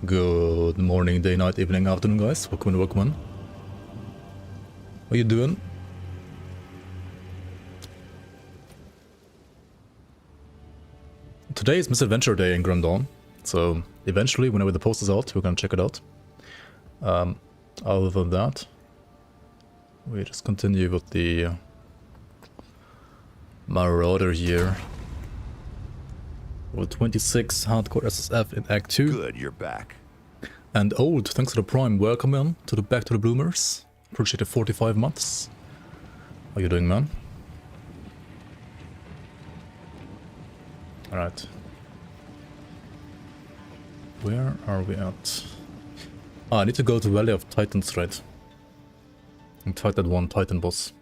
Good morning, day, night, evening, afternoon, guys. Welcome. How you doing? Today is Misadventure Day in Grim Dawn, so eventually, whenever the post is out, we're gonna check it out. Other than that, we just continue with the Marauder here. With 26 hardcore SSF in Act 2. Good, you're back. And Old, thanks to the Prime, welcome in to the Back to the Bloomers. Appreciate the 45 months. How you doing, man? Alright. Where are we at? Ah, I need to go to Valley of Titans, right? And fight that one Titan boss.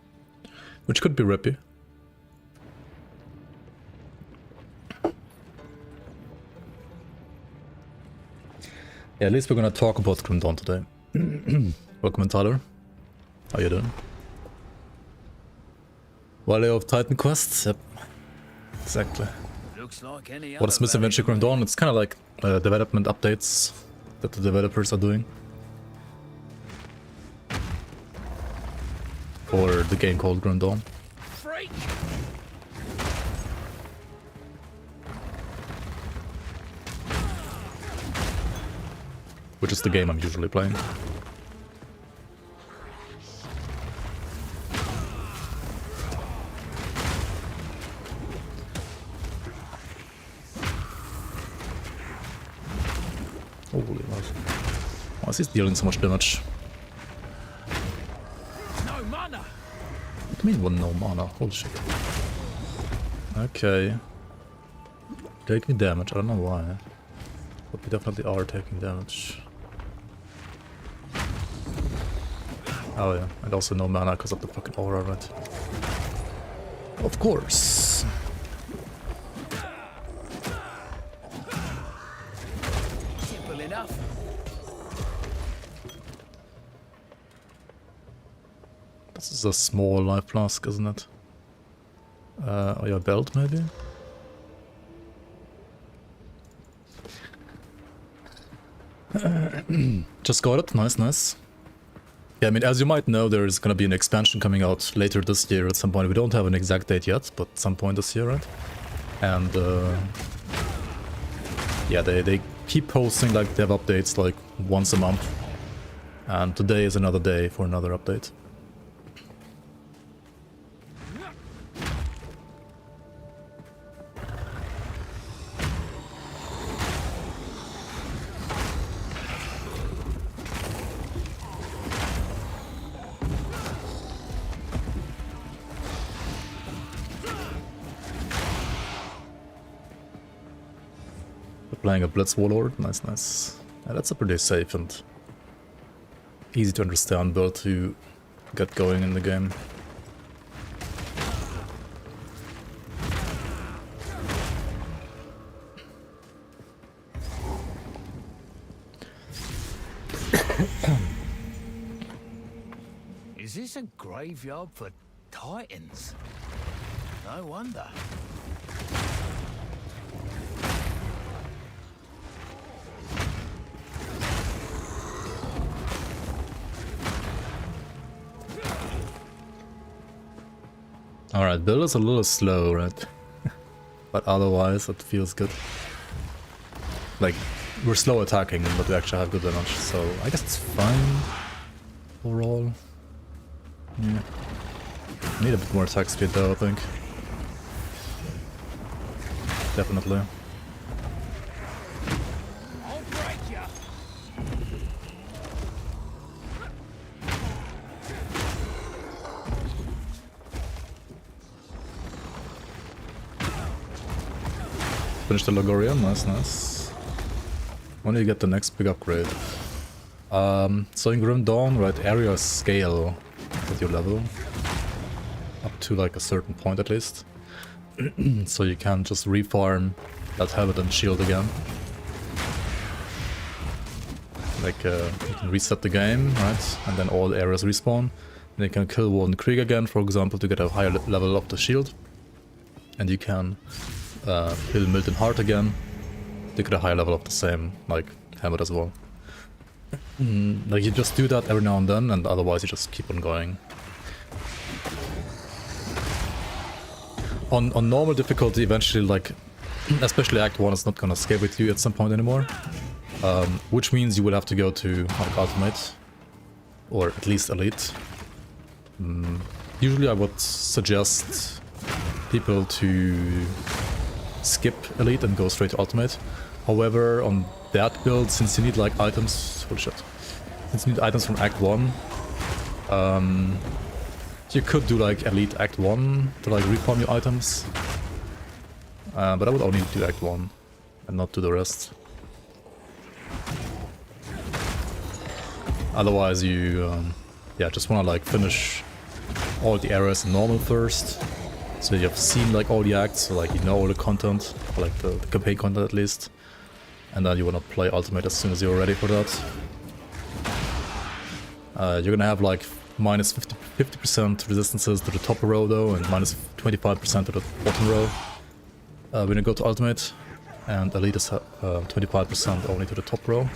Which could be rippy. Yeah, at least we're gonna talk about Grim Dawn today. Welcome in, Tyler. How you doing? Valley of Titan quests? Yep. Exactly. Looks like any What is Misadventure Grim Dawn? It's kind of like development updates that the developers are doing. For the game called Grim Dawn. Freak. Which is the game I'm usually playing. Holy moly. Why is he dealing so much damage? No mana. What do you mean no mana? Holy shit. Okay. Taking damage, I don't know why. But we definitely are taking damage. Oh yeah, and also no mana because of the fucking aura, right? Of course. Simple enough. This is a small life flask, isn't it? Or your belt, maybe? Just got it, nice. Yeah, I mean, as you might know, there is gonna be an expansion coming out later this year at some point. We don't have an exact date yet, but some point this year, right? And, yeah, they keep posting, like, dev updates, like, once a month. And today is another day for another update. Playing a Blitz Warlord, nice. Yeah, that's a pretty safe and easy to understand build to get going in the game. Is this a graveyard for titans? No wonder. Alright, build is a little slow, right? But otherwise it feels good. Like, we're slow attacking, but we actually have good damage, so I guess it's fine overall. Yeah. Need a bit more attack speed though, I think. Definitely. I'll break ya. Finish the Logorian, nice. When do you get the next big upgrade? So in Grim Dawn, right, area scale with your level. Up to like a certain point at least. So you can just refarm that helmet and shield again. Like, you can reset the game, right, and then all areas respawn. And you can kill Warden Krieg again, for example, to get a higher level of the shield. And you can kill Milton Hart again to get a higher level of the same, like, hammered as well. Like you just do that every now and then, and otherwise you just keep on going. On normal difficulty, eventually, like, especially Act 1 is not gonna scale with you at some point anymore. Which means you will have to go to like, Ultimate, or at least Elite. Usually I would suggest people to skip Elite and go straight to Ultimate. However, on that build, since you need like items, holy shit, since you need items from Act 1, you could do like Elite Act 1 to like reform your items. But I would only do Act 1 and not do the rest. Otherwise you yeah, just wanna like finish all the areas in normal first. So you have seen like all the acts, so like you know all the content, or, like the campaign content at least. And then you wanna play Ultimate as soon as you're ready for that. You're gonna have like minus 50% resistances to the top row though, and minus 25% to the bottom row when you go to Ultimate. And Elite is 25% only to the top row.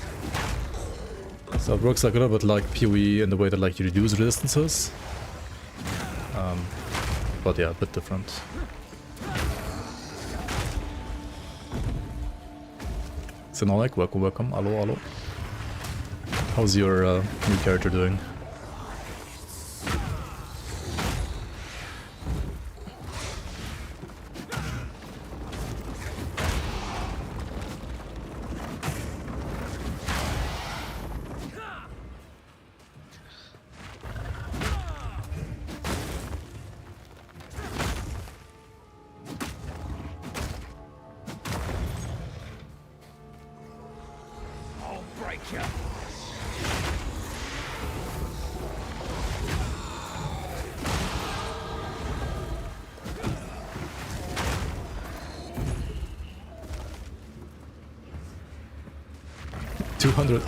So it works like a little bit like PoE in the way that like you reduce resistances. But yeah, a bit different. Sinonic, welcome, welcome. Hello, hello. How's your new character doing?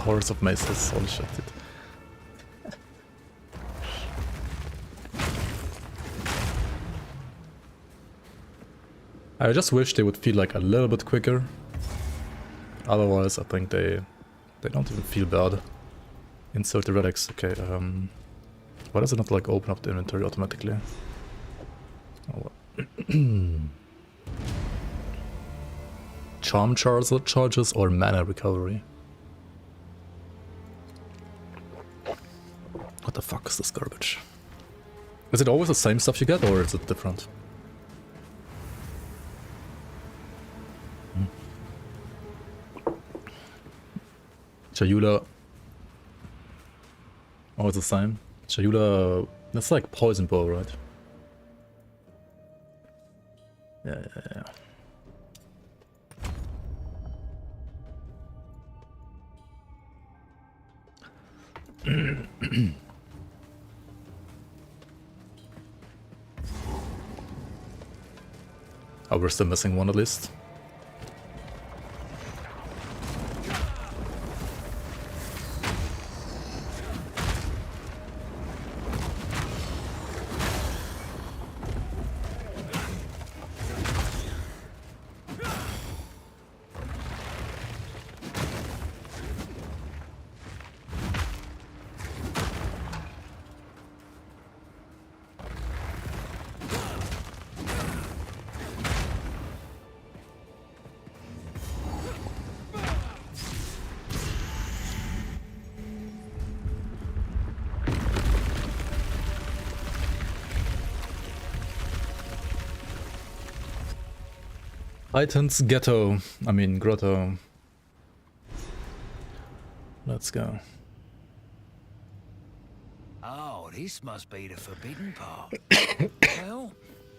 Hours of maces, holy shit, dude. I just wish they would feel like a little bit quicker. Otherwise, I think they don't even feel bad. Insert the relics, okay. Why does it not like open up the inventory automatically? Oh, well. Charm charges or mana recovery? What the fuck is this garbage? Is it always the same stuff you get, or is it different? Chayula. Oh, it's the same. Chayula. That's like poison bow, right? Yeah. Oh, we're still missing one at least. Titan's Ghetto. I mean, Grotto. Let's go. Oh, this must be the forbidden part. Well,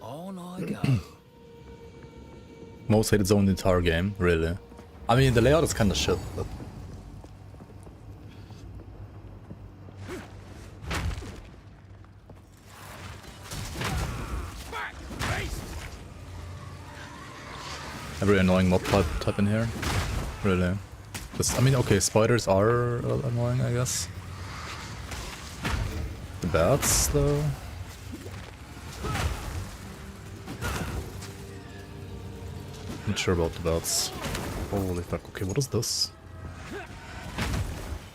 on I go. Most hated zone in the entire game, really. I mean, the layout is kind of shit, but... Every annoying mob type in here, really. Just, I mean, okay, spiders are annoying, I guess. The bats, though. Not sure about the bats. Holy fuck, okay, what is this?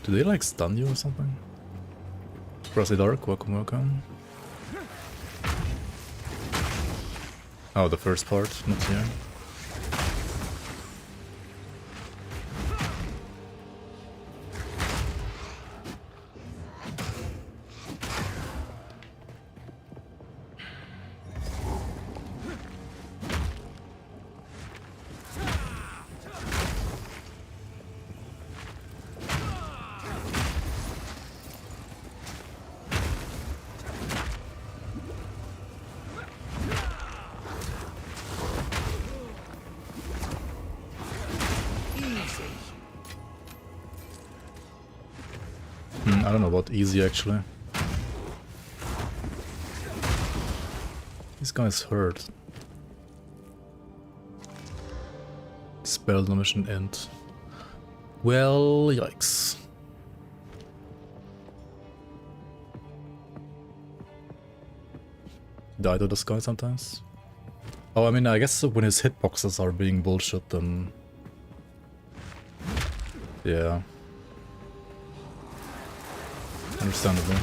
Do they like stun you or something? Grassy Dark, welcome. Oh, the first part, not here. I don't know about easy actually. This guy's hurt. Spell the mission end. Well, yikes. Die to this guy sometimes. Oh, I mean, I guess when his hitboxes are being bullshit, then... yeah. Understandable.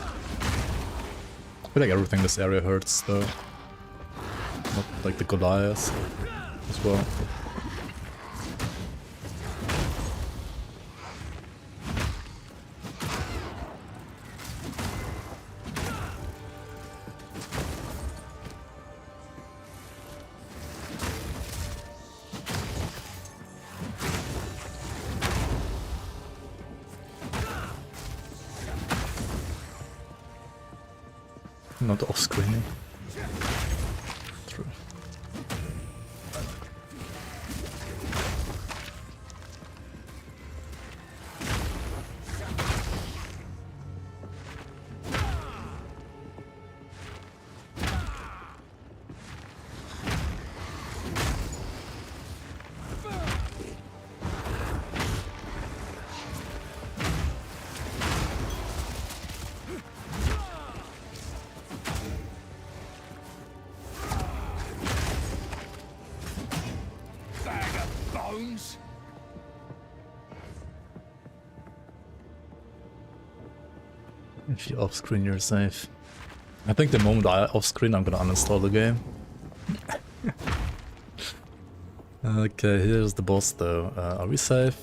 I feel like everything in this area hurts though. Not like the Goliath as well. Not off-screening. True. If you off-screen, you're safe. I think the moment I off-screen, I'm gonna uninstall the game. Okay, here's the boss though. Are we safe?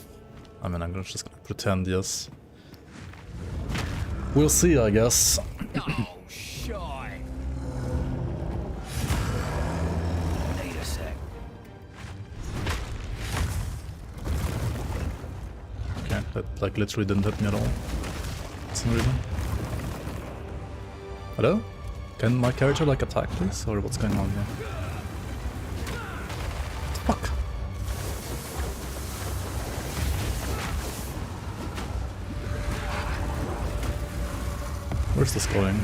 I mean, just gonna pretend yes. We'll see, I guess. Oh, shy. Need a sec. Okay, that like literally didn't hit me at all. For some reason. Hello? Can my character like attack please? Or what's going on here? What the fuck? Where's this going?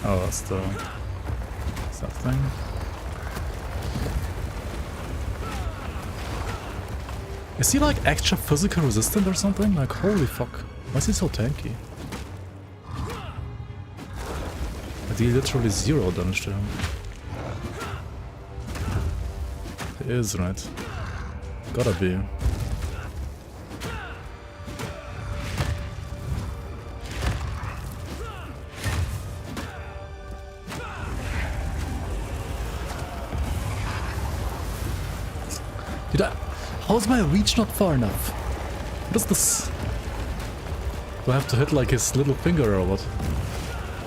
Oh, that's the... what's that thing? Is he like extra physical resistant or something? Like holy fuck. Why is he so tanky? I deal literally 0 damage to him. It is, right? Gotta be. How's my reach not far enough? What is this? Do I have to hit like his little finger or what?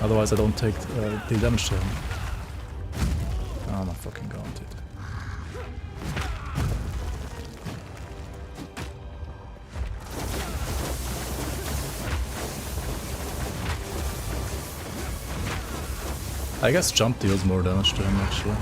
Otherwise I don't take the damage to him. Oh my fucking god, dude. I guess jump deals more damage to him actually.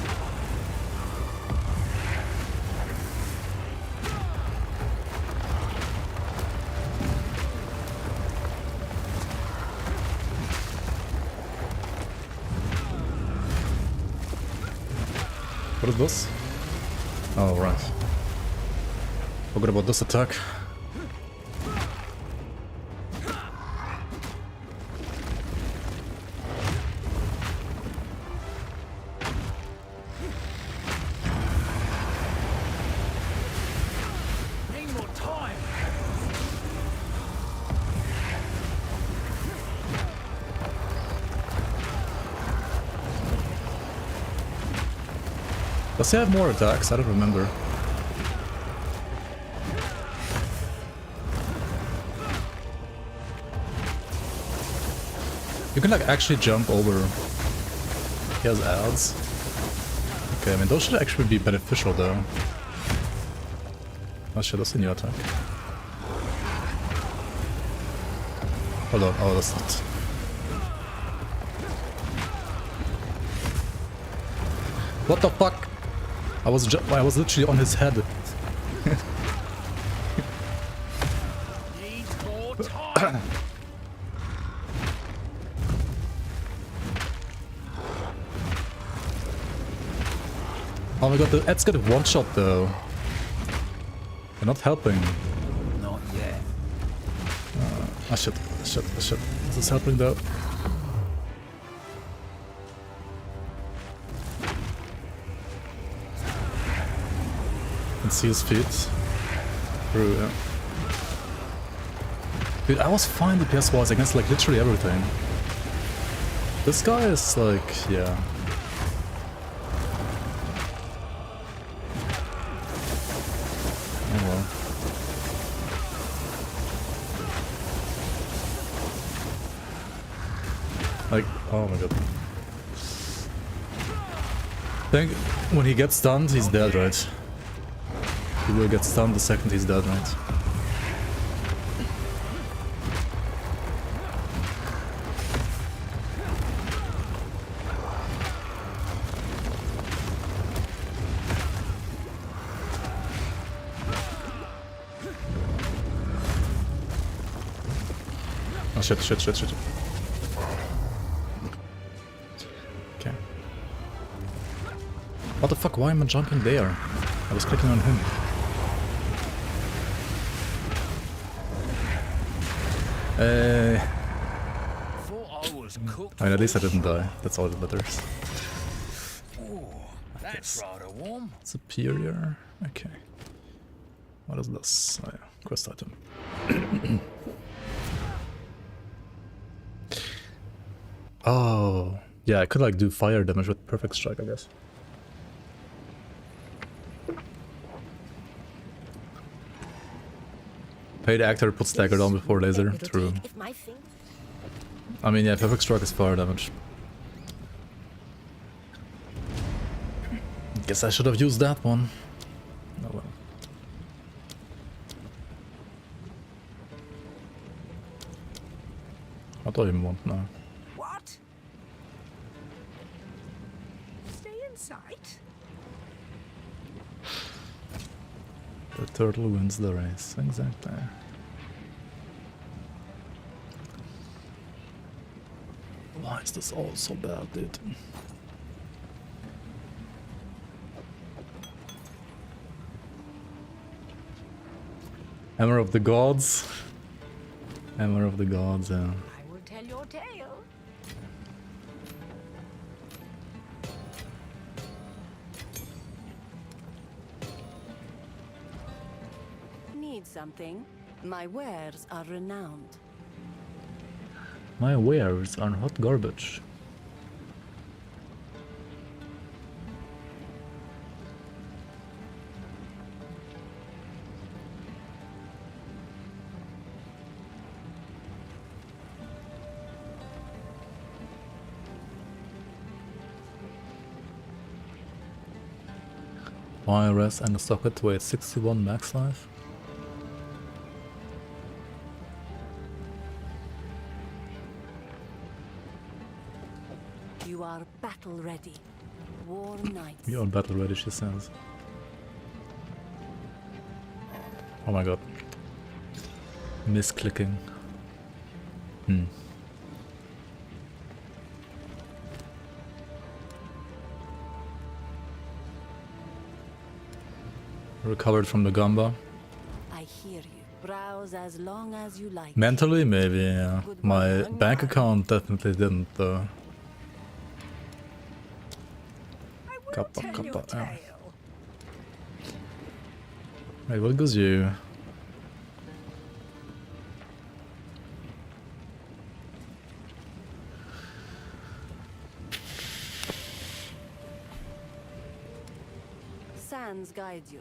What is this? Oh, right. Forgot about this attack. Need more time. Does he have more attacks? I don't remember. You can like actually jump over. He has ads. Okay, I mean those should actually be beneficial though. Oh shit, that's a new attack. Hold on, oh that's not. What the fuck? I was literally on his head. Oh my god, the ads get one shot though. They're not helping. Not yet. Shit. This is helping though. Can see his feet. Through, yeah. Dude, I was fine DPS wise against like literally everything. This guy is like, yeah. Oh well. Like, oh my god. I think when he gets stunned, he's dead, right? He will get stunned the second he's dead, right? Oh shit. Okay. What the fuck, why am I jumping there? I was clicking on him. I mean, at least I didn't die. That's all that matters. That's rather warm. Superior. Okay. What is this? Oh yeah, quest item. Oh, yeah, I could like do fire damage with perfect strike, I guess. Paid actor puts dagger down before laser. True. I mean, yeah, perfect strike is fire damage. Guess I should have used that one. Oh well. What do I even want now? What? Stay in sight. The turtle wins the race. Exactly. Why is this all so bad, dude? Hammer of the Gods. Hammer of the Gods, yeah. I will tell your tale. Need something? My wares are renowned. My wares are hot garbage. Virus and a socket weight 61 max life. You are battle ready. War knights. You're battle ready, she says. Oh my god. Misclicking. Recovered from the Gamba. I hear you. Browse as long as you like. Mentally, maybe, yeah. My bank account definitely didn't, though. I will Kappa, tell your kappa, yeah. tale. Wait, what goes you? guide you.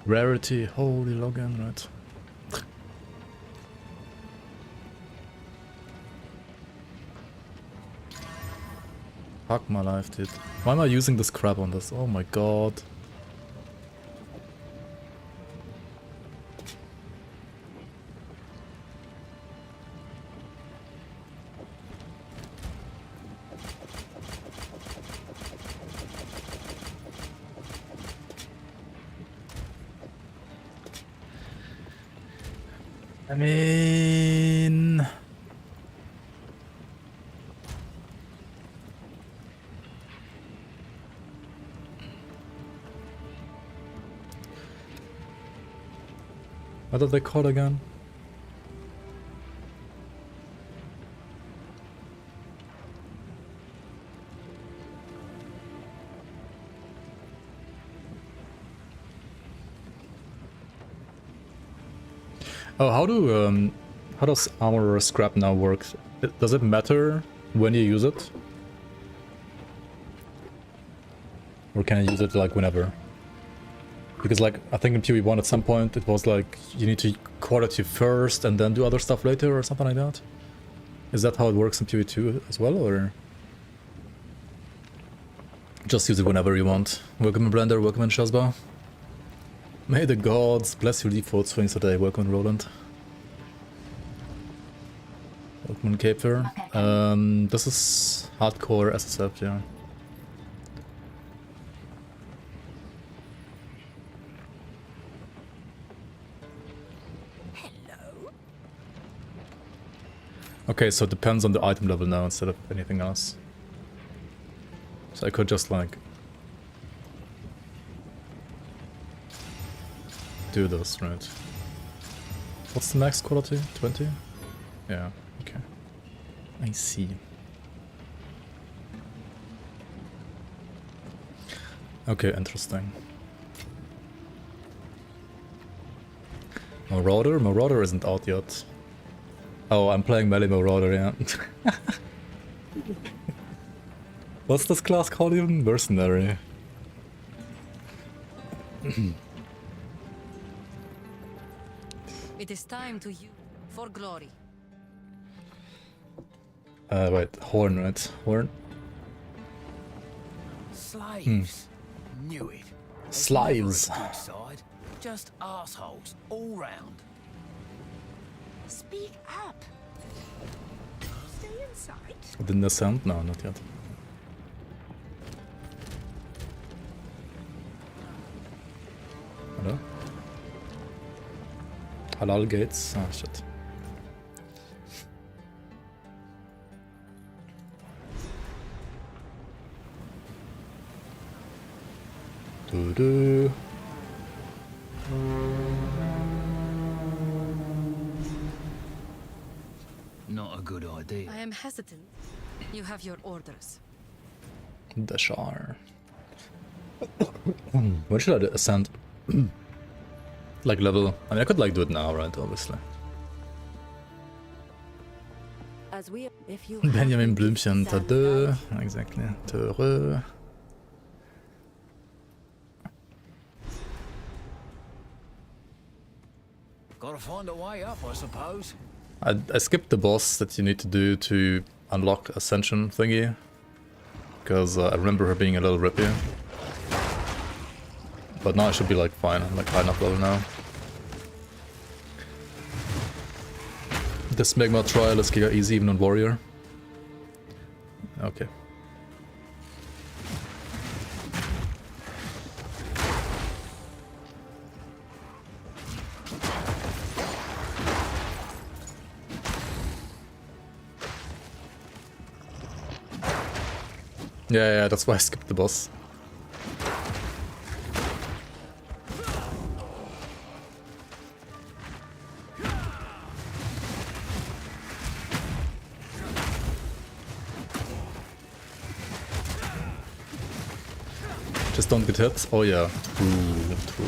Rarity, holy login, right? Fuck my life, dude. Why am I using this crap on this? Oh my god. I mean... What are they called again? Oh, how does armor scrap now work? Does it matter when you use it? Or can I use it like whenever? Because like, I think in PoE 1 at some point it was like, you need to quality first and then do other stuff later or something like that? Is that how it works in PoE 2 as well, or? Just use it whenever you want. Welcome in Blender, welcome in Shazba. May the gods bless your default swings today. Welcome in Roland. Welcome in Caper. This is hardcore SSF, yeah. Okay, so it depends on the item level now instead of anything else. So I could just like do this, right? What's the max quality? 20? Yeah, okay. I see. Okay, interesting. Marauder? Marauder isn't out yet. Oh, I'm playing melee Marauder, yeah. What's this class called even? Mercenary. It is time to use for glory. Wait, Horn, right? Horn? Slaves. Knew it. Slaves. Never a good side. Just assholes all round. Speak up. Stay inside. Didn't ascend? No, not yet. Hello? Halal gates? Ah, shit. Doo-doo. Not a good idea. I am hesitant. You have your orders. The Shar. When should I ascend? Like level? I mean, I could like do it now, right? Obviously. As we, if you Benjamin Blümchen, tada. Exactly. Tere. Gotta find a way up, I suppose. I skipped the boss that you need to do to unlock Ascension thingy. Because I remember her being a little rippy. But now I should be like fine. I'm like high enough level now. This Magma trial is Giga easy even on Warrior. Okay. Yeah, that's why I skipped the boss. Just don't get hit. Oh yeah. True.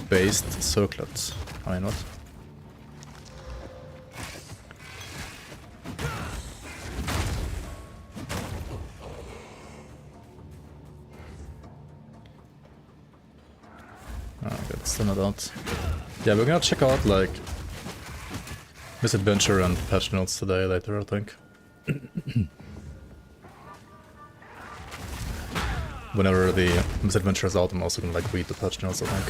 Based circlet. Why not? Get stunned out. Yeah, we're gonna check out like Misadventure and patch notes today later, I think. Whenever the Misadventure is out, I'm also gonna like read the patch notes, I think.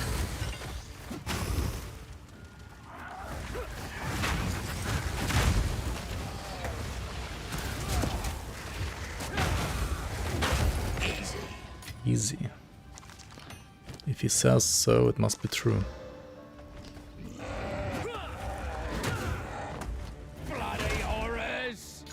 Easy. If he says so, it must be true. Bloody horrors!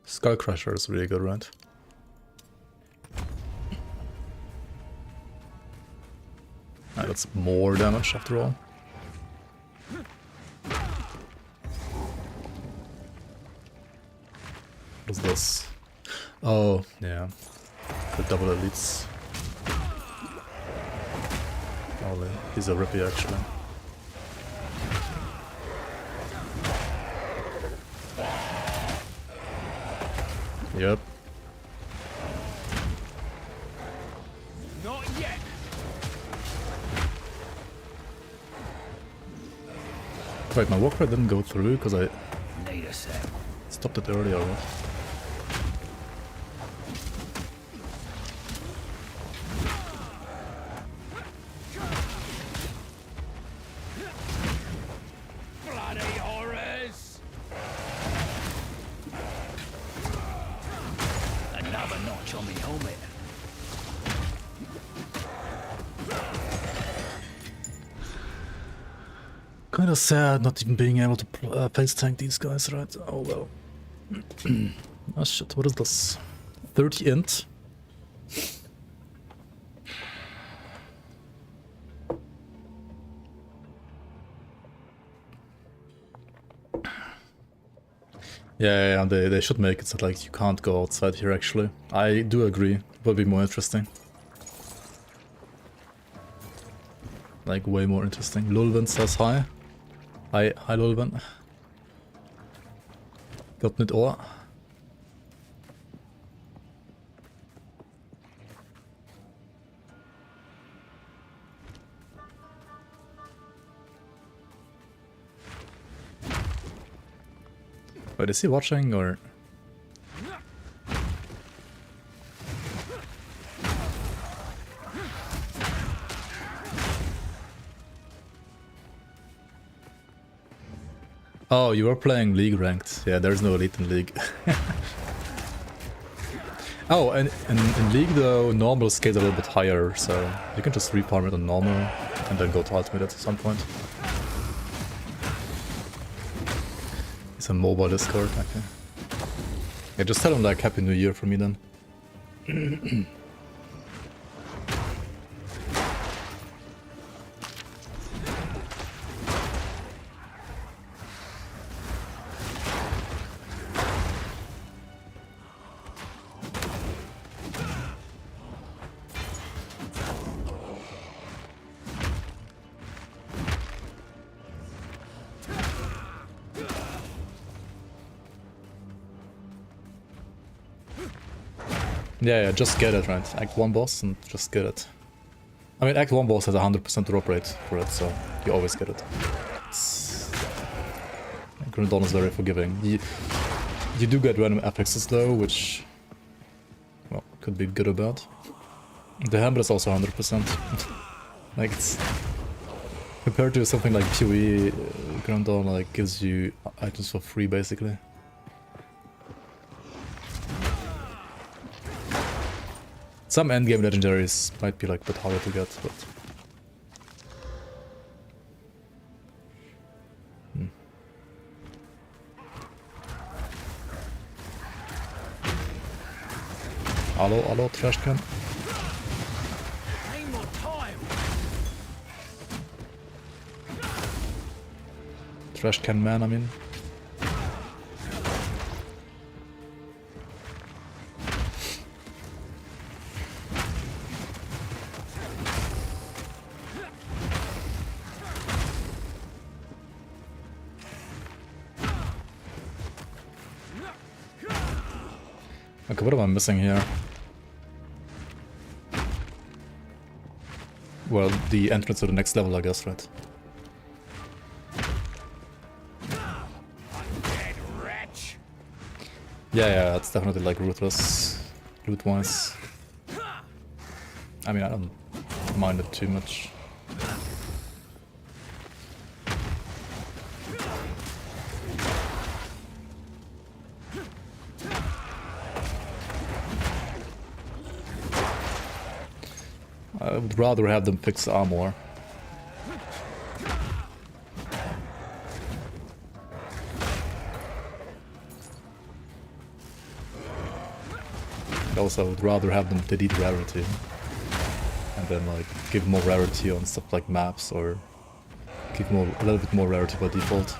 Skull Crusher is really good, right? That's more damage after all. What's this? Oh, yeah. The double elites. Oh, he's a rippy actually. Yep. Not yet! Wait, my walkway didn't go through because I Need a sec. stopped it earlier, right? Bloody horrors! Another notch on the helmet. Kinda sad not even being able to face tank these guys, right? Oh well. Oh shit, what is this? 30 int? Yeah, they should make it so like you can't go outside here actually. I do agree, it would be more interesting. Like way more interesting. Lulven says hi. Hi Lulven. Godt nytt år. Wait, is he watching or? Oh, you are playing League ranked. Yeah, there's no elite in League. Oh, and in League though, normal scales a little bit higher, so you can just refarm it on normal and then go to ultimate at some point. It's a mobile Discord, okay. Yeah, just tell him like Happy New Year for me then. Yeah, just get it, right? Act 1 boss and just get it. I mean, Act 1 boss has a 100% drop rate for it, so you always get it. Grim Dawn is very forgiving. You do get random affixes though, which, well, could be good or bad. The hammer is also 100%. Like, it's... Compared to something like PoE, Grim Dawn like gives you items for free, basically. Some endgame legendaries might be like a bit harder to get, but... Hello, trash can. Ain't more time. Trash can man, I mean. Okay, what am I missing here? Well, the entrance to the next level, I guess, right? Dead wretch. Yeah, it's definitely like ruthless, loot-wise. I mean, I don't mind it too much. I would rather have them fix armor. Also, I would rather have them delete rarity. And then like give more rarity on stuff like maps, or give a little bit more rarity by default.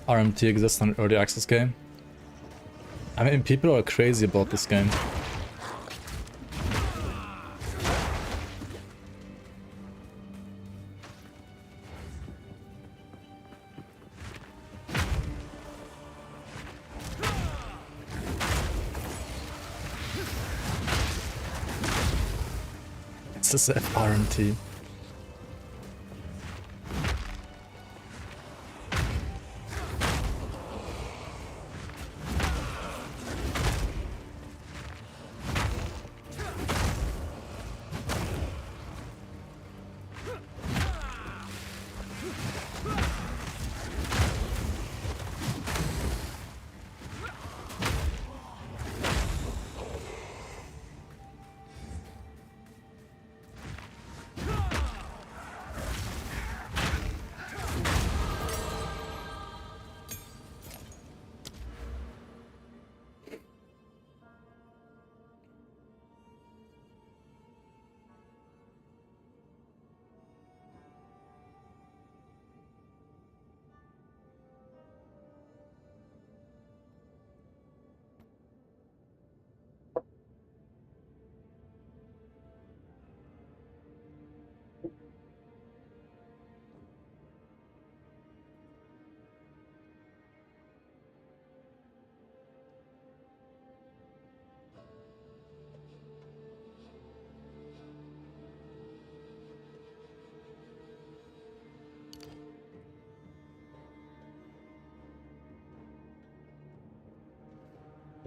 RMT exists on an early access game. I mean, people are crazy about this game. It's just RMT.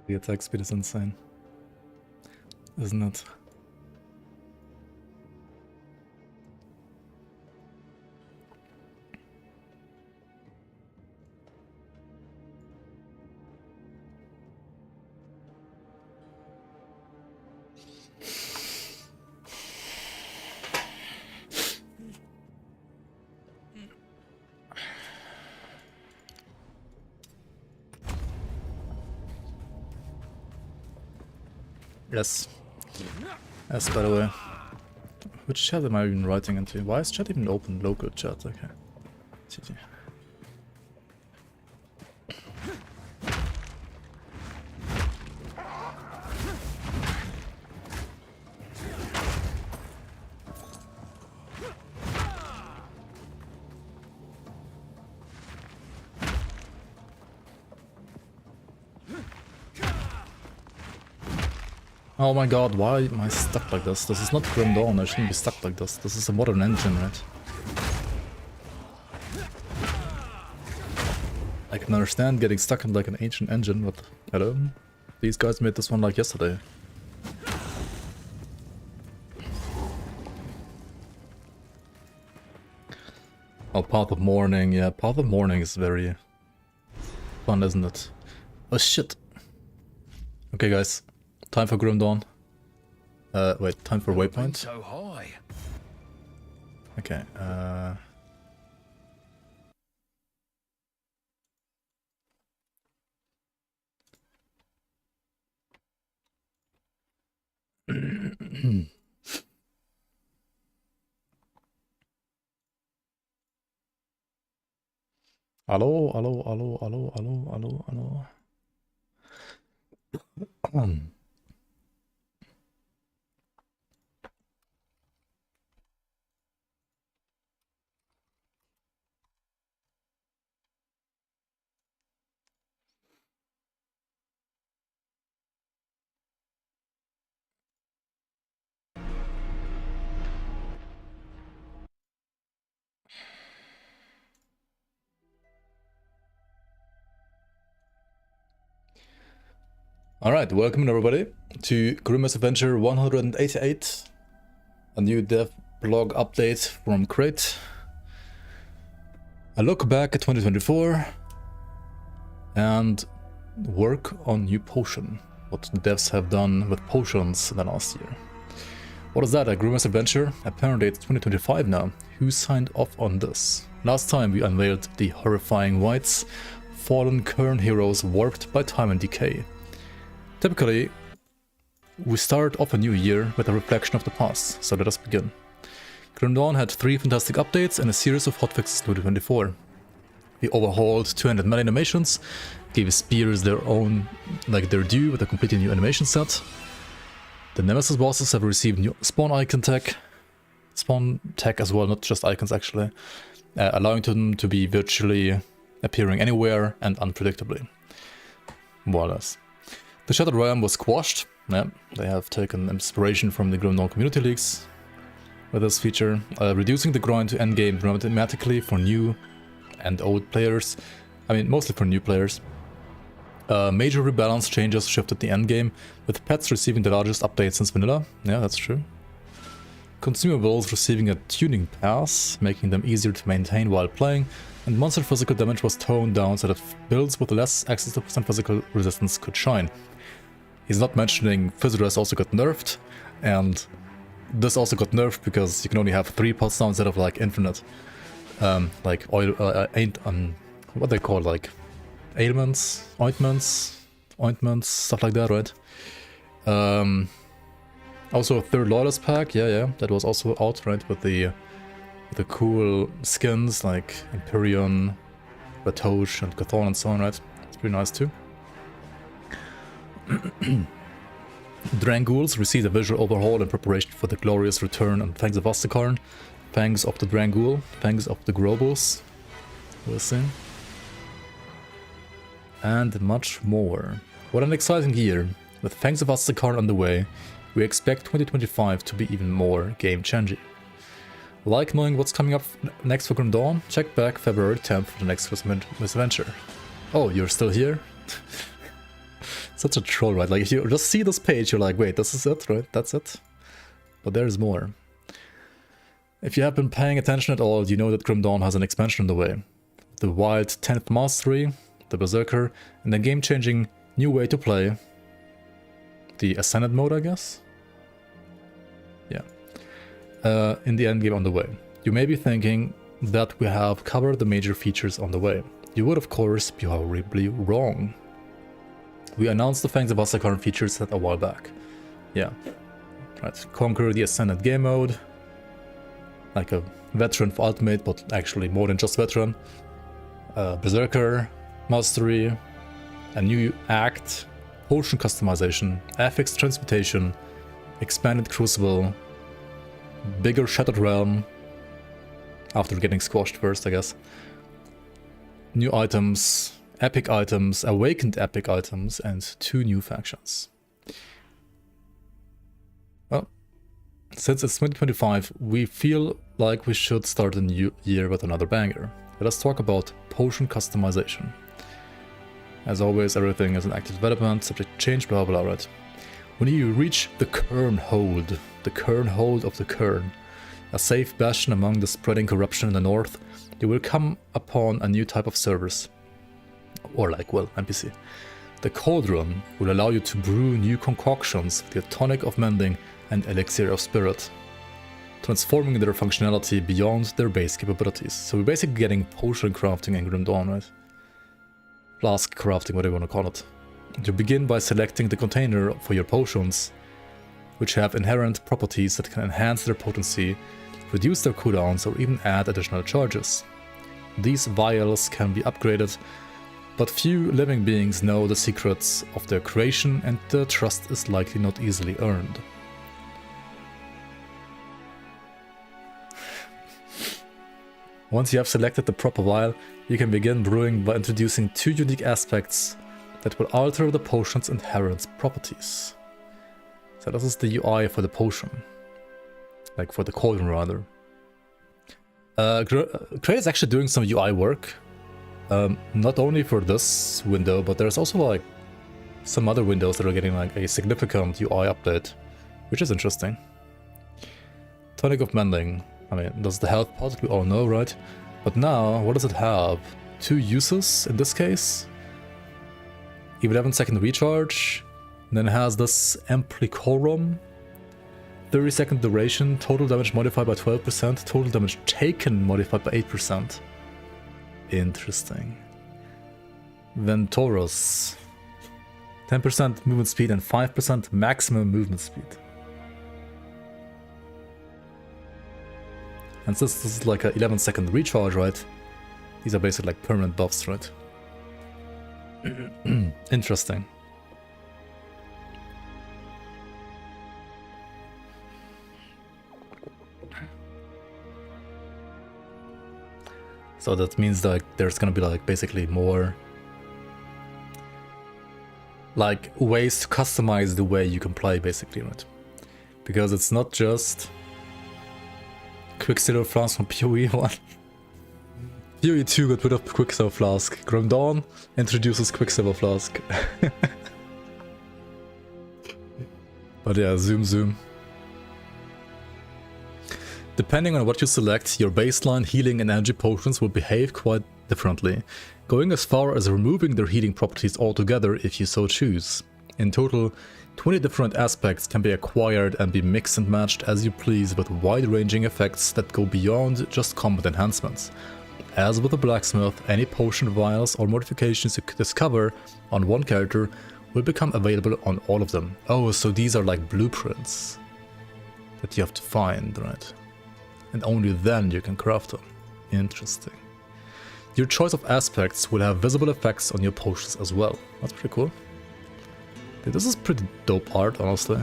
The attack speed is insane, isn't it? Yes. Yes, by the way. Which chat am I even writing into? Why is chat even open? Local chat, okay. GG. Oh my god, why am I stuck like this? This is not Grim Dawn, I shouldn't be stuck like this. This is a modern engine, right? I can understand getting stuck in like an ancient engine, but hello? These guys made this one like yesterday. Oh, Path of Mourning, yeah, Path of Mourning is very fun, isn't it? Oh shit. Okay guys, time for Grim Dawn. Wait, time for Waypoint. So high. Okay, Hallo, hallo, hallo, hallo, hallo, hallo, hallo. Alright, welcome everybody to Grimmer's Adventure 188. A new dev blog update from Crate. A look back at 2024 and work on new potion. What the devs have done with potions in the last year. What is that, a Grimmer's Adventure? Apparently it's 2025 now. Who signed off on this? Last time we unveiled the horrifying whites, fallen current heroes warped by time and decay. Typically, we start off a new year with a reflection of the past, so let us begin. Grim Dawn had 3 fantastic updates and a series of hotfixes in 2024. We overhauled 200 melee animations, gave spears their due with a completely new animation set. The Nemesis bosses have received new spawn tech as well, not just icons actually, allowing them to be virtually appearing anywhere and unpredictably, more or less. The Shattered Realm was squashed. Yeah, they have taken inspiration from the Grim Dawn community leaks with this feature, reducing the grind to endgame dramatically for new and old players. I mean, mostly for new players. Major rebalance changes shifted the endgame, with pets receiving the largest update since vanilla. Yeah, that's true. Consumables receiving a tuning pass, making them easier to maintain while playing, and monster physical damage was toned down so that builds with less access to % physical resistance could shine. He's not mentioning Physodress also got nerfed, and this also got nerfed because you can only have 3 pots now instead of like infinite. Like oil, what they call like ailments, ointments, stuff like that, right? Also a 3rd Lawless pack, yeah, that was also out, right, with the cool skins like Empyrean, Ratosh, and Cathon and so on, right? It's pretty nice too. Drangools received a visual overhaul in preparation for the glorious return on Fangs of Asterkarn, Fangs of the Drangool, Fangs of the Grobos, we'll see. And much more. What an exciting year. With Fangs of Asterkarn on the way, we expect 2025 to be even more game-changing. Like knowing what's coming up next for Grim Dawn? Check back February 10th for the next Christmas adventure. Oh, you're still here? Such a troll, right? Like, if you just see this page, you're like, wait, this is it, right? That's it? But there's more. If you have been paying attention at all, you know that Grim Dawn has an expansion on the way. The wild 10th Mastery, the Berserker, and a game-changing new way to play. The Ascended mode, I guess? Yeah. In the endgame on the way. You may be thinking that we have covered the major features on the way. You would, of course, be horribly wrong. We announced the Fangs of Asterkarn features a while back. Yeah. Right. Conquer the Ascended game mode, like a veteran for ultimate, but actually more than just veteran. Berserker, mastery, a new act, potion customization, affix transmutation, expanded crucible, bigger shattered realm, after getting squashed first, I guess. New items, epic items, awakened epic items, and 2 new factions. Well, since it's 2025, we feel like we should start a new year with another banger. Let us talk about potion customization. As always, everything is in active development, subject to change, blah blah, right? When you reach the Kern hold of the Kern, a safe bastion among the spreading corruption in the north, you will come upon a new type of servers. Or like, well, NPC. The Cauldron will allow you to brew new concoctions with the tonic of mending and elixir of spirit, transforming their functionality beyond their base capabilities. So we're basically getting potion crafting in Grim Dawn, right? Flask crafting, whatever you want to call it. You begin by selecting the container for your potions, which have inherent properties that can enhance their potency, reduce their cooldowns, or even add additional charges. These vials can be upgraded, but few living beings know the secrets of their creation, and the trust is likely not easily earned. Once you have selected the proper vial, you can begin brewing by introducing 2 unique aspects that will alter the potion's inherent properties. So this is the UI for the potion. Like for the cauldron, rather. Cray is actually doing some UI work. Not only for this window, but there's also like some other windows that are getting like a significant UI update, which is interesting. Tonic of Mending. I mean, does the health pot? We all know, right? But now, what does it have? 2 uses in this case. 11-second recharge. And then it has this Amplicorum. 30-second duration, total damage modified by 12%, total damage taken modified by 8%. Interesting. Ventorus. 10% movement speed and 5% maximum movement speed. And since this is like a 11-second recharge, right? These are basically like permanent buffs, right? Interesting. So that means that there's gonna be like basically more like ways to customize the way you can play, basically, right? Because it's not just Quicksilver Flask from PoE 1. PoE 2 got rid of Quicksilver Flask. Grim Dawn introduces Quicksilver Flask. But yeah, zoom. Depending on what you select, your baseline healing and energy potions will behave quite differently, going as far as removing their healing properties altogether if you so choose. In total, 20 different aspects can be acquired and be mixed and matched as you please with wide-ranging effects that go beyond just combat enhancements. As with the blacksmith, any potion vials or modifications you discover on one character will become available on all of them. Oh, so these are like blueprints that you have to find, right? And only then you can craft them. Interesting. Your choice of aspects will have visible effects on your potions as well. That's pretty cool. Dude, this is pretty dope art, honestly.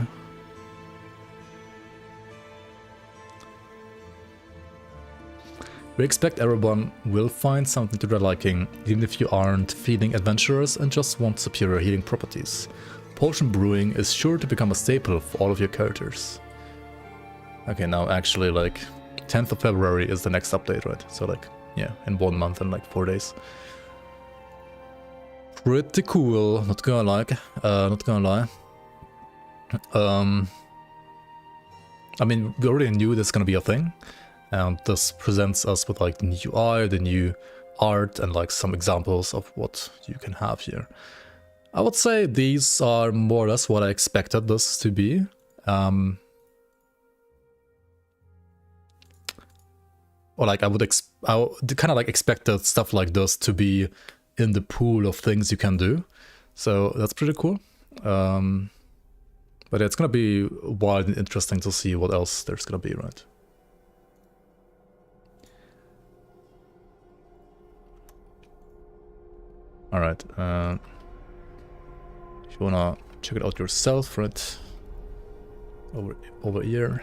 We expect everyone will find something to their liking, even if you aren't feeling adventurous and just want superior healing properties. Potion brewing is sure to become a staple for all of your characters. Okay, now actually like 10th of February is the next update, right? So like, yeah, in 1 month and like 4 days. Pretty cool, not gonna lie. I mean, we already knew this is gonna be a thing, and this presents us with like the new UI, the new art, and like some examples of what you can have here. I would say these are more or less what I expected this to be. Or like I kind of like expected stuff like this to be in the pool of things you can do. So that's pretty cool. But it's gonna be wild and interesting to see what else there's gonna be, right? Alright, if you wanna check it out yourself, right? Over here.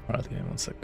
Alright, give me 1 sec.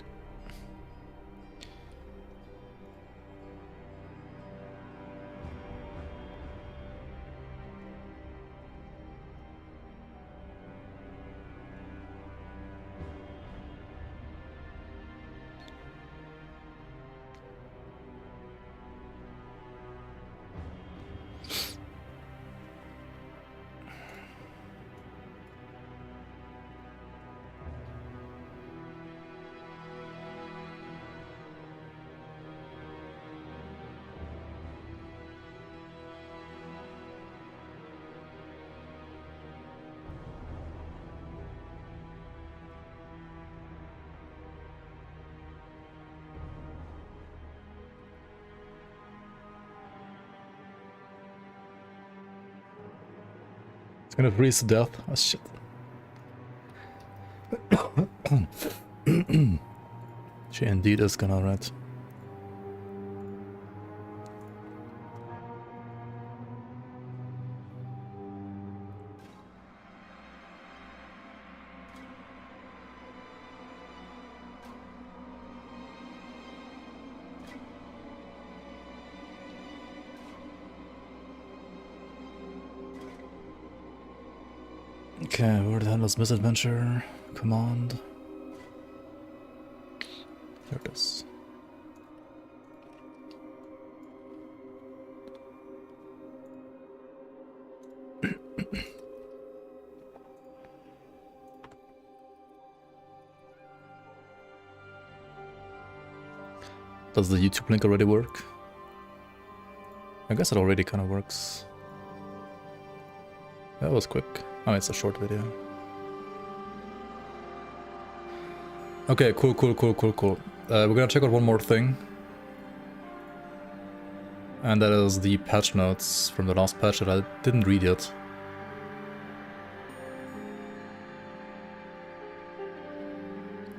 It's gonna freeze to death. Oh shit. She indeed is gonna rat. Okay, where the hell is misadventure? Command. There it is. Does the YouTube link already work? I guess it already kind of works. That was quick. Oh, it's a short video. Okay, cool. We're gonna check out one more thing. And that is the patch notes from the last patch that I didn't read yet.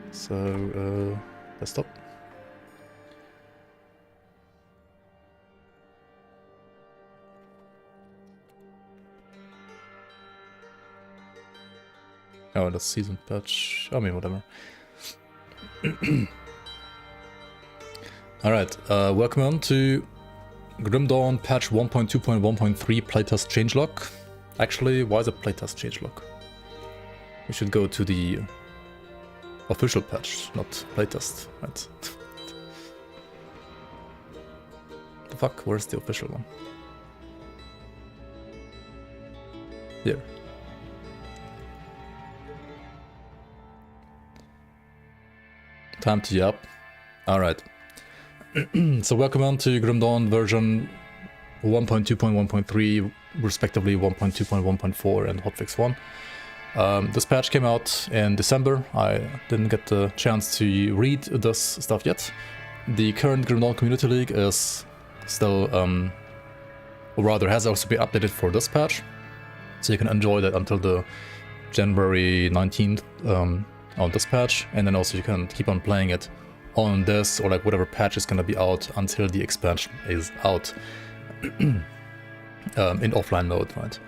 So, let's stop. Oh, the season patch. I mean, whatever. Alright, welcome on to Grim Dawn patch 1.2.1.3 playtest changelog. Actually, why is it playtest changelog? We should go to the official patch, not playtest, right? The fuck, where's the official one? Here. Time to yap. Alright. So welcome on to Grim Dawn version 1.2.1.3, respectively 1.2.1.4 and hotfix 1. This patch came out in December. I didn't get the chance to read this stuff yet. The current Grim Dawn Community League is still, or rather has also been updated for this patch. So you can enjoy that until the January 19th on this patch, and then also you can keep on playing it on this or like whatever patch is gonna be out until the expansion is out in offline mode, right?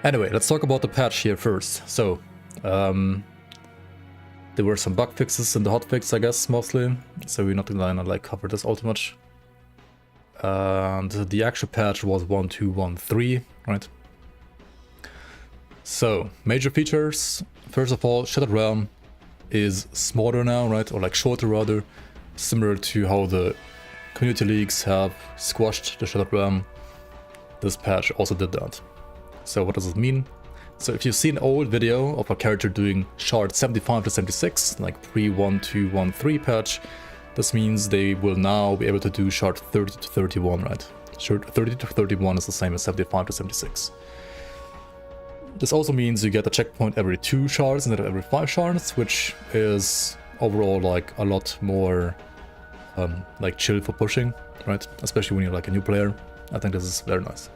Anyway, let's talk about the patch here first. So there were some bug fixes in the hotfix, I guess, mostly, so we're not gonna like cover this all too much. And the actual patch was 1.2.1.3, right? So major features. First of all, Shattered Realm is smaller now, right? Or like shorter rather, similar to how the community leagues have squashed the Shattered Realm. This patch also did that. So what does it mean? So if you've seen an old video of a character doing shard 75 to 76, like pre-1.2.1.3 patch, this means they will now be able to do shard 30 to 31, right? Shard 30 to 31 is the same as 75 to 76. This also means you get a checkpoint every 2 shards instead of every 5 shards, which is overall like a lot more like chill for pushing, right? Especially when you're like a new player. I think this is very nice.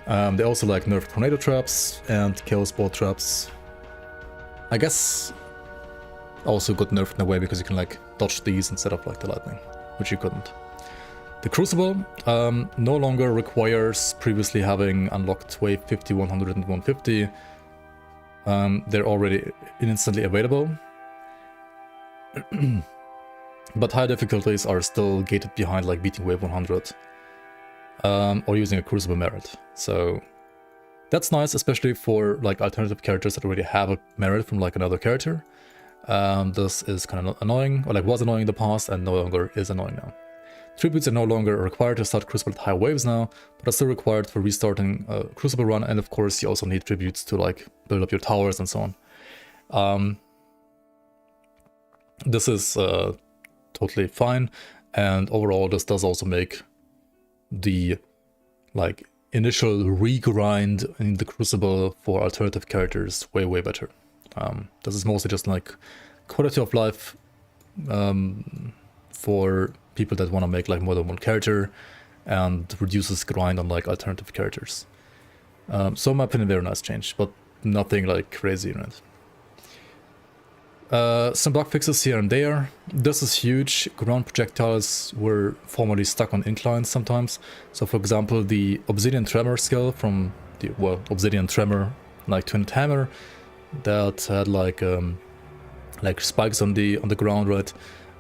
They also like nerfed tornado traps and chaos ball traps. I guess also got nerfed in a way because you can like dodge these instead of like the lightning, which you couldn't. The Crucible no longer requires previously having unlocked wave 50, 100, and 150. They're already instantly available. But high difficulties are still gated behind like beating wave 100 or using a Crucible merit. So that's nice, especially for like alternative characters that already have a merit from like another character. This is kind of annoying, or like was annoying in the past and no longer is annoying now. Tributes are no longer required to start Crucible at high waves now, but are still required for restarting a Crucible run, and of course you also need tributes to like build up your towers and so on. This is totally fine, and overall this does also make the like initial regrind in the Crucible for alternative characters way better. This is mostly just like quality of life for people that want to make like more than one character, and reduces grind on like alternative characters. So in my opinion, very nice change, but nothing like crazy in it. Some bug fixes here and there. This is huge. Ground projectiles were formerly stuck on inclines sometimes. So for example, the Obsidian Tremor skill from the Obsidian Tremor like Twin Hammer that had like spikes on the ground, right?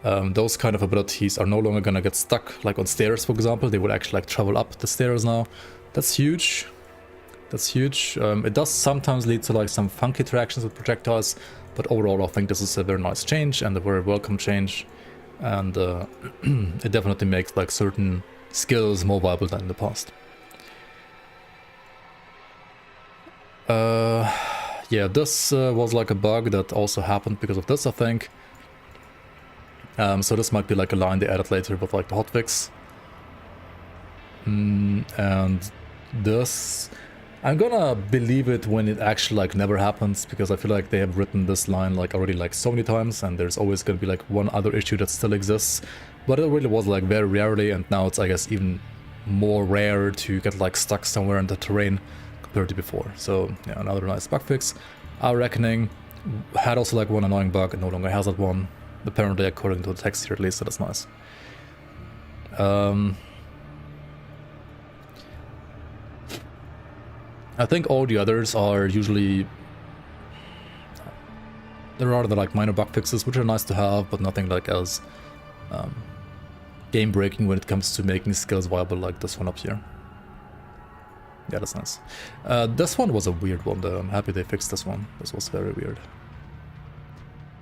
Those kind of abilities are no longer gonna get stuck like on stairs, for example. They will actually like travel up the stairs now. That's huge. That's huge. It does sometimes lead to like some funky interactions with projectiles, but overall I think this is a very nice change and a very welcome change, and it definitely makes like certain skills more viable than in the past. Yeah, this was like a bug that also happened because of this, I think. So this might be like a line they added later with like the hotfix. And this, I'm gonna believe it when it actually like never happens, because I feel like they have written this line like already like so many times, and there's always gonna be like one other issue that still exists. But it really was like very rarely, and now it's I guess even more rare to get like stuck somewhere in the terrain compared to before. So yeah, another nice bug fix. Our Reckoning had also like one annoying bug and no longer has that one. Apparently according to the text here at least, so that's nice. I think all the others are usually, there are the like minor bug fixes which are nice to have, but nothing like as game breaking when it comes to making skills viable like this one up here. Yeah, that's nice. This one was a weird one though. I'm happy they fixed this one. This was very weird.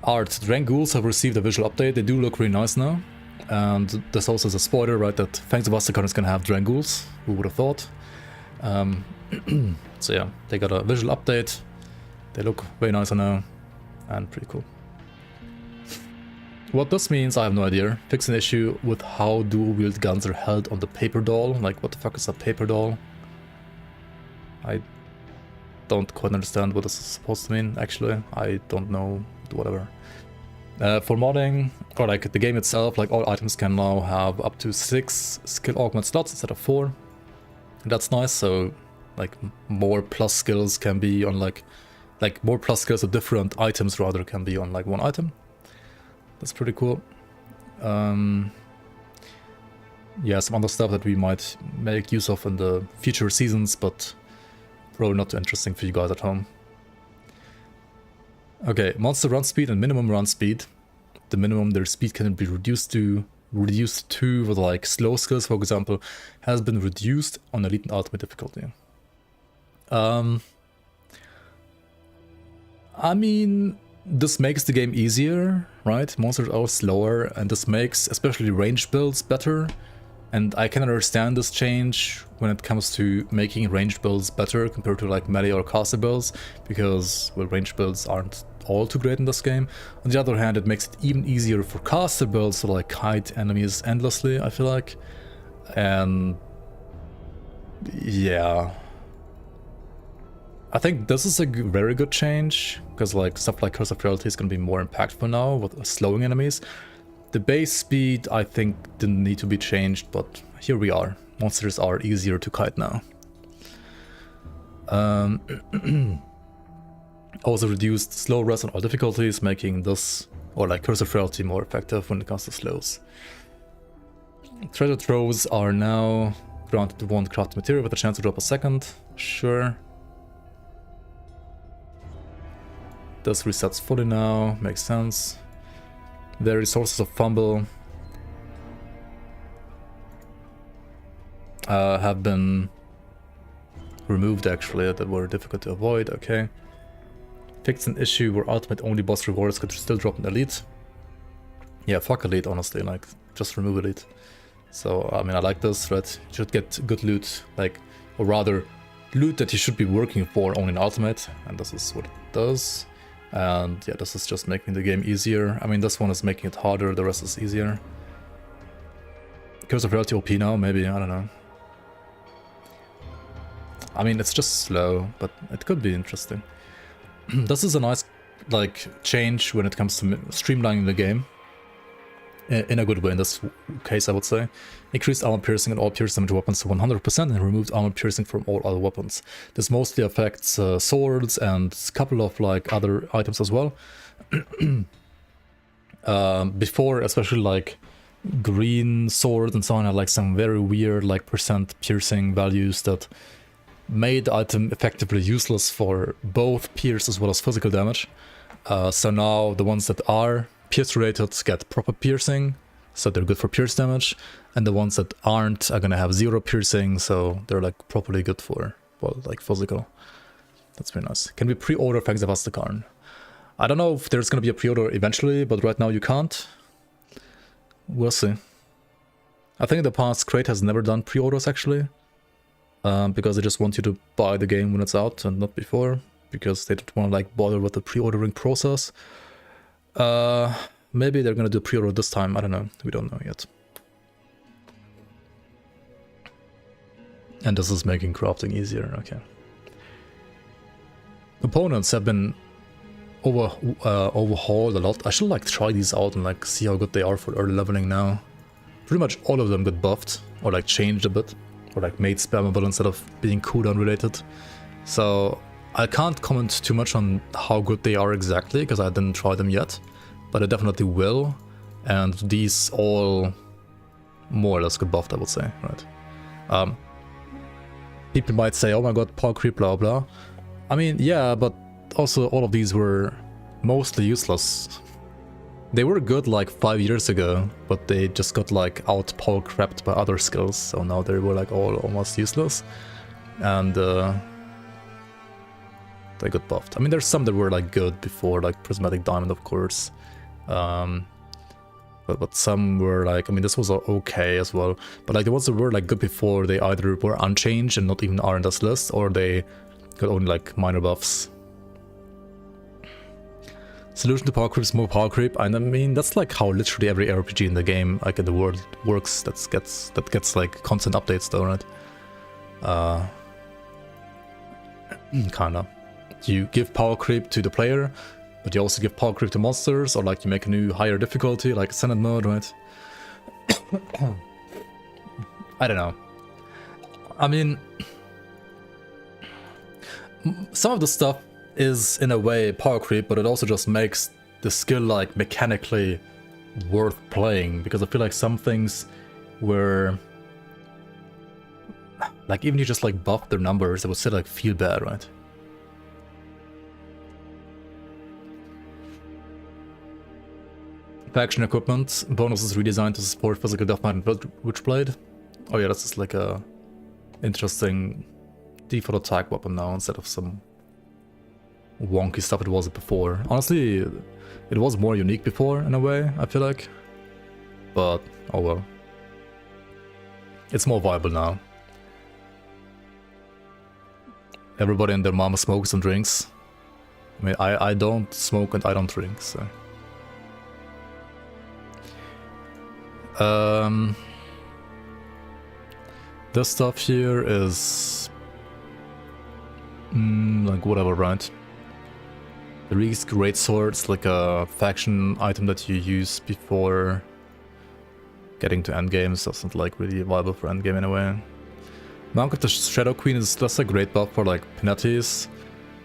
Art. The Drain Ghouls have received a visual update. They do look really nice now. And this also is a spoiler, right, that Fangs of Asterkarn is gonna have Drain Ghouls. Who would have thought? So yeah, they got a visual update. They look very nice now, and pretty cool. What this means, I have no idea. Fix an issue with how dual-wield guns are held on the paper doll. Like, what the fuck is a paper doll? I don't quite understand what this is supposed to mean, actually. I don't know, whatever. For modding, or like the game itself, like all items can now have up to 6 skill augment slots instead of 4. And that's nice, so like more plus skills can be on like more plus skills of different items rather can be on like one item. That's pretty cool. Yeah, some other stuff that we might make use of in the future seasons, but probably not too interesting for you guys at home. Okay, monster run speed and minimum run speed. The minimum their speed can be reduced to with like slow skills, for example, has been reduced on Elite and Ultimate difficulty. I mean, this makes the game easier, right? Monsters are slower, and this makes especially range builds better. And I can understand this change when it comes to making ranged builds better compared to like melee or caster builds, because well, ranged builds aren't all too great in this game. On the other hand, it makes it even easier for caster builds to like kite enemies endlessly, I feel like. And yeah, I think this is a very good change, because like stuff like Curse of Frailty is going to be more impactful now with slowing enemies. The base speed, I think, didn't need to be changed, but here we are. Monsters are easier to kite now. Also reduced slow rest on all difficulties, making this, or like cursor frailty, more effective when it comes to slows. Treasure troves are now granted to one crafted material with a chance to drop a second. Sure. This resets fully now, makes sense. The resources of fumble have been removed actually, that were difficult to avoid, okay. Fixed an issue where ultimate only boss rewards could still drop an elite. Yeah, fuck elite, honestly, like, just remove elite. So, I mean, I like this, right? You should get good loot, like, or rather, loot that you should be working for only in ultimate, and this is what it does. And yeah, this is just making the game easier. I mean, this one is making it harder, the rest is easier. Curse of Reality OP now, maybe, I don't know. I mean, it's just slow, but it could be interesting. This is a nice, like, change when it comes to streamlining the game. In a good way in this case, I would say. Increased armor piercing and all piercing damage weapons to 100% and removed armor piercing from all other weapons. This mostly affects swords and a couple of like other items as well. Before, especially like green swords and so on, had like some very weird like percent piercing values that made the item effectively useless for both pierce as well as physical damage. So now the ones that are pierce related get proper piercing, so they're good for pierce damage, and the ones that aren't are gonna have 0 piercing, so they're like properly good for, well, like physical. That's very nice. Can we pre-order Fangs of Asterkarn? I don't know if there's gonna be a pre-order eventually, but right now you can't. We'll see. I think in the past Crate has never done pre-orders actually, because they just want you to buy the game when it's out and not before, because they don't want to like bother with the pre-ordering process. Maybe they're gonna do pre-order this time, I don't know, we don't know yet. And this is making crafting easier, okay. Components have been overhauled a lot. I should like try these out and like see how good they are for early leveling now. Pretty much all of them got buffed, or like changed a bit, or like made spammable instead of being cooldown related. So I can't comment too much on how good they are exactly, because I didn't try them yet, but I definitely will. And these all more or less got buffed, I would say, right? People might say, oh my god, power creep, blah blah. I mean, yeah, but also all of these were mostly useless. They were good like 5 years ago, but they just got like out power crept by other skills, so now they were like all almost useless. And they got buffed. I mean, there's some that were like good before, like Prismatic Diamond, of course. But some were like, I mean, this was okay as well. But like the ones that were like good before, they either were unchanged and not even are in this list, or they got only like minor buffs. Solution to power creep is more power creep. And I mean, that's like how literally every RPG in the game, like in the world, works. That gets like constant updates though, right? Kinda. You give power creep to the player, but you also give power creep to monsters, or like you make a new higher difficulty, like Ascended mode, right? I don't know. I mean, some of the stuff is in a way power creep, but it also just makes the skill like mechanically worth playing, because I feel like some things were like, even if you just like buff their numbers, it would still like feel bad, right? Faction equipment bonus is redesigned to support physical deathmatch and Witchblade. Oh yeah, this is like a interesting default attack weapon now instead of some wonky stuff it was before. Honestly, it was more unique before in a way, I feel like. But, oh well. It's more viable now. Everybody and their mama smokes and drinks. I mean, I don't smoke and I don't drink, so... This stuff here is... like whatever, right? The Reek's Great Sword is like a faction item that you use before getting to endgames doesn't like really viable for endgame anyway. Monk of the Shadow Queen is just a great buff for like penalties.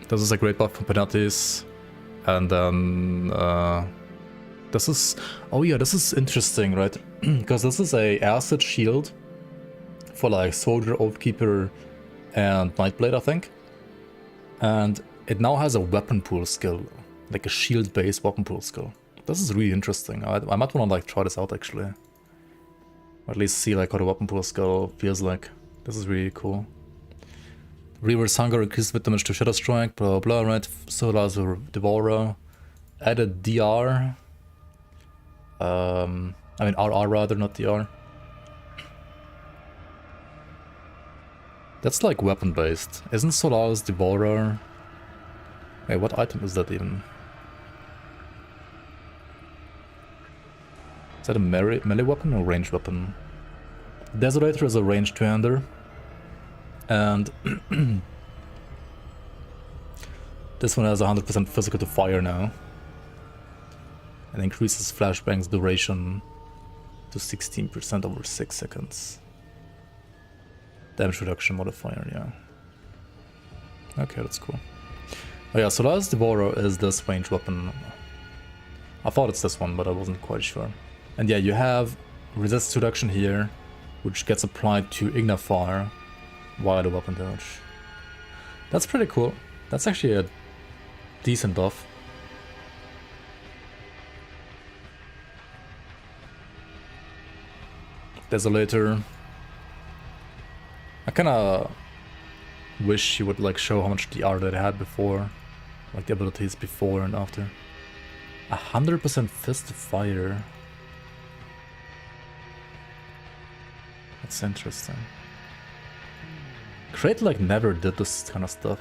This is a great buff for penalties. And then this is, oh yeah, this is interesting, right? Because this is a acid shield for like Soldier, Oathkeeper, and Nightblade, I think. And it now has a weapon pool skill, like a shield-based weapon pool skill. This is really interesting. I might want to like try this out actually. Or at least see like how the weapon pool skill feels like. This is really cool. Reverse Hunger increases with damage to Shadow Strike, blah blah, right? So allows a Devourer. Added DR. I mean RR rather, not DR. That's like weapon based. Isn't Solar's Devourer? Hey, what item is that even? Is that a melee weapon or ranged weapon? Desolator is a ranged two-hander. And this one has 100% physical to fire now. And increases flashbang's duration to 16% over 6 seconds. Damage reduction modifier, yeah. Okay, that's cool. Oh yeah, Solar's Devourer is this ranged weapon. I thought it's this one, but I wasn't quite sure. And yeah, you have resist reduction here, which gets applied to Ignifire while the weapon damage. That's pretty cool. That's actually a decent buff. Desolator. I kinda wish you would like show how much DR that it had before. Like the abilities before and after. 100% Fist of Fire. That's interesting. Crate like never did this kind of stuff.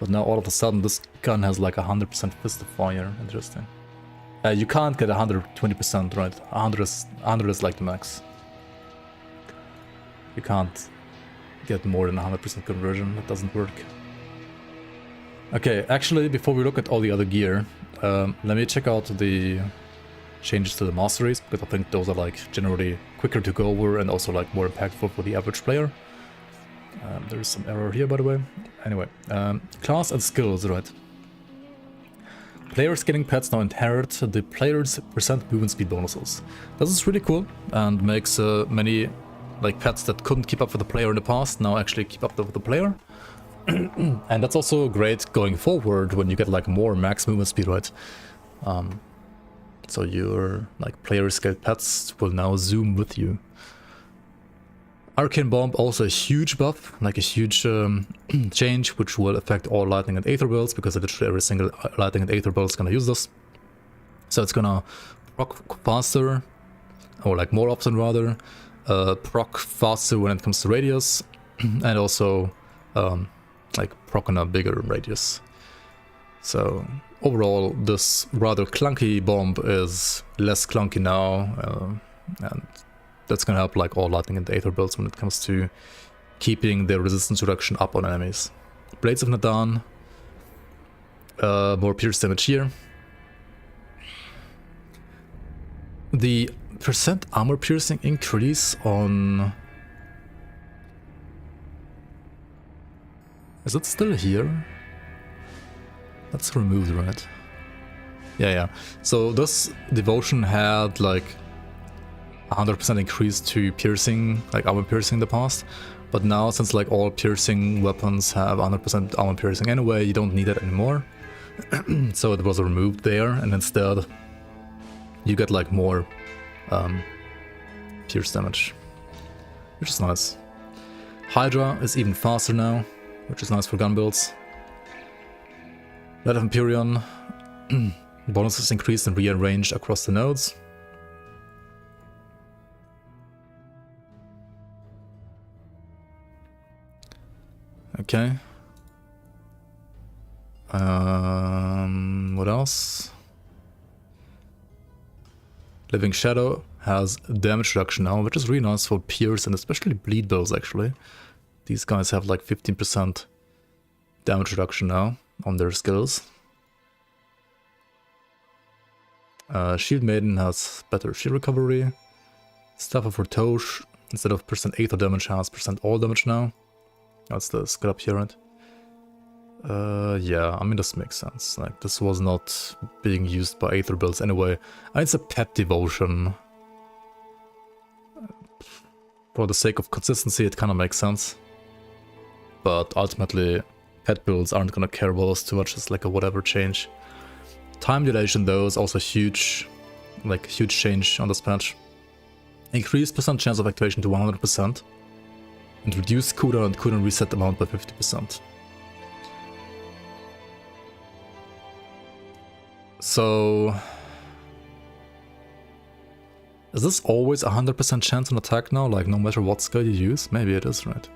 But now all of a sudden this gun has like 100% Fist of Fire. Interesting. You can't get 120%, right? 100 is like the max. You can't get more than 100% conversion. That doesn't work. Okay, actually, before we look at all the other gear, let me check out the changes to the masteries, because I think those are like generally quicker to go over and also like more impactful for the average player. There is some error here, by the way. Anyway, class and skills, right? Players getting pets now inherit the player's percent movement speed bonuses. This is really cool and makes many like pets that couldn't keep up with the player in the past now actually keep up with the player. And that's also great going forward when you get like more max movement speed, right? So your like player scaled pets will now zoom with you. Arcane Bomb, also a huge buff, like a huge change, which will affect all lightning and aether builds, because literally every single lightning and aether build is gonna use this. So it's gonna proc faster, or like more often rather, proc faster when it comes to radius, and also like proc on a bigger radius. So overall, this rather clunky bomb is less clunky now, and that's gonna help like all lightning and aether builds when it comes to keeping the resistance reduction up on enemies. Blades of Nadan, more pierce damage here. The percent armor piercing increase on... Is it still here? That's removed, right? Yeah. So this devotion had like 100% increase to piercing, like armor piercing in the past, but now since like all piercing weapons have 100% armor piercing anyway, you don't need it anymore. So it was removed there, and instead you get like more pierce damage, which is nice. Hydra is even faster now, which is nice for gun builds. Light of Empyrean, bonuses increased and rearranged across the nodes. Okay. What else? Living Shadow has damage reduction now, which is really nice for Pierce and especially Bleed Bows actually. These guys have like 15% damage reduction now on their skills. Shield Maiden has better shield recovery. Staff of Retosh, instead of percent Aether damage, has percent all damage now. That's the skill up here, right? Yeah, I mean, this makes sense. Like, this was not being used by Aether builds anyway. And it's a pet devotion. For the sake of consistency, it kind of makes sense. But ultimately, pet builds aren't gonna care about us too much. It's like a whatever change. Time duration, though, is also huge. Like, huge change on this patch. Increased percent chance of activation to 100%. And reduce cooldown and cooldown reset amount by 50%. So... is this always 100% chance on attack now? Like, no matter what skill you use? Maybe it is, right?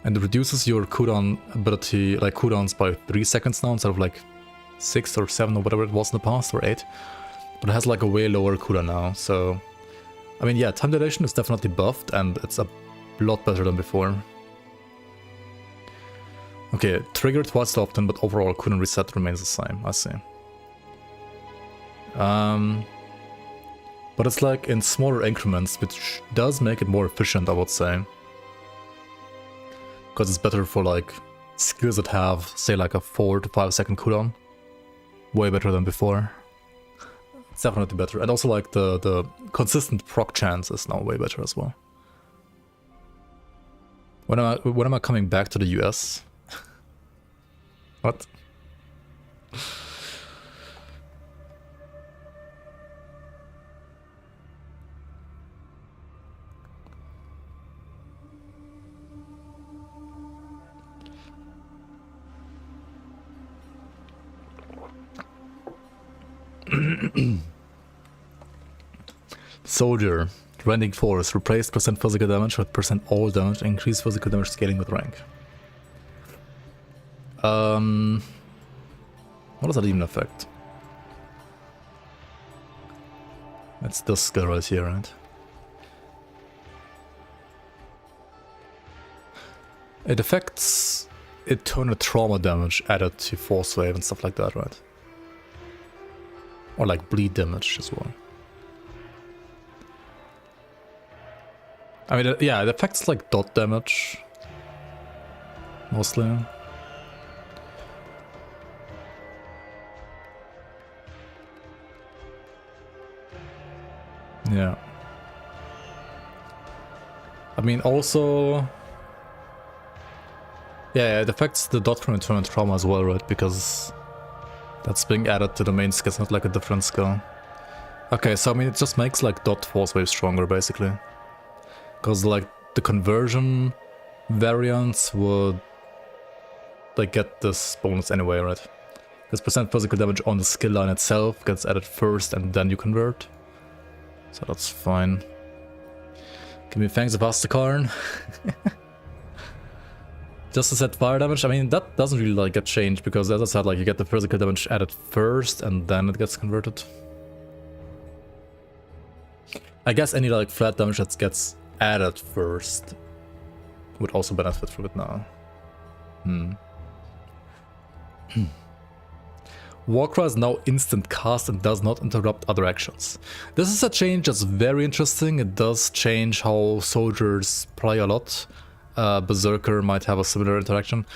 And it reduces your cooldown ability, like cooldowns by 3 seconds now instead of like 6 or 7 or whatever it was in the past, or 8. But it has like a way lower cooldown now, so... I mean, yeah, time duration is definitely buffed and it's a lot better than before. Okay, trigger twice as often, but overall cooldown reset remains the same, I see. But it's like in smaller increments, which does make it more efficient, I would say. Because it's better for like skills that have, say, like a 4 to 5 second cooldown. Way better than before. It's definitely better. And also like the consistent proc chance is now way better as well. When am I coming back to the US? What? Soldier, Rending Force, replaced percent physical damage with percent all damage, increased physical damage scaling with rank. What does that even affect? That's this skill right here, right? It affects eternal trauma damage added to Force Wave and stuff like that, right? Or like bleed damage as well. I mean, yeah, it affects like dot damage. Mostly. Yeah. I mean, also... yeah, it affects the dot from eternal trauma as well, right? Because that's being added to the main skill, it's not like a different skill. Okay, so I mean, it just makes like dot force wave stronger, basically. Because like the conversion variants would like get this bonus anyway, right? Because percent physical damage on the skill line itself gets added first and then you convert. So that's fine. Give me Fangs of Asterkarn. Just to set fire damage, I mean, that doesn't really like get changed because as I said, like you get the physical damage added first and then it gets converted. I guess any like flat damage that gets added first would also benefit from it now. Warcry is now instant cast and does not interrupt other actions. This is a change that's very interesting. It does change how soldiers play a lot. Berserker might have a similar interaction,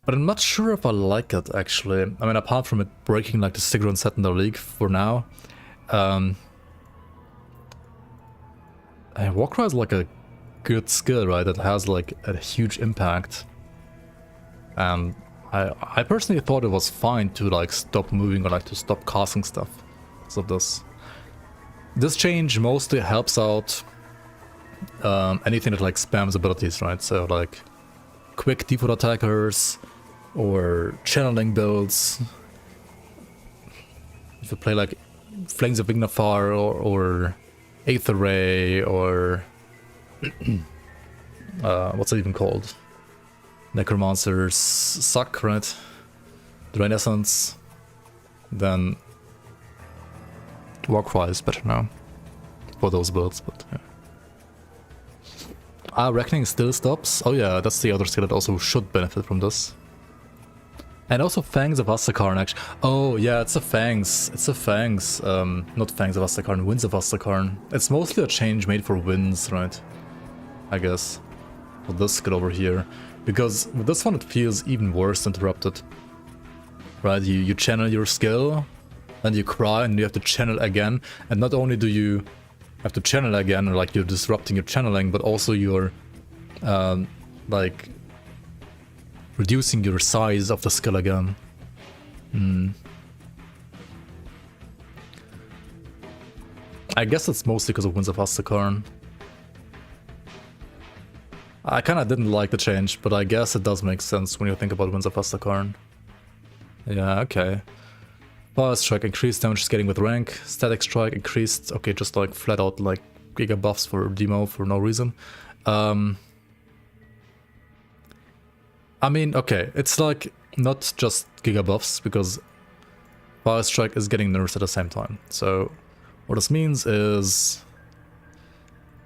but I'm not sure if I like it actually. I mean, apart from it breaking like the Sigrun set in the league for now, Warcry is like a good skill, right? That has like a huge impact, and I personally thought it was fine to like stop moving or like to stop casting stuff because of this. This change mostly helps out anything that like spams abilities, right? So like quick default attackers or channeling builds. If you play like Fangs of Asterkarn or Aether Ray or what's it even called? Necromancers suck, right? Drain Essence. Then Warcry is better now for those builds, but yeah. Reckoning still stops. Oh yeah, that's the other skill that also should benefit from this. And also Fangs of Asterkarn, actually. Oh, yeah, it's a Fangs. It's a Fangs. Not Fangs of Asterkarn, Winds of Asterkarn. It's mostly a change made for winds, right? I guess. For this skill over here. Because with this one it feels even worse interrupted. Right, you channel your skill, and you cry, and you have to channel again. And not only do you have to channel again, or like you're disrupting your channeling, but also you're, like, reducing your size of the skill again. I guess it's mostly because of Winds of Asterkarn. I kinda didn't like the change, but I guess it does make sense when you think about Winds of Asterkarn. Yeah, okay. Fire Strike, increased damage scaling with rank. Static Strike, increased, okay, just like flat out like giga buffs for demo for no reason. I mean, okay, it's like not just giga buffs, because Fire Strike is getting nerfed at the same time. So what this means is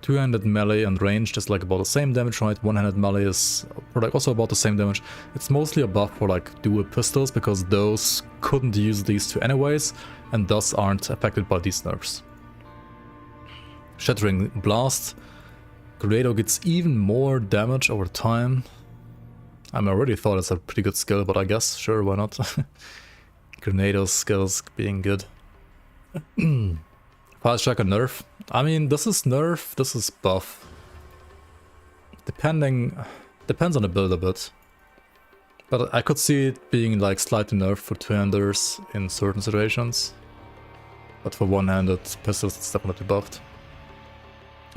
200 melee and ranged is like about the same damage, right? 100 melee is like also about the same damage. It's mostly a buff for like dual pistols, because those couldn't use these two anyways, and thus aren't affected by these nerfs. Shattering Blast. Grenado gets even more damage over time. I mean, I already thought it's a pretty good skill, but I guess, sure, why not? Grenado skills being good. Fire Strike and nerf. I mean, this is nerf, this is buff. Depends on the build a bit. But I could see it being like slightly nerfed for two-handers in certain situations. But for one-handed pistols, it's definitely buffed.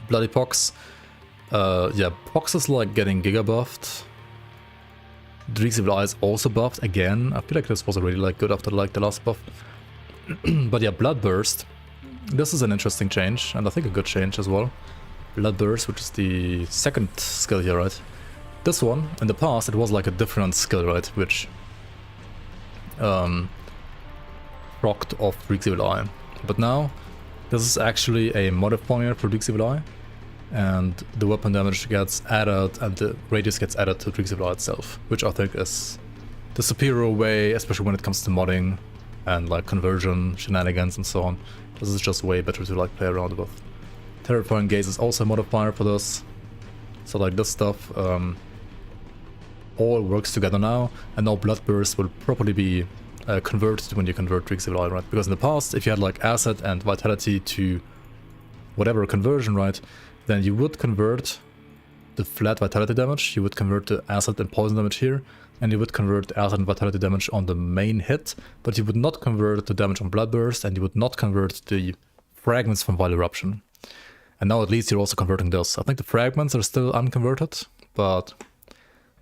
Bloody Pox. Yeah, Pox is like getting giga buffed. Dreek's Evil Eye is also buffed again. I feel like this was already like good after like the last buff. But yeah, Bloodburst. This is an interesting change, and I think a good change as well. Bloodburst, which is the second skill here, right? This one, in the past, it was like a different skill, right? Which procced off Dreek's Evil Eye. But now, this is actually a modifier for Dreek's Evil Eye. And the weapon damage gets added, and the radius gets added to Dreek's Evil Eye itself, which I think is the superior way, especially when it comes to modding and like conversion shenanigans and so on. This is just way better to like play around with. Terrifying Gaze is also a modifier for this. So like this stuff all works together now, and now Bloodburst will probably be converted when you convert Dreek's Evil Eye, right? Because in the past, if you had like Acid and Vitality to whatever conversion, right, then you would convert the flat Vitality damage, you would convert the Acid and Poison damage here, and you would convert Acid and Vitality damage on the main hit, but you would not convert the damage on Bloodburst, and you would not convert the fragments from Vile Eruption. And now at least you're also converting this. I think the fragments are still unconverted, but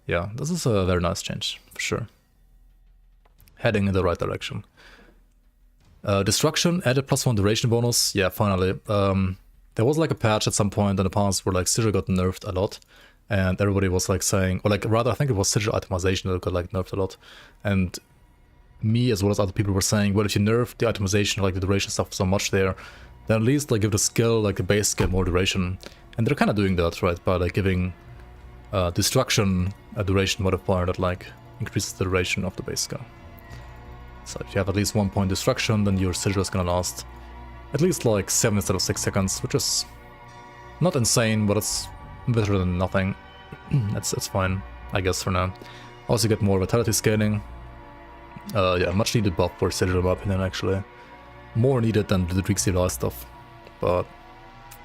yeah, this is a very nice change, for sure. Heading in the right direction. Destruction, added +1 duration bonus, yeah, finally. There was like a patch at some point in the past where like Sigil got nerfed a lot, and everybody was like saying, or like rather I think it was Sigil itemization that got like nerfed a lot, and me as well as other people were saying, well, if you nerf the itemization, like the duration stuff so much there, then at least like give the skill, like the base skill, more duration. And they're kind of doing that, right, by like giving Destruction a duration modifier that like increases the duration of the base skill. So if you have at least 1 point Destruction, then your Sigil is gonna last at least like 7 instead of 6 seconds, which is not insane, but it's better than nothing. It's fine, I guess, for now. Also get more Vitality scaling. Yeah, much needed buff for Sigil in my opinion, actually. More needed than the Dreek's Evil Eye stuff, but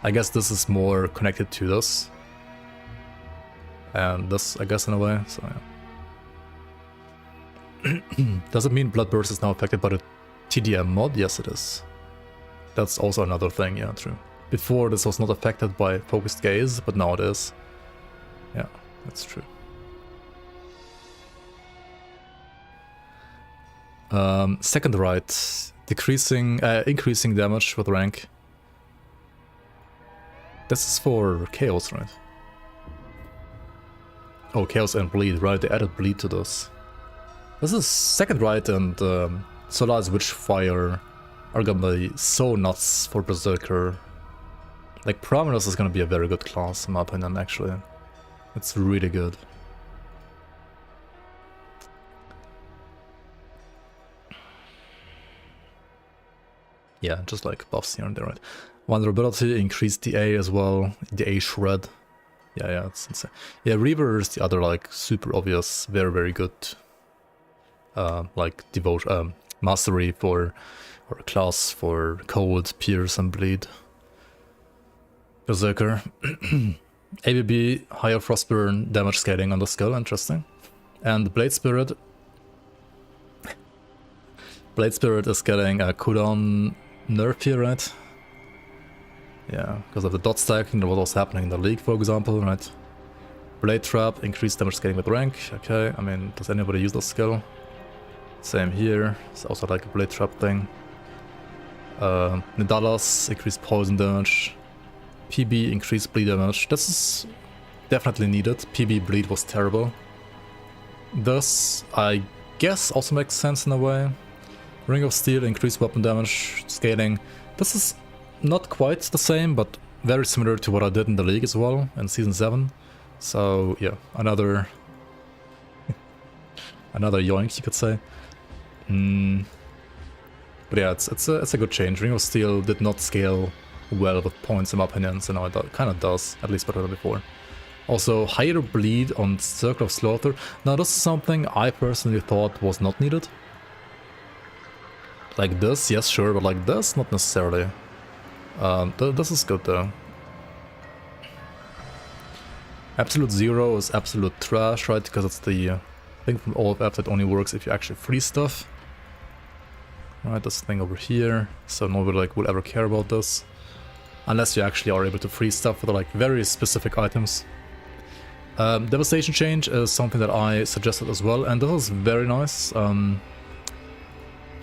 I guess this is more connected to this. And this, I guess, in a way, so yeah. Does it mean Bloodburst is now affected by the TDM mod? Yes, it is. That's also another thing, yeah, true. Before this was not affected by Focused Gaze, but now it is. Yeah, that's true. Second right, increasing damage with rank. This is for Chaos, right? Oh, Chaos and Bleed, right? They added Bleed to this. This is second right, and Solar's Witchfire are gonna be so nuts for Berserker. Like, Prominus is gonna be a very good class, in my opinion, actually. It's really good. Yeah, just like buffs here and there, right? Vulnerability, increased the A as well, the A shred. Yeah, it's insane. Yeah, Reaver is the other like super obvious, very good like devotion, mastery for, or class for cold, pierce and bleed. Berserker. ABB, higher frostburn, damage scaling on the skill, interesting. And Blade Spirit. Blade Spirit is getting a cooldown nerf here, right? Yeah, because of the dot stacking, what was happening in the league, for example, right? Blade Trap, increased damage scaling with rank, okay, I mean, does anybody use this skill? Same here, it's also like a Blade Trap thing. Nidalas, increased poison damage. PB, increased bleed damage. This is definitely needed. PB bleed was terrible. This, I guess, also makes sense in a way. Ring of Steel, increased weapon damage, scaling. This is not quite the same, but very similar to what I did in the league as well, in Season 7. So, yeah, another yoink, you could say. But yeah, it's a good change. Ring of Steel did not scale well with points in my opinion, so now it kind of does, at least better than before. Also, higher bleed on Circle of Slaughter. Now this is something I personally thought was not needed. Like this, yes sure, but like this, not necessarily. This is good though. Absolute Zero is absolute trash, right? Because it's the thing from OFF that only works if you actually freeze stuff. Right, this thing over here, so nobody like will ever care about this. Unless you actually are able to freeze stuff with like very specific items. Devastation change is something that I suggested as well, and this is very nice.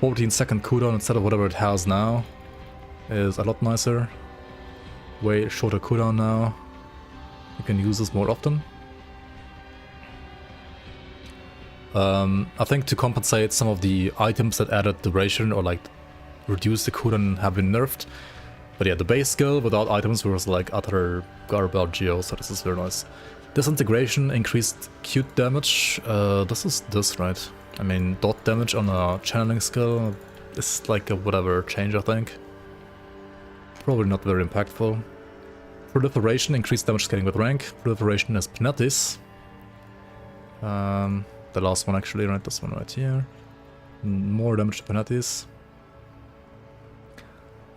14-second cooldown instead of whatever it has now is a lot nicer. Way shorter cooldown now. You can use this more often. I think to compensate some of the items that added duration or like reduced the cooldown have been nerfed. But yeah, the base skill without items was like utter garbage, so this is very nice. Disintegration, increased cute damage. This is this, right? I mean, dot damage on a channeling skill is like a whatever change, I think. Probably not very impactful. Proliferation, increased damage scaling with rank. Proliferation is Penetis. The last one actually, right? This one right here. More damage to Penetis.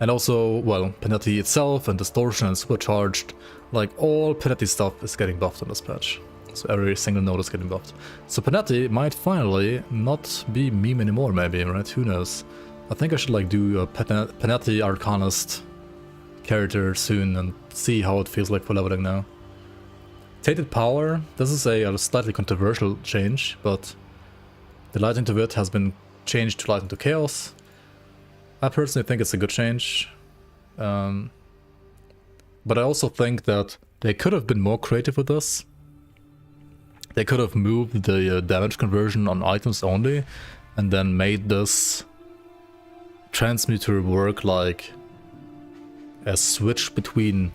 And also, well, Penalty itself and Distortion and Supercharged, like all Penalty stuff is getting buffed on this patch. So every single node is getting buffed. So Penalty might finally not be meme anymore maybe, right? Who knows? I think I should like do a Penalty Arcanist character soon and see how it feels like for leveling now. Tainted Power, this is a slightly controversial change, but the Lightning to Wit has been changed to Lightning to Chaos. I personally think it's a good change, but I also think that they could have been more creative with this. They could have moved the damage conversion on items only, and then made this transmuter work like a switch between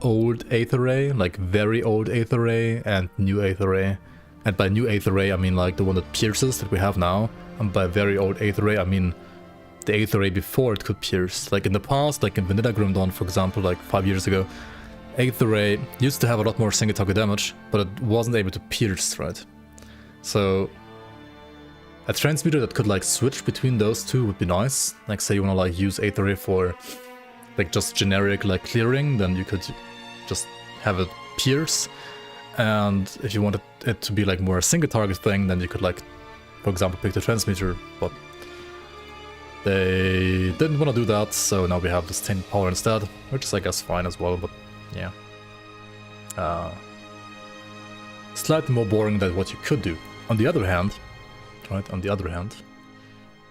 old Aether Ray, like very old Aether Ray, and new Aether Ray. And by new Aether Ray I mean like the one that pierces that we have now, and by very old Aether Ray I mean the Aether Ray before it could pierce. Like in the past, like in Vanilla Grim Dawn for example, like 5 years ago, Aether Ray used to have a lot more single target damage, but it wasn't able to pierce, right? So a transmuter that could like switch between those two would be nice. Like say you wanna like use Aether Ray for like just generic like clearing, then you could just have it pierce. And if you wanted it to be like more a single target thing, then you could like, for example, pick the transmuter, but they didn't want to do that, so now we have this Tainted Power instead, which is I guess fine as well, but yeah. Slightly more boring than what you could do. On the other hand, right, on the other hand,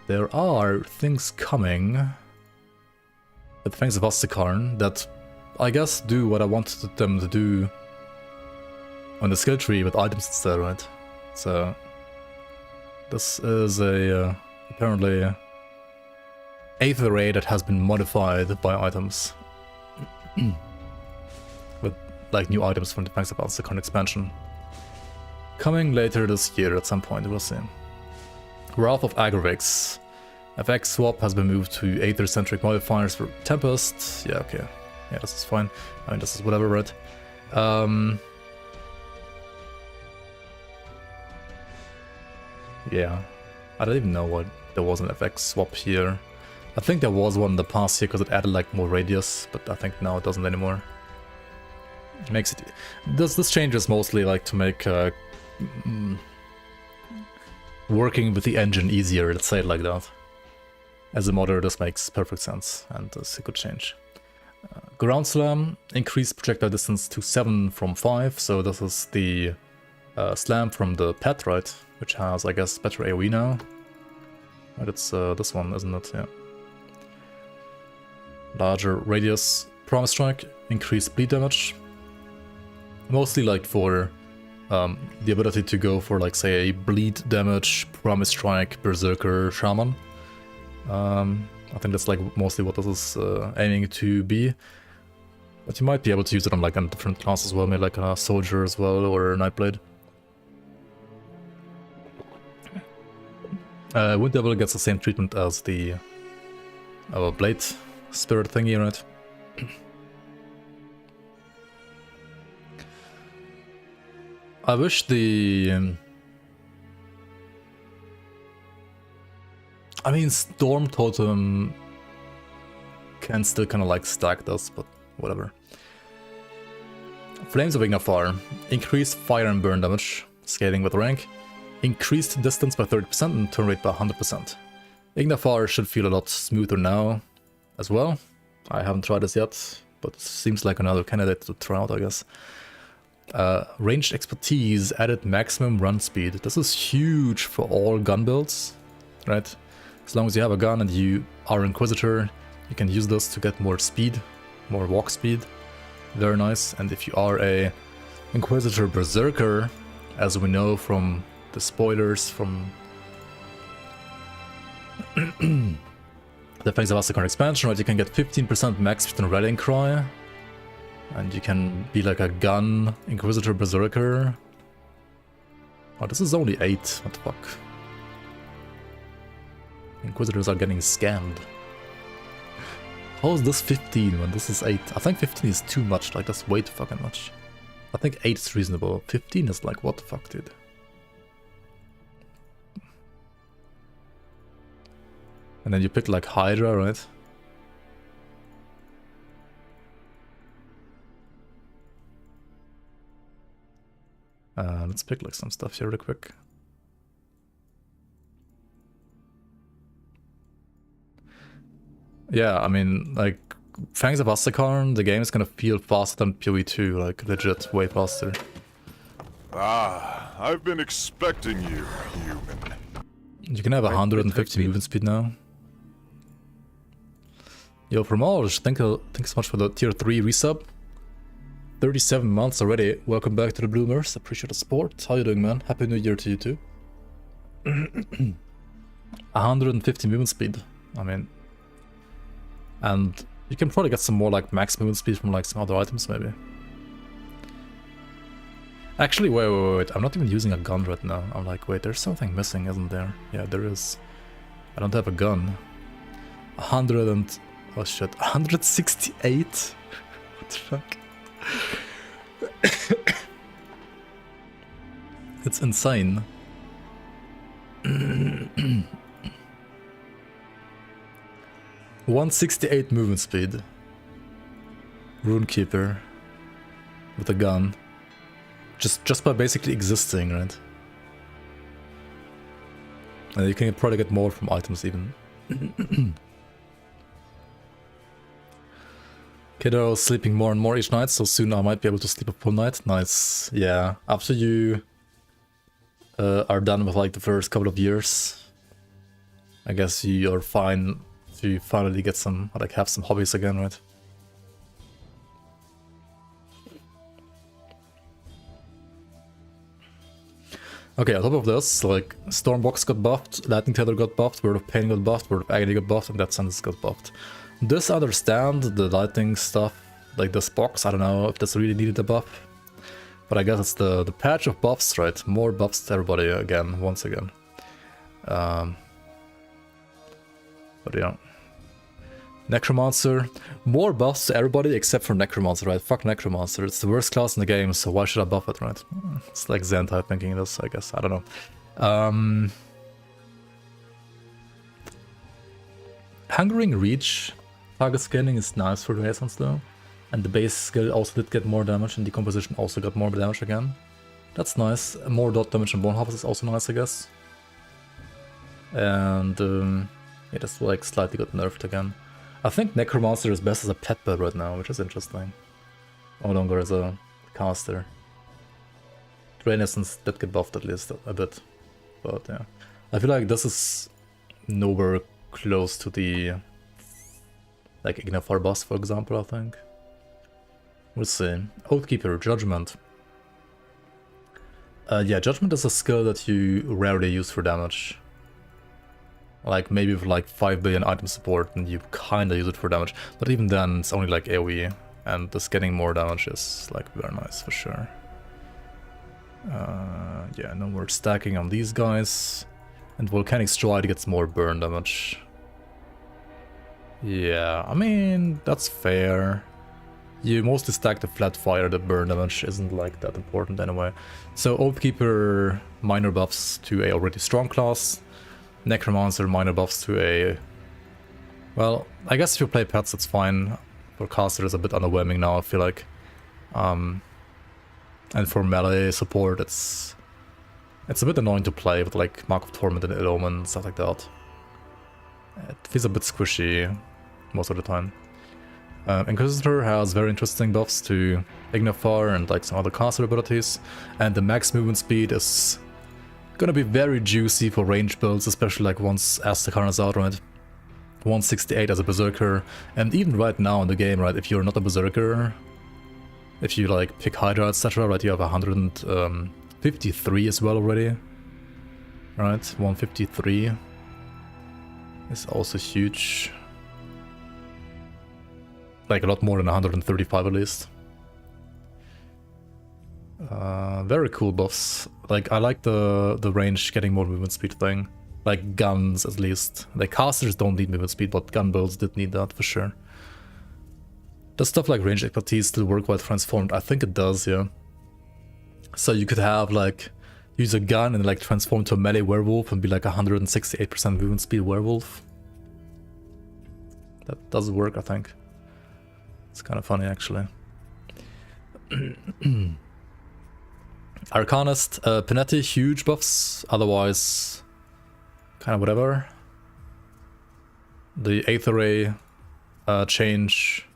there are things coming with Fangs of Asterkarn that I guess do what I wanted them to do on the skill tree with items instead, right? So this is a apparently Aether Ray that has been modified by items. With like new items from the Fangs of Asterkarn expansion. Coming later this year at some point, we'll see. Wrath of Agravix. FX swap has been moved to Aether-centric modifiers for Tempest. Yeah, okay. Yeah, this is fine. I mean, this is whatever, right? Yeah. I don't even know what there was an FX swap here. I think there was one in the past here because it added like more radius, but I think now it doesn't anymore. It makes it... This change is mostly like to make working with the engine easier, let's say it like that. As a modder, this makes perfect sense, and it's a good change. Ground Slam, increased projectile distance to 7 from 5, so this is the slam from the pet, right? Which has, I guess, better AoE now. Right, it's this one, isn't it? Yeah. Larger radius Promise Strike, increased bleed damage. Mostly like for the ability to go for like, say, a bleed damage, Promise Strike, Berserker, Shaman. I think that's like mostly what this is aiming to be. But you might be able to use it on like a different class as well, maybe like a Soldier as well, or Nightblade. Wind Devil gets the same treatment as the Blade Spirit thingy, right? I wish the... I mean, Storm Totem can still kind of like stack this, but whatever. Flames of Ignafar. Increased fire and burn damage, scaling with rank. Increased distance by 30% and turn rate by 100%. Ignafar should feel a lot smoother now as well. I haven't tried this yet, but it seems like another candidate to try out, I guess. Ranged Expertise, added maximum run speed. This is huge for all gun builds, right? As long as you have a gun and you are Inquisitor, you can use this to get more speed, more walk speed. Very nice. And if you are a Inquisitor Berserker, as we know from the spoilers from the Fangs of Asterkarn expansion, right, you can get 15% max with a rallying cry. And you can be like a gun Inquisitor Berserker. Oh, this is only 8. What the fuck? Inquisitors are getting scammed. How is this 15 when this is 8? I think 15 is too much, like that's way too fucking much. I think 8 is reasonable. 15 is like, what the fuck, dude? And then you pick like Hydra, right? Let's pick like some stuff here real quick. Yeah, I mean, like, Fangs of Asterkarn, the game is gonna feel faster than PoE 2, like, legit, way faster. Ah, I've been expecting you, human. You can have 150 movement speed now. Yo, Fromage, thanks so much for the tier 3 resub. 37 months already. Welcome back to the Bloomers. Appreciate the support. How you doing, man? Happy New Year to you too. 150 movement speed. I mean... And you can probably get some more like max movement speed from like some other items maybe. Actually, wait. I'm not even using a gun right now. I'm like, wait, there's something missing, isn't there? Yeah, there is. I don't have a gun. 100 and... oh shit, 168? What the fuck? It's insane. 168 movement speed. Runekeeper with a gun. Just by basically existing, right? And you can probably get more from items even. Kiddo sleeping more and more each night, so soon I might be able to sleep a full night. Nice. Yeah, after you are done with like the first couple of years, I guess you're fine to finally get some, like, have some hobbies again, right? Okay, on top of this, like, Stormbox got buffed, Lightning Tether got buffed, Word of Pain got buffed, Word of Agony got buffed, and Death Sentence got buffed. This I understand, the lightning stuff, like this box, I don't know if this really needed a buff. But I guess it's the patch of buffs, right? More buffs to everybody again, once again. But yeah. Necromancer. More buffs to everybody except for Necromancer, right? Fuck Necromancer. It's the worst class in the game, so why should I buff it, right? It's like Zen type thinking this, I guess. I don't know. Hungering Reach. Target scanning is nice for the Renaissance though. And the base skill also did get more damage, and Decomposition also got more damage again. That's nice. More dot damage and Bone Harvest is also nice, I guess. And yeah, that's like slightly got nerfed again. I think Necromancer is best as a pet build right now, which is interesting. No longer as a caster. Renaissance did get buffed at least a bit. But yeah. I feel like this is nowhere close to the like Ignifar boss, for example, I think. We'll see. Oathkeeper, Judgment. Yeah, Judgment is a skill that you rarely use for damage. Like maybe with like 5 billion item support and you kinda use it for damage. But even then it's only like AoE, and just getting more damage is like very nice for sure. Yeah, no more stacking on these guys. And Volcanic Stride gets more burn damage. Yeah, I mean, that's fair. You mostly stack the flat fire, the burn damage isn't like that important anyway. So Oathkeeper, minor buffs to a already strong class. Necromancer, minor buffs to a... Well, I guess if you play pets it's fine. For caster it's a bit underwhelming now, I feel like. And for melee support it's a bit annoying to play with like Mark of Torment and Ill Omen and stuff like that. It feels a bit squishy most of the time. Inquisitor has very interesting buffs to Ignifar and like some other caster abilities, and the max movement speed is gonna be very juicy for range builds, especially like once Asterkarn is out, right? 168 as a Berserker, and even right now in the game, right, if you're not a Berserker, if you like pick Hydra, etc., right, you have 153 as well already. Right, 153 is also huge. Like a lot more than 135 at least. Very cool buffs. Like I like the range getting more movement speed thing. Like guns at least. Like casters don't need movement speed, but gun builds did need that for sure. Does stuff like range expertise still work while transformed? I think it does, yeah. So you could have like use a gun and like transform to a melee werewolf and be like 168% movement speed werewolf. That does work, I think. It's kind of funny actually. Arcanist, Panetti, huge buffs, otherwise kind of whatever. The Aether Ray change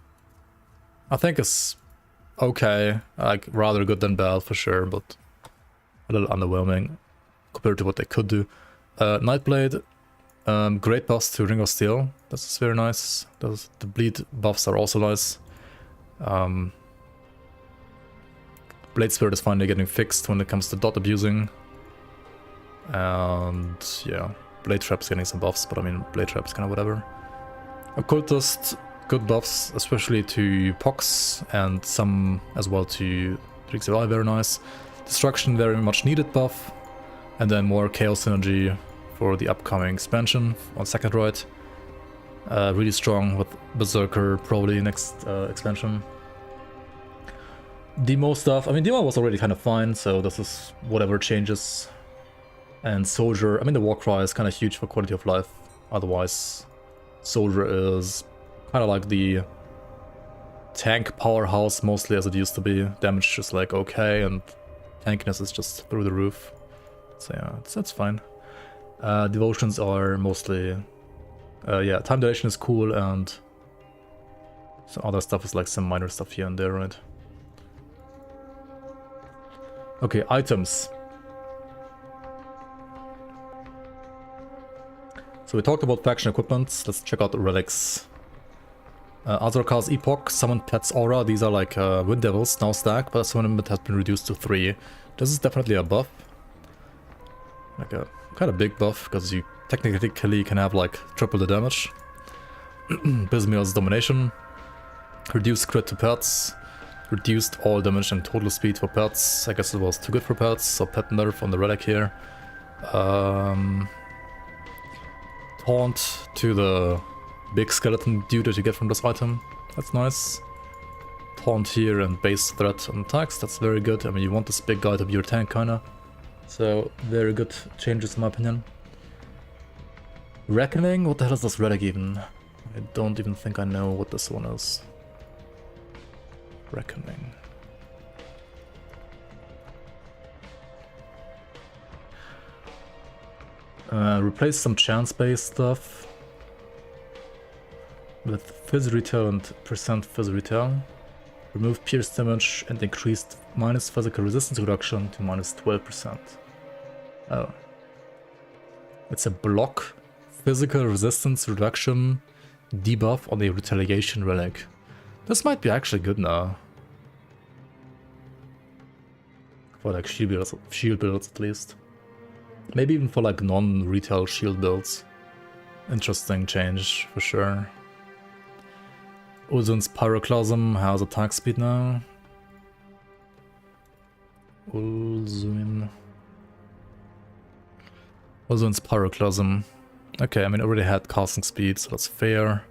I think is okay, like rather good than bad for sure, but a little underwhelming compared to what they could do. Nightblade, great buffs to Ring of Steel, that's very nice. The bleed buffs are also nice. Blade Spirit is finally getting fixed when it comes to dot abusing. And yeah, Blade Trap's getting some buffs, but I mean, Blade Trap's kind of whatever. Occultist, good buffs, especially to Pox, and some as well to Exile, very nice. Destruction, very much needed buff. And then more Chaos Synergy for the upcoming expansion on second right. Really strong with Berserker, probably next expansion. Demo stuff, I mean Demo was already kind of fine, so this is whatever changes. And Soldier, I mean the Warcry is kind of huge for quality of life, otherwise Soldier is kind of like the tank powerhouse mostly as it used to be. Damage is like okay, and tankiness is just through the roof. So yeah, that's fine. Devotions are mostly... yeah, time dilation is cool, and some other stuff is like some minor stuff here and there, right? Okay, items. So we talked about faction equipment. Let's check out the relics. Azorkar's Epoch, Summoned Pet's Aura. These are like Wind Devils, now stacked, but Summoned has been reduced to 3. This is definitely a buff. Like a kind of big buff, because you technically can have like triple the damage. Bismiel's Domination. Reduced crit to pets. Reduced all damage and total speed for pets. I guess it was too good for pets, so pet nerf on the relic here. taunt to the big skeleton dude that you get from this item. That's nice. Taunt here and base threat on attacks, that's very good. I mean, you want this big guy to be your tank, kinda. So, very good changes in my opinion. Reckoning? What the hell is this relic even? I don't even think I know what this one is. Reckoning. Replace some chance-based stuff with Fizz Retail and percent Fizz Retail. Remove pierce damage and increased minus physical resistance reduction to minus 12%. Oh. It's a block physical resistance reduction debuff on a retaliation relic. This might be actually good now. For like shield builds at least. Maybe even for like non-retail shield builds. Interesting change for sure. Ulzun's Pyroclasm has attack speed now. Ulzun's Pyroclasm. Okay, I mean, it already had casting speed, so that's fair.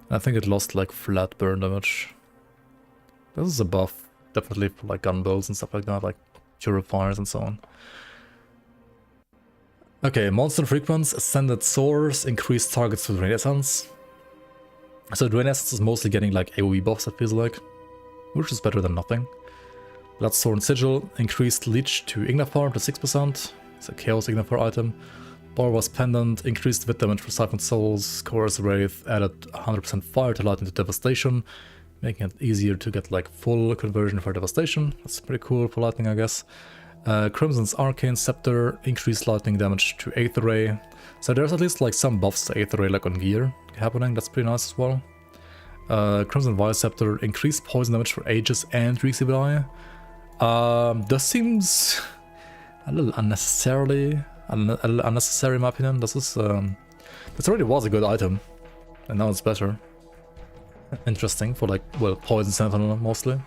I think it lost like flat burn damage. This is a buff, definitely for like gun builds and stuff like that, like purifiers and so on. Okay, monster frequency, ascended source, increased targets with Drain Essence. So Drain Essence is mostly getting like AoE buffs, it feels like, which is better than nothing. Bloodthorn Sigil, increased leech to Ignifarm to 6%. It's a Chaos Ignifer item. Barwas Pendant, increased Vit damage for Siphoned Souls. Chorus Wraith added 100% fire to Lightning to Devastation, making it easier to get like full conversion for Devastation. That's pretty cool for Lightning, I guess. Crimson's Arcane Scepter, increased lightning damage to Aether Ray. So there's at least like some buffs to Aether Ray like on gear happening, that's pretty nice as well. Crimson Vile Scepter, increased poison damage for Aegis and Rexivai. This seems a little unnecessary in my opinion. This already was a good item, and now it's better. Interesting for like, well, Poison Sentinel mostly.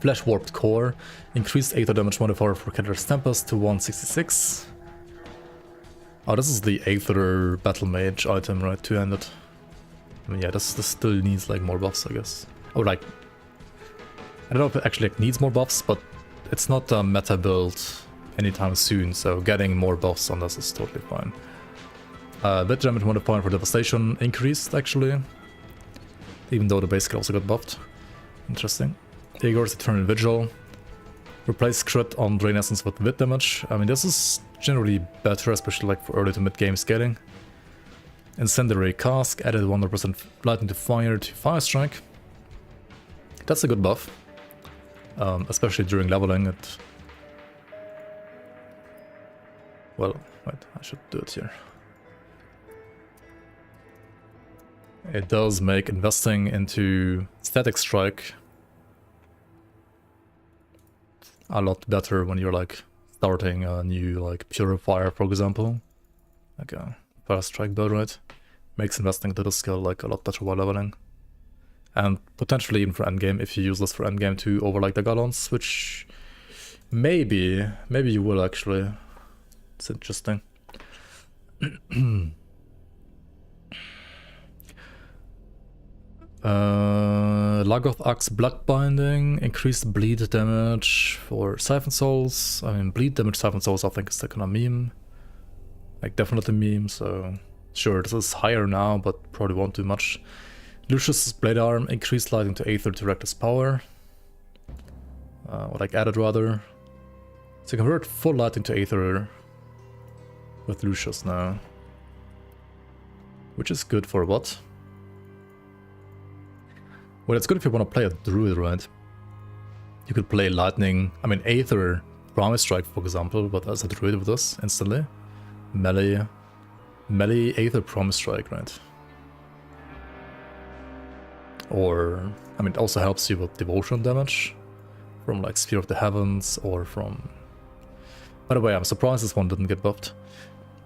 Flesh Warped Core, increased Aether damage modifier for Ketter's Tempest to 166. Oh, this is the Aether Battle Mage item, right? Two-handed. I mean, yeah, this still needs like more buffs, I guess. Or like, I don't know if it actually like, needs more buffs, but it's not a meta build anytime soon, so getting more buffs on this is totally fine. Bit damage modifier for Devastation increased, actually. Even though the base skill also got buffed. Interesting. Igor's Eternal Vigil. Replace crit on Drain Essence with Vit damage. I mean, this is generally better, especially like for early to mid-game scaling. Incendiary Cask added 100% lightning to fire to Fire Strike. That's a good buff. Especially during leveling it. Well, wait, I should do it here. It does make investing into Static Strike a lot better when you're like starting a new like Purifier, for example. Like a Fire Strike build, right? Makes investing into the skill like a lot better while leveling. And potentially even for endgame, if you use this for endgame to over like the Gallons, which maybe you will actually. It's interesting. Lagoth Axe Blood Binding, increased bleed damage for Siphon Souls. I mean, bleed damage Siphon Souls I think is the kind of meme. Like definitely meme, so sure, this is higher now, but probably won't do much. Lucius Blade Arm, increased lightning to Aether to Reckless Power. Or like added rather. So you convert full lightning to Aether with Lucius now. Which is good for what? Well, it's good if you want to play a druid, right? You could play lightning, I mean Aether Promise Strike for example, but as a druid with this instantly. Melee Aether Promise Strike, right? Or, I mean, it also helps you with devotion damage from like Sphere of the Heavens or from... By the way, I'm surprised this one didn't get buffed.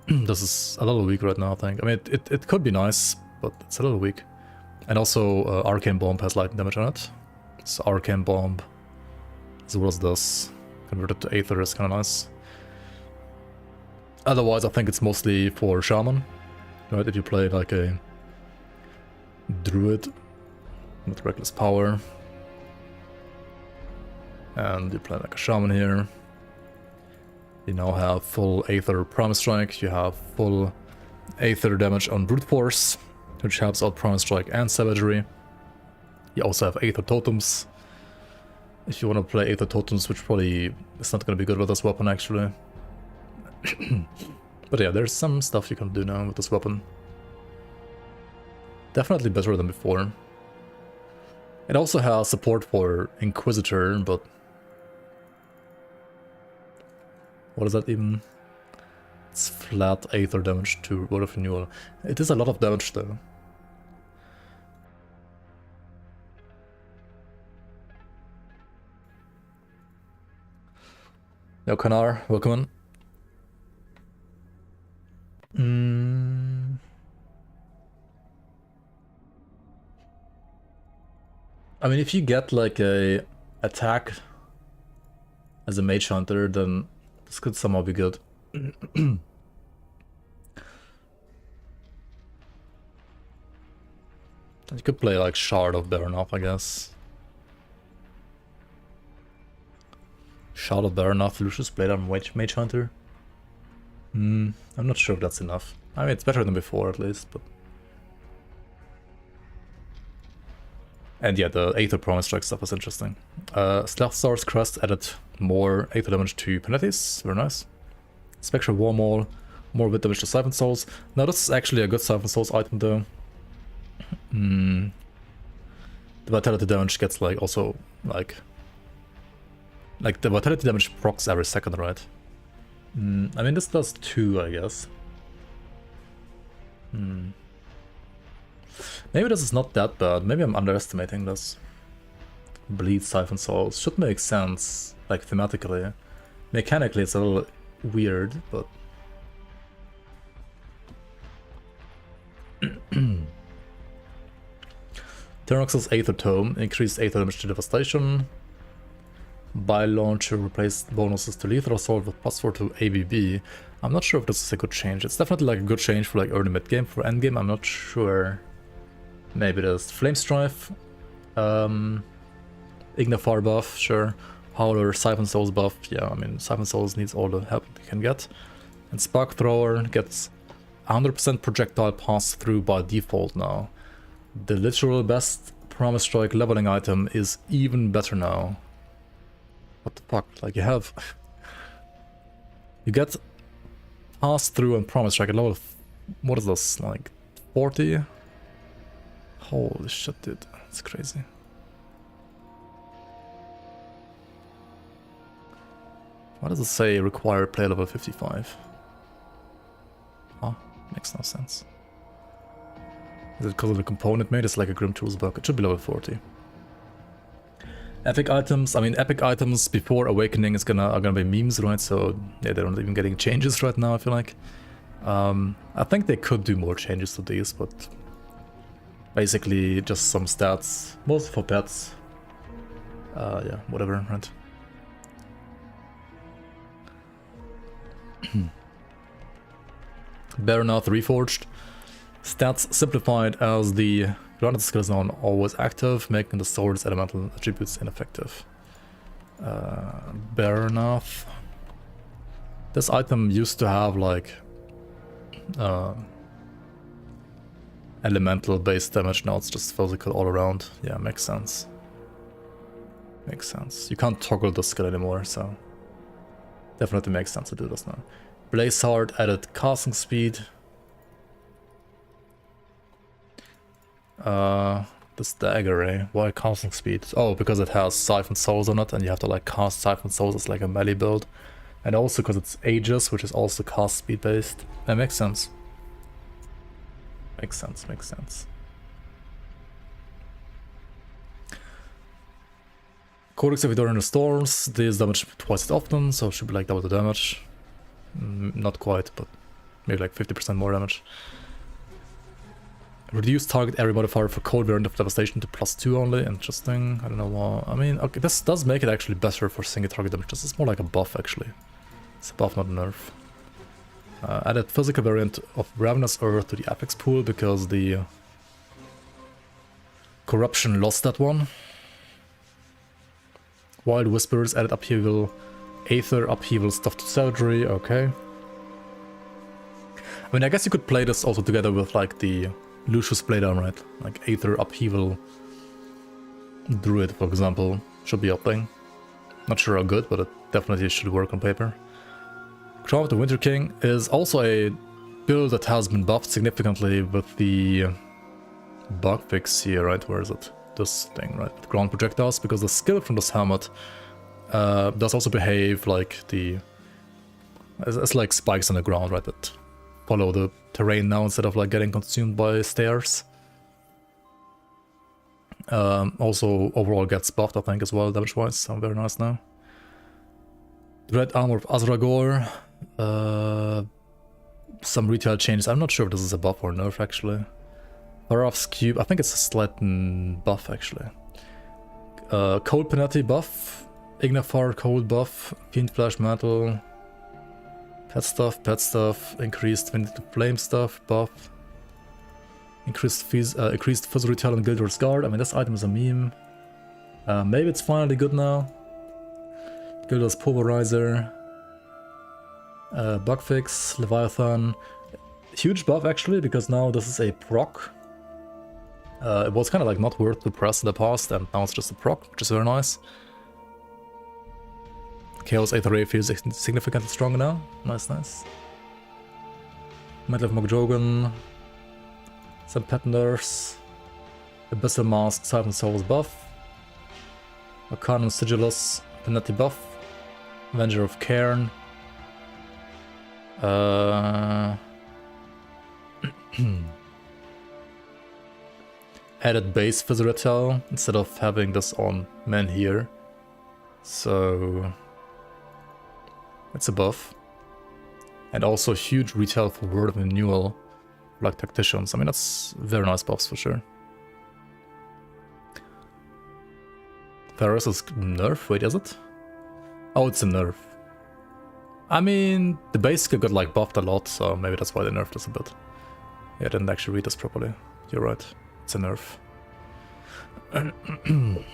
This is a little weak right now, I think. I mean, it could be nice, but it's a little weak. And also, Arcane Bomb has lightning damage on it. So Arcane Bomb, as well as this, converted to Aether is kind of nice. Otherwise, I think it's mostly for Shaman. Right, if you play like a druid with reckless power, and you play like a shaman here, you now have full Aether Promise Strike, you have full Aether damage on Brute Force, which helps out Promise Strike and Savagery. You also have Aether Totems. If you want to play Aether Totems, which probably is not going to be good with this weapon actually. But yeah, there's some stuff you can do now with this weapon. Definitely better than before. It also has support for Inquisitor, but... what is that even? It's flat Aether damage to Word of Renewal. It is a lot of damage though. Yo, Kanar, welcome in. I mean, if you get like a attack as a mage hunter, then this could somehow be good. You could play like Shard of Baranoth, I guess. Shard of Baranoth, Lucius Blade on Mage Hunter. I'm not sure if that's enough. I mean, it's better than before at least, but... and yeah, the Aether Promise Strike stuff was interesting. Slathstar's Crest added more Aether damage to penalties, very nice. Spectral War Maul, more bit damage to Siphon Souls. Now this is actually a good Siphon Souls item though. The Vitality damage gets like also like the Vitality damage procs every second, right? I mean this does 2, I guess. Maybe this is not that bad. Maybe I'm underestimating this. Bleed Siphon Souls should make sense, like thematically. Mechanically it's a little weird, but... Ternox's Aether Tome, increased Aether damage to Devastation. By launcher, replaced bonuses to Lethal Assault with +4 to ABB. I'm not sure if this is a good change. It's definitely like a good change for like early mid-game. For endgame, I'm not sure. Maybe there's Flame Strife. Ignifar buff, sure. Howler, Siphon Souls buff. Yeah, I mean, Siphon Souls needs all the help they can get. And Spark Thrower gets 100% projectile pass through by default now. The literal best Promise Strike leveling item is even better now. What the fuck? Like, you have... you get pass through and Promise Strike at level... what is this? Like, 40? Holy shit, dude. That's crazy. Why does it say require play level 55? Huh? Makes no sense. Is it because of the component made? It's like a Grim Tools book. It should be level 40. Epic items. I mean, epic items before Awakening are gonna be memes, right? So yeah, they're not even getting changes right now, I feel like. I think they could do more changes to these, but basically just some stats, mostly for pets. Yeah, whatever, right? Baranoth Reforged. Stats simplified as the granted skill is now always active, making the sword's elemental attributes ineffective. Baranoth. This item used to have like elemental based damage, now it's just physical all around. Yeah, makes sense. Makes sense. You can't toggle the skill anymore, so definitely makes sense to do this now. Blaze Heart added casting speed. This dagger, eh? Why casting speed? Oh, because it has Siphon Souls on it, and you have to like cast Siphon Souls as like a melee build. And also because it's Aegis, which is also cast speed based. That makes sense. Makes sense, makes sense. Codex of Eidorian Storms, these damage twice as often, so it should be like double the damage. Not quite, but maybe like 50% more damage. Reduce target area modifier for cold variant of devastation to +2 only. Interesting. I don't know why. I mean, okay, this does make it actually better for single target damage. This is more like a buff actually. It's a buff, not a nerf. Added physical variant of Ravenous Earth to the Apex pool because the Corruption lost that one. Wild Whispers added upheaval, Aether upheaval stuff to Savagery, okay. I mean, I guess you could play this also together with like the Lucius Playdown, right? Like Aether upheaval Druid, for example, should be a thing. Not sure how good, but it definitely should work on paper. Crown of the Winter King is also a build that has been buffed significantly with the bug fix here, right? Where is it? This thing, right? With ground projectiles, because the skill from this helmet does also behave like the... It's like spikes on the ground, right? That follow the terrain now instead of like getting consumed by stairs. Also overall gets buffed, I think, as well, damage-wise, so very nice now. The Red Armor of Azragor. Some retail changes. I'm not sure if this is a buff or nerf, actually. Baraf's Cube, I think it's a slight buff, actually. Cold Penalty buff. Ignifar Cold buff. Fiend Flash Metal. Pet stuff. Increased Vindicative Flame stuff, buff. Increased Fizz Retail on Guildur's Guard. I mean, this item is a meme. Maybe it's finally good now. Guildur's Pulverizer. Bug fix, Leviathan. Huge buff actually, because now this is a proc. It was kind of like not worth the press in the past, and now it's just a proc, which is very nice. Chaos Aether Ray feels significantly stronger now. Nice. Metal of Mogjogan. Some pet nerfs. Abyssal Mask, Siphon Souls buff. Arcanum Sigillus, Penalty buff. Avenger of Cairn. Added base Fizz-Retail instead of having this on men here. So it's a buff. And also huge retail for Word of Renewal, like Tacticians. I mean, that's very nice buffs for sure. Ferris is nerf? Wait, is it? Oh, it's a nerf. I mean, the base skill got like buffed a lot, so maybe that's why they nerfed this a bit. Yeah, I didn't actually read this properly. You're right. It's a nerf. I mean,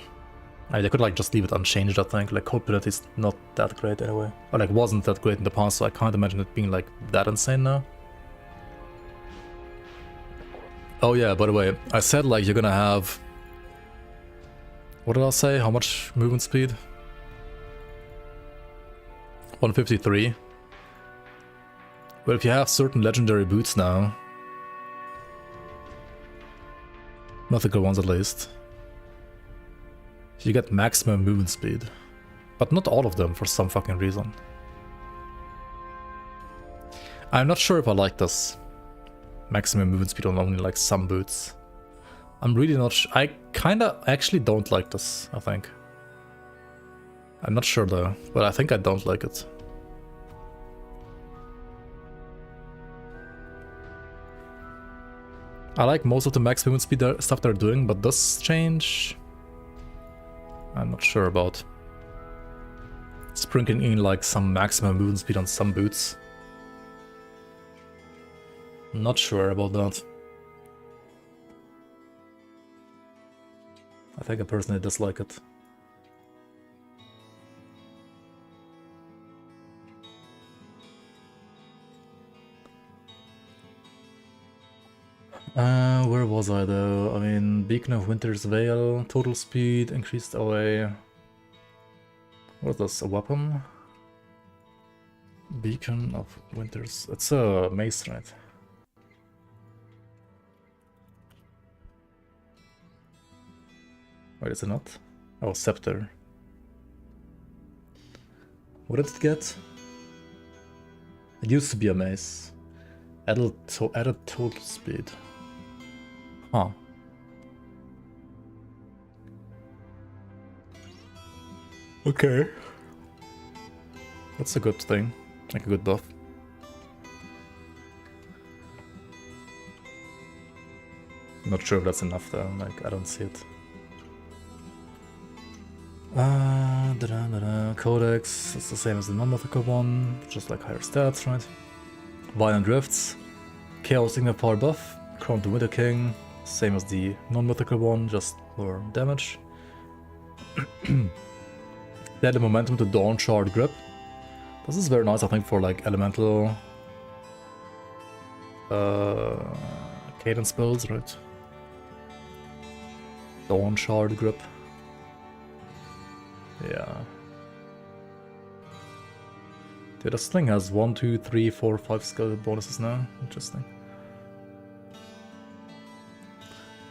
they could like just leave it unchanged, I think. Like, Cold Penalty is not that great anyway. Or like, wasn't that great in the past, so I can't imagine it being like that insane now. Oh yeah, by the way, I said like you're gonna have... What did I say? How much movement speed? 153. Well, if you have certain legendary boots now, mythical ones at least, you get maximum movement speed. But not all of them for some fucking reason. I'm not sure if I like this. Maximum movement speed on only like some boots. I'm really not I kinda actually don't like this, I think. I'm not sure though, but I think I don't like it. I like most of the max movement speed stuff they're doing, but this change... I'm not sure about. Sprinkling in like some maximum movement speed on some boots. Not sure about that. I think I personally dislike it. Where was I though? I mean, Beacon of Winter's Veil, total speed, increased OA. What is this, a weapon? Beacon of Winter's... It's a mace, right? Wait, is it not? Oh, Scepter. What did it get? It used to be a mace. Added total speed. Huh. Okay. That's a good thing. Like a good buff. Not sure if that's enough though, like I don't see it. Codex, it's the same as the non-mythical one, just like higher stats, right? Violent Drifts, Chaos Signifier buff, Crown the Winter King, same as the non-mythical one, just for damage. They had the momentum to Dawn Shard Grip. This is very nice, I think, for like elemental cadence builds, right? Dawn Shard Grip. Yeah. Dude, this thing has 1, 2, 3, 4, 5 skill bonuses now. Interesting.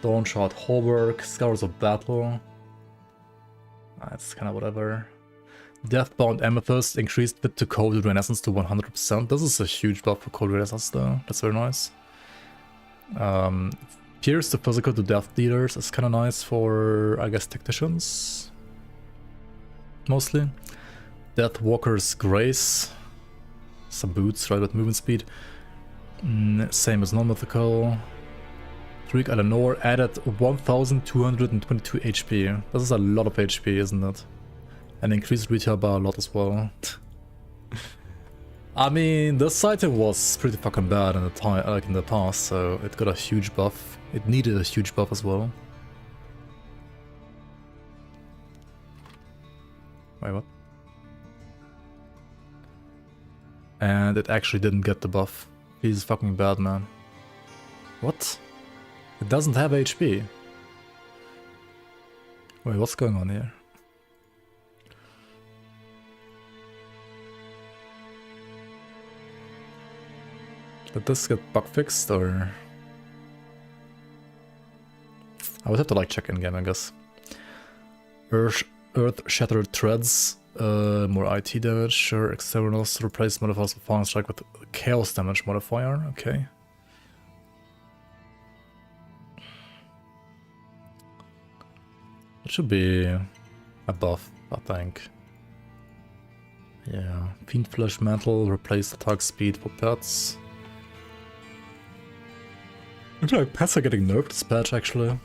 Dawn Shard Hallwork, Scars of Battle. That's kind of whatever. Deathbound Amethyst, increased bit to Cold Renaissance to 100%. This is a huge buff for Cold Renaissance though. That's very nice. Pierce the physical to death dealers is kind of nice for, I guess, tacticians. Mostly. Deathwalker's Grace. Some boots, right, with movement speed. Same as non-mythical. Shriek Eleanor added 1222 HP. This is a lot of HP, isn't it? And increased retail by a lot as well. I mean, this item was pretty fucking bad in the time, like in the past, so it got a huge buff. It needed a huge buff as well. Wait, what? And it actually didn't get the buff. He's fucking bad, man. What? It doesn't have HP. Wait, what's going on here? Did this get bug fixed or? I would have to like check in game, I guess. Earth Shattered Threads, more IT damage, sure. Externals replace modifiers of Falling Strike with Chaos damage modifier, okay. It should be a buff, I think. Yeah, Fiend Flesh Mantle, replace attack speed for pets. Looks like pets are getting nerfed this patch actually.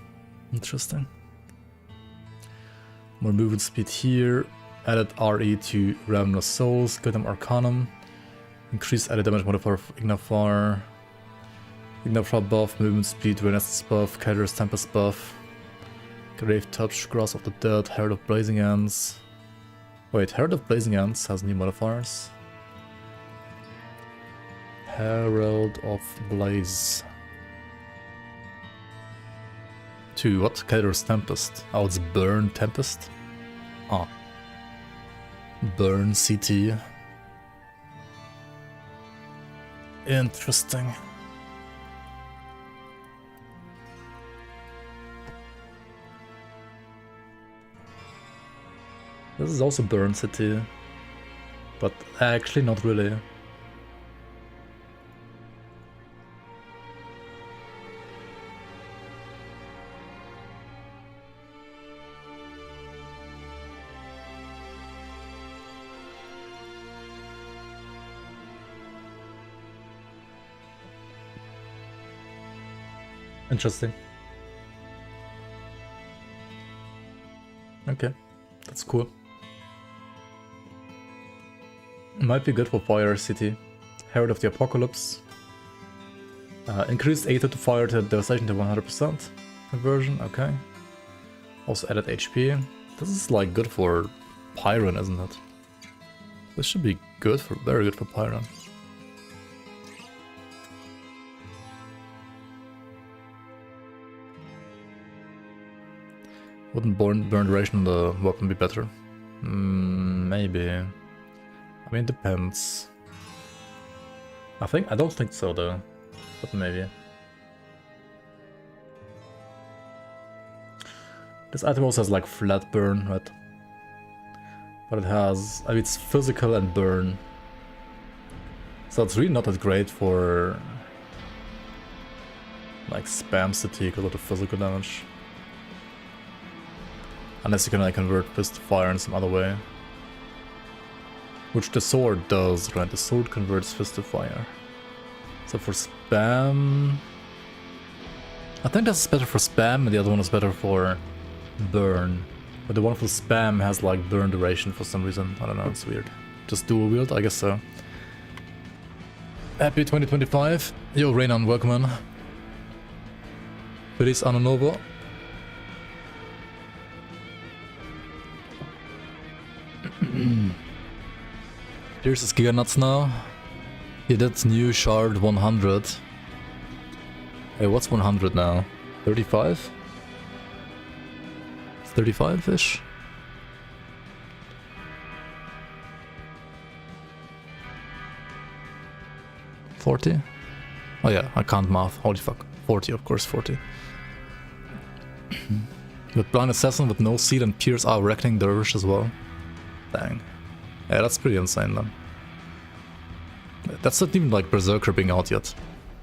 Interesting. More movement speed here. Added RE to Ravenous Souls, Gundam Arcanum. Increased added damage modifier for Ignafar. Ignafar buff, movement speed, Renaissance buff, Cater's Tempest buff. Grave Touch, Grass of the Dead, Herald of Blazing Ends. Wait, Herald of Blazing Ends has new modifiers. Herald of Blaze. To what? Cater's Tempest. Oh, it's Burn Tempest? Ah. Burn CT. Interesting. This is also Burn City, but actually not really. Interesting. Okay, that's cool. Might be good for Fire City. Herald of the Apocalypse. Increased Aether to Fire to Devastation to 100% conversion, okay. Also added HP. This is like good for Pyron, isn't it? This should be good for, very good for Pyron. Wouldn't burn duration on the weapon be better? Maybe. I mean, it depends. I don't think so though, but maybe. This item also has like flat burn, right? But it has, I mean, it's physical and burn. So it's really not that great for like spam city because of the physical damage. Unless you can like convert fist to fire in some other way. Which the sword does, right? The sword converts fist to fire. So for spam... I think that's better for spam and the other one is better for burn. But the one for spam has like burn duration for some reason. I don't know, it's weird. Just dual wield? I guess so. Happy 2025. Yo, Raynon, welcome in. Feliz Ano Novo. Here's his Giga Nuts now. He did new shard 100. Hey, what's 100 now? 35? 35-ish? $40? Oh yeah, I can't math. Holy fuck. 40, of course, 40. With Blind Assassin with no seed and Pierce are Reckoning Dervish as well. Dang. Yeah, that's pretty insane then. That's not even like Berserker being out yet.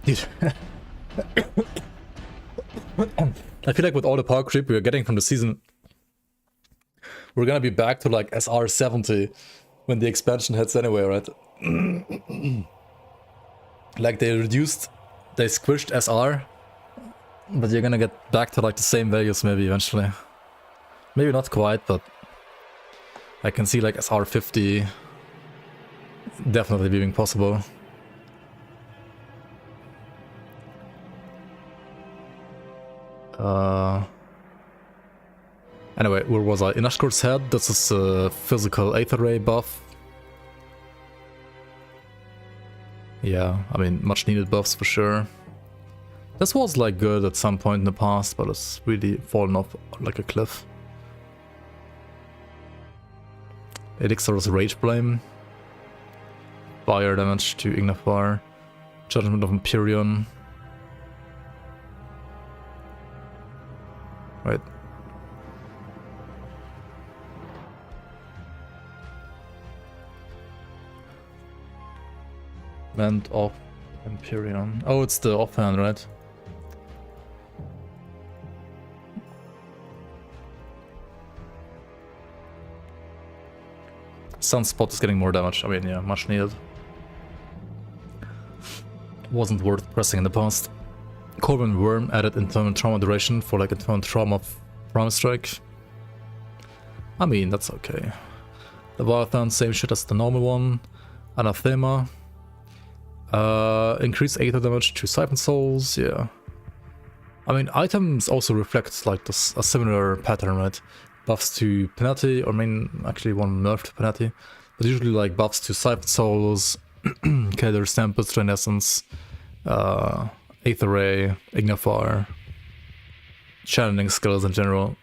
Dude. I feel like with all the power creep we're getting from the season, we're gonna be back to like SR 70 when the expansion hits anyway, right? Like they squished SR, but you're gonna get back to like the same values maybe eventually. Maybe not quite, but I can see like SR 50 definitely being possible. Anyway, where was I? In Ashkur's head, this is a physical Aether Ray buff. Yeah, I mean, much needed buffs for sure. This was like good at some point in the past, but it's really fallen off like a cliff. Elixir's Rage Blame. Fire damage to Ignafar. Judgment of Empyrean. Right. Band of Empyrean. Oh, it's the offhand, right? Sunspot is getting more damage. I mean, yeah, much needed. Wasn't worth pressing in the past. Corvin Worm added internal trauma duration for like internal trauma of Promise Strike. I mean, that's okay. Leviathan, same shit as the normal one. Anathema. Increase Aether damage to Siphon Souls, yeah. I mean, items also reflect like this, a similar pattern, right? Buffs to Penalty, or I mean, actually one nerf to Penalty. But usually like buffs to Siphon Souls, Kader, Stampus, Renaissance, Aether Ray, Ignafar, channeling skills in general.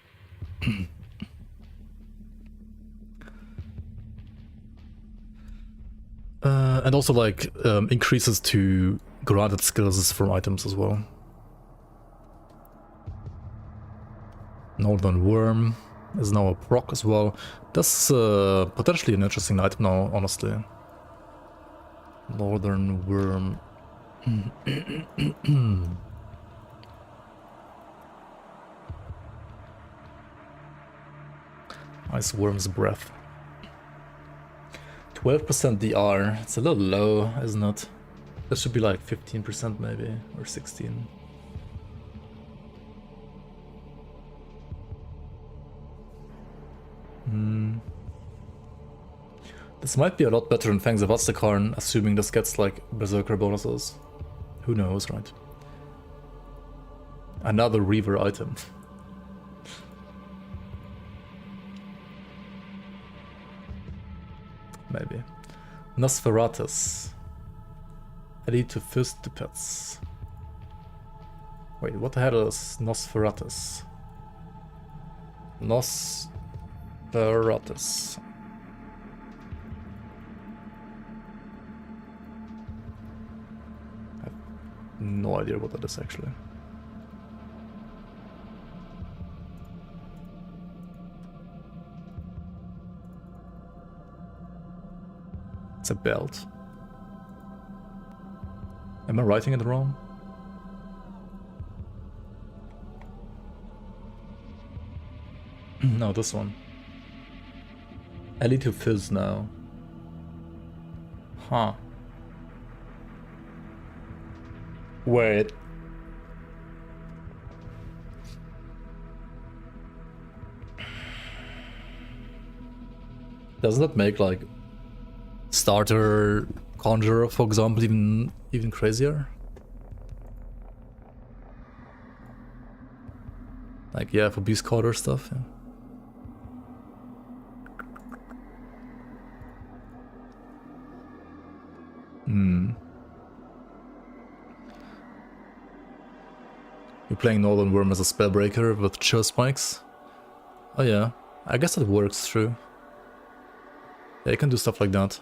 And also like increases to granted skills from items as well. Northern Worm is now a proc as well. That's potentially an interesting item now, honestly. Northern Worm. Ice Worm's Breath. 12% DR. It's a little low, isn't it? That should be like 15% maybe, or 16. This might be a lot better in Fangs of Asterkarn, assuming this gets like Berserker bonuses. Who knows, right? Another Reaver item. Maybe. Nosferatus. Added to Fistipets. Wait, what the hell is Nosferatus? Nosferatus. I have no idea what that is actually. It's a belt. Am I writing it wrong? No, this one. Elite to Fizz now. Huh. Wait. Doesn't that make like starter Conjurer, for example, even crazier. Like, yeah, for beast quarter stuff, yeah. You're playing Northern Worm as a spellbreaker with chill spikes? Oh yeah, I guess that works, true. Yeah, you can do stuff like that.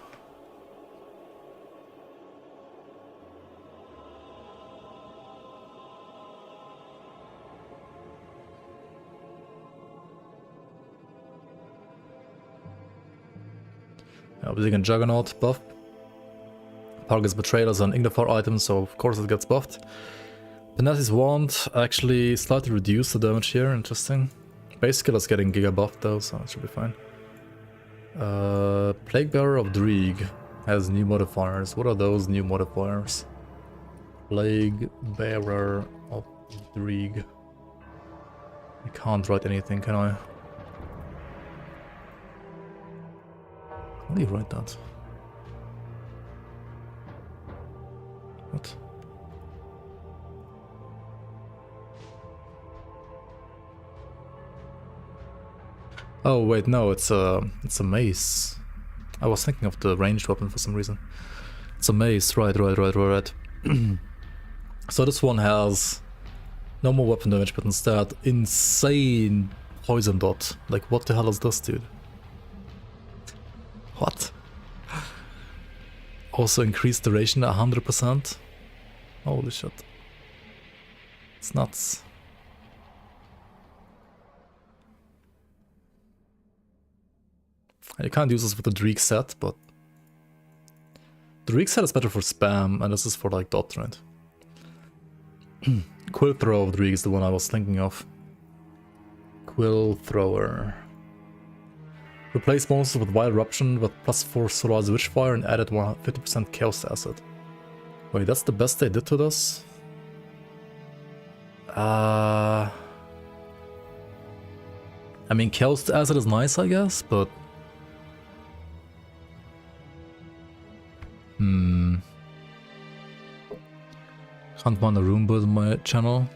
Obsidian Juggernaut buff. Target's Betrayal is an Ignifer item, so of course it gets buffed. Penetti's Wand actually slightly reduced the damage here, interesting. Base skill is getting Giga buffed though, so it should be fine. Plague Bearer of Dreeg has new modifiers. What are those new modifiers? Plague Bearer of Dreeg. I can't write anything, can I? How do you write that? What? Oh wait, no, it's a mace. I was thinking of the ranged weapon for some reason. It's a mace, right. So this one has no more weapon damage, but instead insane poison dot. Like, what the hell is this, dude? What? Also increased duration 100%. Holy shit. It's nuts. You can't use this with the Dreeg set, but the Dreeg set is better for spam, and this is for like dot, right? Quill Thrower of Dreeg is the one I was thinking of. Quill Thrower. Replace monsters with Wild Eruption with +4 Solar's Witchfire and added 50% Chaos Acid. Wait, that's the best they did to this? I mean, Chaos Acid is nice, I guess, but... Can't find a rune build on my channel.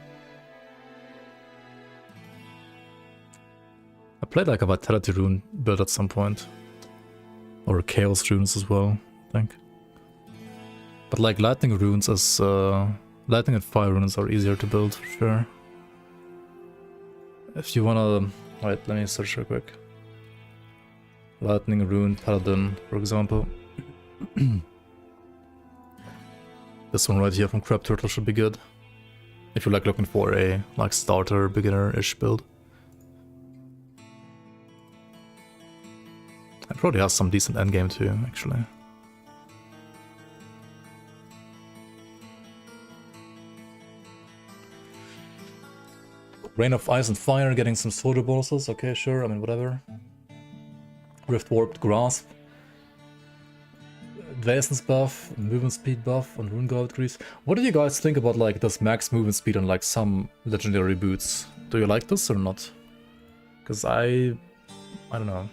I played like a Vitality rune build at some point. Or Chaos runes as well, I think. But like Lightning runes as... Lightning and Fire runes are easier to build, for sure. If you wanna... Wait, let me search real quick. Lightning rune Paladin, for example. This one right here from Crab Turtle should be good. If you're like looking for a like starter, beginner-ish build. It probably has some decent endgame too, actually. Rain of Ice and Fire, getting some soldier bonuses, okay, sure, I mean, whatever. Rift Warped Grasp. Advancement buff, movement speed buff, and Rune Guard increase. What do you guys think about like this max movement speed on like some legendary boots? Do you like this or not? Because I don't know.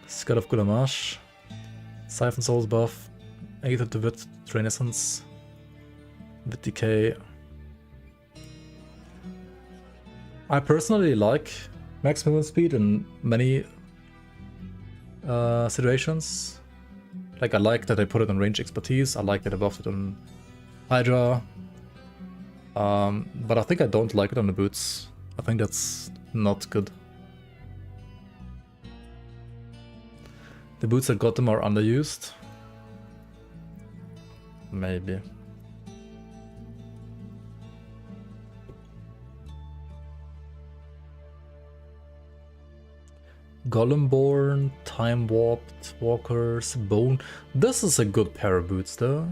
Scud of Gulamash, Siphon Souls buff, Aether to Wit, Renaissance, Wit Decay. I personally like max movement speed in many situations. Like, I like that I put it on range expertise, I like that I buffed it on Hydra. But I think I don't like it on the boots. I think that's not good. The boots that got them are underused. Maybe. Golemborn, Time Warped, Walkers, Bone. This is a good pair of boots though.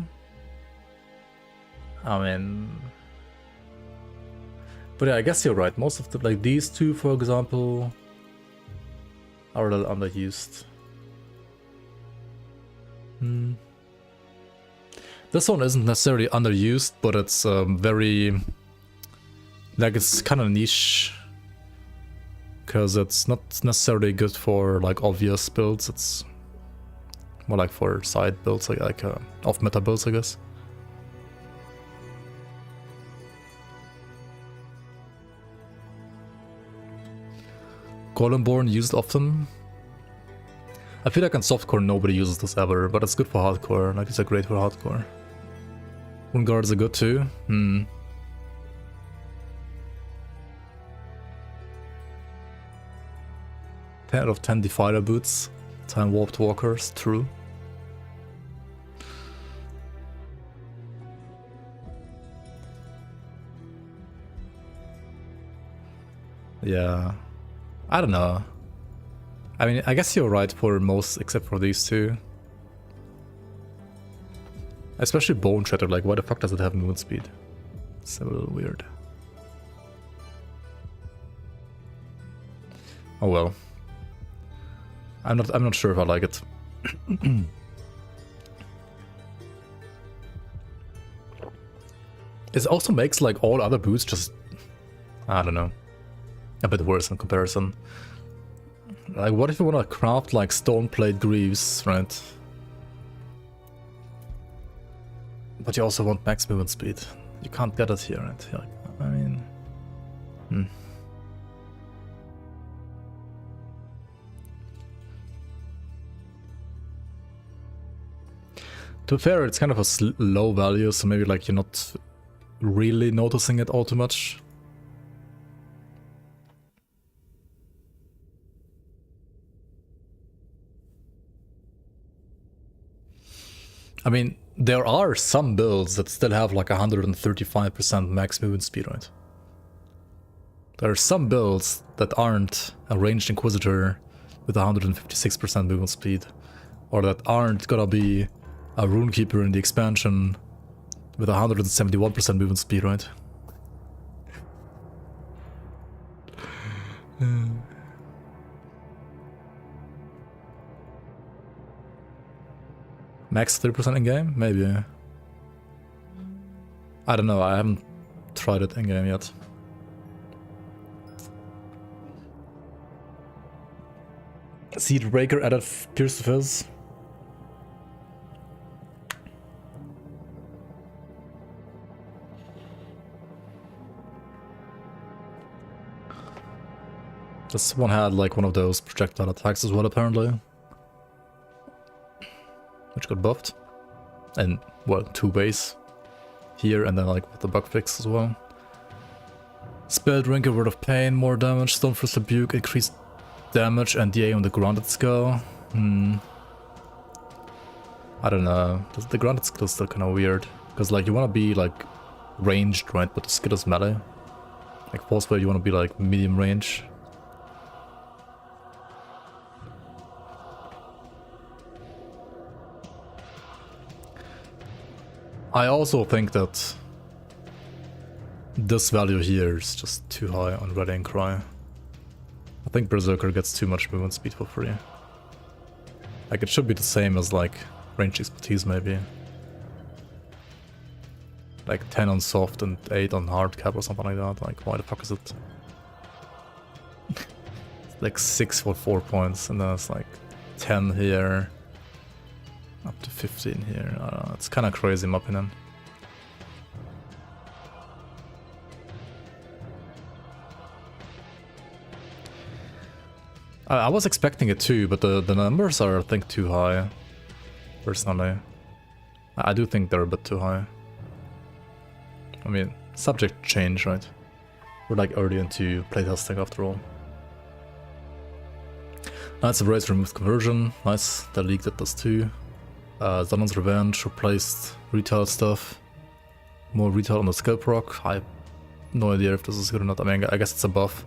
I mean... But yeah, I guess you're right. Most of the, like these two, for example, are a little underused. This one isn't necessarily underused, but it's very... Like, it's kind of niche because it's not necessarily good for like obvious builds. It's more like for side builds, like off-meta builds, I guess. Golemborn used often. I feel like on softcore nobody uses this ever, but it's good for hardcore. Like, these are great for hardcore. Rune guards are good too. 10 out of 10 Defiler boots. Time warped walkers, true. Yeah. I don't know. I mean, I guess you're right for most except for these two. Especially Bone Shatter, like why the fuck does it have movement speed? It's a little weird. Oh well. I'm not sure if I like it. It also makes like all other boots just, I don't know, a bit worse in comparison. Like, what if you want to craft like stone plate greaves, right? But you also want max movement speed. You can't get it here, right? Like, I mean, To be fair, it's kind of a low value, so maybe like you're not really noticing it all too much. I mean, there are some builds that still have like 135% max movement speed, right? There are some builds that aren't a ranged Inquisitor with 156% movement speed, or that aren't gonna be a Runekeeper in the expansion with 171% movement speed, right? Max 30% in game? Maybe. I don't know, I haven't tried it in game yet. Seed Breaker added Pierce to Fizz. This one had like one of those projectile attacks as well, apparently. Which got buffed. And, well, 2 base. Here and then like with the bug fix as well. Spell Drinker, Word of Pain, more damage. Stonefist Rebuke, increased damage and DA on the grounded skill. I don't know. The grounded skill is still kind of weird. Because like you want to be like ranged, right? But the skill is melee. Like Force Wave, you want to be like medium range. I also think that this value here is just too high on Rallying Cry. I think Berserker gets too much movement speed for free. Like, it should be the same as like range expertise maybe. Like 10 on soft and 8 on hard cap or something like that. Like, why the fuck is it? It's like 6 for 4 points and then it's like 10 here. Up to 15 here. I don't know, it's kind of crazy in my opinion. I was expecting it too, but the numbers are, I think, too high. Personally. I do think they're a bit too high. I mean, subject change, right? We're like early into playtesting after all. Knights of Race removed conversion. Nice, the league did this too. Zanon's Revenge replaced retail stuff. More retail on the skill proc. I have no idea if this is good or not. I mean, I guess it's a buff.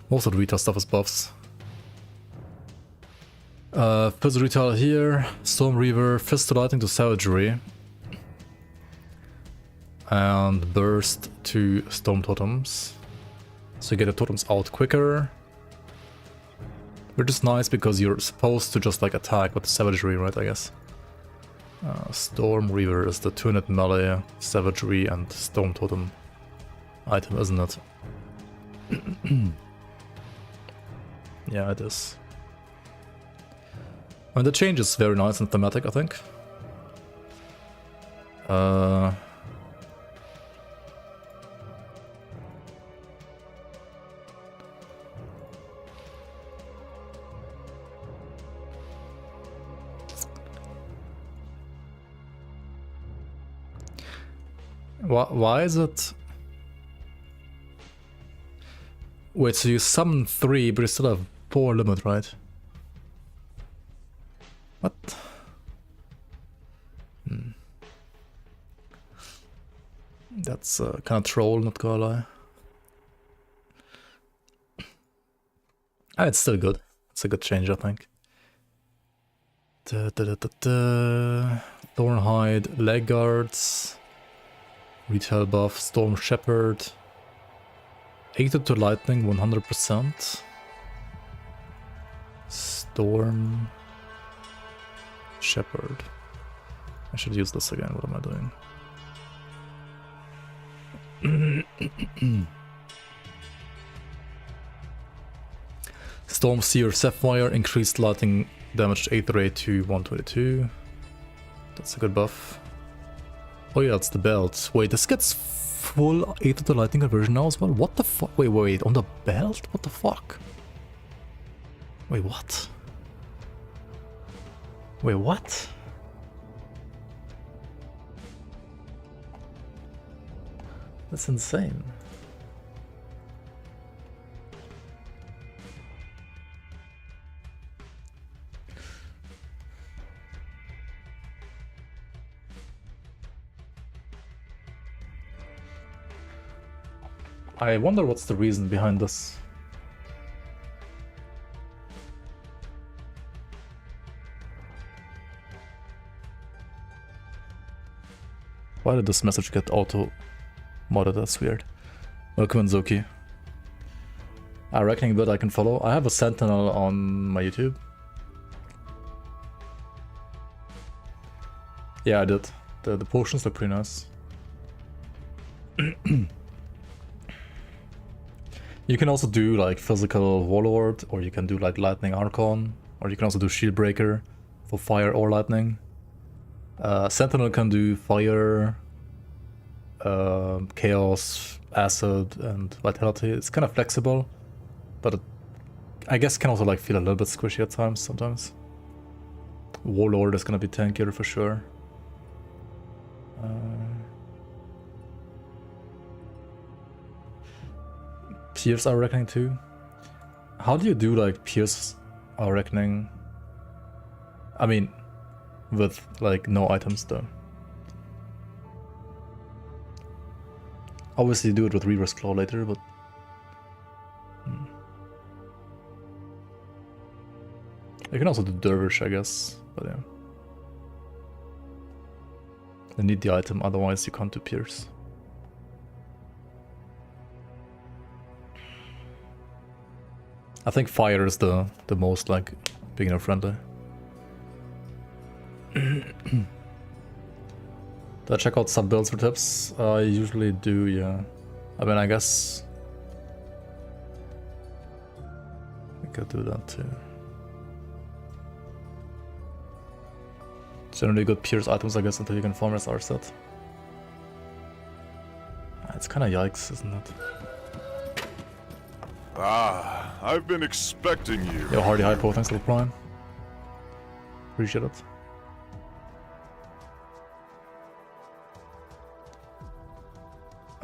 Most of the retail stuff is buffs. Fizz retail here. Storm Reaver, Fist to Lightning to Savagery. And Burst to Storm Totems. So you get the totems out quicker. Which is nice because you're supposed to just like attack with the Savagery, right, I guess. Storm Reaver is the 2-hit melee, Savagery and Storm Totem item, isn't it? Yeah, it is. And the change is very nice and thematic, I think. Why is it? Wait, so you summon 3, but you still have 4 limit, right? What? That's kind of troll, not gonna lie. Ah, it's still good. It's a good change, I think. Thornhide, leg guards, retail buff, Storm Shepherd, 8 to lightning, 100%. Storm Shepherd. I should use this again. What am I doing? Storm Seer Sapphire, increased lightning damage 8 rate to 122. That's a good buff. Oh yeah, it's the belt. Wait, this gets full 8 to lightning conversion now as well? What the fuck? Wait, on the belt? What the fuck? Wait, what? Wait, what? That's insane. I wonder what's the reason behind this. Why did this message get auto-modded? That's weird. Welcome in, Zoki. I reckon that I can follow. I have a sentinel on my YouTube. Yeah, I did. The potions look pretty nice. You can also do like physical warlord, or you can do like lightning archon, or you can also do shield breaker for fire or lightning. Sentinel can do fire, chaos, acid, and vitality. It's kind of flexible, but it, I guess can also like feel a little bit squishy at times sometimes. Warlord is gonna be tankier for sure. Pierce Our Reckoning too. How do you do like Pierce Our Reckoning? I mean, with like no items though. Obviously you do it with Reaver's Claw later, but you can also do Dervish, I guess, but yeah. You need the item, otherwise you can't do Pierce. I think fire is the most like beginner friendly. Do I check out sub builds for tips? I usually do, yeah. I mean, I guess I could do that too. Generally good Pierce items, I guess, until you can farm as R-set. It's kind of yikes, isn't it? Ah, I've been expecting you. Yo, Hardy Hypo, thanks for the prime. Appreciate it.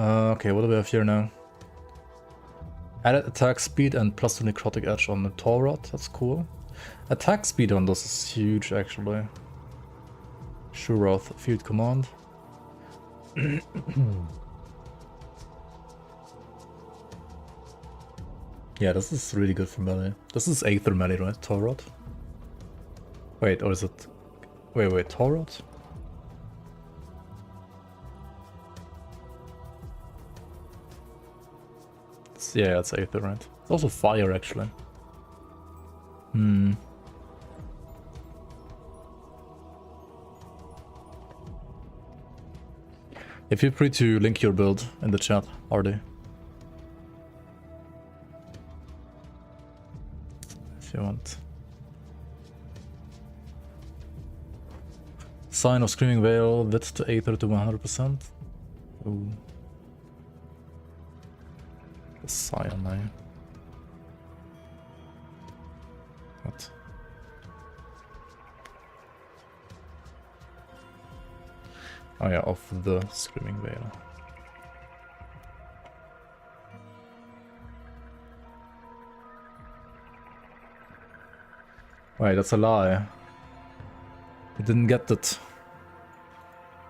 Okay, what do we have here now? Added attack speed and plus 2 necrotic edge on the Taurot, that's cool. Attack speed on this is huge, actually. Shuroth, field command. Yeah, this is really good for melee. This is Aether melee, right? Taurot? Wait, or is it... Wait, Taurot? Yeah, it's Aether, right? It's also fire, actually. Feel free to link your build in the chat, Hardy. if you want. Sign of Screaming Veil, width to Aether to 100%. Ooh. The Scion, eh? What? Oh yeah, of the Screaming Veil. Wait, that's a lie. I didn't get it.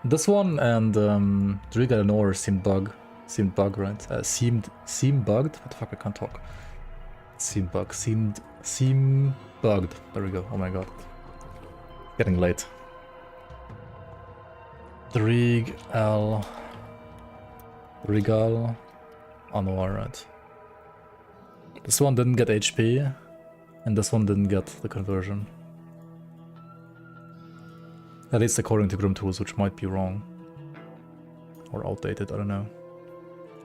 This one and Driga Lenore seemed bugged, right? Seemed bugged? What the fuck, I can't talk. Seemed bugged. There we go, oh my god. Getting late. Regal Anwar, right? This one didn't get HP, and this one didn't get the conversion. At least according to Grim Tools, which might be wrong. Or outdated, I don't know.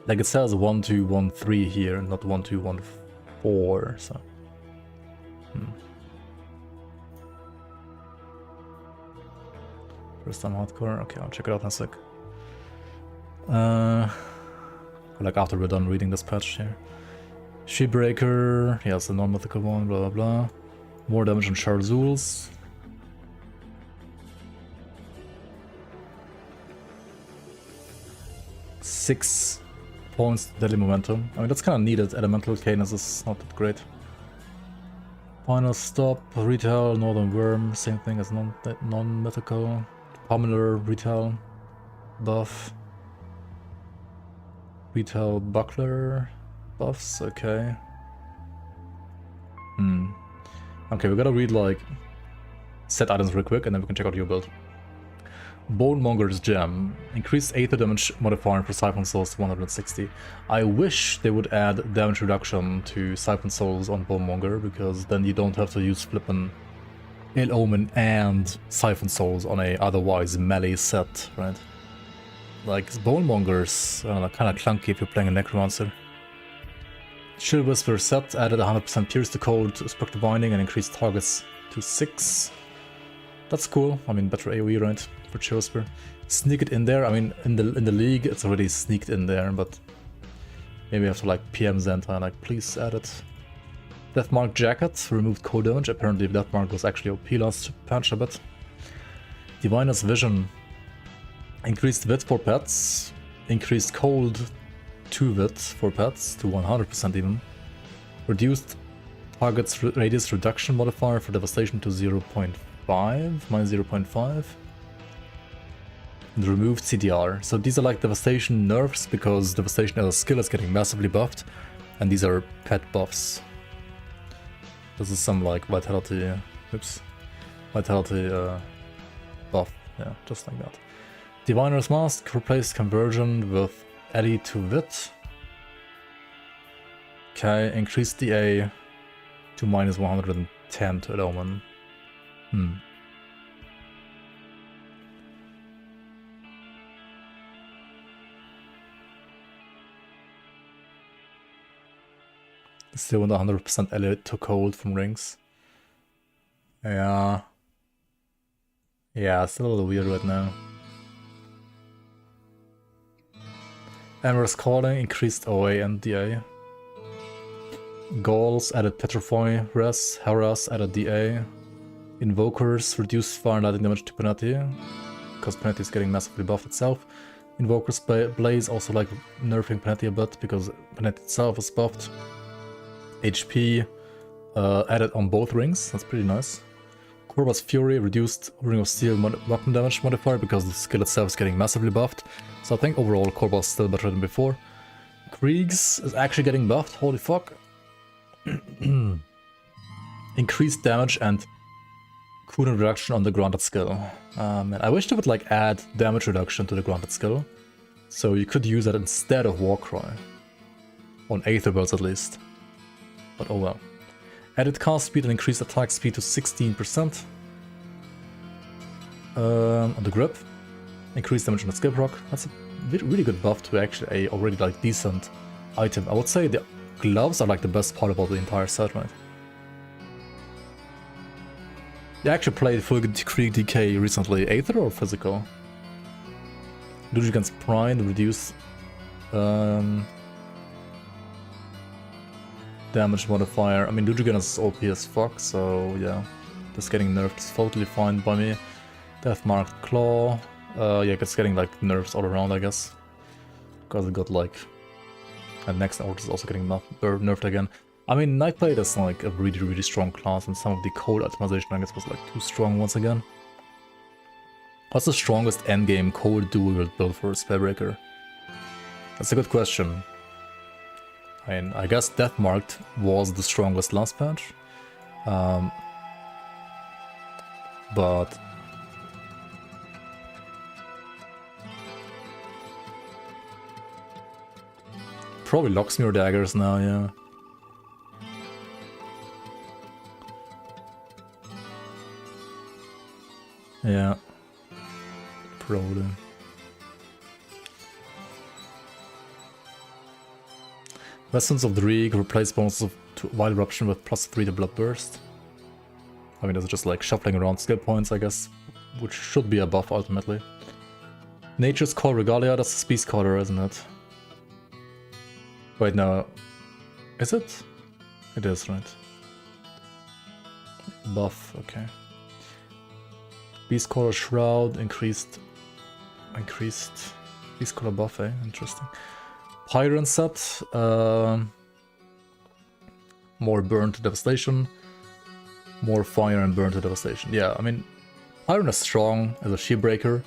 Like it says 1213 here, not 1214, so. First time hardcore, okay, I'll check it out in a sec. Like after we're done reading this patch here. Shebreaker, yeah, it's the non-mythical one, blah blah blah. More damage on Charzuls. Six points deadly momentum. I mean, that's kind of needed. Elemental Canis is not that great. Final Stop, Retail, Northern Worm, same thing as non-mythical. Pummeler, Retail, buff. Retail Buckler, buffs, okay. Okay, we gotta read like set items real quick and then we can check out your build. Bonemonger's Gem. Increased Aether damage modifier for Siphon Souls to 160. I wish they would add damage reduction to Siphon Souls on Bonemonger, because then you don't have to use flippin' Ill Omen and Siphon Souls on a otherwise melee set, right? Like, Bonemonger's kind of clunky if you're playing a Necromancer. Chill Whisper set added 100% Pierce to Cold, Spectre Binding, and increased targets to 6. That's cool. I mean, better AoE, right? For Chill Whisper. Sneak it in there. I mean, in the league, it's already sneaked in there, but maybe I have to like PM Zenta, like, please add it. Deathmark Jacket, removed cold damage. Apparently, Deathmark was actually OP last patch a bit. Diviner's Vision. Increased width for pets. Increased cold to width for pets to 100% even. Reduced target's radius reduction modifier for devastation to 0.5, minus 0.5. And removed CDR. So these are like devastation nerfs because devastation as a skill is getting massively buffed, and these are pet buffs. This is some like vitality, vitality buff, yeah, just like that. Diviner's Mask replaced conversion with Eddy to Wit. Okay, increased DA to minus 110 to Omen. Still want 100% elite to cold from rings. Yeah. Yeah, it's a little weird right now. Amber's Calling increased OA and DA. Gauls added Petrify Res, Harass added DA. Invokers reduced fire and lightning damage to Penalty, because Penalty is getting massively buffed itself. Invokers Blaze also like nerfing Penalty a bit, because Penalty itself is buffed. HP added on both rings, that's pretty nice. Korva's Fury reduced Ring of Steel weapon damage modifier because the skill itself is getting massively buffed. So I think overall Korva is still better than before. Krieg's is actually getting buffed, holy fuck. Increased damage and cooldown reduction on the granted skill. And I wish they would like add damage reduction to the granted skill, so you could use that instead of Warcry. On Aether builds at least. But oh well. Added cast speed and increased attack speed to 16%. On the grip. Increased damage on the skill proc. That's a really good buff to actually a already like decent item. I would say the gloves are like the best part about the entire set, right? You actually played Full Degree DK recently. Aether or physical? Luge against Pride, reduce damage modifier. I mean, Lugigan is OP as fuck, so yeah. Just getting nerfed is totally fine by me. Death Marked Claw. Yeah, it's getting like nerfs all around, I guess. Because it got like... And next Order is also getting nerfed again. I mean, Nightblade is like a really, really strong class, and some of the cold optimization, I guess, was like too strong once again. What's the strongest endgame cold dual build for a Spellbreaker? That's a good question. I mean, I guess Death Marked was the strongest last patch. But... Probably Locksmere Daggers now, yeah. Yeah. Probably. Essence of the Reek, replace bonuses to Wild Eruption with +3 to Bloodburst. I mean, that's just like shuffling around skill points, I guess, which should be a buff ultimately. Nature's Call Regalia, that's a Speed Caller, isn't it? Wait, no. Is it? It is, right? Buff, okay. Beast Caller Shroud, increased. Beast Caller buff, eh? Interesting. Pyron set, more burn to devastation, more fire and burn to devastation. Yeah, I mean, Pyron is strong as a shield breaker,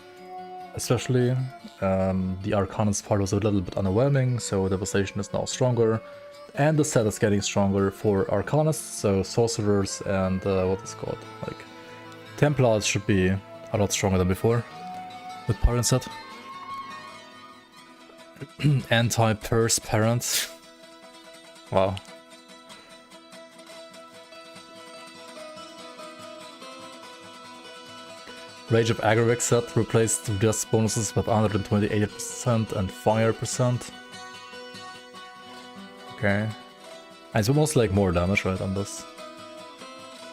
especially. The Arcanist part was a little bit underwhelming, so devastation is now stronger, and the set is getting stronger for Arcanists, so sorcerers and what is it called, like Templars should be a lot stronger than before with Pyron set. Anti-Purse Parent. Wow. Rage of Agravix set replaced just bonuses with 128% and fire percent. Okay. And it's almost like more damage, right, on this.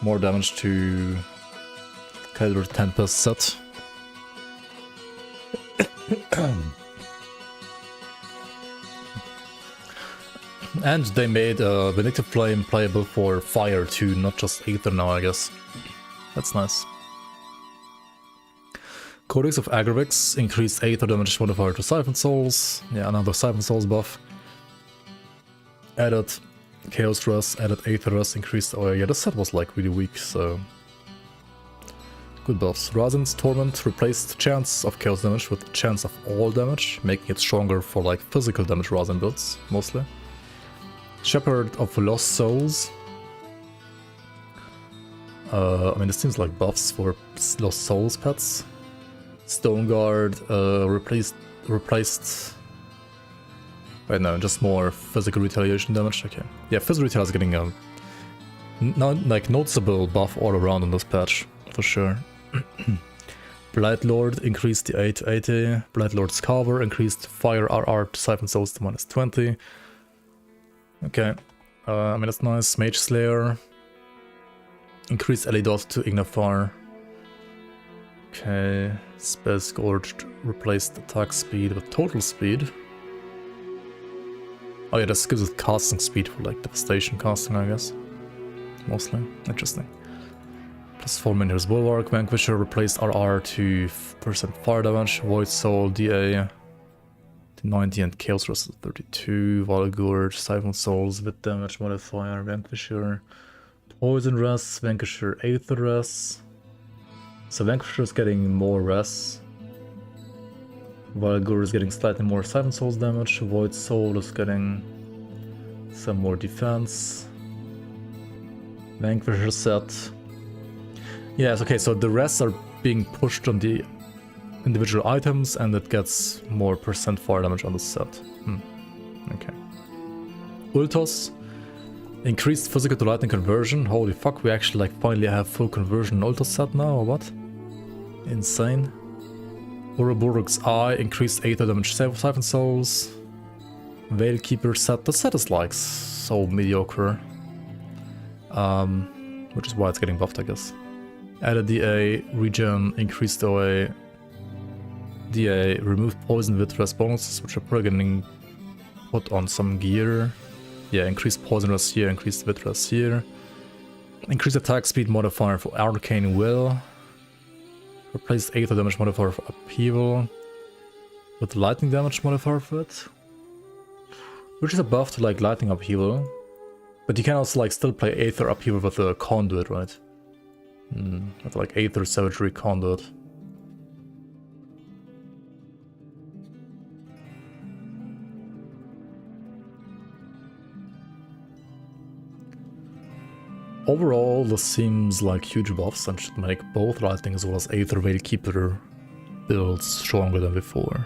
More damage to Caliber Tempest set. And they made Vindictive Flame playable for fire too, not just Aether now, I guess. That's nice. Codex of Agravix increased Aether damage modifier to Siphon Souls. Yeah, another Siphon Souls buff. Added Chaos Rust, added Aether Rust, increased... Oh yeah, this set was like really weak, so... Good buffs. Razen's Torment replaced chance of Chaos damage with chance of all damage, making it stronger for like physical damage Razen builds, mostly. Shepherd of Lost Souls. I mean, this seems like buffs for Lost Souls pets. Stone Guard replaced. Wait, no, just more physical retaliation damage. Okay, yeah, physical retaliation is getting a noticeable buff all around in this patch for sure. Blightlord increased the 8 to 80. Blightlord's Carver increased Fire RR to Siphon Souls to -20. Okay, I mean that's nice. Mage Slayer increased Elidot to Ignifar. Okay, Spell Scourged replaced attack speed with total speed. Oh yeah, this gives it casting speed for like devastation casting, I guess. Mostly. Interesting. +4 Minions Bulwark. Vanquisher replaced RR to % fire damage. Void Soul DA to 90 and Chaos Rust 32. Valgurge, Siphon Souls with damage modifier. Vanquisher. Poison Rest. Vanquisher Aether Rest. So Vanquisher is getting more res. Valgur is getting slightly more Siphon Souls damage. Void Soul is getting some more defense. Vanquisher set. Yes, okay, so the rests are being pushed on the individual items and it gets more % fire damage on the set. Okay. Ultos. Increased physical to lightning conversion. Holy fuck, we actually like finally have full conversion Ultos set now, or what? Insane. Ouroborog's Eye, increased Aether damage Siphon Souls. Veilkeeper set. The set is like so mediocre. Which is why it's getting buffed, I guess. Added DA, regen, increased OA, DA, remove poison with rest bonuses, which are probably getting put on some gear. Yeah, increase poison rest here, increase wit rest here. Increase attack speed modifier for Arcane Will. Replace Aether damage modifier for Upheaval with lightning damage modifier for it. Which is a buff to like lightning upheaval. But you can also like still play Aether Upheaval with a conduit, right? With like Aether Savagery conduit. Overall, this seems like huge buffs and should make both Lightning as well as Aether Veilkeeper builds stronger than before,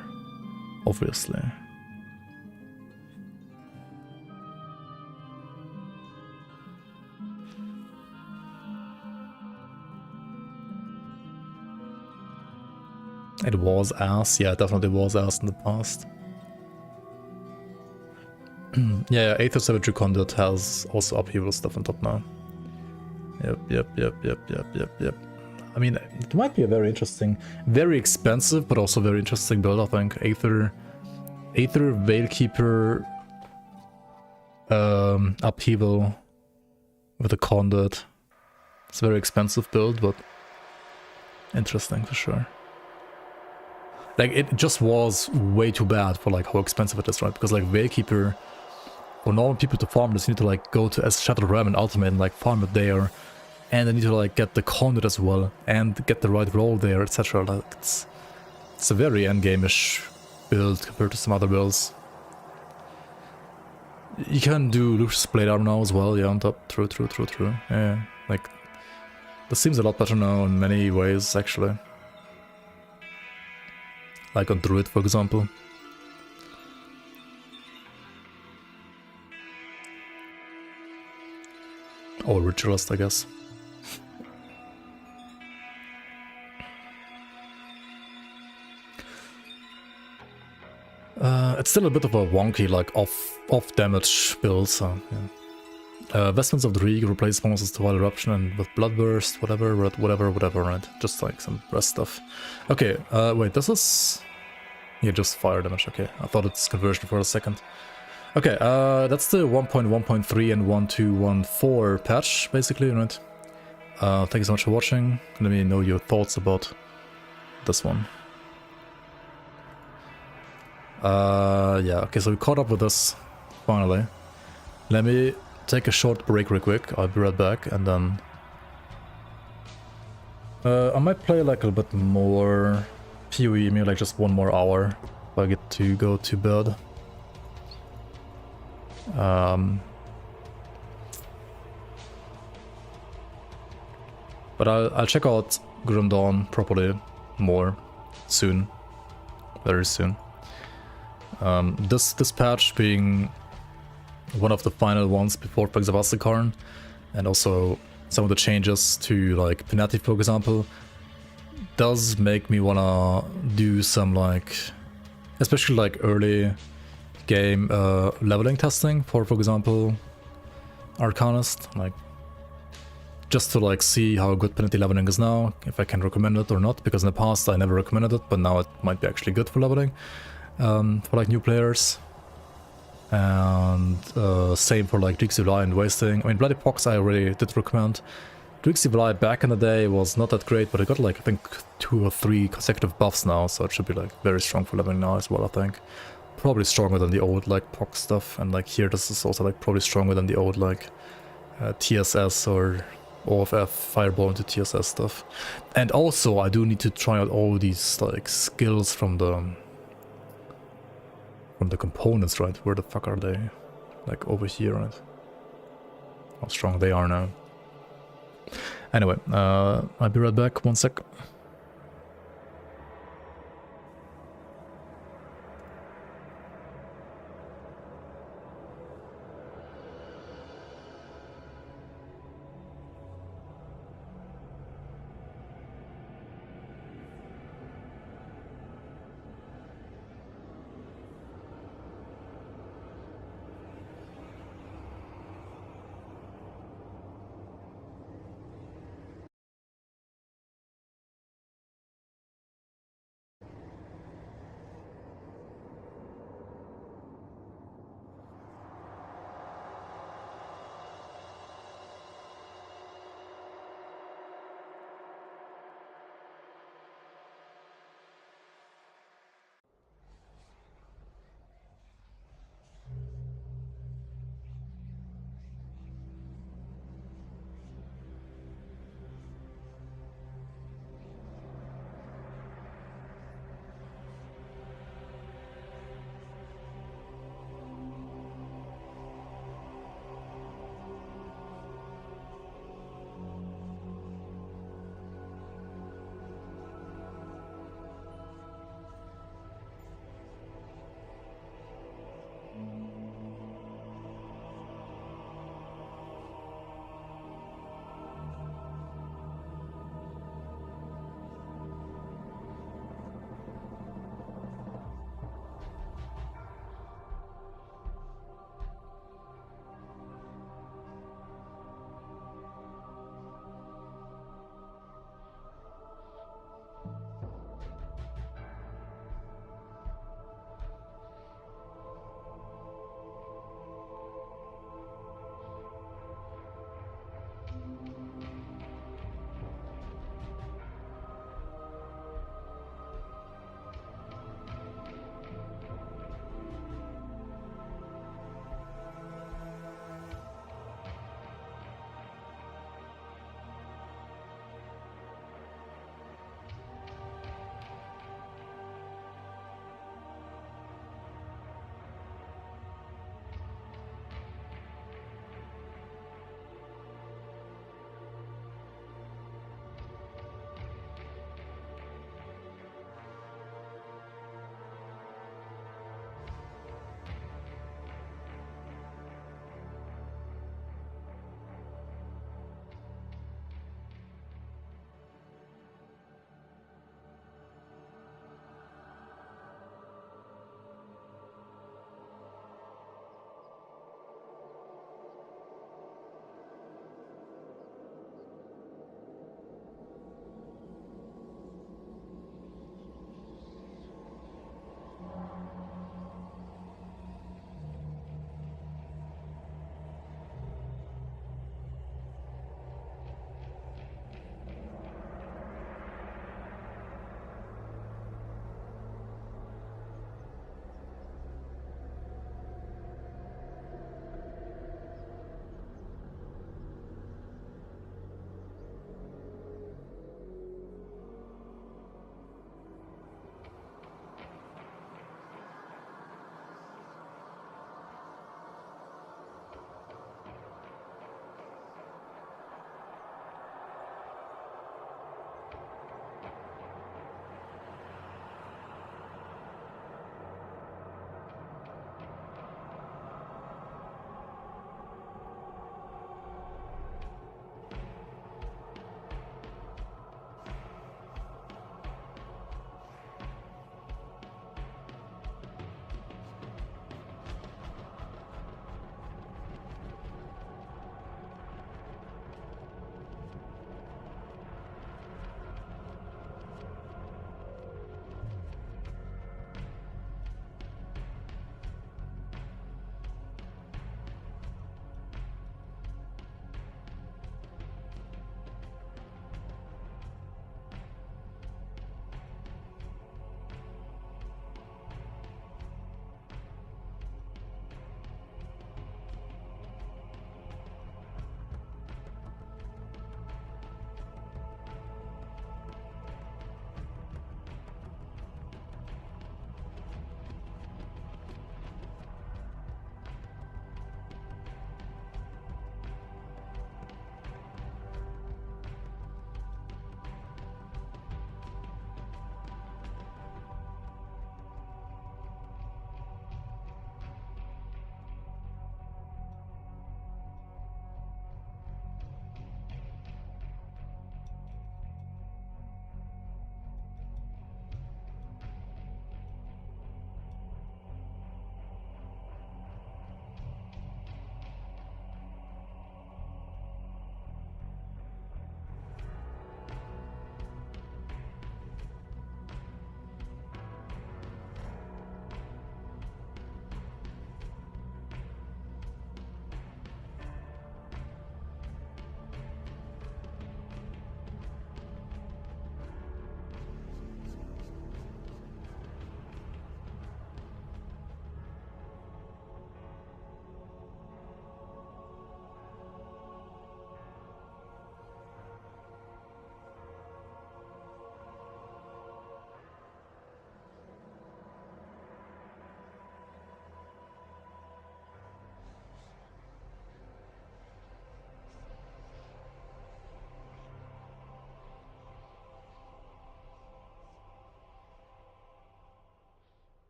obviously. It was ass, yeah, it definitely was ass in the past. Yeah, Aether Savagery Conduit has also upheaval stuff on top now. Yep. I mean, it might be a very interesting, very expensive, but also very interesting build, I think. Aether Veilkeeper upheaval with a conduit. It's a very expensive build, but interesting for sure. Like, it just was way too bad for like how expensive it is, right? Because like Veilkeeper, for normal people to farm this, you need to like go to Shattered Realm and Ultimate and like farm it there. And they need to like get the conduit as well and get the right roll there, etc. Like, it's a very endgame-ish build compared to some other builds. You can do Lucius Blade Armor now as well, yeah, on top. True. Yeah, like, this seems a lot better now in many ways, actually. Like on Druid, for example. Or Ritualist, I guess. It's still a bit of a wonky, like, off damage build, so, yeah. Vestments of the Reek, replace bonuses to Wild Eruption and with Bloodburst, whatever, right? Just like some rest stuff. Okay, wait, this is... Yeah, just fire damage, okay. I thought it's conversion for a second. Okay, that's the 1.1.3 and 1.2.1.4 patch, basically, right? Thank you so much for watching. Let me know your thoughts about this one. Yeah, okay, so we caught up with this, finally. Let me take a short break real quick, I'll be right back, and then... I might play like a bit more PoE, maybe like just one more hour, if I get to go to bed. But I'll check out Grim Dawn properly more soon, very soon. This patch being one of the final ones before Fangs of Asterkarn, and also some of the changes to like Penati, for example, does make me wanna do some like, especially like early game leveling testing for example, Arcanist, like just to like see how good Penalty leveling is now, if I can recommend it or not, because in the past I never recommended it, but now it might be actually good for leveling for like new players. And same for like Drixie and Wasting. I mean, Bloody Pox I already did recommend. Drixie back in the day was not that great, but it got like I think 2 or 3 consecutive buffs now, so it should be like very strong for leveling now as well, I think. Probably stronger than the old like Pox stuff, and like here this is also like probably stronger than the old like TSS or OFF Fireball into TSS stuff. And also I do need to try out all these like skills from the components, right? Where the fuck are they? Like over here, right? How strong they are now. Anyway, I'll be right back, 1 sec.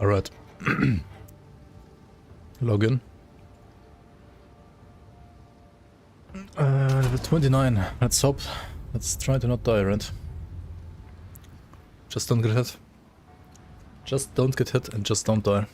Alright. Login. Level 29. Let's hope. Let's try to not die, right? Just don't get hit. Just don't get hit and just don't die.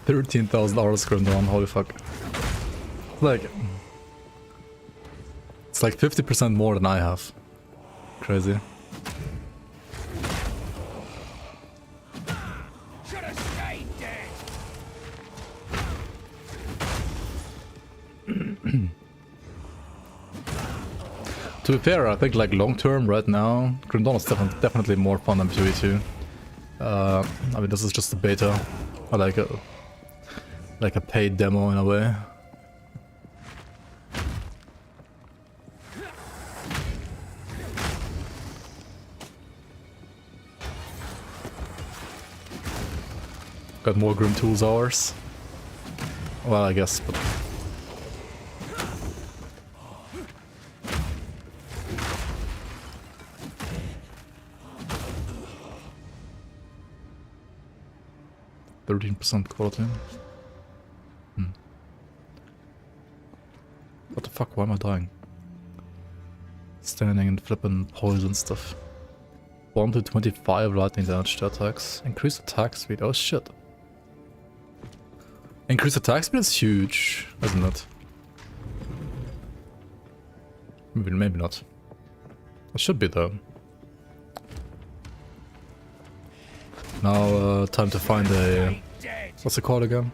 $13,000 scrimmed on, holy fuck. Like, it's like 50% more than I have. Crazy. To be fair, I think like long term right now, Grim Dawn is definitely more fun than PoE 2. I mean, this is just a beta, or like a paid demo in a way. Got more Grim Tools hours. Well, I guess, but... %13% quality. What the fuck, why am I dying? Standing and flipping poison stuff. 1 to 25 lightning damage to attacks. Increase attack speed, oh shit. Increase attack speed is huge, isn't it? Maybe not. It should be though. Now time to find a... what's it called again?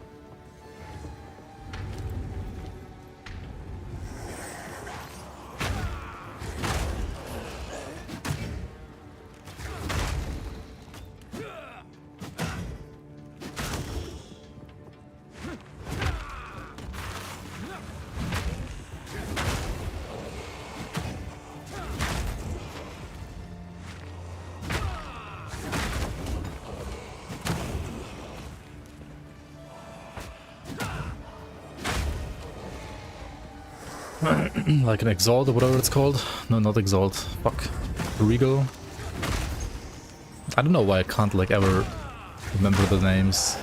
Like an Exalt or whatever it's called. No, not Exalt. Fuck. Regal. I don't know why I can't like ever remember the names.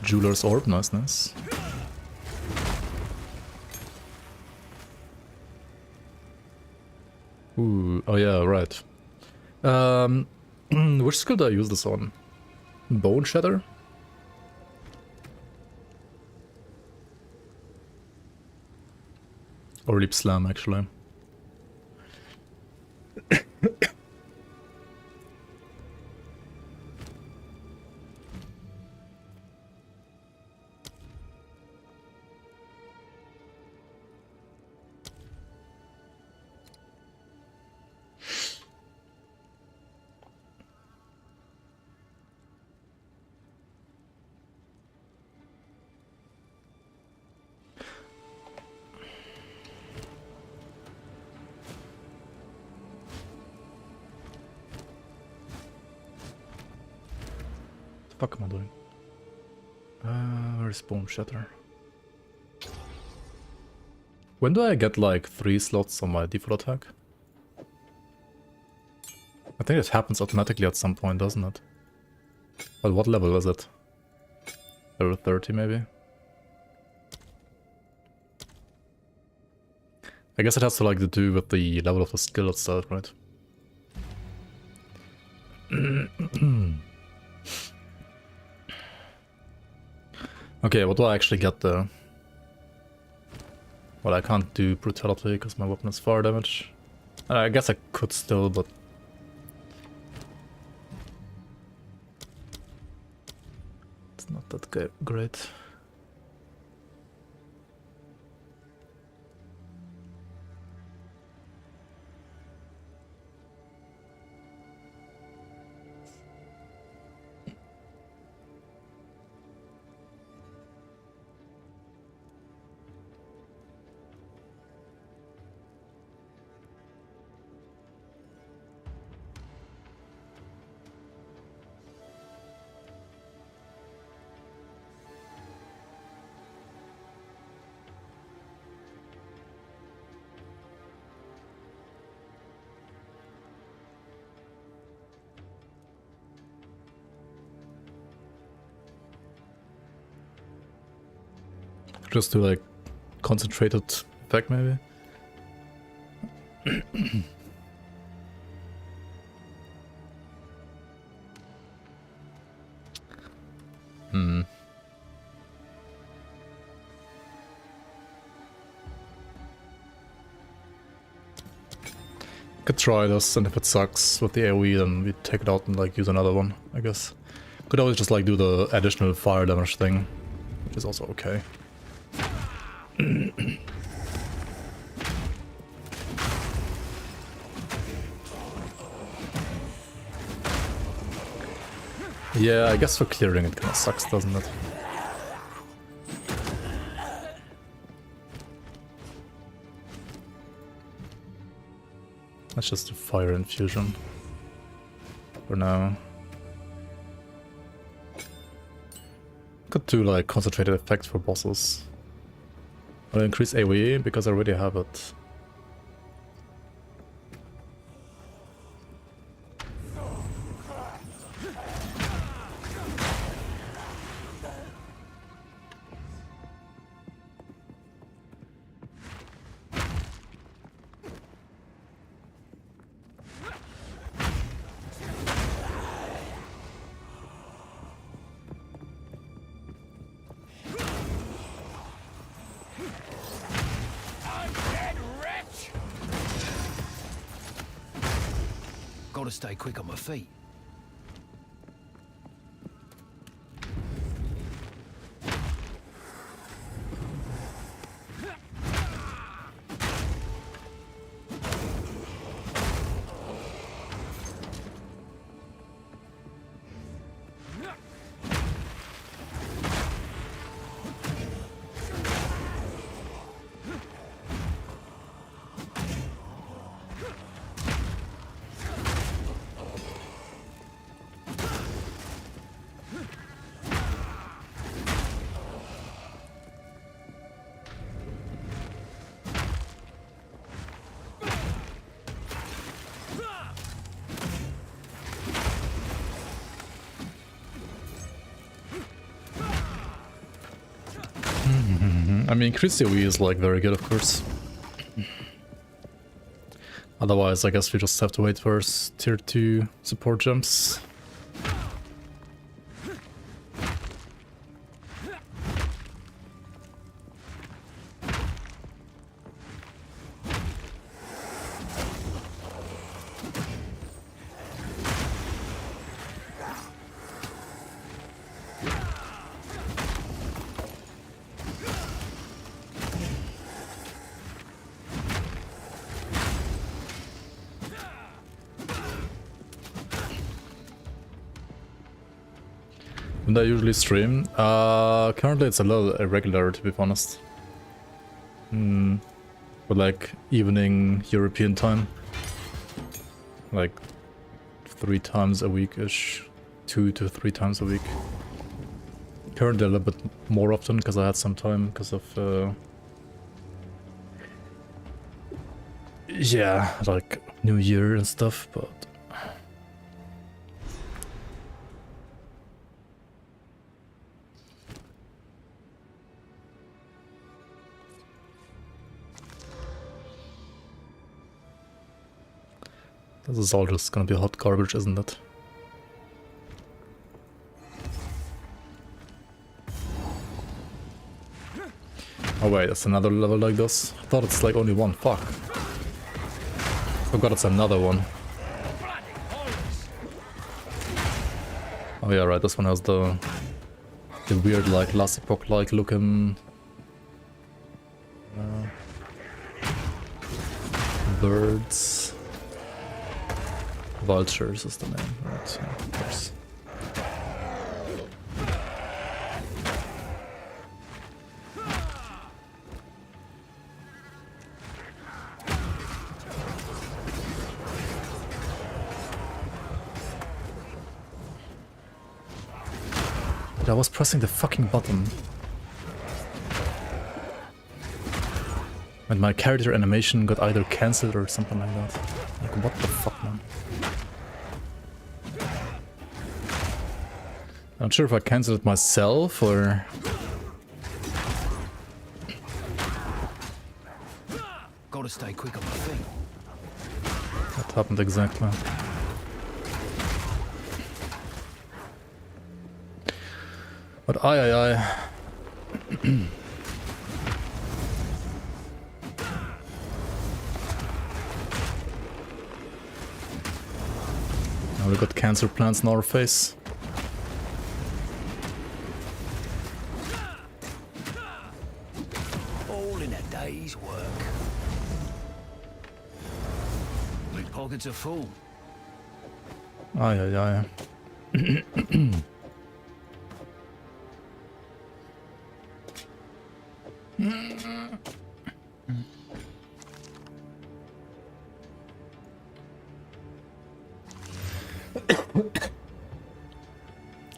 Jeweler's Orb, nice. Ooh, oh yeah, right. Which skill do I use this on? Bone Shatter? Or Leap Slam, actually. What the fuck am I doing? Where's Bone Shatter? When do I get like 3 slots on my default attack? I think it happens automatically at some point, doesn't it? But what level is it? Level 30 maybe? I guess it has to like to do with the level of the skill itself, right? Okay, what do I actually get there? Well, I can't do brutality because my weapon is fire damage. I guess I could still, but... it's not that great. Just do like concentrated effect maybe? Could try this, and if it sucks with the AoE then we take it out and like use another one, I guess. Could always just like do the additional fire damage thing, which is also okay. Yeah, I guess for clearing it kinda sucks, doesn't it? Let's just do fire infusion for now. Could do like concentrated effects for bosses. I'll increase AoE because I already have it. Gotta stay quick on my feet. I mean, increased AoE is like very good, of course. Otherwise, I guess we just have to wait for tier 2 support jumps. When I usually stream, currently it's a little irregular, to be honest. But like evening European time, like 3 times a week-ish, 2 to 3 times a week. Currently a little bit more often because I had some time because of yeah, like New Year and stuff, but this is all just gonna be hot garbage, isn't it? Oh wait, that's another level like this. I thought it's like only one. Fuck. Forgot it's another one. Oh yeah, right. This one has the weird like last epoch like looking birds. Vultures is the name, right? Yeah, of course. But I was pressing the fucking button. And my character animation got either cancelled or something like that. Like, what the fuck, man? Not sure if I cancelled it myself or... Gotta stay quick on my feet. What happened exactly? But aye. Now we got cancer plants in our face. All in a day's work. My pockets are full. Aye.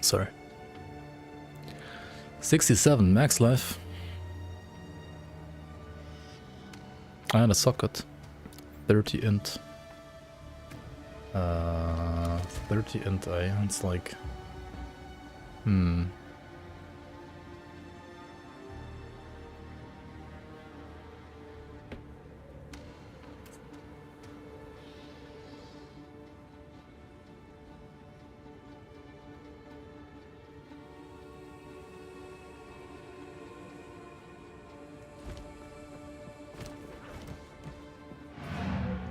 Sorry. 67 max life. And a socket. 30 int. 30 int A. It's like...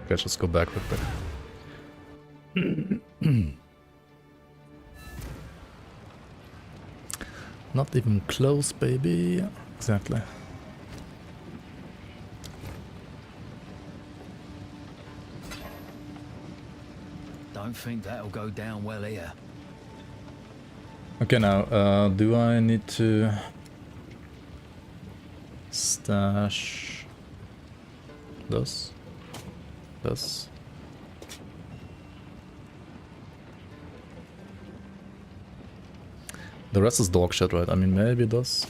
Let's just go back real quick. Not even close, baby. Exactly. Don't think that'll go down well here. Okay, now, do I need to stash this? This? The rest is dog shit, right? I mean, maybe this.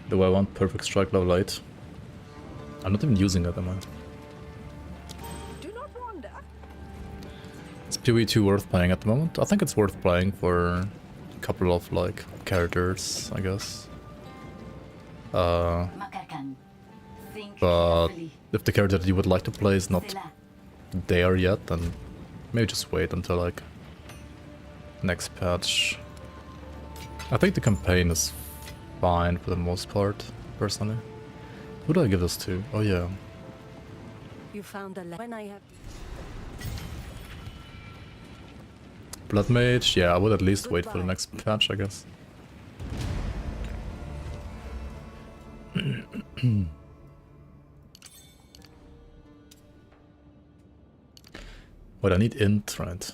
Do I want perfect strike level 8? I'm not even using it, am I? Do not wander. Is PoE 2 worth playing at the moment? I think it's worth playing for a couple of, like, characters, I guess. But if the character that you would like to play is not there yet, then maybe just wait until, like, next patch. I think the campaign is fine for the most part, personally. Who do I give this to? Oh yeah. You found the when I have Blood Mage? Yeah, I would at least wait for the next patch, I guess. Wait, I need int, right?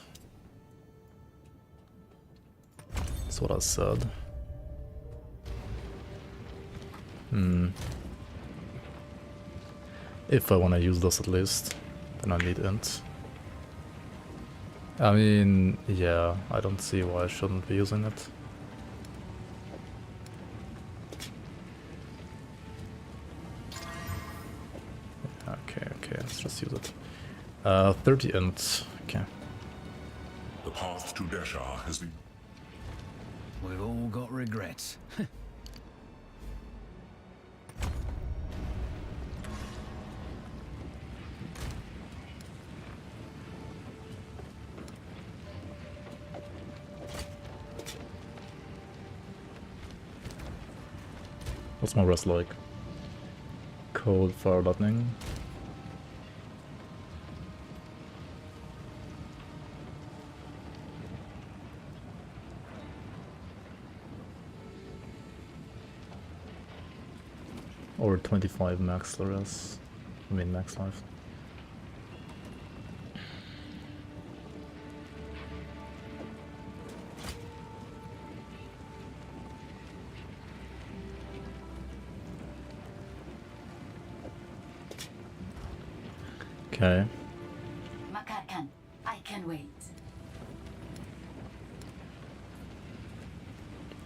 That's what I said. If I want to use this at least, then I need int. I mean, yeah, I don't see why I shouldn't be using it. Okay, let's just use it. 30 int, okay. The path to Deshar has been... We've all got regrets. What's my rest like? Cold, fire, lightning. Or 25 max res. I mean max life. Okay. Makakan, I can wait.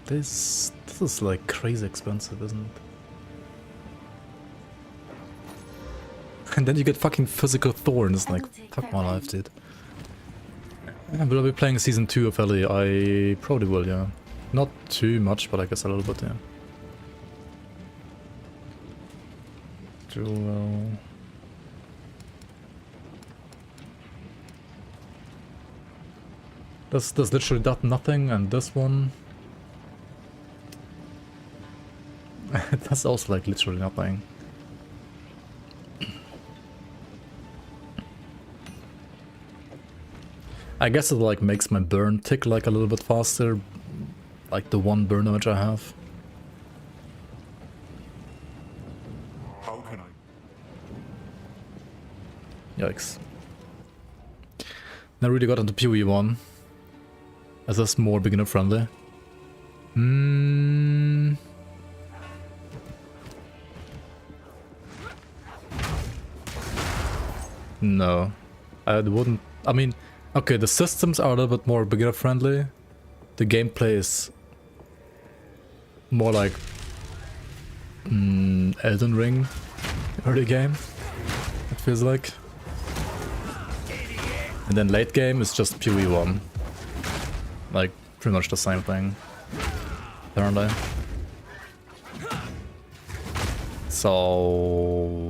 This is like crazy expensive, isn't it? And then you get fucking physical thorns, like, fuck my life, dude. Will I be playing season 2 of LE? I probably will, yeah. Not too much, but I guess a little bit, yeah. Jewel. There's literally that nothing, and this one... That's also like literally nothing. I guess it like makes my burn tick like a little bit faster, like the one burn damage I have. How can I... Yikes. Never really got into PoE 1. Is this more beginner friendly? No. I wouldn't... I mean... Okay, the systems are a little bit more beginner friendly. The gameplay is more like Elden Ring early game, it feels like. And then late game is just PoE 1. Like pretty much the same thing, apparently. So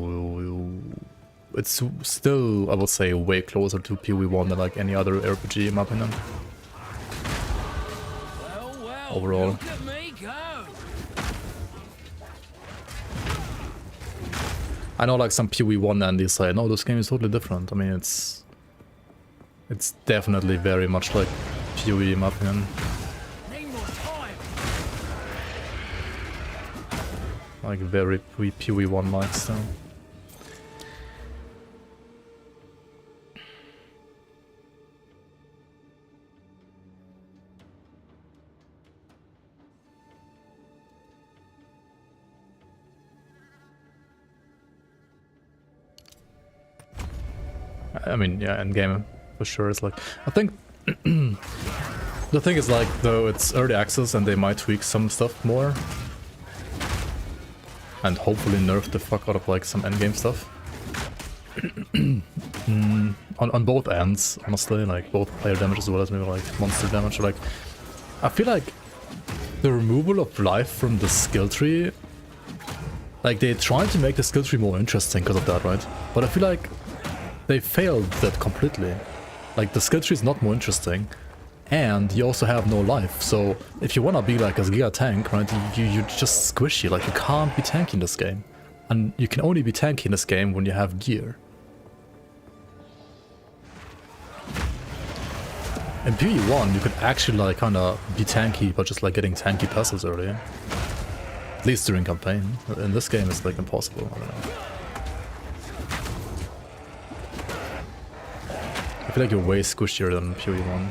it's still, I would say, way closer to PoE 1 than like any other RPG in my opinion. Well, Overall. look at me go. I know like some PoE 1 Andies say, no, this game is totally different. I mean, it's definitely very much like PoE in my opinion. Need more time. Like very PoE 1 like still. I mean, yeah, in game for sure. It's like, I think the thing is like, though it's early access and they might tweak some stuff more, and hopefully nerf the fuck out of like some endgame stuff. On both ends, honestly, like both player damage as well as maybe like monster damage. Like, I feel like the removal of life from the skill tree, like they tried to make the skill tree more interesting because of that, right? But I feel like they failed that completely. Like the skill tree is not more interesting, and you also have no life. So if you wanna be like a giga tank, right, you're just squishy. Like you can't be tanky in this game, and you can only be tanky in this game when you have gear. In PoE 1, you could actually like kinda be tanky, but just like getting tanky passes early. At least during campaign. In this game, it's like impossible. I don't know. I feel like you're way squishier than PoE 1.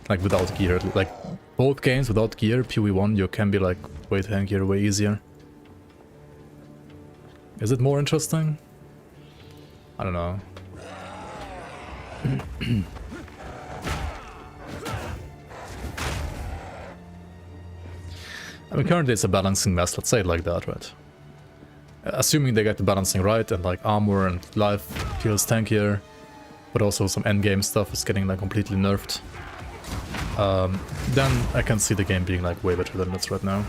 Like without gear. Like both games without gear, PoE 1 you can be like way tankier, way easier. Is it more interesting? I don't know. I mean, currently it's a balancing mess, let's say it like that, right? Assuming they get the balancing right and like armor and life feels tankier, but also some endgame stuff is getting like completely nerfed. Then I can see the game being like way better than it's right now.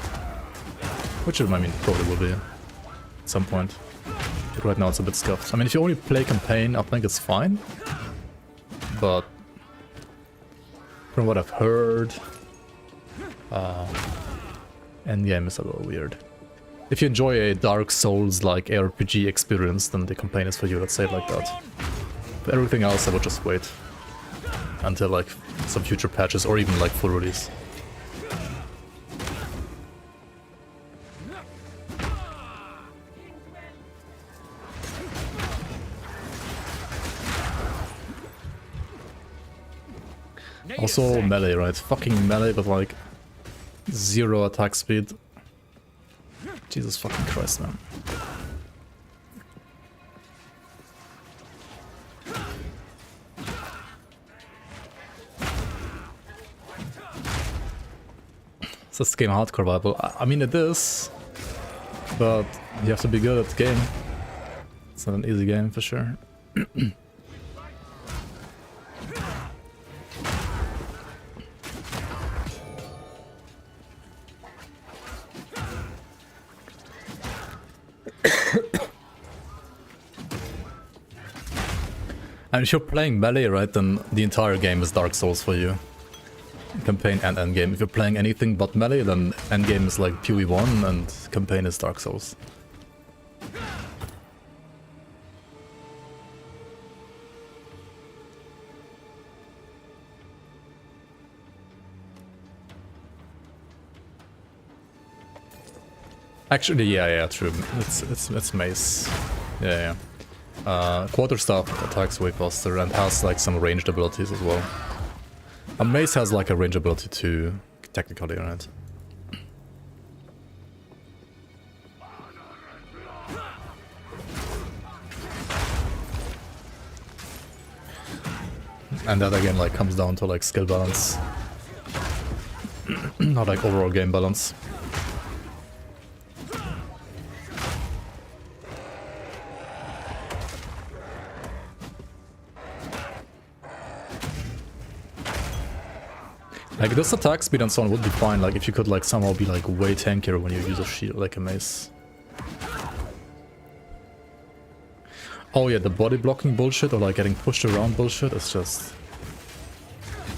Which I mean, probably will be at some point. But right now it's a bit scuffed. I mean, if you only play campaign, I think it's fine. But from what I've heard, endgame is a little weird. If you enjoy a Dark Souls-like RPG experience, then the campaign is for you, let's say it like that. For everything else, I would just wait until like some future patches or even like full release. Also melee, right? Fucking melee with like 0 attack speed. Jesus fucking Christ, man. Is this game hardcore viable? I mean it is, but you have to be good at the game. It's not an easy game for sure. And if you're playing melee, right, then the entire game is Dark Souls for you. Campaign and endgame. If you're playing anything but melee, then endgame is like PoE 1 and campaign is Dark Souls. Actually, yeah, true. It's mace. Yeah. Quarterstaff attacks way faster and has like some ranged abilities as well. A mace has like a range ability too, technically, right? And that again like comes down to like skill balance. Not like overall game balance. Like this attack speed and so on would be fine, like if you could like somehow be like way tankier when you use a shield like a mace. Oh yeah, the body blocking bullshit or like getting pushed around bullshit is just...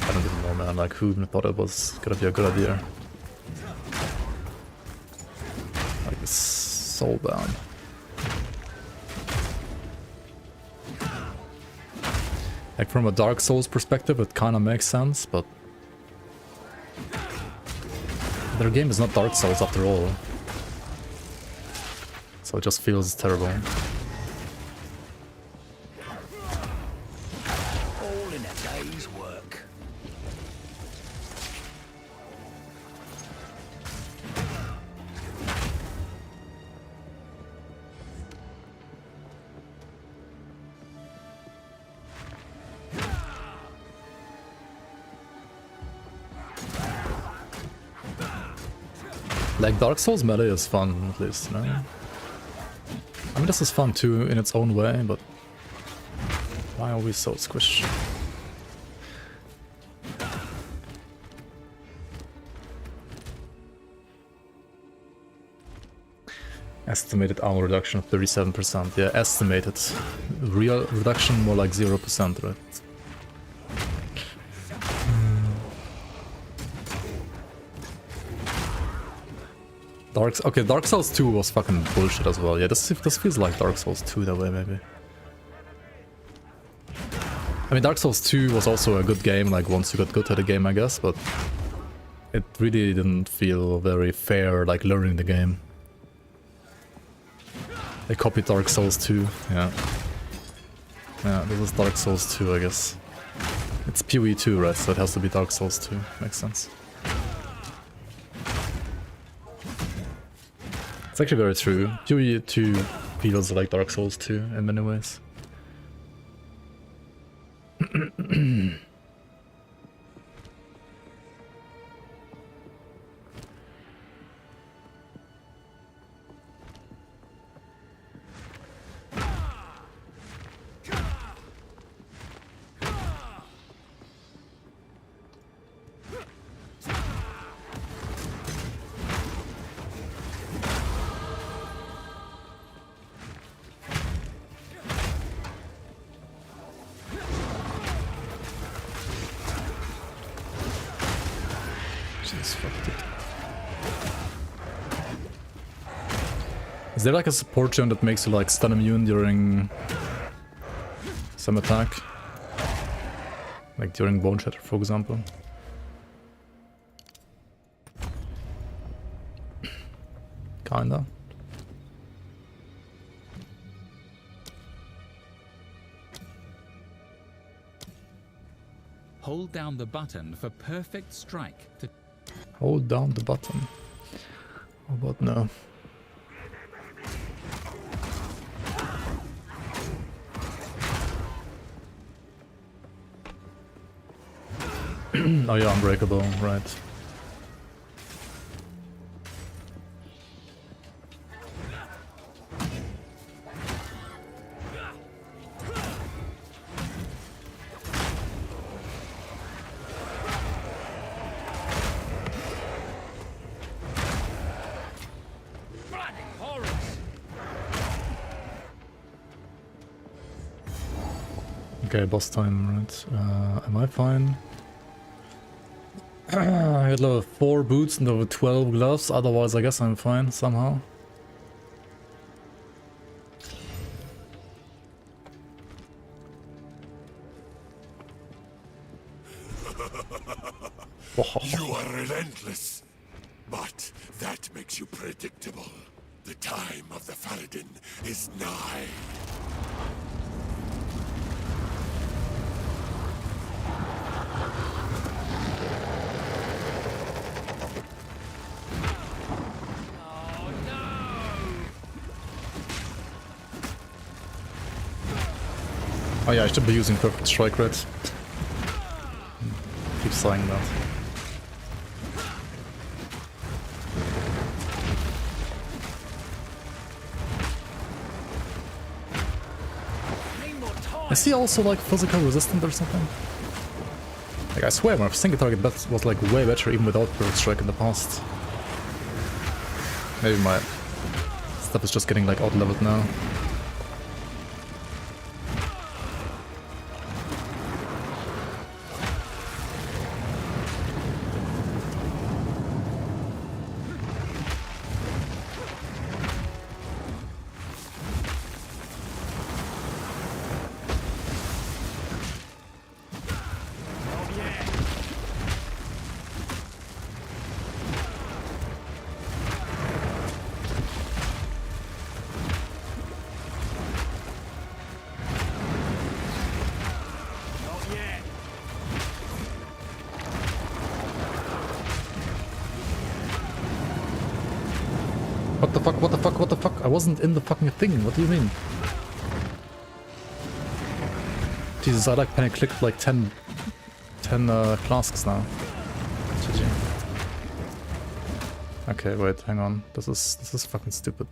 I don't even know, man, like who thought it was gonna be a good idea. Like it's so bad. Like from a Dark Souls perspective it kinda makes sense, but their game is not Dark Souls after all. So it just feels terrible. All in a day's work. Like Dark Souls melee is fun, at least, you know? I mean this is fun too in its own way, but why are we so squished? Estimated armor reduction of 37%. Yeah, estimated. Real reduction more like 0%, right? Dark Souls 2 was fucking bullshit as well. Yeah, this feels like Dark Souls 2 that way, maybe. I mean, Dark Souls 2 was also a good game, like once you got good at the game, I guess, but it really didn't feel very fair, like learning the game. They copied Dark Souls 2, yeah. Yeah, this is Dark Souls 2, I guess. It's PoE 2, right? So it has to be Dark Souls 2. Makes sense. It's actually very true. PoE 2 feels like Dark Souls 2 in many ways. Is there like a support gem that makes you like stun immune during some attack? Like during Bone Shatter, for example? Kinda. Hold down the button for perfect strike to Hold down the button. How about no? Oh yeah, unbreakable, right. Okay, boss time, right. Am I fine? I got level 4 boots and level 12 gloves, otherwise I guess I'm fine somehow. You are relentless, but that makes you predictable. The time of the Faradin is nigh. Oh yeah, I should be using perfect strike rate. Keep saying that. Is he also like physical resistant or something? Like I swear my single target bet was like way better even without perfect strike in the past. Maybe my stuff is just getting like out leveled now. What the fuck, what the fuck, what the fuck? I wasn't in the fucking thing, what do you mean? Jesus, I like panic clicked like 10 flasks now. GG. Okay, wait, hang on. This is fucking stupid.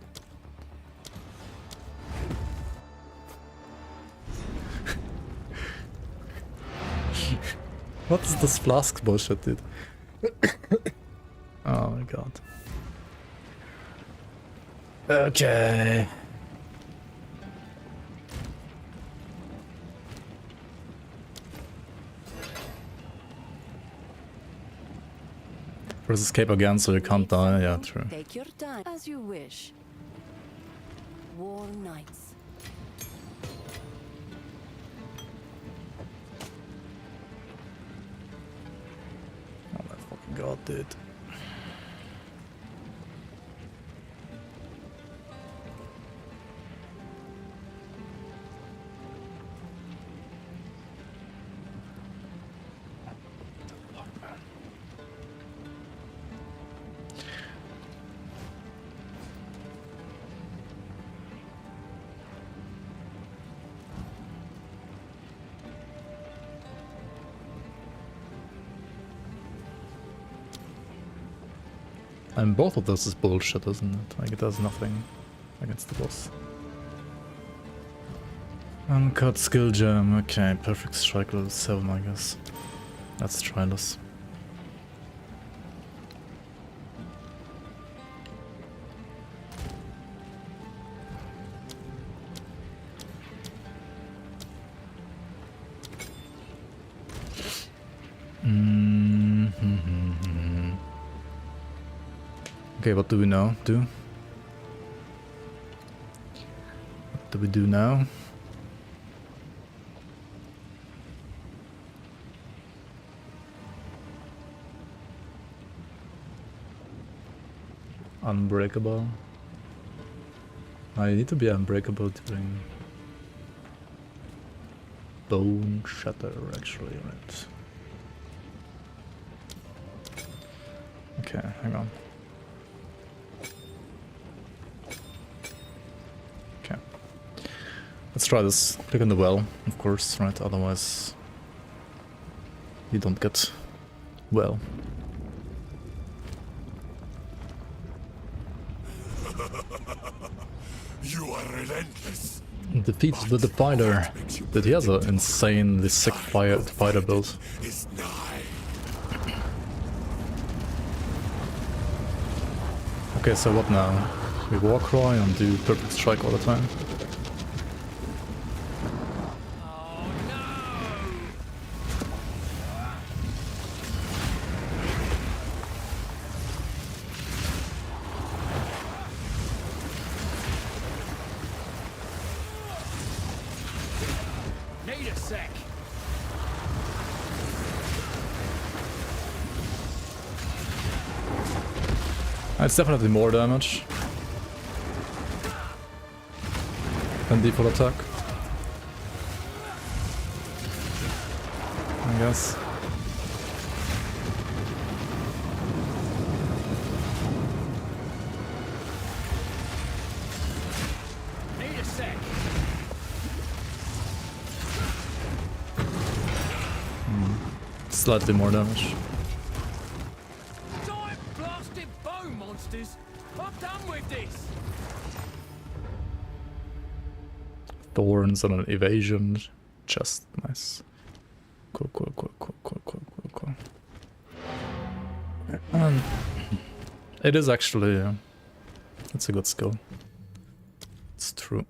What is this flask bullshit, dude? Oh my god. Okay. Press escape again so you can't die. Yeah, true. Take your time as you wish. War Knights. Oh my fucking god, dude. And both of those is bullshit, isn't it? Like, it does nothing against the boss. Uncut skill gem, okay, perfect strike level 7, I guess. Let's try this. Okay, what do we now do? What do we do now? Unbreakable. I need to be unbreakable during Bone Shatter, actually, right? Okay, hang on. Okay. Let's try this. Click on the well, of course, right? Otherwise, you don't get well. You are relentless. Defeats the Divider. That he has an insanely sick fighter build. Is nigh. Okay, so what now? We Warcry and do perfect strike all the time? Need a sec. It's definitely more damage than default attack, I guess. Need a sec. Slightly more damage. Die, blasted bone monsters. I'm done with this. Thorns on an evasion. Just nice. Cool. It is actually... it's a good skill. It's true.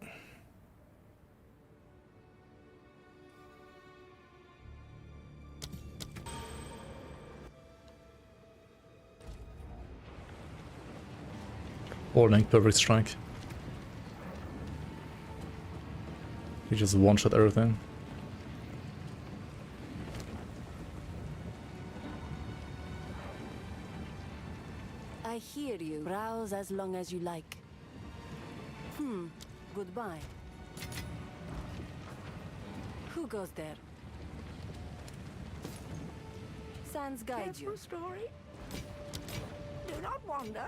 Warning, perfect strike. He just one-shot everything. I hear you. Browse as long as you like. Goodbye. Who goes there? Sands guide you. Careful story. Do not wander.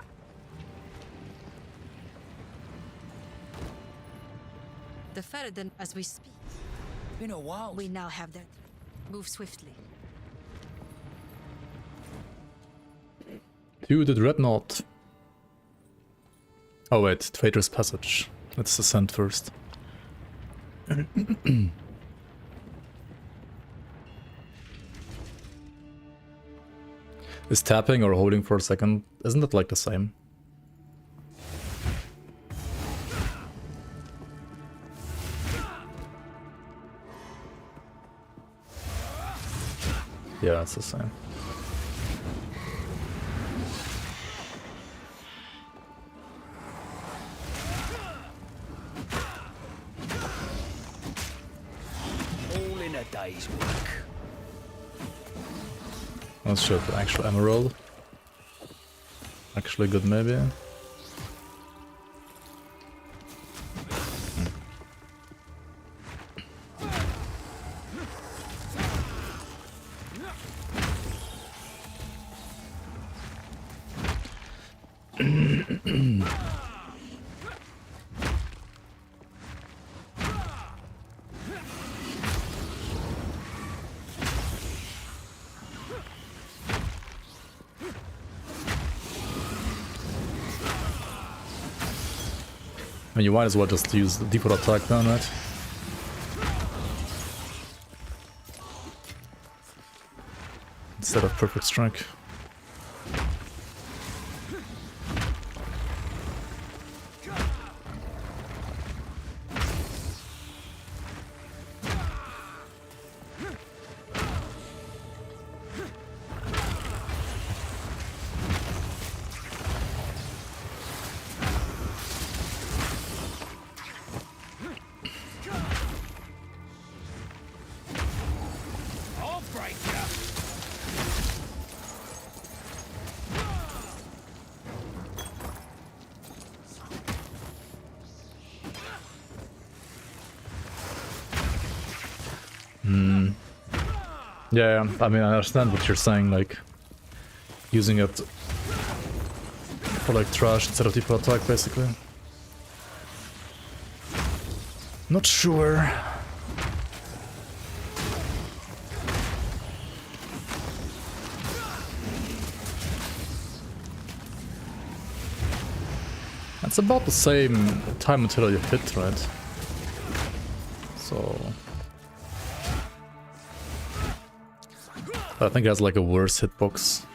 The Faradin as we speak. Been a while. We now have that. Move swiftly. To the Dreadnought. Oh wait, Traitor's Passage. Let's ascend first. Is tapping or holding for a second, isn't it like the same? Yeah, it's the same. All in a day's work. Let's show the actual emerald. Actually good, maybe. I mean, you might as well just use the default attack then, right? Instead of perfect strike. Yeah, I mean, I understand what you're saying, like, using it for, like, trash instead of default attack, basically. Not sure. It's about the same time until you hit, right? So... I think it has like a worse hitbox.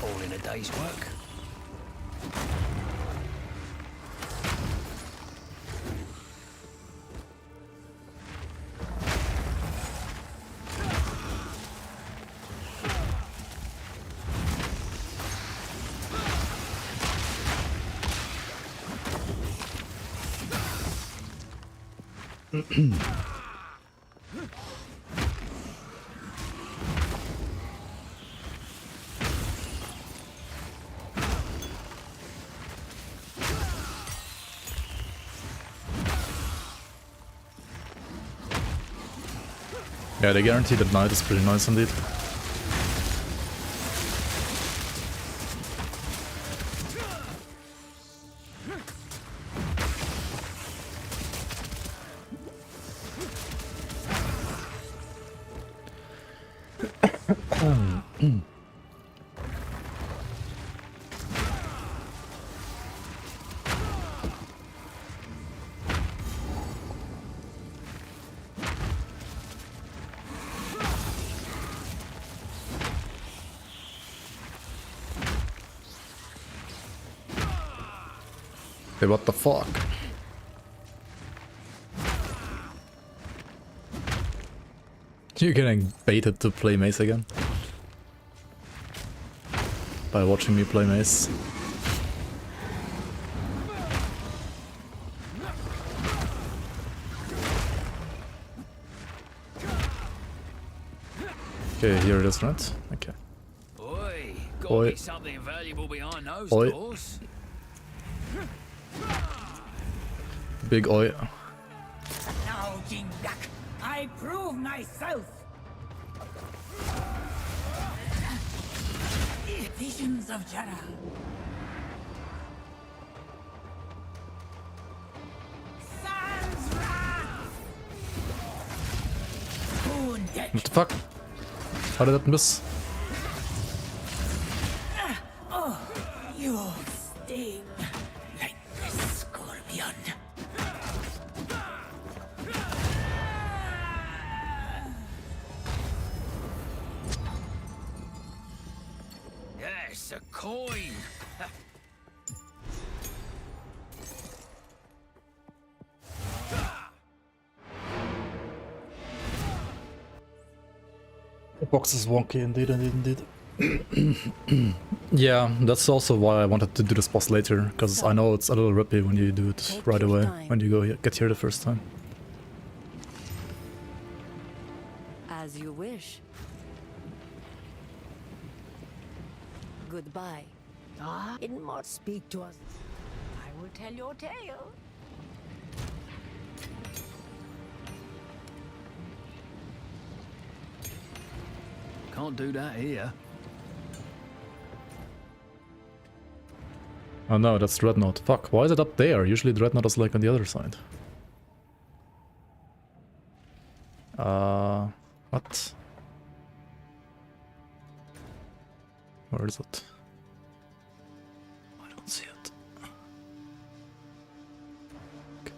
All in a day's work. Yeah, they guarantee that knight is pretty nice indeed. Hey, what the fuck? You're getting baited to play Mace again? By watching me play Mace. Okay, here it is, right? Okay. Oi, gotta Oi. be something valuable behind those Oi. doors. Big oi. Now, Jingdak, I prove myself. Visions of Jara. Sans wrath. Wounded. What the fuck? How did that miss? You sting like a scorpion. Yes, a coin. The box is wonky indeed. Yeah, that's also why I wanted to do this boss later, because I know it's a little rippy when you do it Take right your away, time. when you get here the first time. As you wish. Goodbye. Didn't more speak to us. I will tell your tale. Can't do that here. Oh no, that's Dreadnought. Fuck, why is it up there? Usually Dreadnought is like on the other side. What? Where is it? I don't see it. Okay.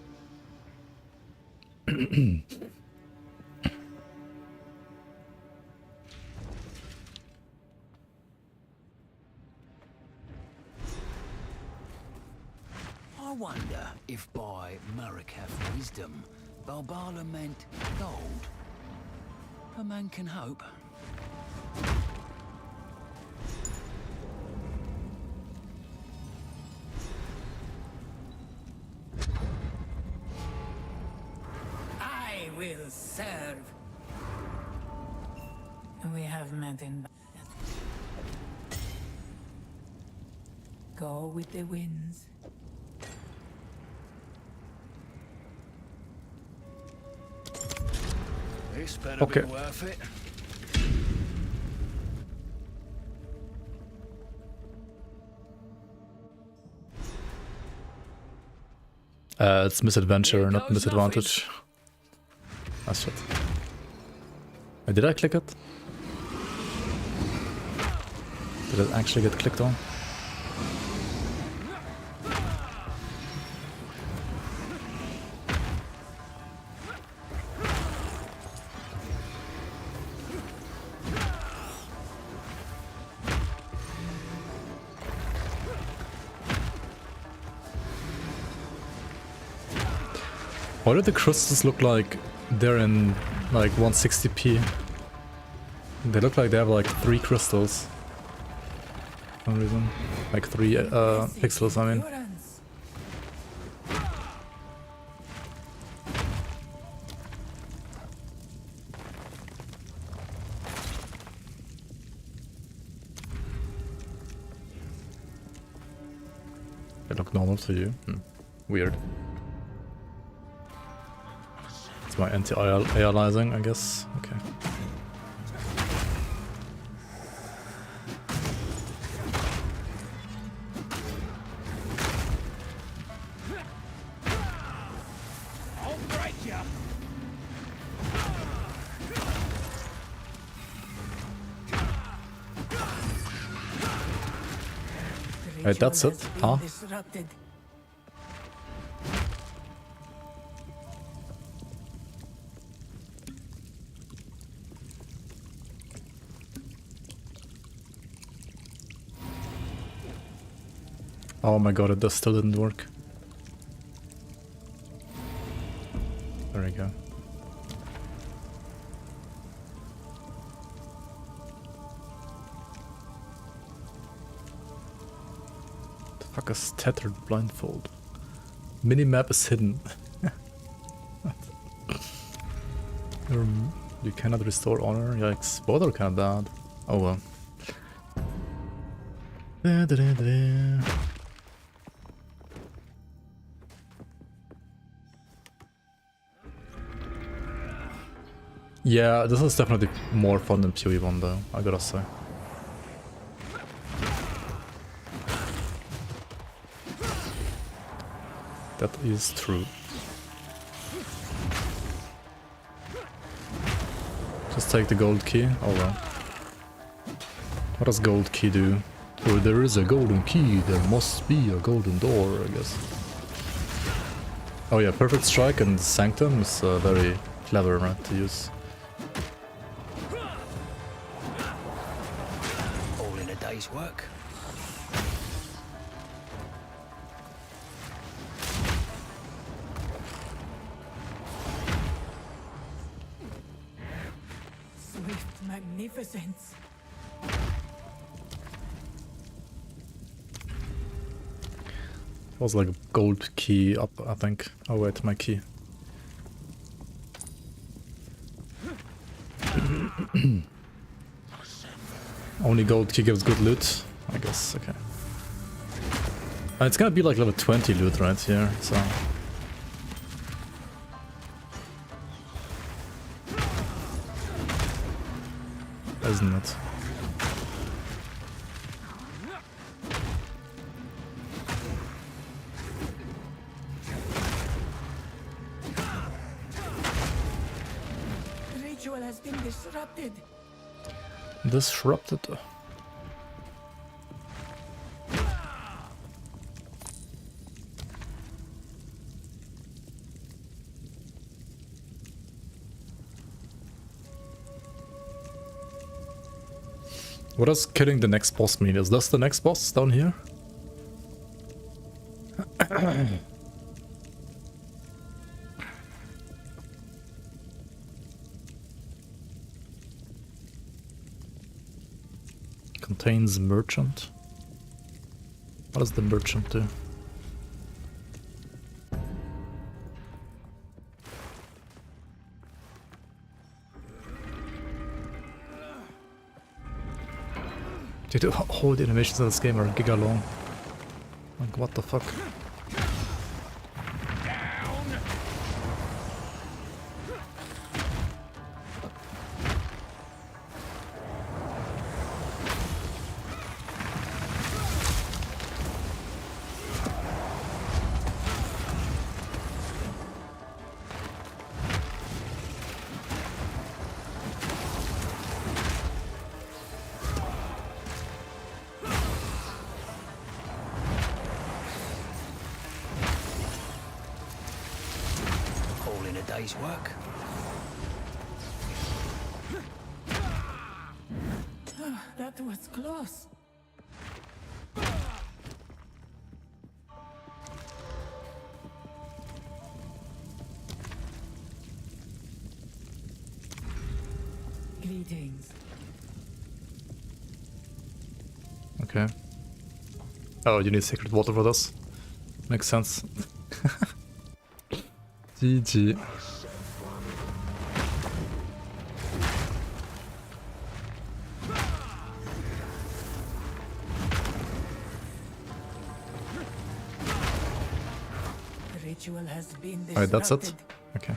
I wonder if by Marikav wisdom, Balbala meant gold. A man can hope. I will serve. We have met in. Go with the winds. This better Okay. be worth it. It's misadventure, Here not goes misadvantage. Ah shit. Did I click it? Did it actually get clicked on? Why do the crystals look like they're in like 160p? They look like they have like 3 crystals. For some reason. Like 3 pixels, I mean. Endurance. They look normal to you. Weird. It's my anti-aliasing, I guess. Okay. Wait, that's Ritual it? has been Huh? disrupted. Oh my god, it still didn't work. There we go. The fuck is tethered blindfold? Minimap is hidden. You cannot restore honor. Yikes. Both are kinda bad. Oh well. Yeah, this is definitely more fun than PoE 1 though, I gotta say. That is true. Just take the gold key. Oh well. What does gold key do? Where there is a golden key, there must be a golden door, I guess. Oh yeah, Perfect Strike and Sanctum is very clever, right, to use. All in a day's work. Swift magnificence. It was like a gold key up, I think. Oh wait, my key. Only gold key gives good loot, I guess, okay. It's gonna be like level 20 loot right here, so... Isn't it? has been disrupted. Disrupted. What does killing the next boss mean? Is this the next boss down here? Contains merchant. What does the merchant do? Dude, all the animations in this game are giga long. Like, what the fuck? All in a day's work. That was close. Greetings. Okay. Oh, you need sacred water for this? Makes sense. GG. The ritual has been disrupted. Alright, that's it? Okay.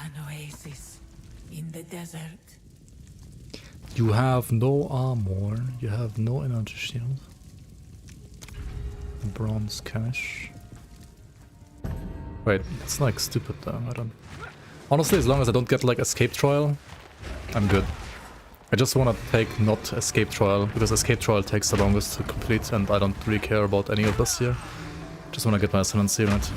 An oasis in the desert. You have no armor, you have no energy shield. Bronze cache. Wait, it's like stupid though, I don't... Honestly, as long as I don't get like escape trial, I'm good. I just wanna take not escape trial, because escape trial takes the longest to complete and I don't really care about any of this here. Just wanna get my ascendancy right.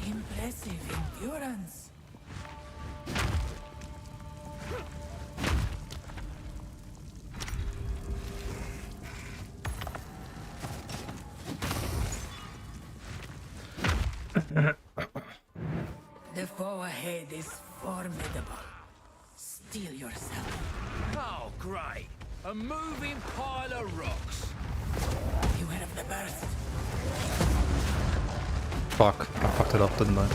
Impressive endurance. The foe ahead is formidable. Steel yourself. Oh, great. A moving pile of rocks. Beware of the burst. Fuck, I fucked it up, didn't I?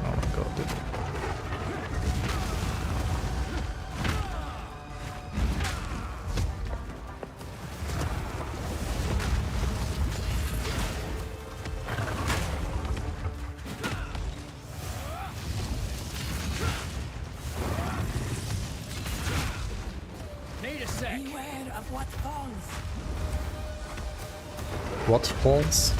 Oh my god, dude. Need a sec. Beware of what falls. What falls?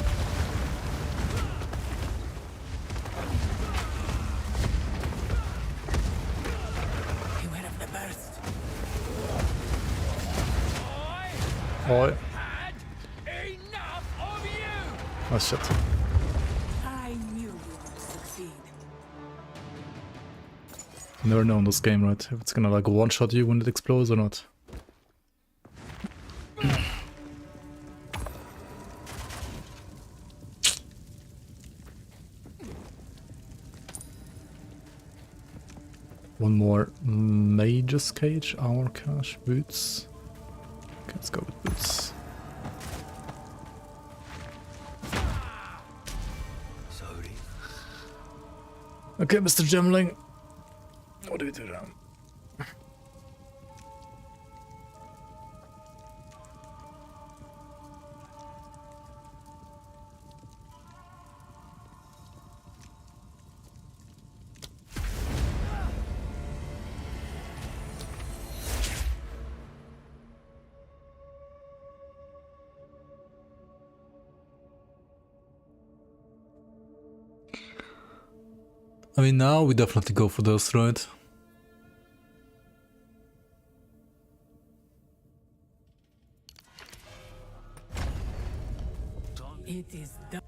Beware of the burst. Oi. Had enough of you. Oh shit. I knew you would succeed. Never know in this game, right? If it's gonna like one-shot you when it explodes or not. One more Mage's Cage, Hour Cache, Boots. Okay, let's go with Boots. Sorry. Okay, Mr. Gemling. do we do now? I mean, now we definitely go for those, right? It is done.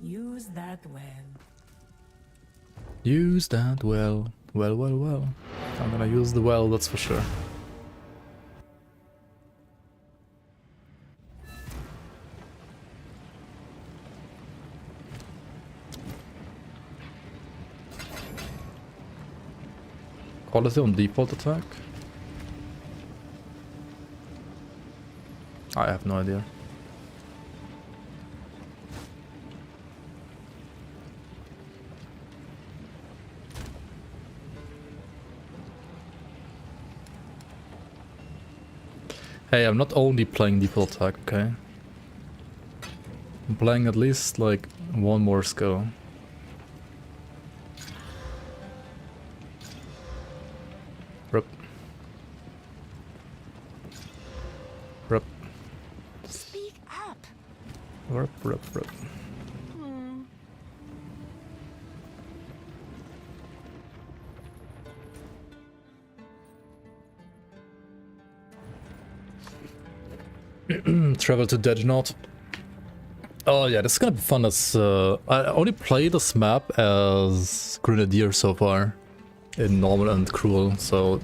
Use that well. Use that well. Well, well, well. I'm gonna use the well, that's for sure. Quality on default attack? I have no idea. Hey, I'm not only playing default attack, okay? I'm playing at least like one more skill. Rip. Rip. Speak up. Rip, rip, rip. Travel to Deadnot. Oh yeah, this is gonna be fun as I only played this map as Grenadier so far in normal and cruel, so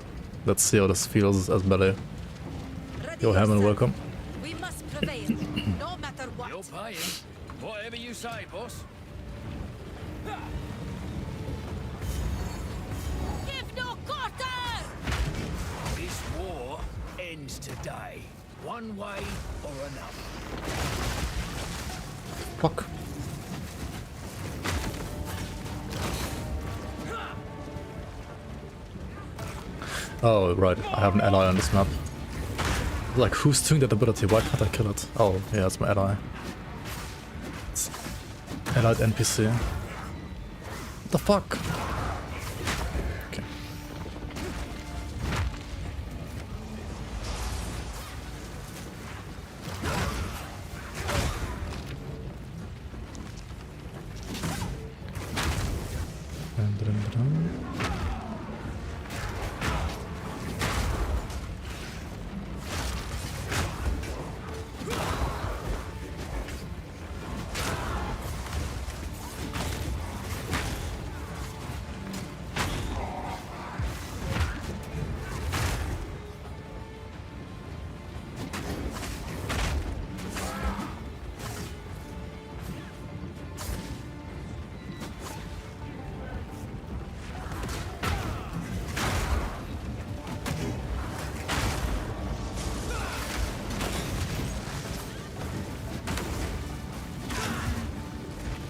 let's see how this feels as melee. Yo, Hammond, welcome. We must prevail, no matter what. You're paying. Whatever you say, boss. Give no quarter! This war ends today. One way or another. Fuck. Oh, right, I have an ally on this map. Like, who's doing that ability? Why can't I kill it? Oh, yeah, it's my ally. It's allied NPC. What the fuck? Okay.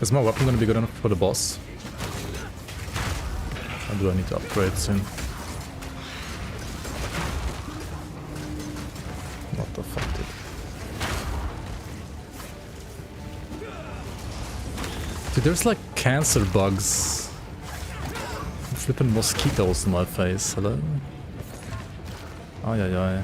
Is my weapon gonna be good enough for the boss? Or do I need to upgrade soon? What the fuck, dude? Dude, there's like cancer bugs. Flipping mosquitoes in my face, hello? Ay ay ay.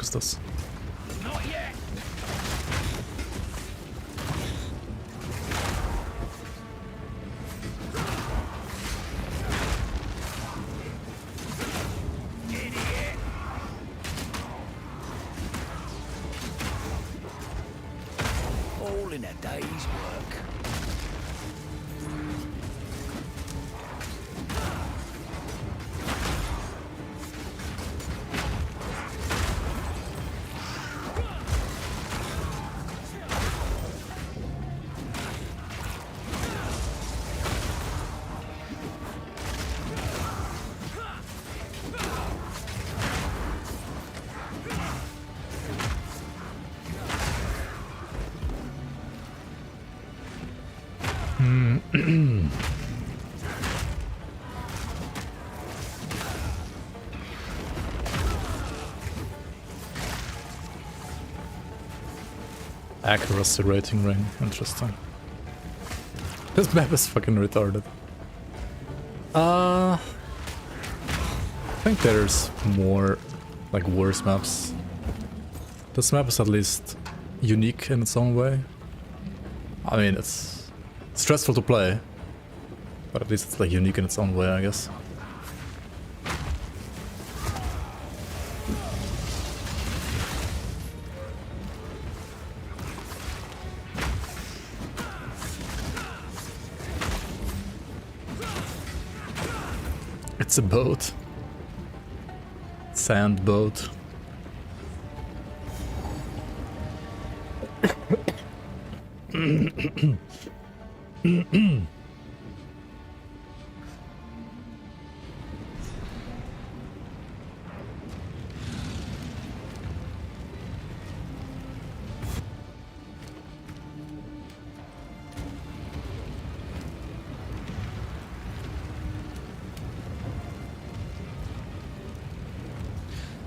is this? Not yet. Idiot. All in a day's work. Accuracy rating ring, interesting. This map is fucking retarded. I think there's more, like, worse maps. This map is at least unique in its own way. I mean, it's stressful to play, but at least it's like unique in its own way, I guess. It's a boat. Sand boat.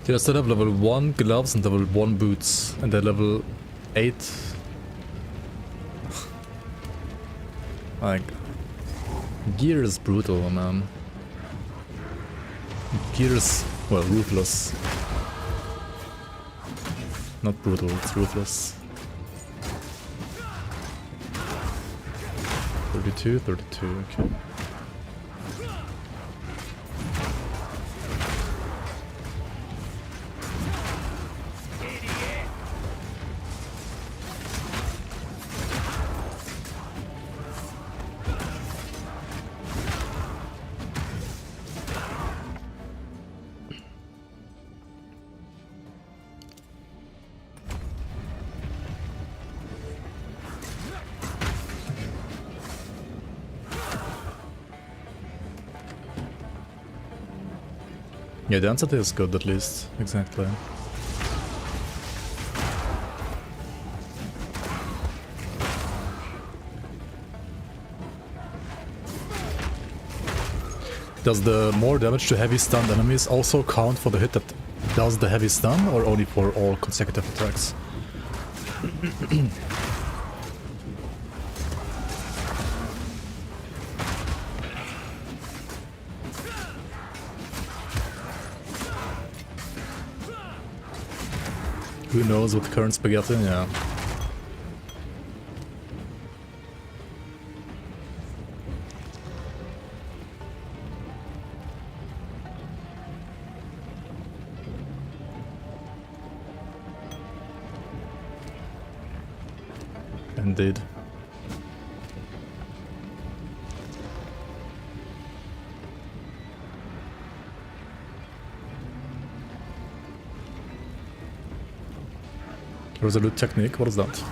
They still have level 1 gloves and level 1 boots, and they're level 8. Like, gear is brutal, man. Gear is, well, ruthless. Not brutal, it's ruthless. 32, 32, okay. Yeah, the density is good at least, exactly. Does the more damage to heavy stunned enemies also count for the hit that does the heavy stun, or only for all consecutive attacks? Who knows with current spaghetti? Yeah. Indeed. Resolute technique, what is that?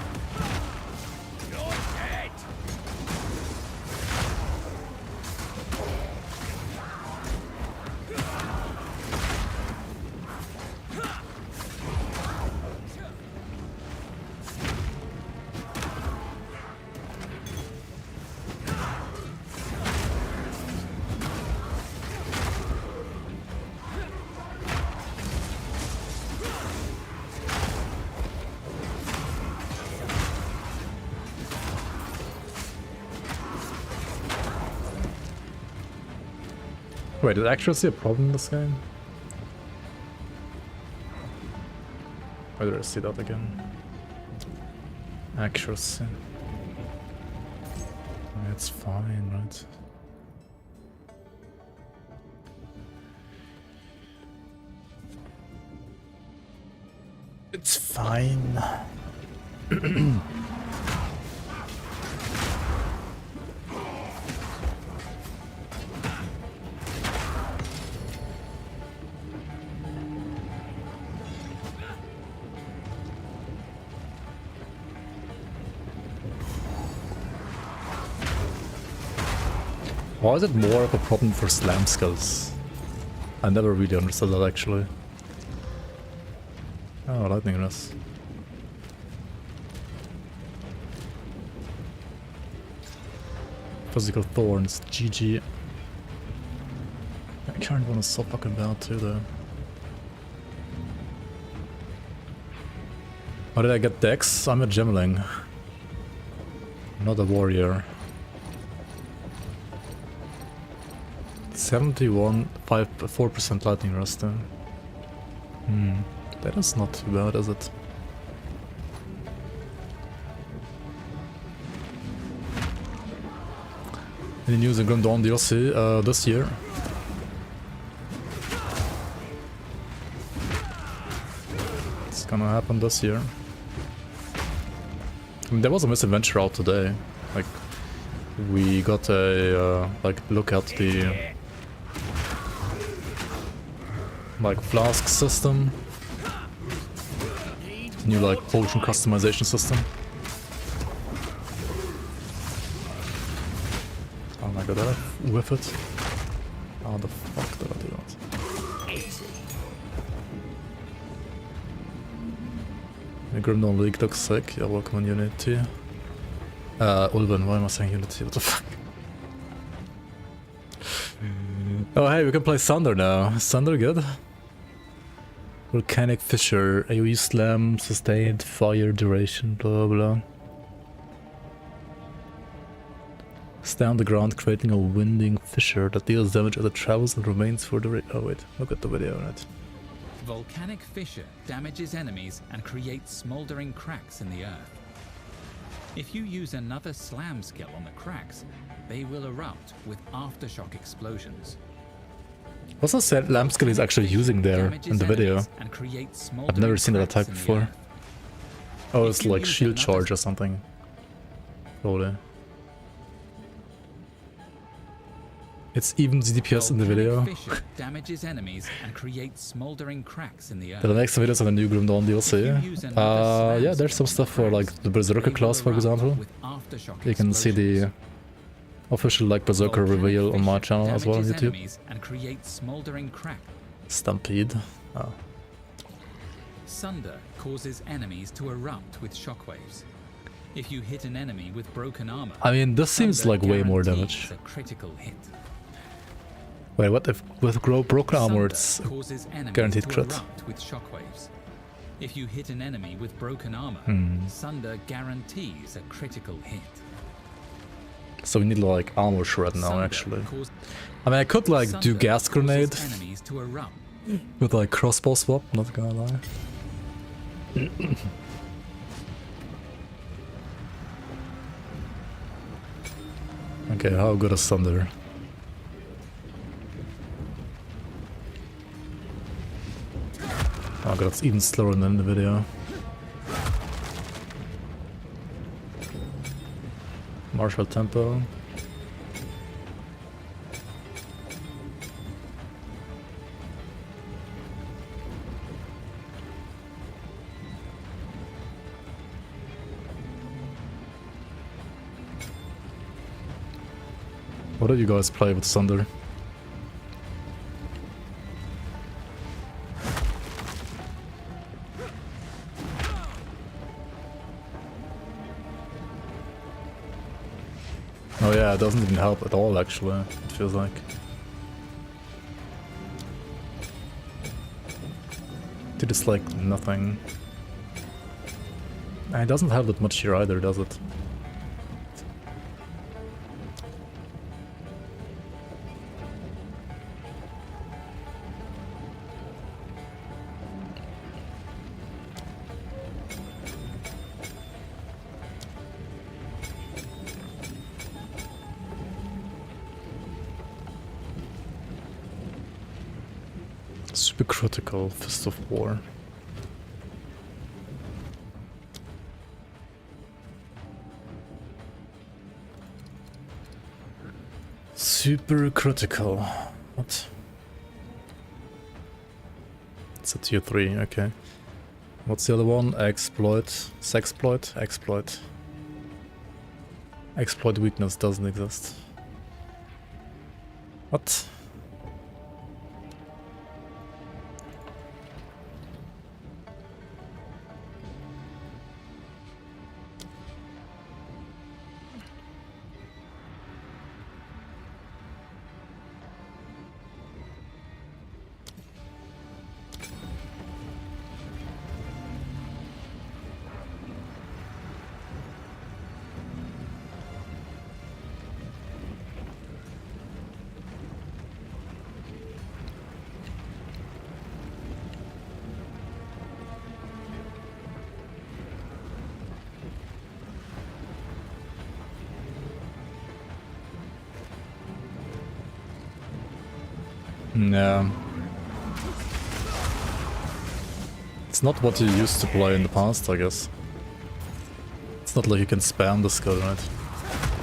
Wait, is accuracy a problem in this game? Where did I see that again? Accuracy. It's fine, right? It's fine. Why is it more of a problem for slam skills? I never really understood that actually. Oh, lightning rest. Physical thorns, GG. I can't want to so fucking bad too though. How did I get Dex? I'm a gemling. Not a warrior. 71, 4% lightning rust then. That is not too bad, is it? Any news in Grim Dawn DLC this year? It's gonna happen this year. I mean, there was a misadventure out today. Like, we got a like look at the like flask system, new like potion customization system. Oh my god, did I whiff it? How the fuck did I do that? The Grim Dawn League looks sick. Yeah, welcome on Unity. Ulven, why am I saying Unity? What the fuck? Oh hey, we can play Sunder now. Is Sunder good? Volcanic Fissure, AoE Slam, Sustained, Fire, Duration, blah blah. Stay on the ground, creating a winding fissure that deals damage as it travels and remains for the oh wait, look at the video, right? Volcanic fissure damages enemies and creates smoldering cracks in the earth. If you use another slam skill on the cracks, they will erupt with aftershock explosions. What's the slam skill he's actually using there in the video? I've never seen that attack before. Oh, it's like shield charge or something. Probably. It's even DPS in the video. Damages enemies and creates smoldering cracks in the earth. The next videos on the new Grim Dawn DLC. Yeah, there's some stuff for like the Berserker class, for example. You can see the official like Berserker reveal on my channel as well on YouTube. And creates smoldering crack. Stampede. Oh. Sunder causes enemies to erupt with shockwaves. If you hit an enemy with broken armor, I mean, this seems like way more damage. A critical hit. Wait, what if with broken armor it's guaranteed crit? With shockwaves. If you hit an enemy with broken armor, Sunder guarantees a critical hit. So we need like armor shred now actually. I mean, I could like do gas grenade with like crossbow swap, not gonna lie. Okay, how good is Thunder? Oh god, it's even slower than in the video. Martial tempo. What do you guys play with Thunder? Oh yeah, it doesn't even help at all actually, it feels like. Dude, it's like nothing. And it doesn't have that much here either, does it? Super critical, Fist of War. Super critical. What? It's a tier 3, okay. What's the other one? Exploit. Sexploit? Exploit. Exploit weakness doesn't exist. What? Yeah. It's not what you used to play in the past, I guess. It's not like you can spam the skill, right?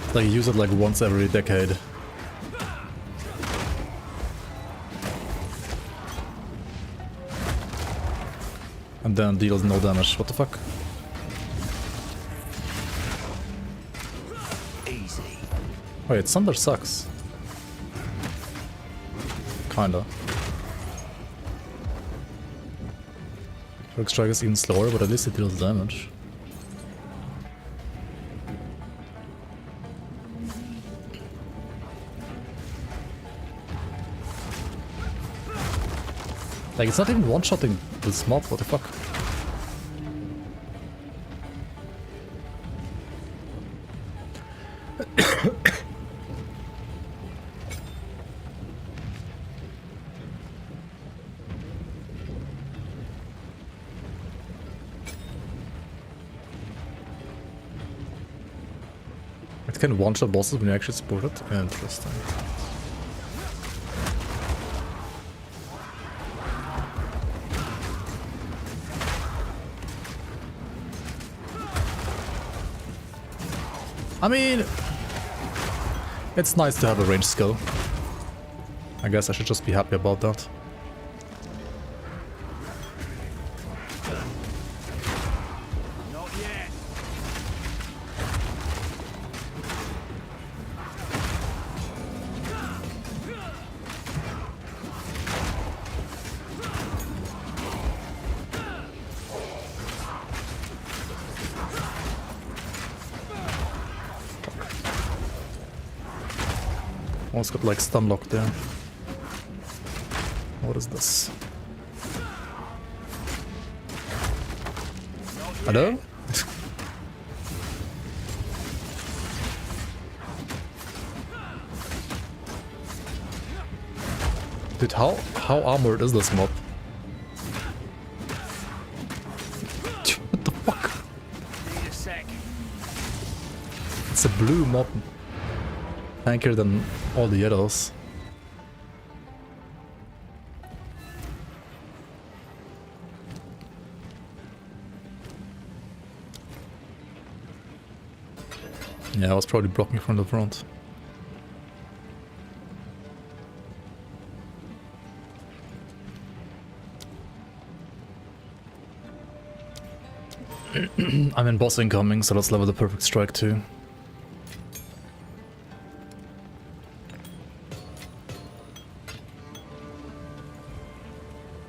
It's like you use it like once every decade. And then deals no damage. What the fuck? Easy. Wait, Thunder sucks. Kinda. Quick Strike is even slower, but at least it deals damage. Like, it's not even one-shotting this mob, what the fuck? It can one-shot bosses when you actually support it? Interesting. I mean, it's nice to have a range skill. I guess I should just be happy about that. Not yet. Almost got like stun locked there. What is this? Hello? Dude, how armored is this mob? What the fuck? Need a sec. It's a blue mob. Tankier than all the others. Yeah, I was probably blocking from the front. I'm in boss incoming, so let's level the perfect strike too.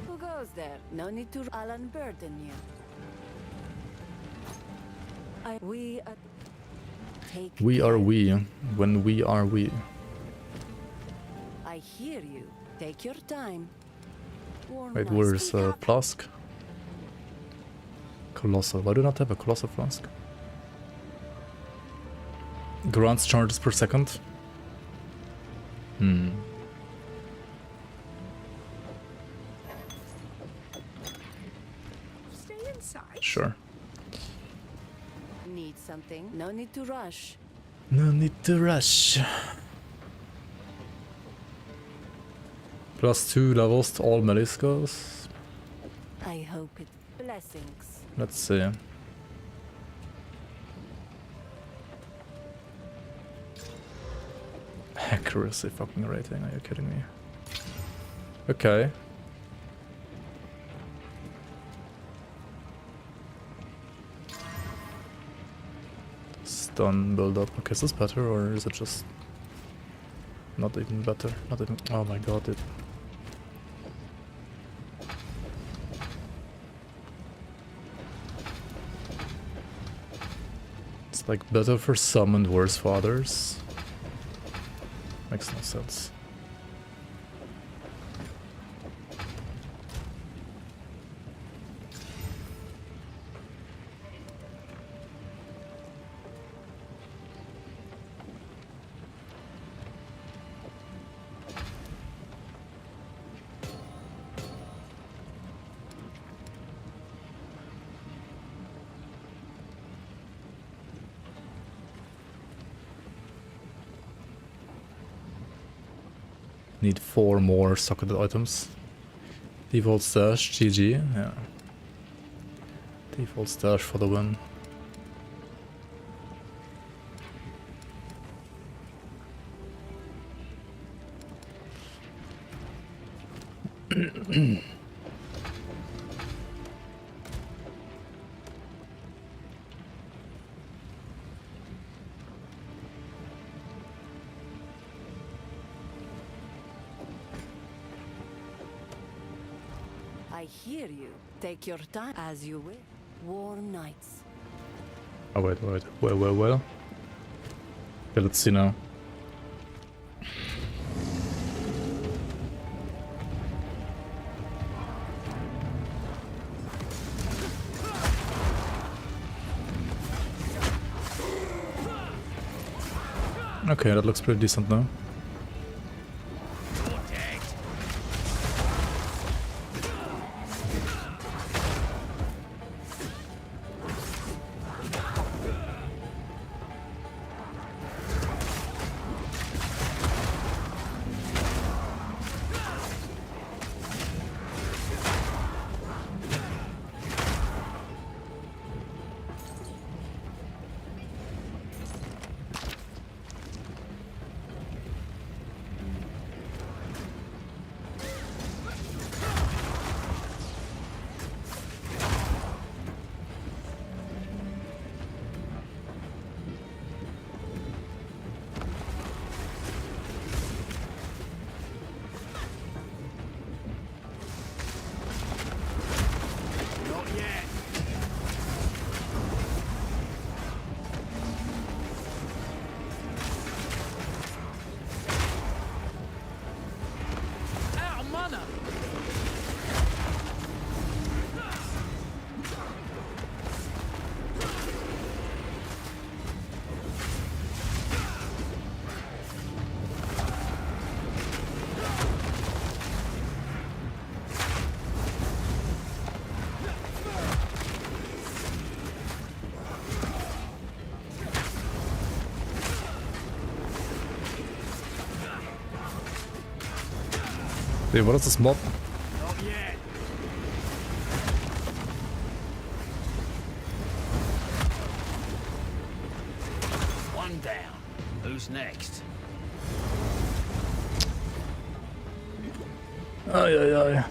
Who goes there? No need to Alan burden you. We are we, when we are we. I hear you. Take your time. Wait, where's Flask? Colossal. Why do I not have a Colossal Flask? Grants charges per second. Stay inside. Sure. Need something? No need to rush. No need to rush. But +2 levels to all melee skills. I hope it blessings. Let's see. Accuracy fucking rating, are you kidding me? Okay. Stun build up. Okay, is this better or is it just not even better? Not even. Oh my god, dude. It's like better for some and worse for others. Makes no sense. Need 4 more socketed items. Default stash, GG, yeah. Default stash for the win. I hear you. Take your time as you will. Warm nights. Oh wait. Well. Okay, let's see now. Okay, that looks pretty decent now. Wait, what is this mob? Not yet. One down. Who's next? Ay.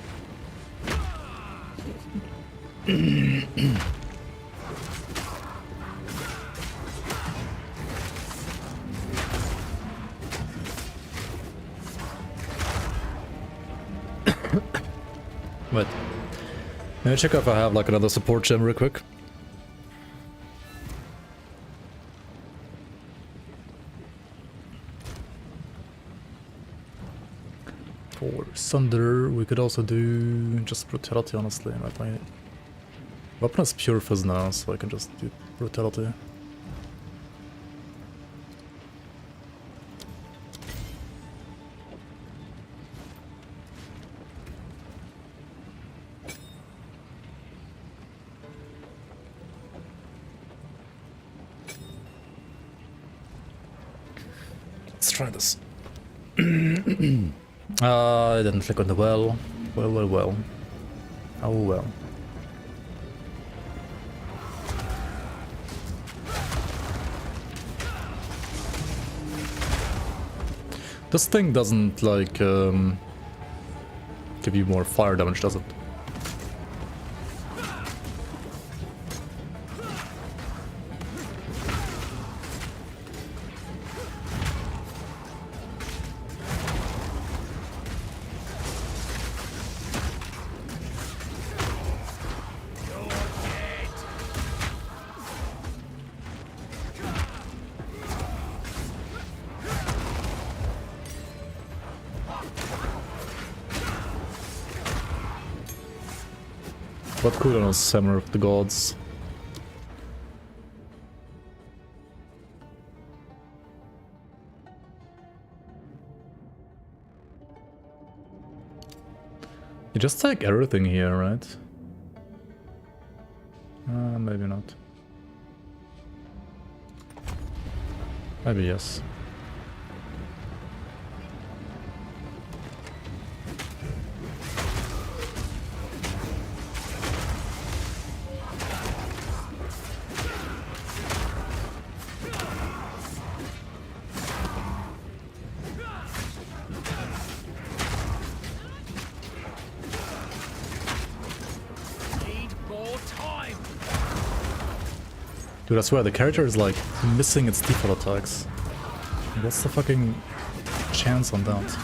Wait. Let me check if I have like another support gem real quick. For Sunder, we could also do just brutality, honestly. Right, my weapon is pure fizz now, so I can just do brutality. Let's try this. I didn't click on the well. Well. Oh well. This thing doesn't like give you more fire damage, does it? What cooldown is Hammer of the Gods? You just take everything here, right? Maybe not. Maybe yes. Dude, I swear, the character is like missing its default attacks. What's the fucking chance on that?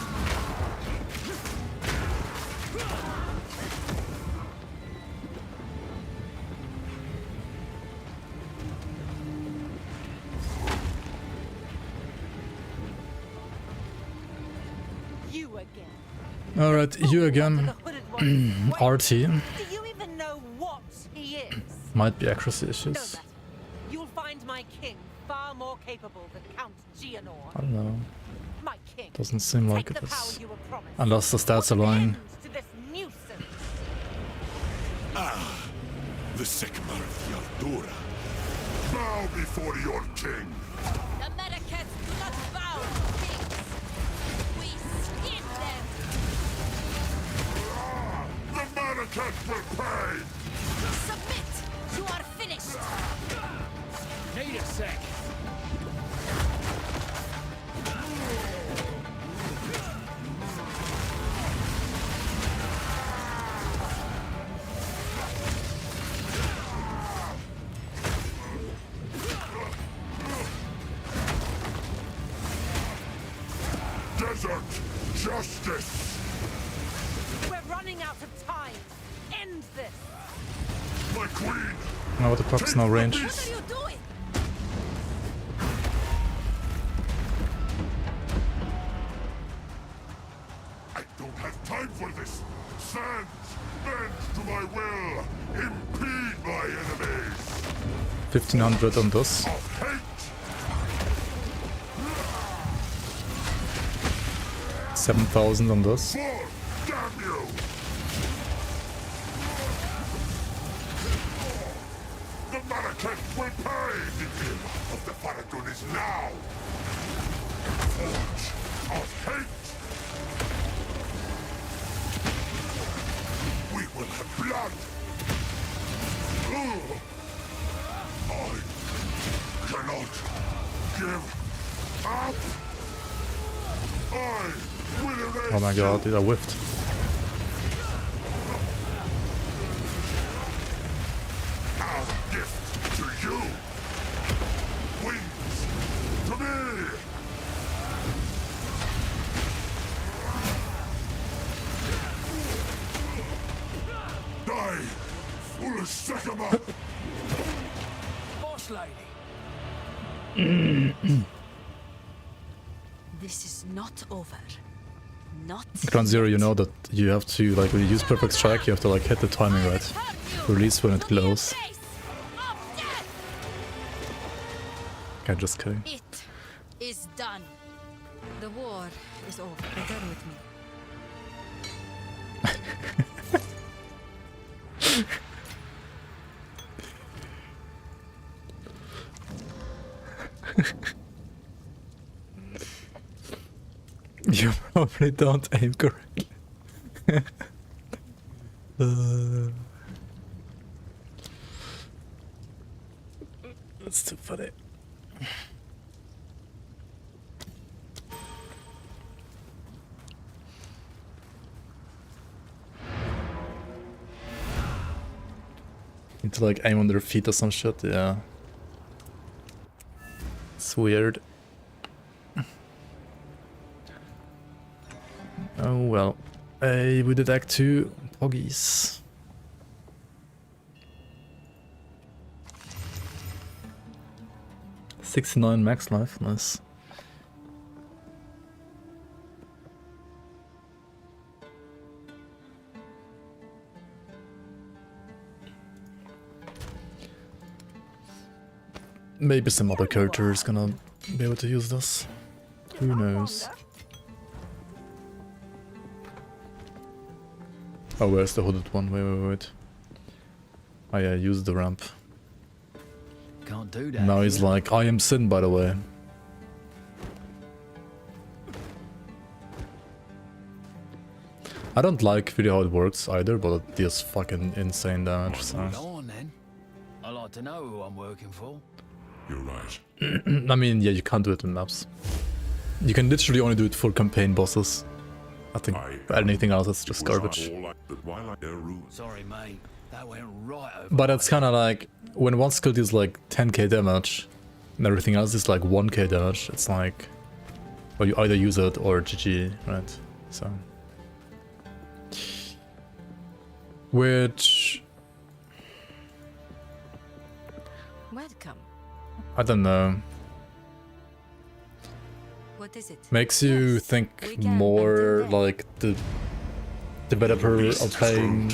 You again. Alright, you again. RT. Do you even know what he is? Might be accuracy No issues. matter. You'll find my king far more capable than Count Gianor. I don't know. My king. Doesn't seem like Take it the power is. you were promised. Unless the stats are lying. End to this nuisance. The Sycamore of the Ardura. Bow before your king. The Americans do not bow to kings. We skin them. The Maracas will pay! Submit. You are finished. Need a sec. Desert justice! We're running out of time. End this. My queen! No, what the fuck's no range? What are you doing? I don't have time for this! Sands, bend to my will! Impede my enemies! 1500 on this. Of hate! 7000 on this. More! Damn you! The Maracas will pay! The will of the Faradun is now! Forge of hate! We will have blood! Ugh. I cannot give up! I will erase Oh my god, you. dude, I whiffed. Our gift to you! Wings to me! Die, foolish Sycamore! Boss lady. This is not over. Not Ground Zero, you yet. know that you have to, like, when you use Perfect Strike, you have to, like, hit the timing right. Release when it glows. Okay, just kidding. It is done. The war is over. Return with me. You probably don't aim correctly. That's too funny. Need to like aim on their feet or some shit, yeah. It's weird. Oh well. We did Act 2, Poggies. $69 max life, nice. Maybe some other character is gonna be able to use this. Who knows? Oh, where's the hooded one? Wait. Oh yeah, use the ramp. Can't do that. Now he's like, I am Sin, by the way. I don't like really how it works either, but it deals fucking insane damage, so... Go on then. I like to know who I'm working for. You're right. I mean, yeah, you can't do it in maps. You can literally only do it for campaign bosses. I think anything else is just garbage. Sorry, mate. That went right over. But it's kind of like, when one skill deals like 10k damage, and everything else is like 1k damage, it's like... Well, you either use it or GG, right? So... Which... Welcome. I don't know. What is it? Makes you Yes, think we can, more until then. like the developer are playing,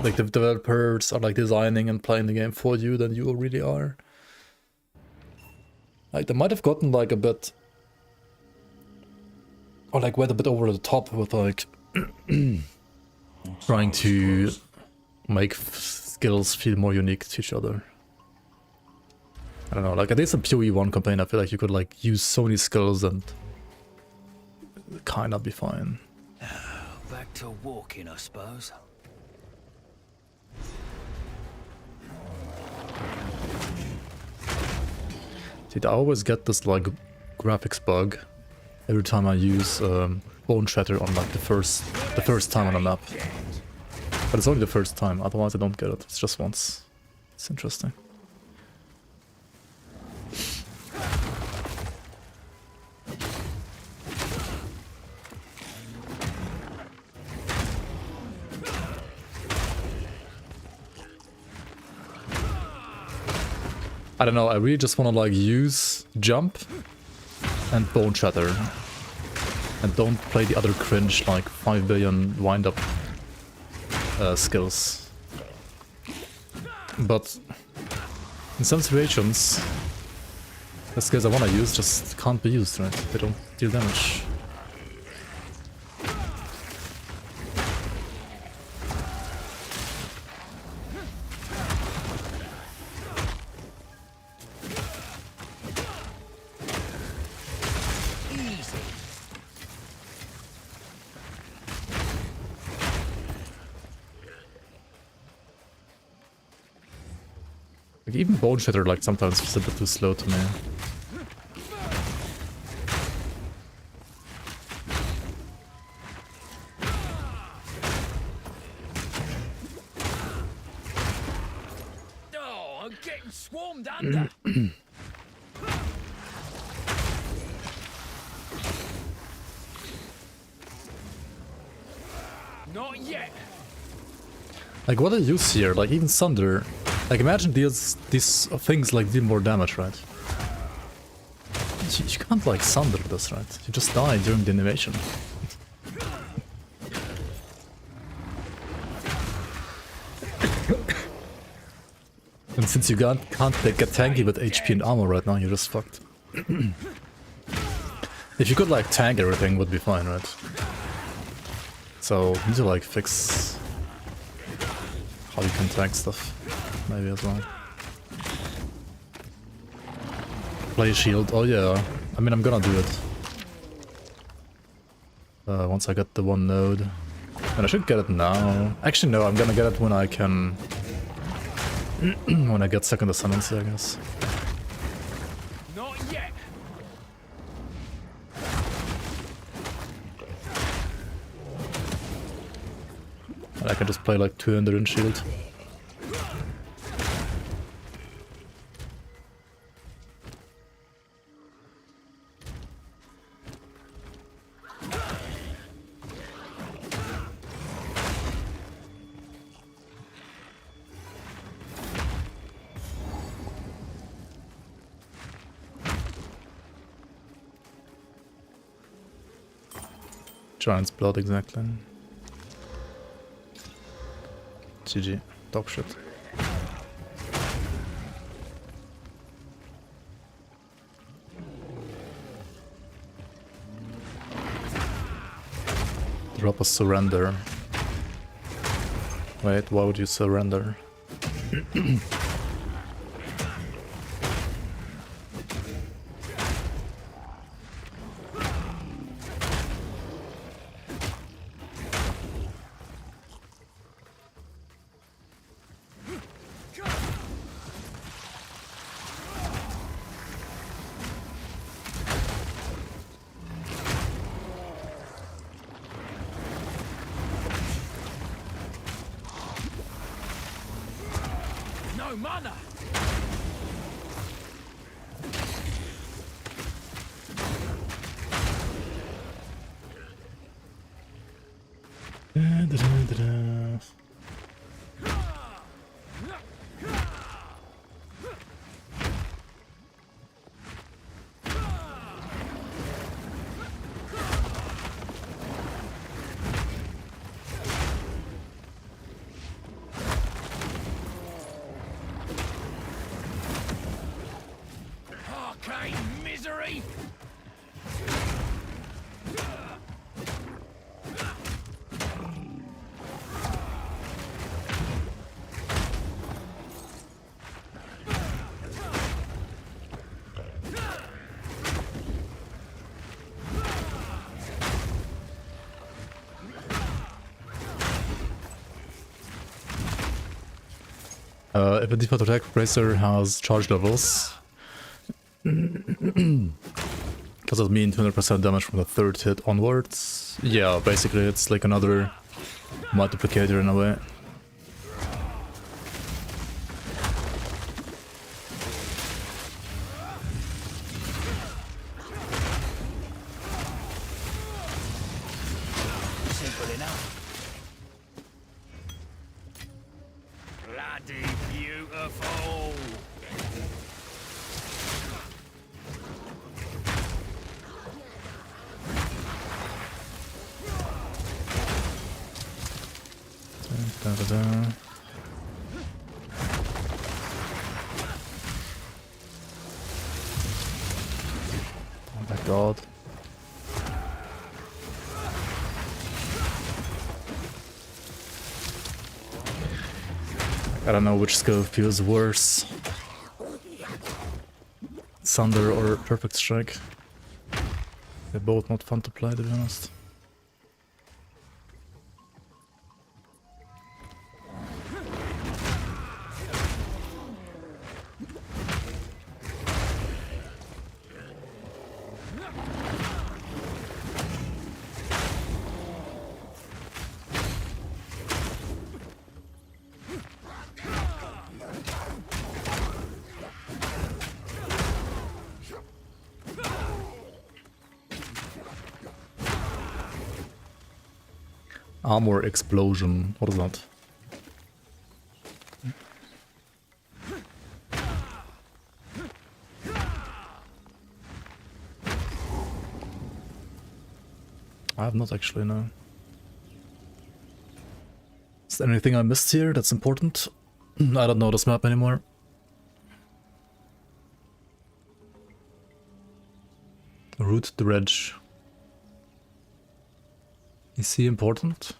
like the developers are like designing and playing the game for you than you really are. Like they might have gotten like a bit, or like went a bit over the top with like trying to make skills feel more unique to each other. I don't know, like at least in PoE 1 campaign I feel like you could like use so many skills and kinda be fine. Back to walking, I suppose. Dude, I always get this like graphics bug every time I use Bone Shatter on like the first time on a map. But it's only the first time, otherwise I don't get it. It's just once. It's interesting. I don't know, I really just want to like use Jump and Bone Shatter and don't play the other cringe like 5 billion wind-up skills. But in some situations, the skills I want to use just can't be used, right? They don't deal damage. Like even Bone Shatter like sometimes is a bit too slow to me. Oh, I'm getting swarmed under. Not yet. Like what I use here, like even Thunder, like imagine these things like deal more damage, right? You can't like Thunder this, right? You just die during the animation. And since you can't get tanky with HP and armor right now, you're just fucked. If you could like tank everything, would be fine, right? So you need to like fix how you can tank stuff, maybe as well. Play shield, oh yeah. I mean, I'm gonna do it. once I get the one node. And I should get it now. Actually, no, I'm gonna get it when I can... when I get second ascendancy, I guess. Not yet. And I can just play like 2 under in shield. Giant's blood, exactly. GG. Dog shit. Drop a surrender. Wait, why would you surrender? No mana. Arcane misery. If a default attack bracer has charge levels, does that mean 200% damage from the 3rd hit onwards? Yeah, basically it's like another multiplicator in a way. Simple enough. Bloody beautiful. Oh my god. I don't know which skill feels worse. Sunder or Perfect Strike. They're both not fun to play, to be honest. Armor explosion. What is that? I have not actually, no. Is there anything I missed here that's important? I don't know this map anymore. Root dredge. Is he important?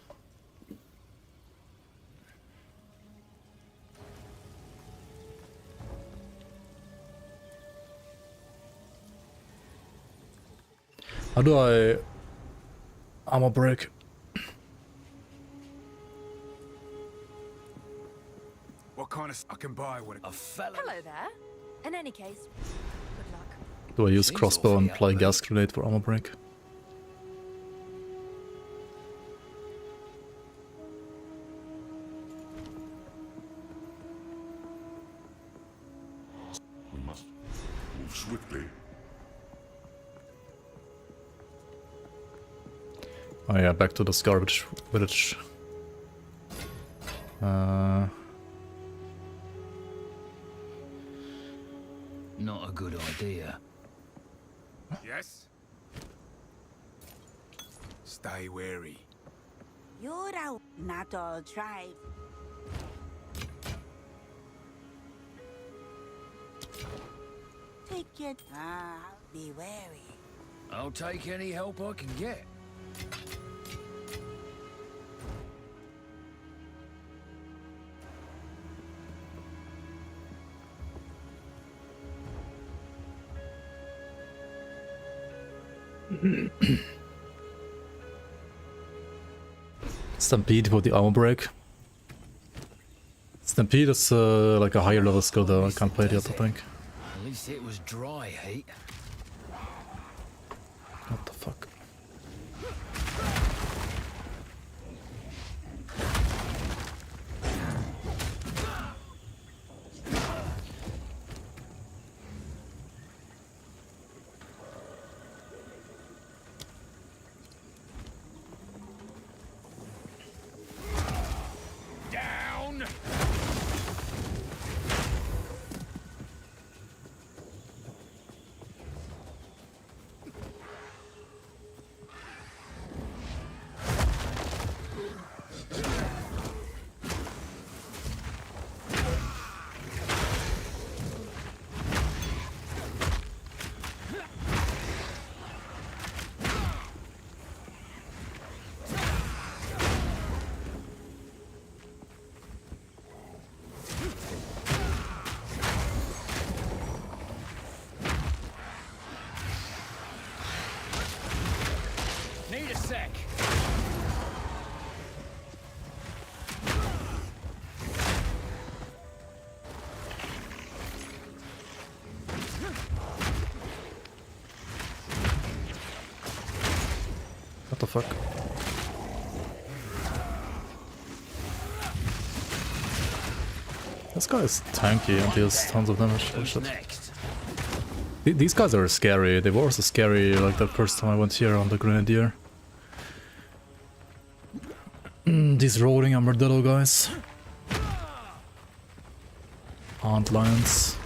armor break. What kind of I can buy what a fella? Hello there. In any case, good luck. Do I use Seems crossbow and awfully apply upbeat. gas grenade for armor break? We must move swiftly. Oh yeah, back to this garbage village. Not a good idea. Yes? Stay wary. You're out, not all tribe. Take it. Be wary. I'll take any help I can get. Stampede for the armor break. Stampede is like a higher level skill though, I can't play it yet, I think. At least it was dry heat. What the fuck? Down! Need a sec. What the fuck? This guy is tanky and deals tons of damage. Oh, Who's shit. next? These guys are scary. They were also scary like that first time I went here on the Grenadier. These rolling armadillo guys. Ant lions.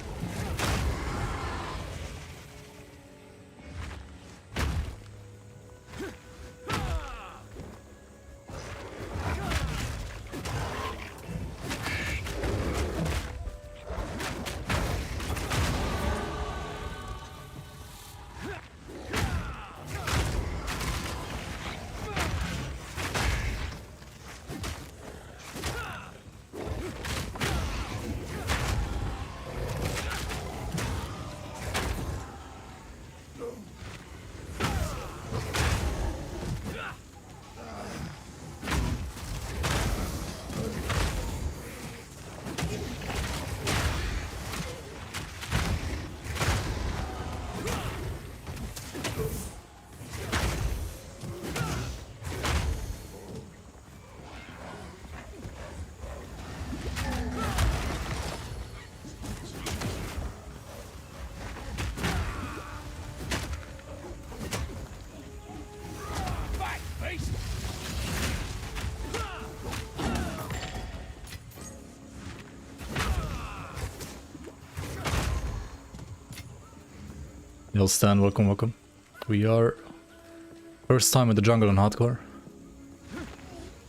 Back, beast! Yo, Stan, welcome, welcome. We are first time in the jungle on hardcore.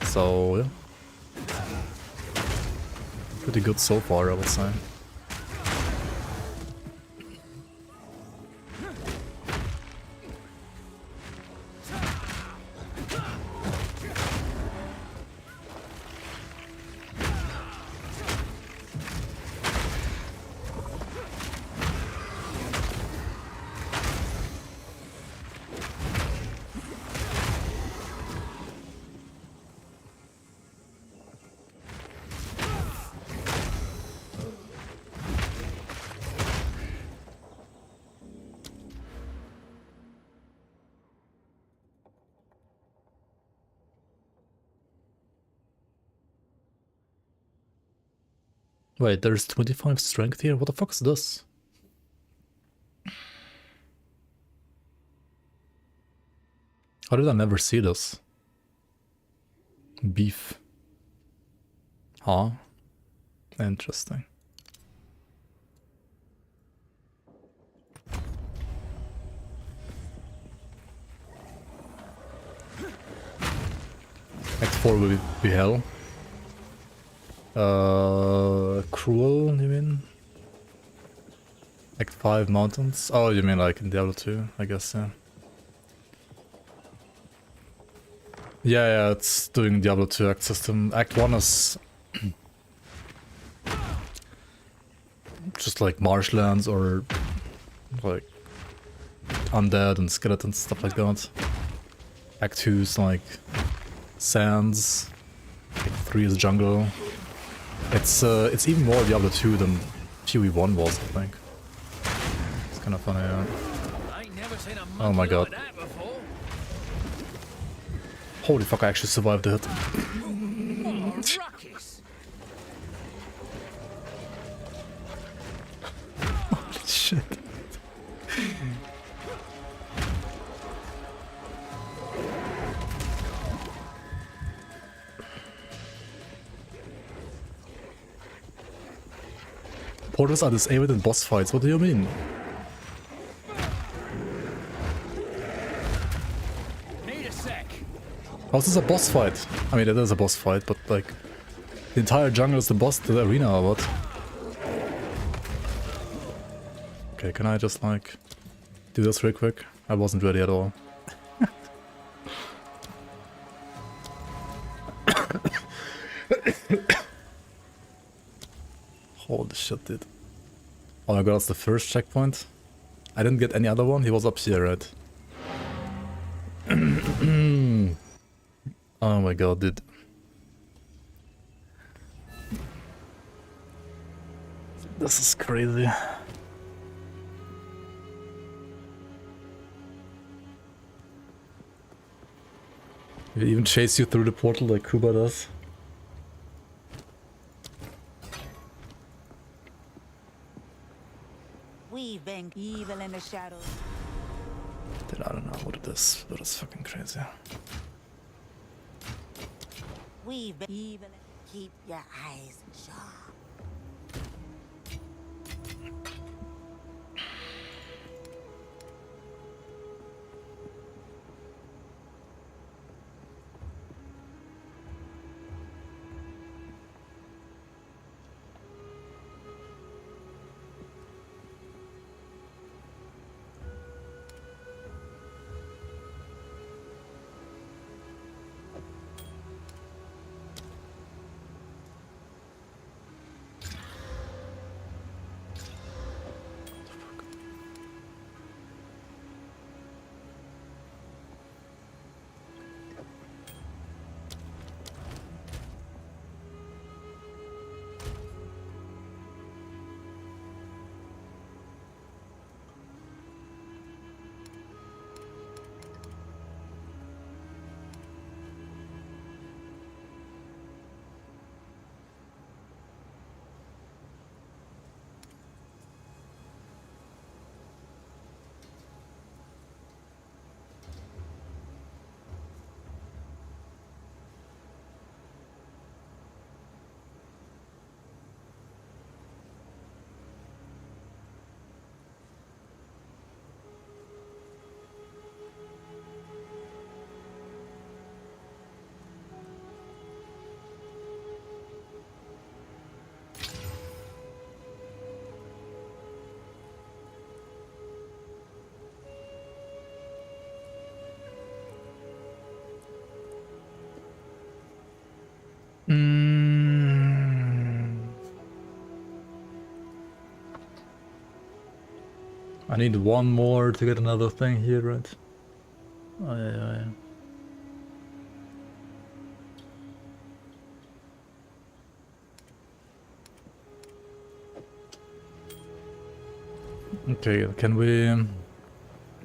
So, yeah. Pretty good so far, I would say. Wait, there's 25 strength here? What the fuck is this? How did I never see this? Beef. Huh? Interesting. Act 4 will be hell. Cruel, you mean? Act 5 mountains? Oh, you mean like in Diablo 2, I guess, yeah. Yeah, it's doing Diablo 2 act system. Act 1 is just like marshlands or like undead and skeletons, stuff like that. Act 2 is like sands. Act 3 is jungle. It's even more Diablo 2 than PoE 1 was, I think. It's kind of funny, yeah. Oh my god. Holy fuck, I actually survived the hit. Holy shit. Portals are disabled in boss fights, what do you mean? How's this a boss fight? I mean, it is a boss fight, but like, the entire jungle is the boss to the arena or what? Okay, can I just like, do this real quick? I wasn't ready at all. Holy shit, dude. Oh my god, that's the first checkpoint. I didn't get any other one, he was up here, right? Oh my god, dude. This is crazy. He even chase you through the portal like Kuba does. We've been evil in the shadows. Dude, I don't know what it is, but it's fucking crazy. We've been evil. Keep your eyes sharp. I need one more to get another thing here, right? Oh yeah. Okay, can we...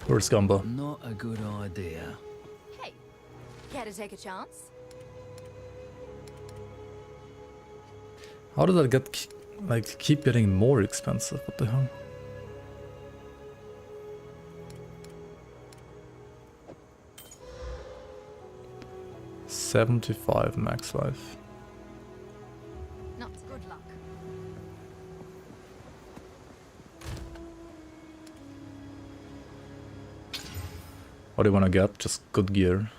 Where's Gamba? Not a good idea. Hey, care to take a chance? How did I get like keep getting more expensive. What the hell? $75 max life. Not good luck. What do you wanna get? Just good gear.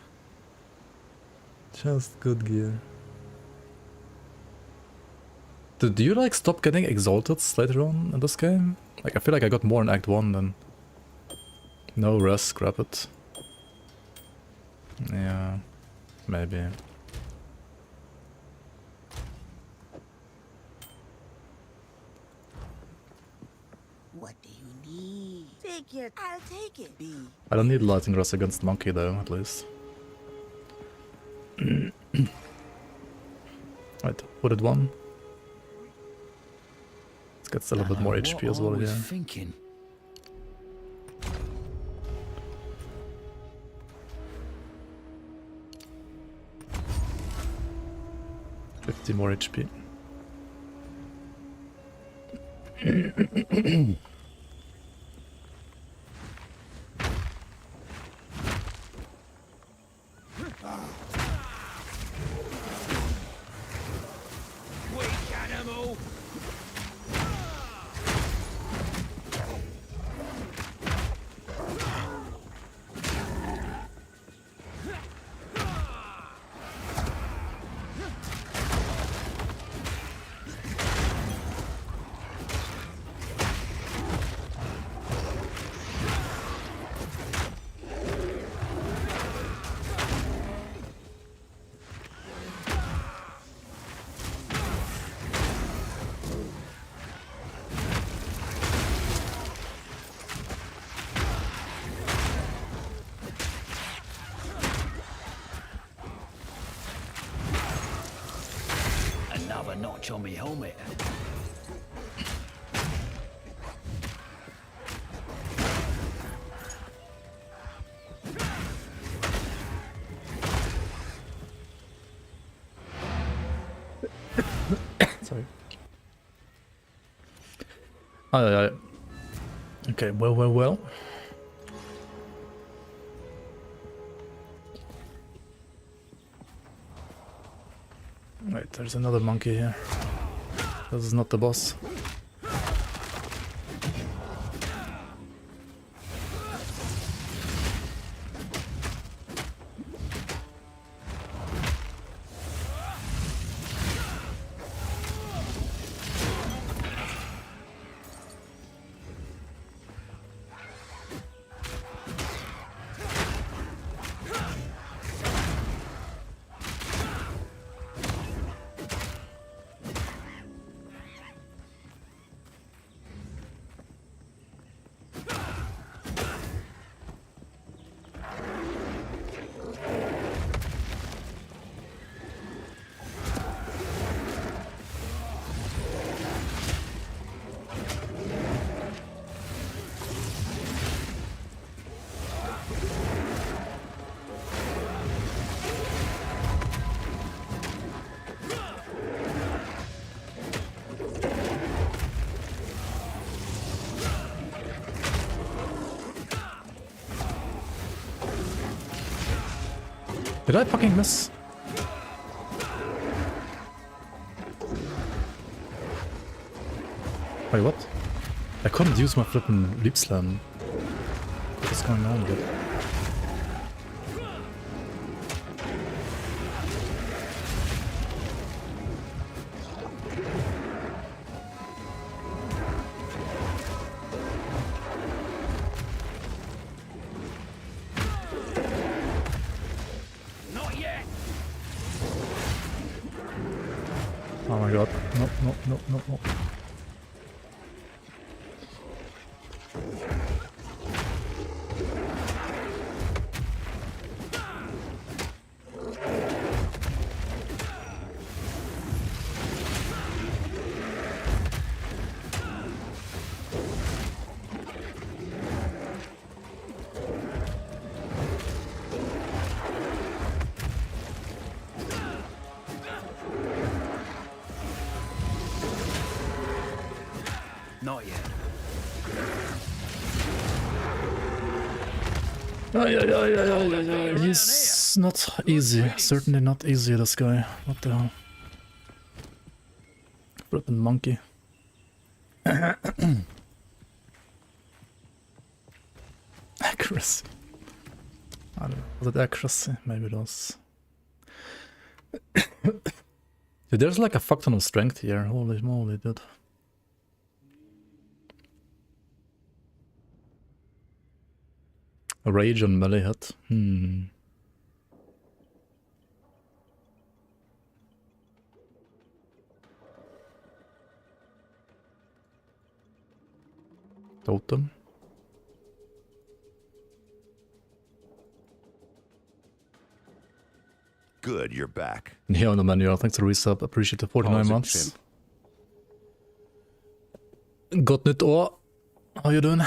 Just good gear. Do you like stop getting exalted later on in this game? Like I feel like I got more in Act 1 than... No rest, grab it. Yeah, maybe. What do you need? Take it. I'll take it. B. I don't need lightning rest against monkey though, at least. Right, wooded one. Let's get a little bit more HP as well, yeah. Thinking. 50 more HP. Weak animal! Another notch on me helmet. Sorry. Aye. Okay, well. Wait, there's another monkey here. This is not the boss. Did I fucking miss? Wait, what? I couldn't use my flippin' leap slam. What is going on here? Not yet! Oh my god. No. Not yet. He's not easy. Certainly not easy, this guy. What the hell? Flippin' monkey. Accuracy. I don't know. Was it accuracy? Maybe it was. Dude, there's like a fuck ton of strength here. Holy moly, dude. A rage on melee hit. Totem. Good, you're back. Yeah, on the menu. Thanks for the resub. Appreciate the 49 months. Godt nytt år. How you doing?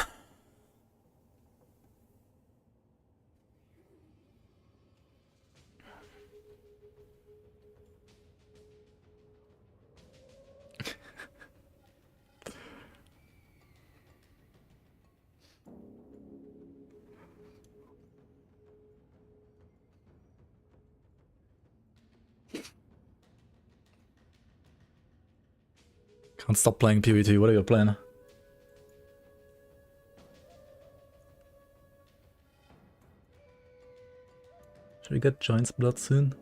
Can't stop playing PvT. What are you playing? Should we get Giant's Blood soon?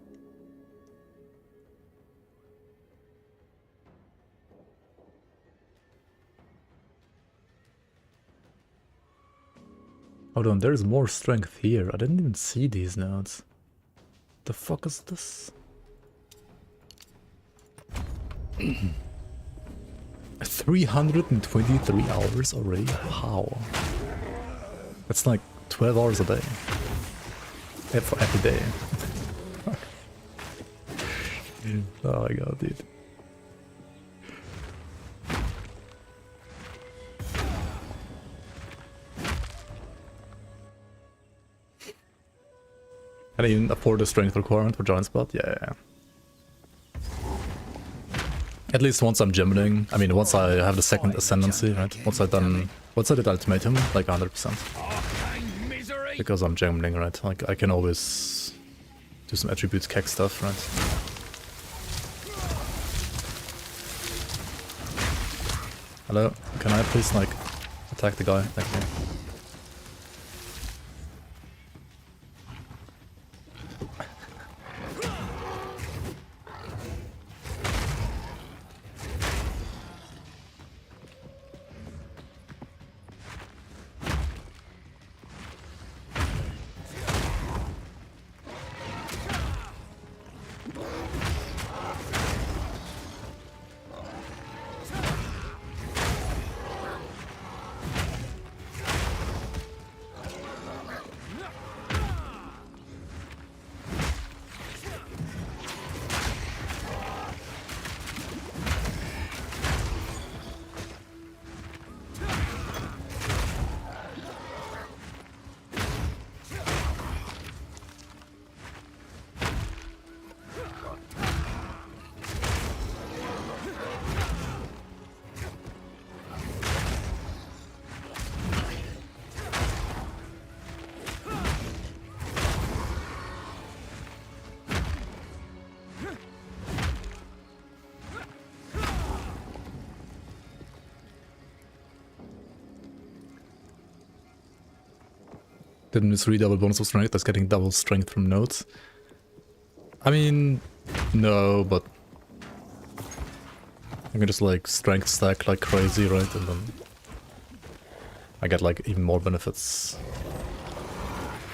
Hold on, there's more strength here. I didn't even see these nodes. The fuck is this? 323 hours already? How? That's like 12 hours a day. Every day. Oh my god, dude. Can I even afford the strength requirement for Giant Spot? Yeah. At least once I'm gemmening. I mean, once I have the second ascendancy, right? Once I did ultimatum, like 100%. Because I'm gemmening, right? Like I can always do some attributes keg stuff, right? Hello, can I please like attack the guy? Thank you. Didn't miss 3 double bonus of strength, that's getting double strength from nodes. I mean, no, but I can just like strength stack like crazy, right? And then I get like even more benefits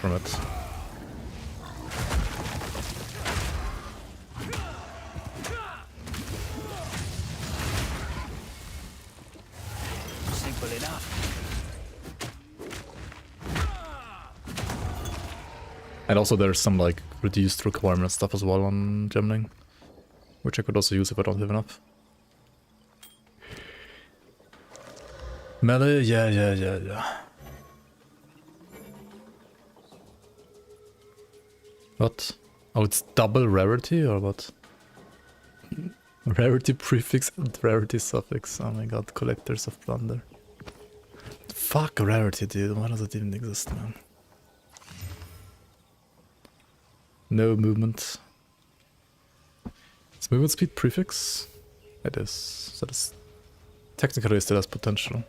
from it. Simple enough. And also there's some like reduced requirement stuff as well on gemmening, which I could also use if I don't have enough. Melee, yeah. What? Oh, it's double rarity or what? Rarity prefix and rarity suffix. Oh my god, collectors of plunder. Fuck rarity, dude. Why does it even exist, man? No movement. Is movement speed prefix? It is. That is technically still has potential.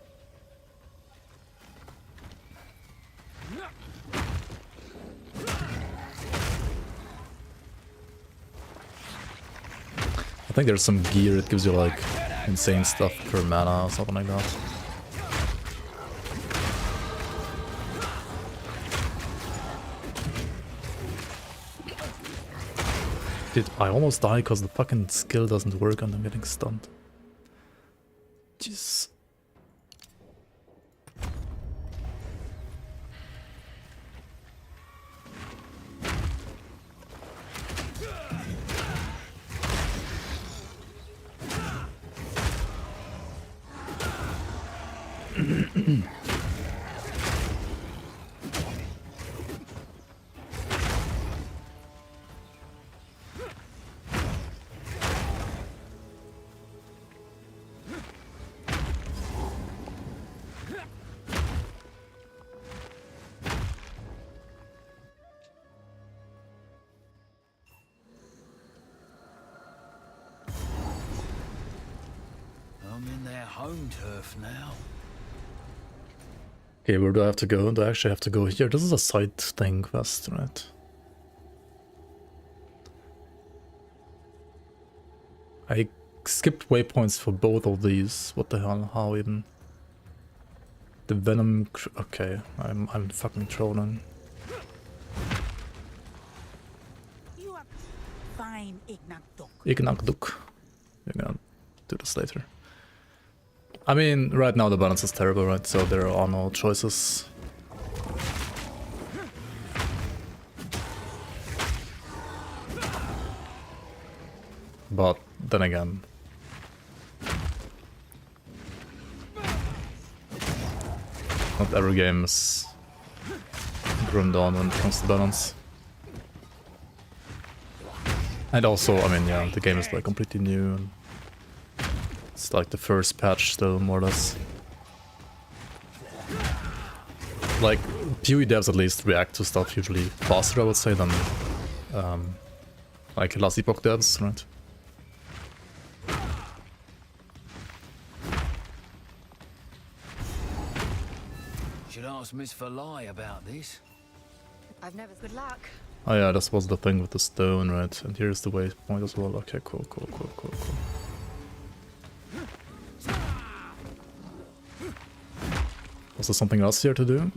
I think there's some gear that gives you like insane stuff per mana or something like that. Dude, I almost die because the fucking skill doesn't work and I'm getting stunned. Jeez. I'm in their home turf now. Okay, where do I have to go? Do I actually have to go here? This is a side thing quest, right? I skipped waypoints for both of these. What the hell? How even? The venom. Okay, I'm fucking trolling. You are fine, Ignakdok. Ignakduk. We're gonna do this later. I mean, right now the balance is terrible, right? So there are no choices. But then again, not every game is Grim Dawn when it comes to balance. And also, I mean, yeah, the game is like completely new. And it's like the first patch still, more or less. Like, PoE devs at least react to stuff usually faster, I would say, than like last epoch devs, right? Should ask Miss Falai about this. I've never. Good luck. Oh yeah, this was the thing with the stone, right? And here's the waypoint as well. Okay, cool. Was there something else here to do?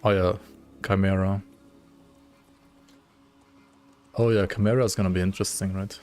Oh yeah, Chimera. Oh yeah, Chimera is gonna be interesting, right?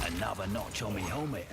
Another notch on me helmet.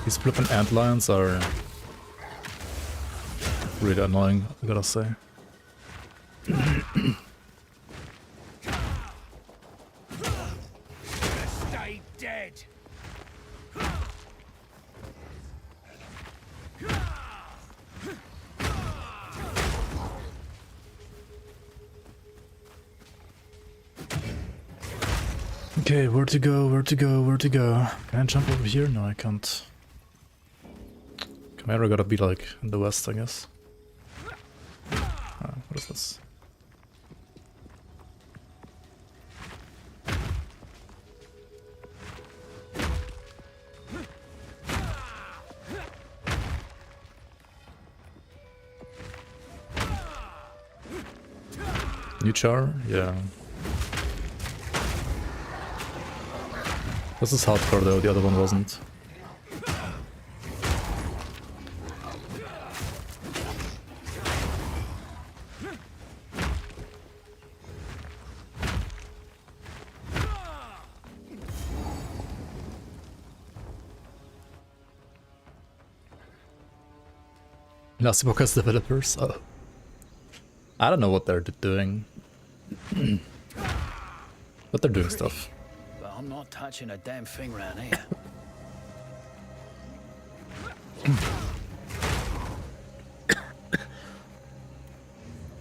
These flippin' antlions are really annoying, I gotta say. Stay dead. Okay, where to go, where to go, where to go? Can I jump over here? No, I can't. Chimera gotta be like in the west, I guess. What is this? New char? Yeah. This is hardcore though, the other one wasn't. Asterkarn Developers? Oh. I don't know what they're doing. But they're doing stuff. But I'm not touching a damn thing around here.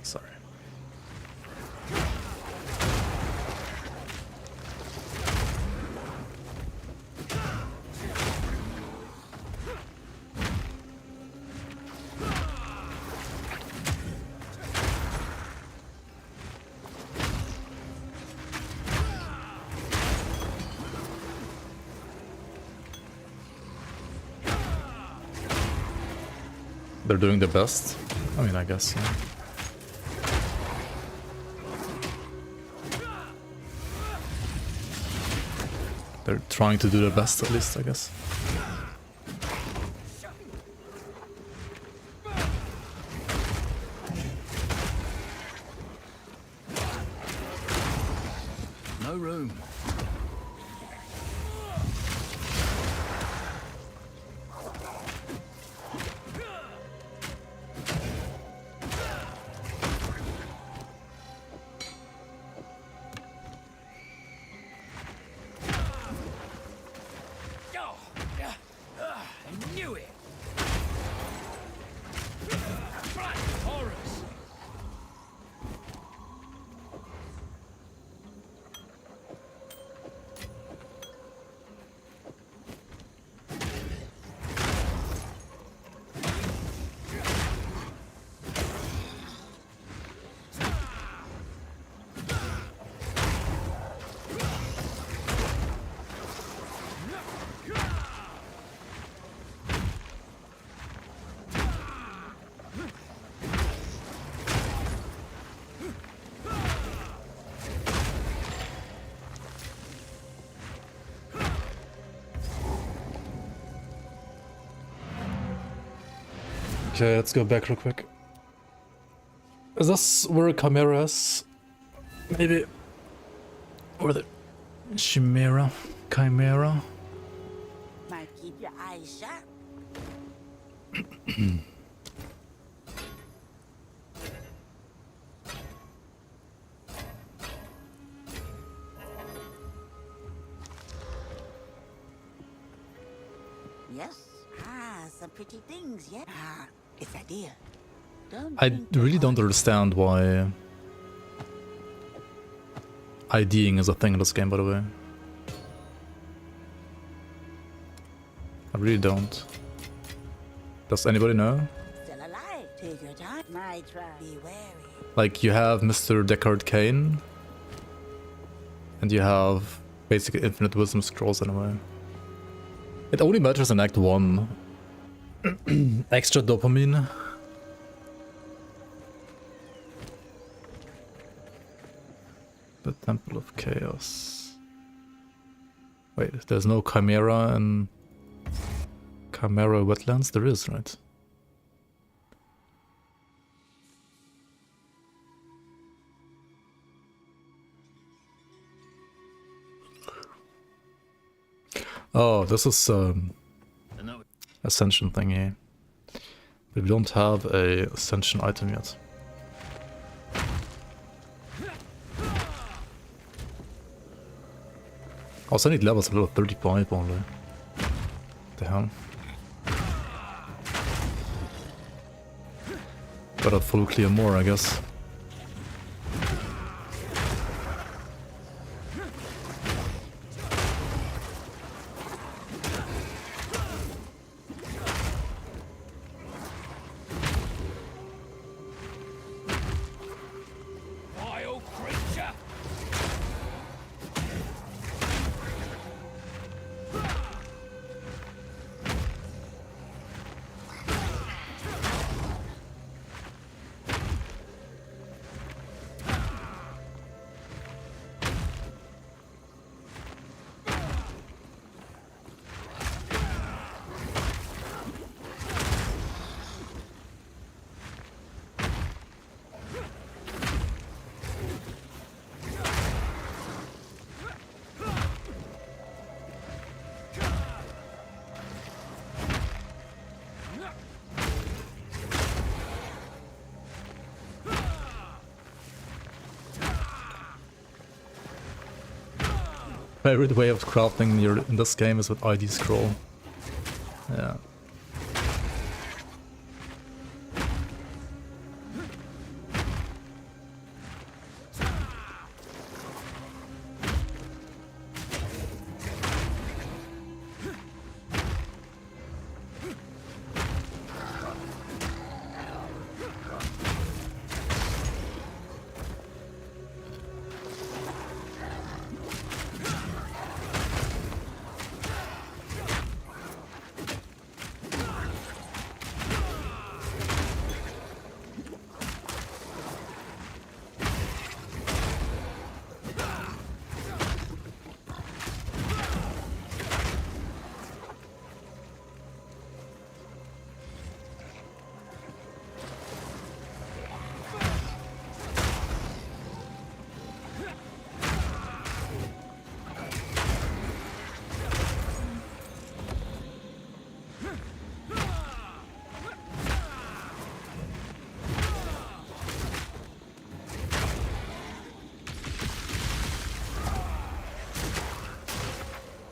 Sorry. They're doing their best. I mean, I guess, yeah. They're trying to do their best, at least, I guess. No room. I knew it! Black horrors! Okay, let's go back real quick. Is this where Chimera is? Maybe. Or the Chimera? Chimera? Might keep your eyes sharp. Yes. Some pretty things, yeah. It's idea. I really don't understand why IDing is a thing in this game, by the way. I really don't. Does anybody know? Still alive. Take your time. Might try. Be wary. Like, you have Mr. Deckard Cain, and you have basically infinite wisdom scrolls anyway. It only matters in Act 1. Extra dopamine. The Temple of Chaos. Wait, there's no Chimera in Chimera Wetlands? There is, right? Oh, this is Ascension thingy. But we don't have a Ascension item yet. Also, I need levels a little 35 only. The hell? Gotta full clear more, I guess. favorite way of crafting in this game is with ID scroll. Yeah.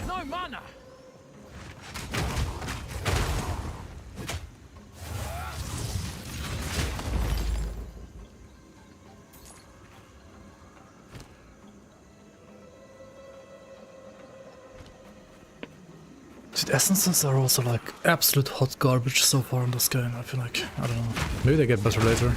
No mana! Dude, essences are also like absolute hot garbage so far in this game, I feel like. I don't know. Maybe they get better later.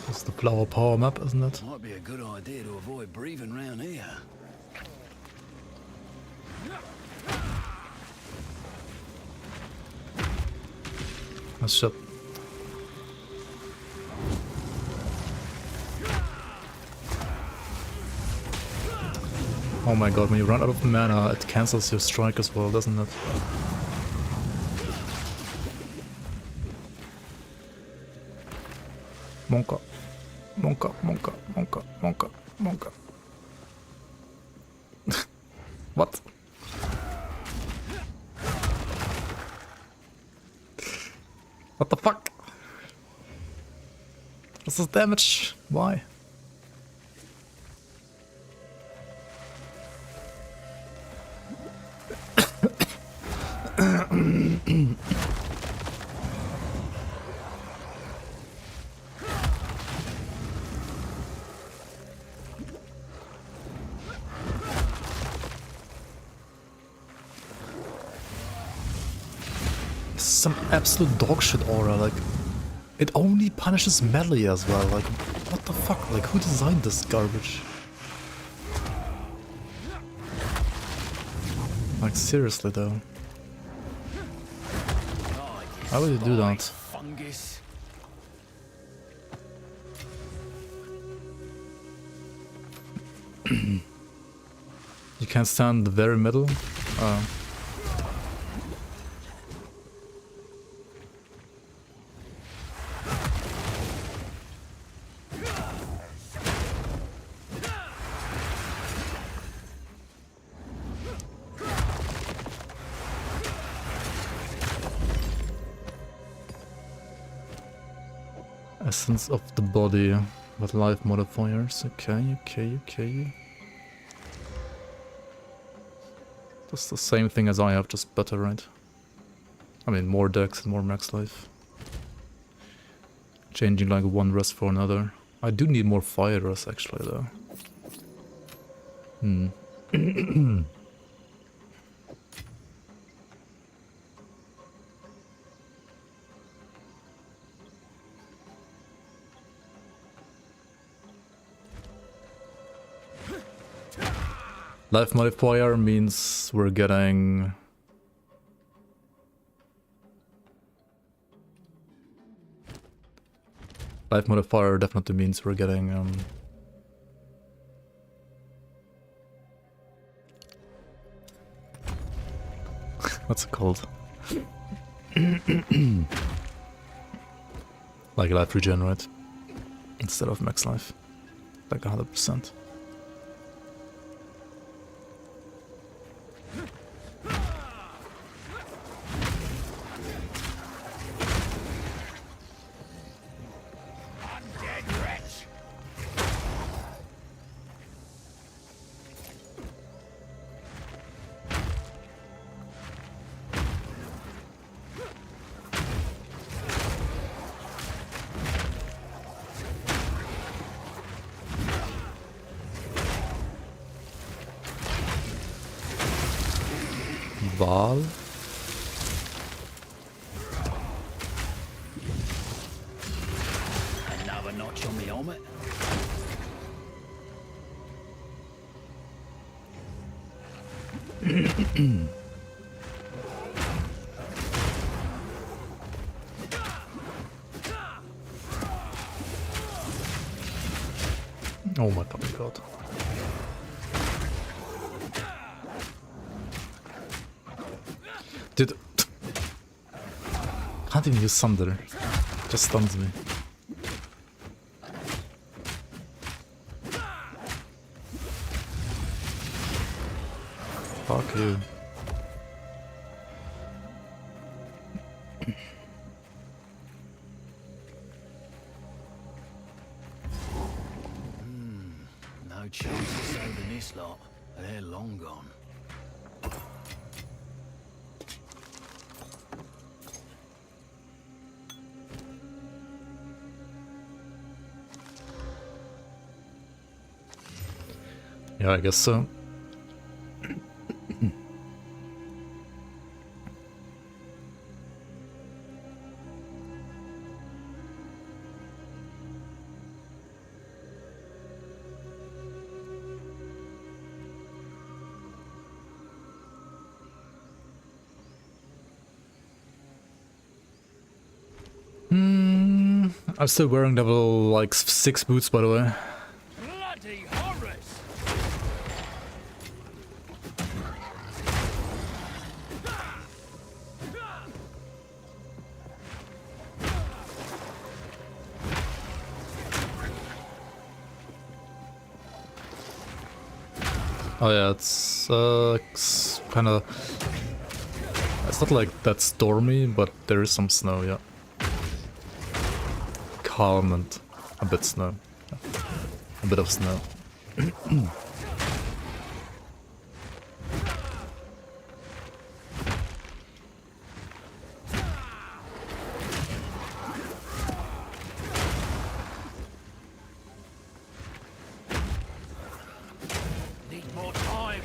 It's the flower power map, isn't it? Might be a good idea to avoid breathing round here. Oh shit. Oh my god, when you run out of mana, it cancels your strike as well, doesn't it? Monka. Monka, monka, monka, monka, monka. What? What the fuck? What's this damage? Why? Some absolute dogshit aura, like it only punishes melee as well, like what the fuck, like who designed this garbage? Like seriously though. Why would you do that? Fungus. You can't stand the very middle? Essence of the body with life modifiers. Okay, okay, okay. That's the same thing as I have, just better, right? I mean, more dex and more max life. Changing like one rest for another. I do need more fire rest actually though. Life modifier means we're getting... Life modifier definitely means we're getting... what's it called? Like life regenerate instead of max life. Like 100%. Val. Another notch on the helmet. Oh my fucking god. Dude. Can't even use Thunder. Just stuns me. Fuck you. No chance of saving this lot. They're long gone. Yeah, I guess so. I'm still wearing level like 6 boots, by the way. Bloody horrors! Oh yeah, it's kind of... It's not like that stormy, but there is some snow, yeah. Calm and a bit snow. Yeah. A bit of snow. Need more time.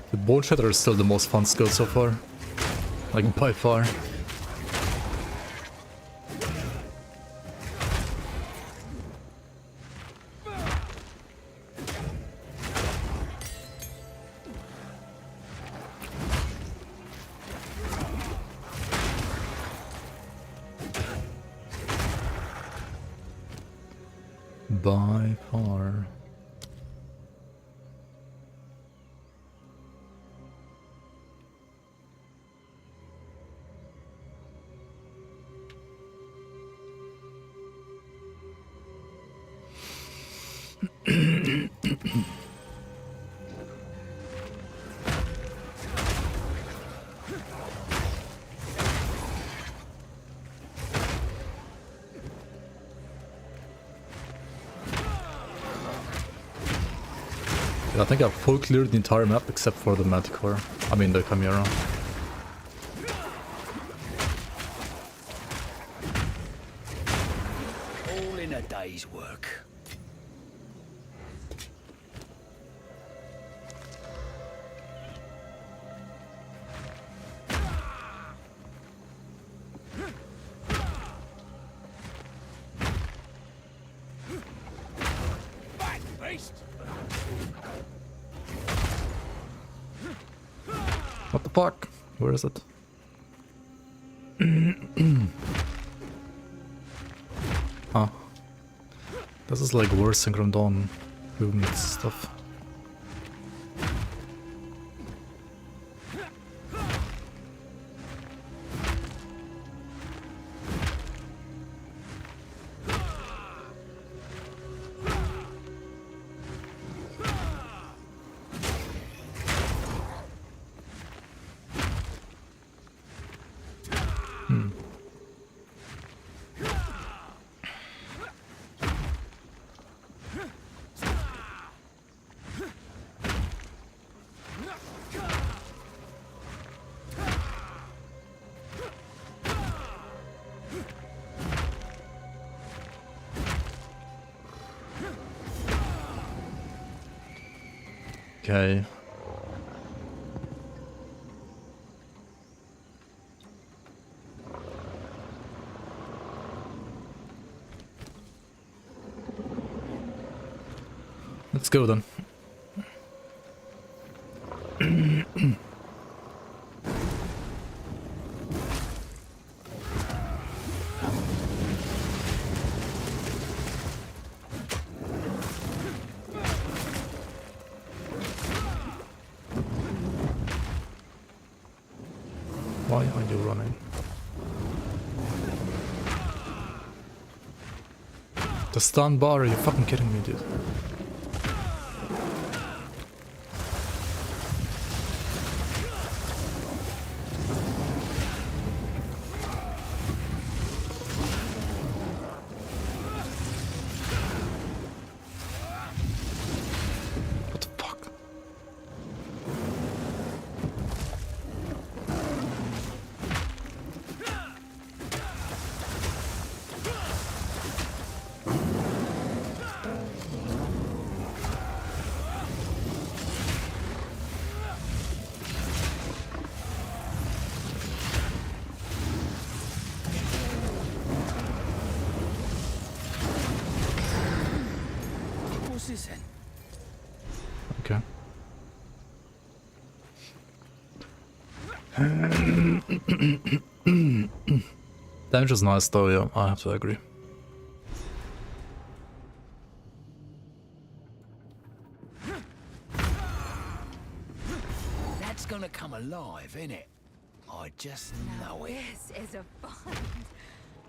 The Bone Shatter is still the most fun skill so far. Like, by far. By far. I think I've full cleared the entire map except for the Manticore. I mean the Chimera. All in a day's work. Back, beast! What the fuck? Where is it? Huh. This is like worse than Grim Dawn movement stuff. Okay. Let's go then. Why are you running? The stun bar, are you fucking kidding me, dude? What the fuck? What's this then? Okay. Damage is nice though, yeah, I have to agree. That's gonna come alive, innit? I just know it. This is a find.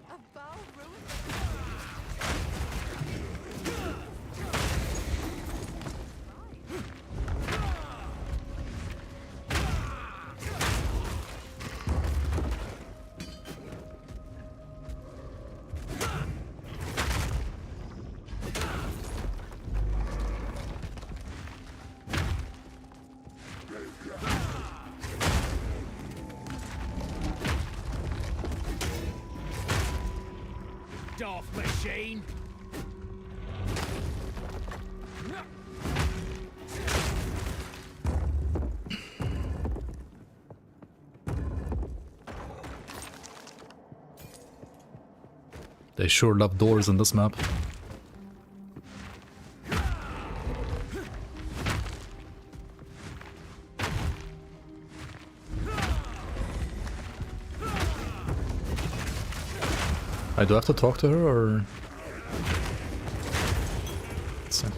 A bow ruined. Daft machine! They sure love doors in this map. I do have to talk to her, or... Let's see.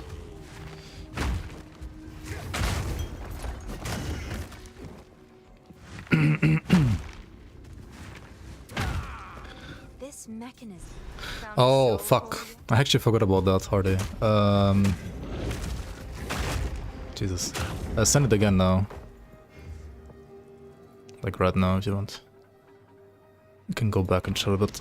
This mechanism. Oh, fuck. I actually forgot about that, Hardy. Jesus. Send it again now. Like right now, if you want. You can go back and chill a bit.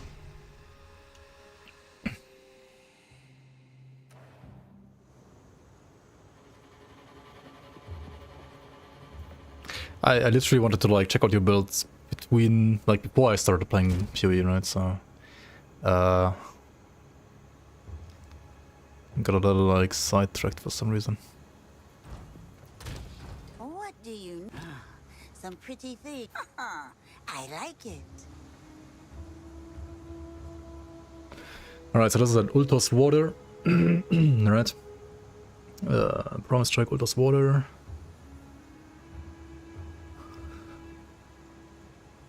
I literally wanted to like check out your builds between like before I started playing PoE, right? So got a little like sidetracked for some reason. What do you know? Some pretty thing. I like it. Alright, so this is an Ultos Water. Alright. Promise Strike Ultos Water.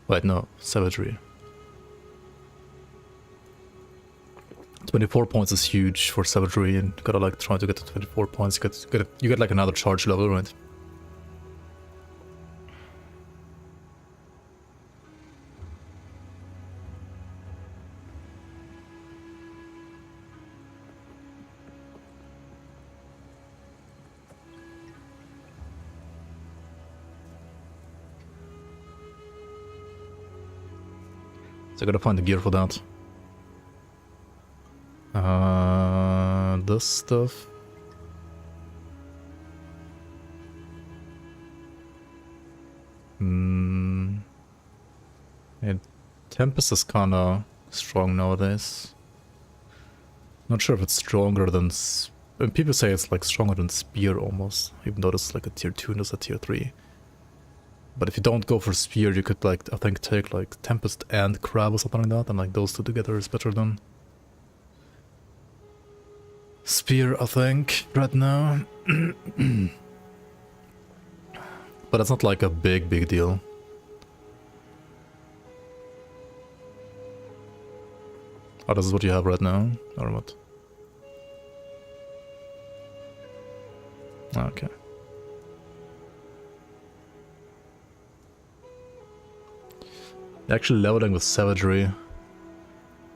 Wait, no, Savagery. 24 points is huge for Savagery, and you gotta like try to get to 24 points. You get like another charge level, right? So I gotta find the gear for that. This stuff. Yeah, Tempest is kinda strong nowadays. Not sure if it's stronger than... people say it's like stronger than Spear almost, even though it's like a tier 2 and it's a tier 3. But if you don't go for Spear, you could like, I think, take like Tempest and Crab or something like that, and like those two together is better than Spear, I think, right now. But that's not like a big deal. Oh, this is what you have right now, or what? Okay. Actually leveling with Savagery.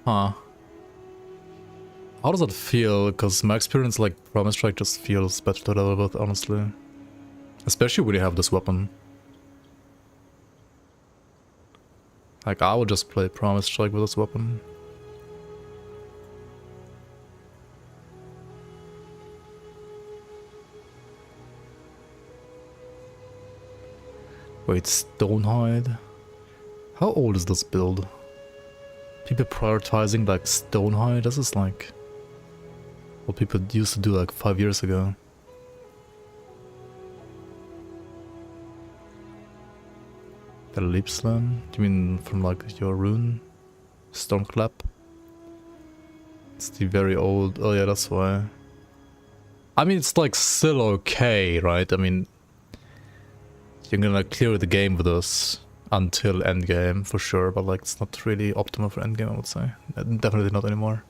Huh. How does that feel? Because my experience, like, Promise Strike just feels better to level with, honestly. Especially when you have this weapon. Like, I would just play Promise Strike with this weapon. Wait, Stonehide? How old is this build? People prioritizing like Stonehide? This is like what people used to do like 5 years ago. The Leap Slam? Do you mean from like your rune? Stormclap? It's the very old... oh yeah, that's why. I mean, it's like still okay, right? I mean, you're gonna clear the game with this until endgame for sure, but like it's not really optimal for endgame, I would say. Definitely not anymore.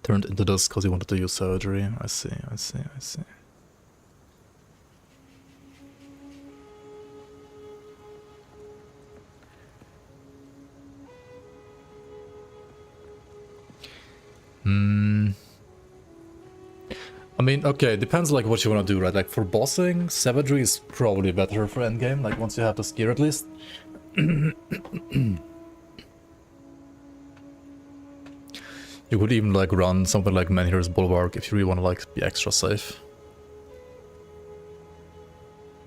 Turned into this because he wanted to use surgery. I see. I mean, okay, it depends like what you want to do, right? Like for bossing, Savagery is probably better for endgame, like once you have this gear at least. You could even like run something like Menhir's Bulwark if you really want to like be extra safe.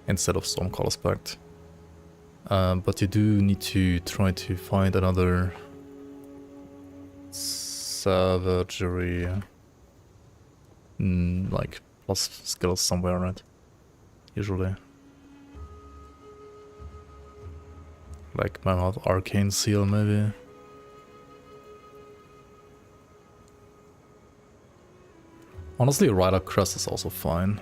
Instead of Stormcaller's Pact. But you do need to try to find another Savagery like plus skills somewhere, right? Usually. Like Mammoth Arcane Seal maybe. Honestly, Rider Crest is also fine.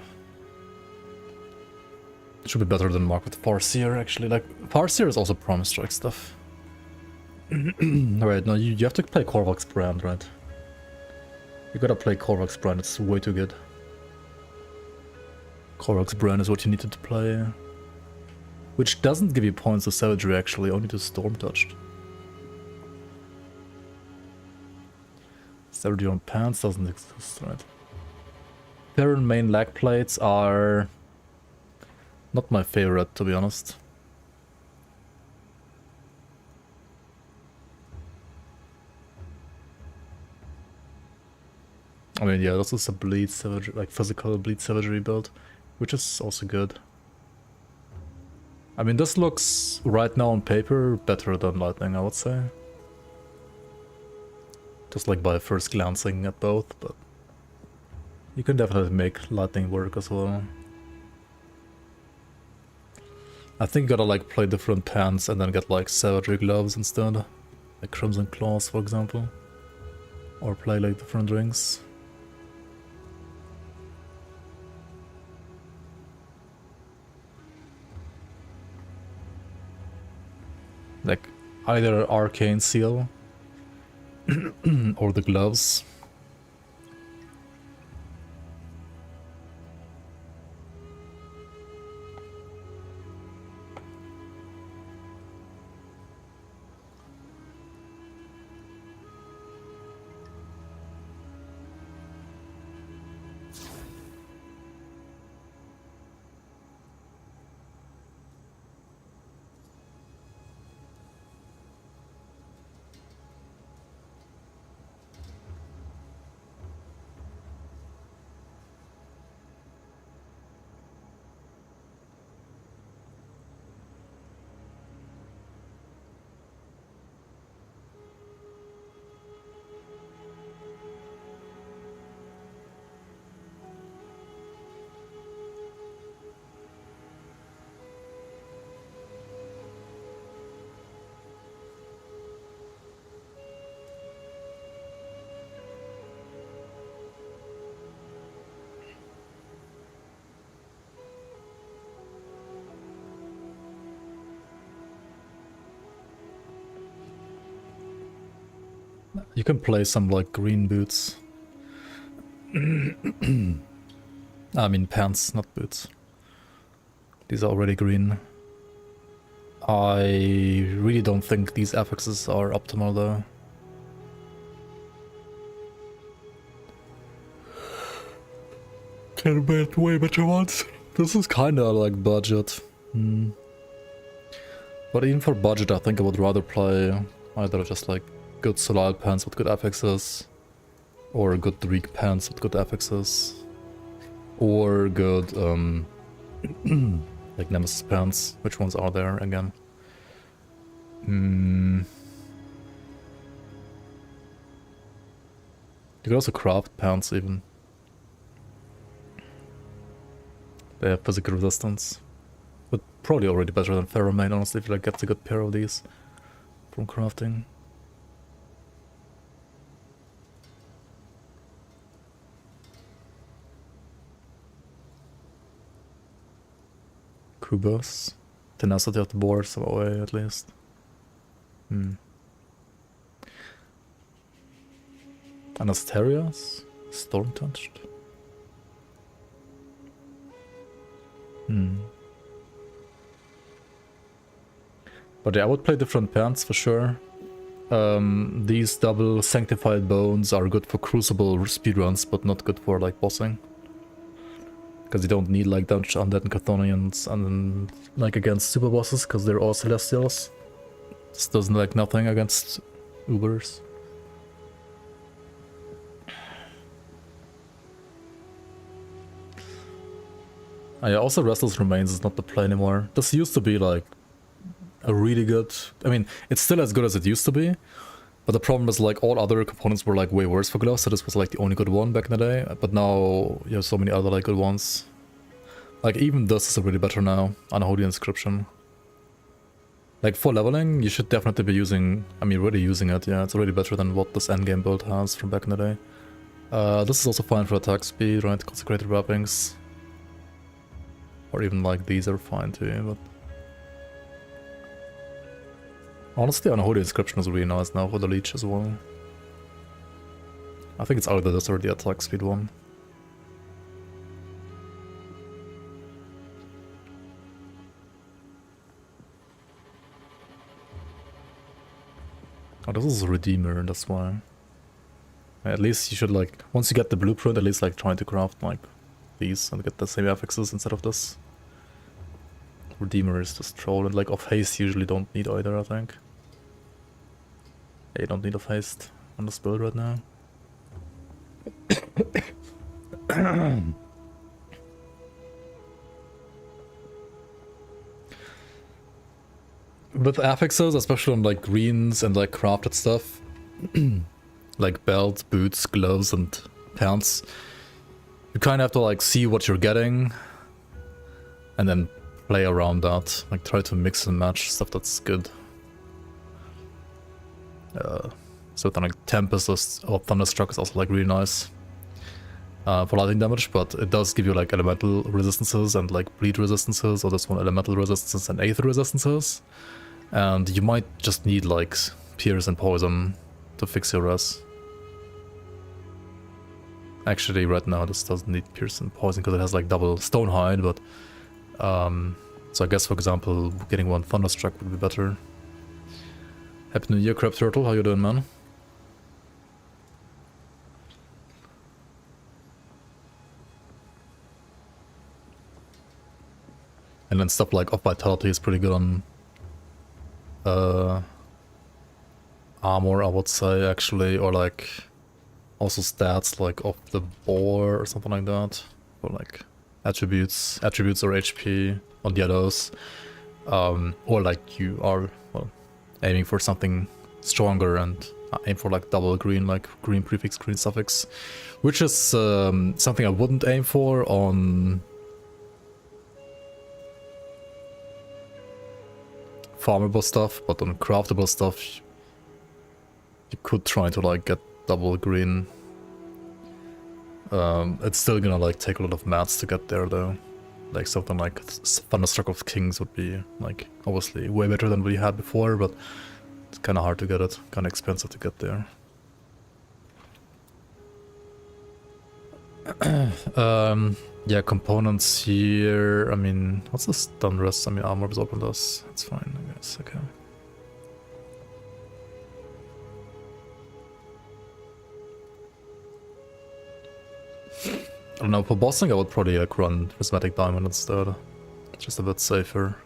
It should be better than Mark with Farseer actually. Like Farseer is also Promise Strike stuff. Alright, now you have to play Korvax Brand, right? You gotta play Korvax Brand, it's way too good. Korvax Brand is what you needed to play. Which doesn't give you points to Savagery actually, only to Storm Touched. Savagery on Pants doesn't exist, right? Terran main lag plates are not my favorite, to be honest. I mean, yeah, this is a bleed savagery, like physical bleed savagery build, which is also good. I mean, this looks right now on paper better than lightning, I would say. Just like by first glancing at both, but you can definitely make lightning work as well. I think you gotta like play different pants and then get like savagery gloves instead. Like Crimson Claws, for example. Or play like different rings. Like either Arcane Seal or the gloves. You can play some like green boots. I mean pants, not boots. These are already green. I really don't think these affixes are optimal though. Can build way better ones. This is kinda like budget. But even for budget I think I would rather play either just like good Solal pants with good affixes, or good Reek pants with good affixes, or good like Nemesis pants. Which ones are there again? You could also craft pants even. They have physical resistance, but probably already better than Pheromane honestly if you like get a good pair of these from crafting. Kubos. Tenacity of the board, some OA at least. Anasterias? Storm touched? But yeah, I would play different pants for sure. These double sanctified bones are good for crucible speedruns, but not good for like bossing. Because you don't need like undead and Chthonians and like against super bosses, because they're all celestials. This does like nothing against Ubers. Yeah, also Restless Remains is not the play anymore. This used to be like a really good... I mean, it's still as good as it used to be, but the problem is like all other components were like way worse for gloves, so this was like the only good one back in the day, but now you have so many other like good ones. Like even this is really better now, Unholy Inscription. Like for leveling, you should definitely be using, I mean really using it, yeah, it's already better than what this endgame build has from back in the day. This is also fine for attack speed, right, Consecrated Wrappings. Or even like these are fine too, but... Honestly, Unholy Inscription is really nice now for the Leech as well. I think it's either this or the attack speed one. Oh, this is a Redeemer, that's why. At least you should like, once you get the blueprint, at least like try to craft like these and get the same affixes instead of this. Redeemer is just troll, and like off haste you usually don't need either, I think. Yeah, you don't need off haste on this build right now. With affixes, especially on like greens and like crafted stuff, like belt, boots, gloves, and pants, you kind of have to like see what you're getting and then play around that. Like try to mix and match stuff that's good. So then like Tempest or Thunderstruck is also like really nice for lightning damage, but it does give you like elemental resistances and like bleed resistances, or this one elemental resistances and aether resistances. And you might just need like Pierce and Poison to fix your res. Actually, right now this doesn't need Pierce and Poison because it has like double Stonehide, but so I guess, for example, getting one Thunderstruck would be better. Happy New Year, Crab Turtle. How you doing, man? And then stuff like Off Vitality is pretty good on armor, I would say, actually, or like also stats like Off the Boar or something like that, or like attributes or HP on the others, or like you are aiming for something stronger and aim for like double green, like green prefix, green suffix, which is something I wouldn't aim for on farmable stuff, but on craftable stuff you could try to like get double green. It's still gonna like take a lot of mats to get there though. Like something like Thunderstruck of Kings would be like obviously way better than we had before, but it's kind of hard to get it, kind of expensive to get there. Yeah, components here. I mean, what's the stun rest? I mean, armor absorb does. That's fine, I guess. Okay. I don't know, for bossing I would probably like run Prismatic Diamond instead. It's just a bit safer.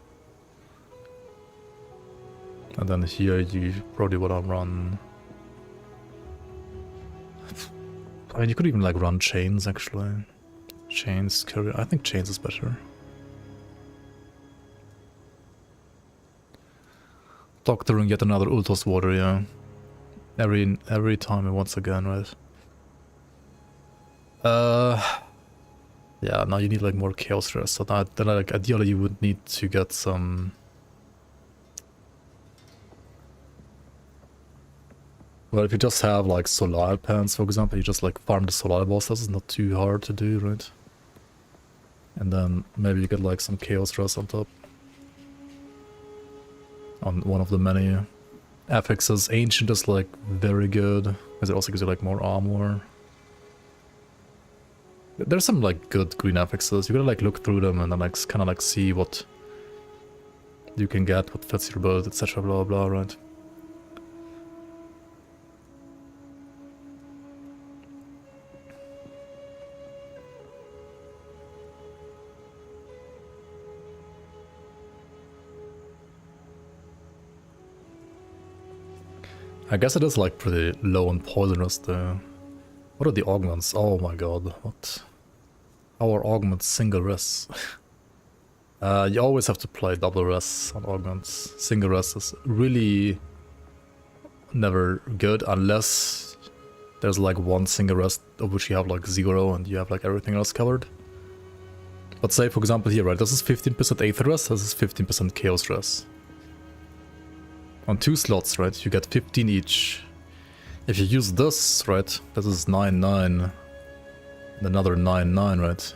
And then here you probably would run... I mean, you could even like run Chains actually. Chains, carry... I think Chains is better. Doctoring yet another Ultos Water, yeah. Every time and once again, right? Yeah, now you need like more Chaos Rest, so that, then like ideally you would need to get some... Well, if you just have like Solar Pants, for example, you just like farm the Solar bosses, it's not too hard to do, right? And then maybe you get like some Chaos Rest on top. On one of the many affixes. Ancient is like very good, because it also gives you like more armor. There's some like good green affixes. You gotta like look through them and then like kind of like see what you can get, what fits your build, etc. Blah blah, right? I guess it is like pretty low on poisonous though. What are the augments? Oh my god, what? Our augments single res. You always have to play double res on augments. Single res is really never good unless there's like one single res of which you have like 0 and you have like everything else covered. But say for example here, right, this is 15% Aether res, this is 15% Chaos res. On 2 slots, right, you get 15 each. If you use this, right, this is 9-9, and another 9-9, right?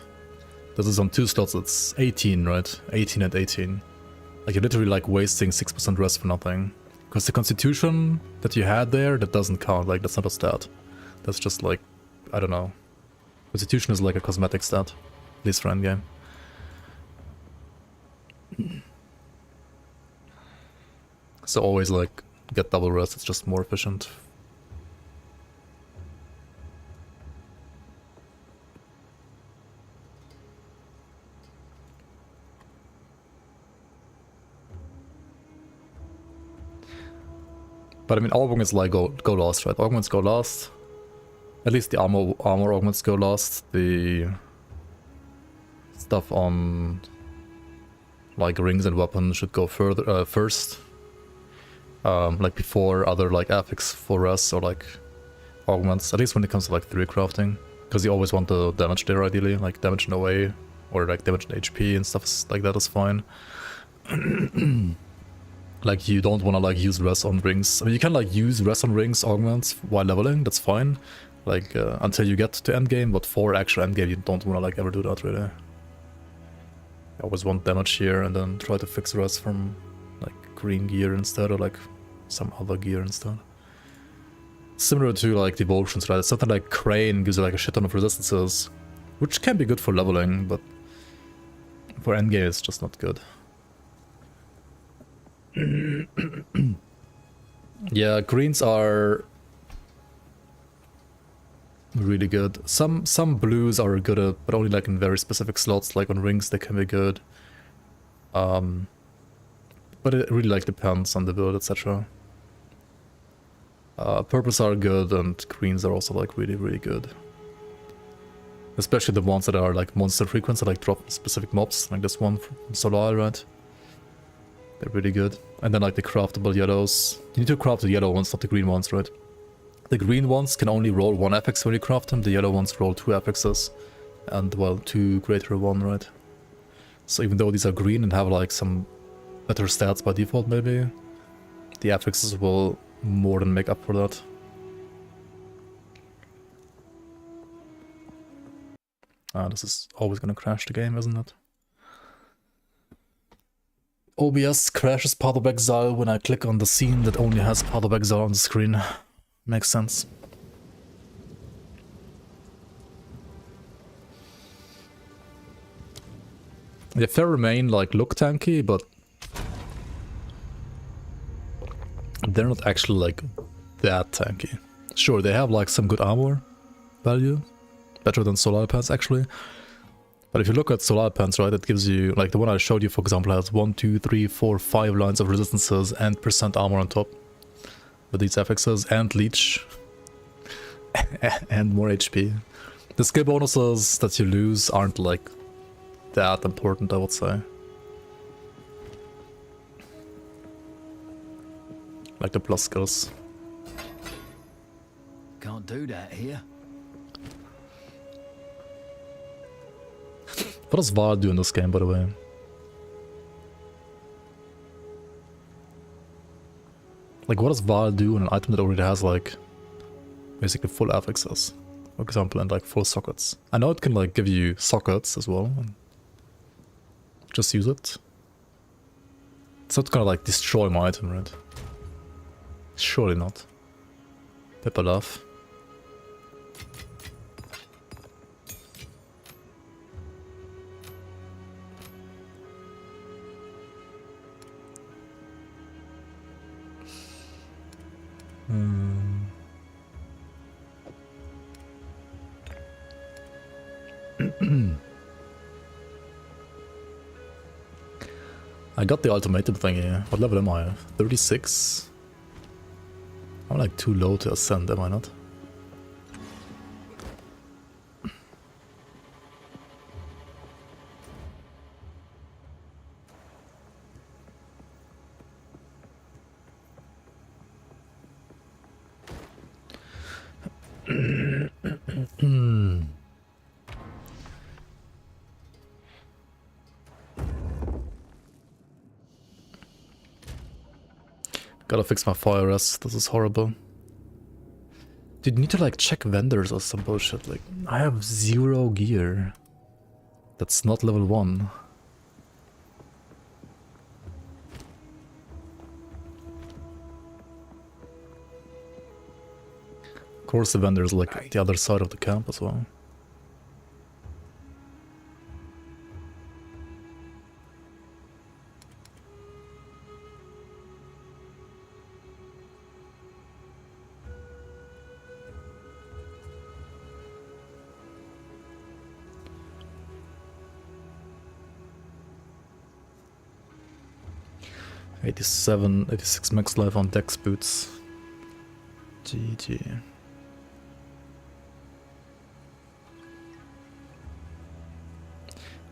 This is on 2 slots, it's 18, right? 18 and 18. Like you're literally like wasting 6% rest for nothing. Because the constitution that you had there, that doesn't count, like that's not a stat. That's just like, I don't know. Constitution is like a cosmetic stat, at least for endgame. So always like get double rest, it's just more efficient. But I mean, Augments like go last, right? Augments go last. At least the armor augments go last. The stuff on like rings and weapons should go further first. Like before other like affix for us or like augments. At least when it comes to like 3 crafting, because you always want the damage there ideally, like damage in OA or like damage in HP and stuff like that is fine. Like you don't want to like use rest on rings. I mean, you can like use rest on rings augments while leveling, that's fine. Like until you get to endgame, but for actual endgame you don't want to like ever do that really. I always want damage here and then try to fix rest from like green gear instead or like some other gear instead. Similar to like devotions, right? Something like Crane gives you like a shit ton of resistances, which can be good for leveling, but for endgame it's just not good. Yeah, greens are really good. Some blues are good at, but only like in very specific slots, like on rings they can be good. But it really like depends on the build, etc. Purples are good and greens are also like really good. Especially the ones that are like monster frequency, like drop specific mobs, like this one from Solar, right? They're really good. And then like the craftable yellows. You need to craft the yellow ones, not the green ones, right? The green ones can only roll 1 FX when you craft them, the yellow ones roll 2 FXs. And well, 2 greater 1, right? So even though these are green and have like some better stats by default maybe, the FXs will more than make up for that. This is always gonna crash the game, isn't it? OBS crashes Path of Exile when I click on the scene that only has Path of Exile on the screen. Makes sense. The Fair Remain like look tanky, but they're not actually like that tanky. Sure, they have like some good armor value, better than Solar Pants actually. But if you look at Solar Pants, right, it gives you, like the one I showed you for example has 1, 2, 3, 4, 5 lines of resistances and % armor on top. With these affixes and leech and more HP. The skill bonuses that you lose aren't like that important, I would say. Like the plus skills. Can't do that here. What does Val do in this game, by the way? Like, what does Val do on an item that already has, like, basically full affixes, for example, and, like, full sockets? I know it can, like, give you sockets as well. Just use it. It's not gonna, like, destroy my item, right? Surely not. Pepper love. I got the ultimatum thingy. What level am I? 36? I'm like too low to ascend, am I not? Gotta fix my fire rest, this is horrible. Dude, you need to like check vendors or some bullshit, like, I have 0 gear. That's not level 1. Of course the vendor is like the other side of the camp as well. $87, 86 max life on Dex boots. GG.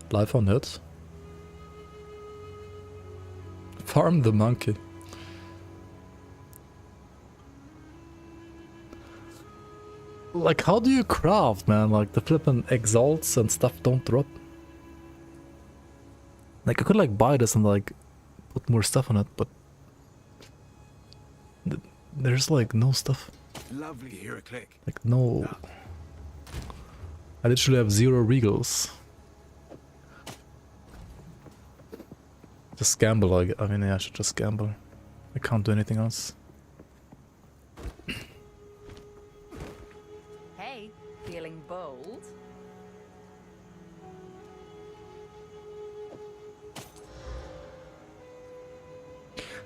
Life on hit. Farm the monkey. Like, how do you craft, man? Like, the flippin' exalts and stuff don't drop. Like, I could, like, buy this and, like, put more stuff on it, but... There's, like, no stuff. Lovely to hear a click. Like, no... I literally have 0 regals. Just gamble, I mean, yeah, I should just gamble. I can't do anything else. Hey, feeling bold?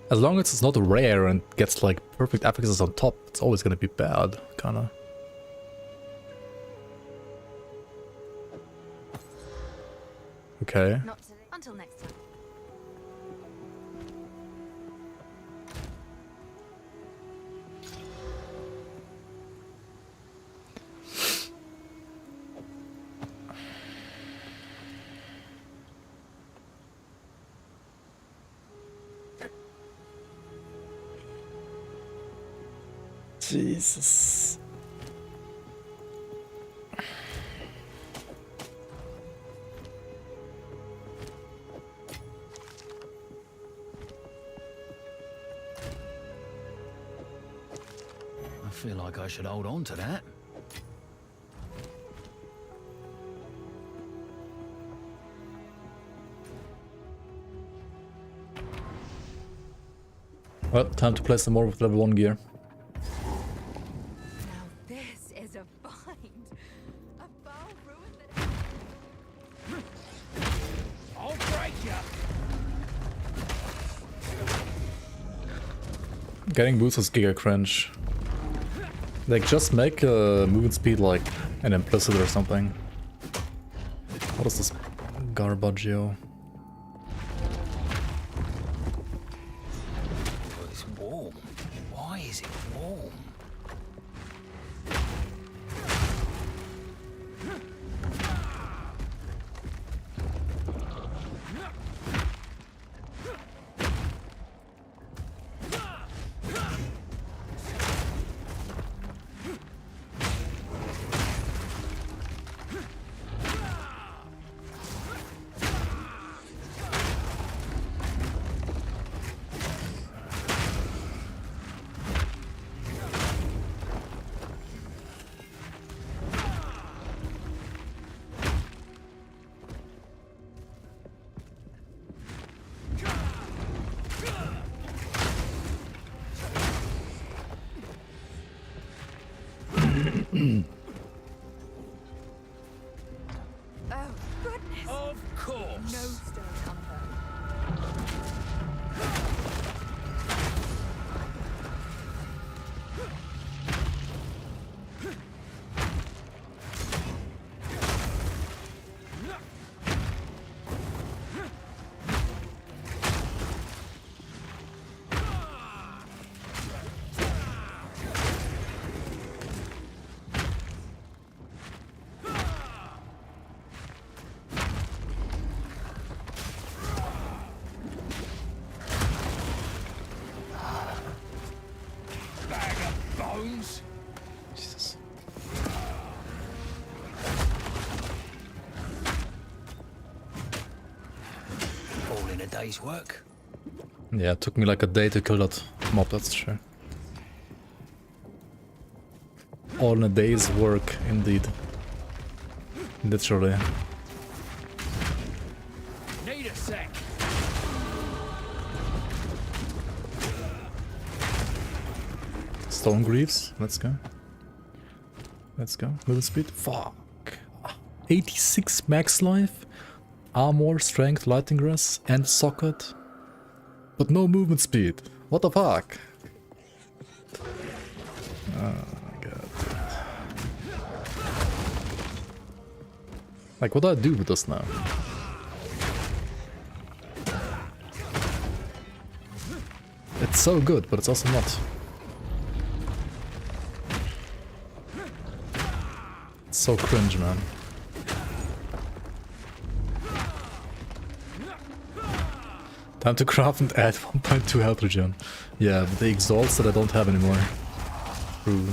As long as it's not rare and gets like perfect affixes on top, it's always gonna be bad, kinda. Okay. Not today. Until next time. Jesus. I feel like I should hold on to that. Well, time to play some more with level 1 gear. Now this is a find. A foul ruin that... I'll break you. Getting boosts is giga cringe. Like, just make movement speed like an implicit or something. What is this garbaggio? It's warm. Why is it warm? Oh, goodness. Of course. No stone unturned. Bag of bones. Jesus. All in a day's work. Yeah, it took me like a day to kill that mob, that's true. All in a day's work, indeed. Literally. Need a sec. Stone Greaves, let's go. Let's go. Movement speed. Fuck. 86 max life, armor, strength, lightning grass, and socket. But no movement speed. What the fuck? Oh my god. Like, what do I do with this now? It's so good, but it's also not. It's so cringe, man. Time to craft and add 1.2 health regen. Yeah, but the exalts that I don't have anymore. True.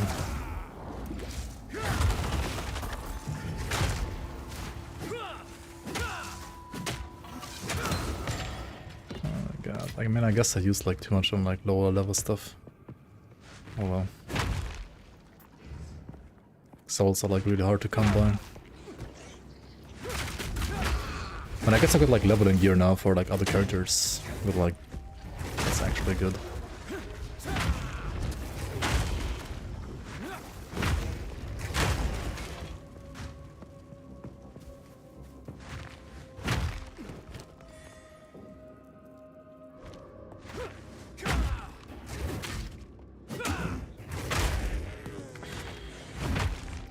Oh god. I mean, I guess I used like too much on like lower level stuff. Oh well. Exalts are like really hard to come by. And I guess I got like leveling gear now for like other characters, but like that's actually good.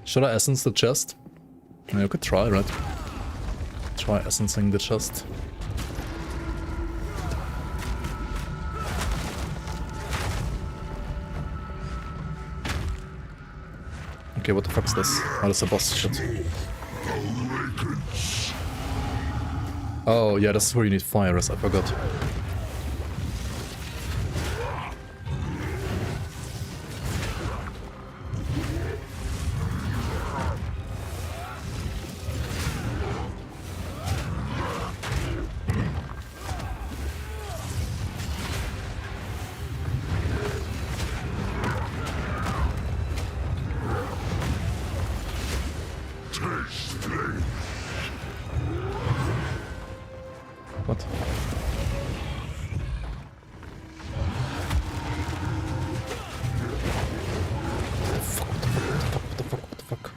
Should I essence the chest? I mean, you could try, right? Try essencing the chest. Okay, what the fuck is this? Oh, that's a boss shit. Oh, yeah, that's where you need fire, as I forgot. What? What the fuck?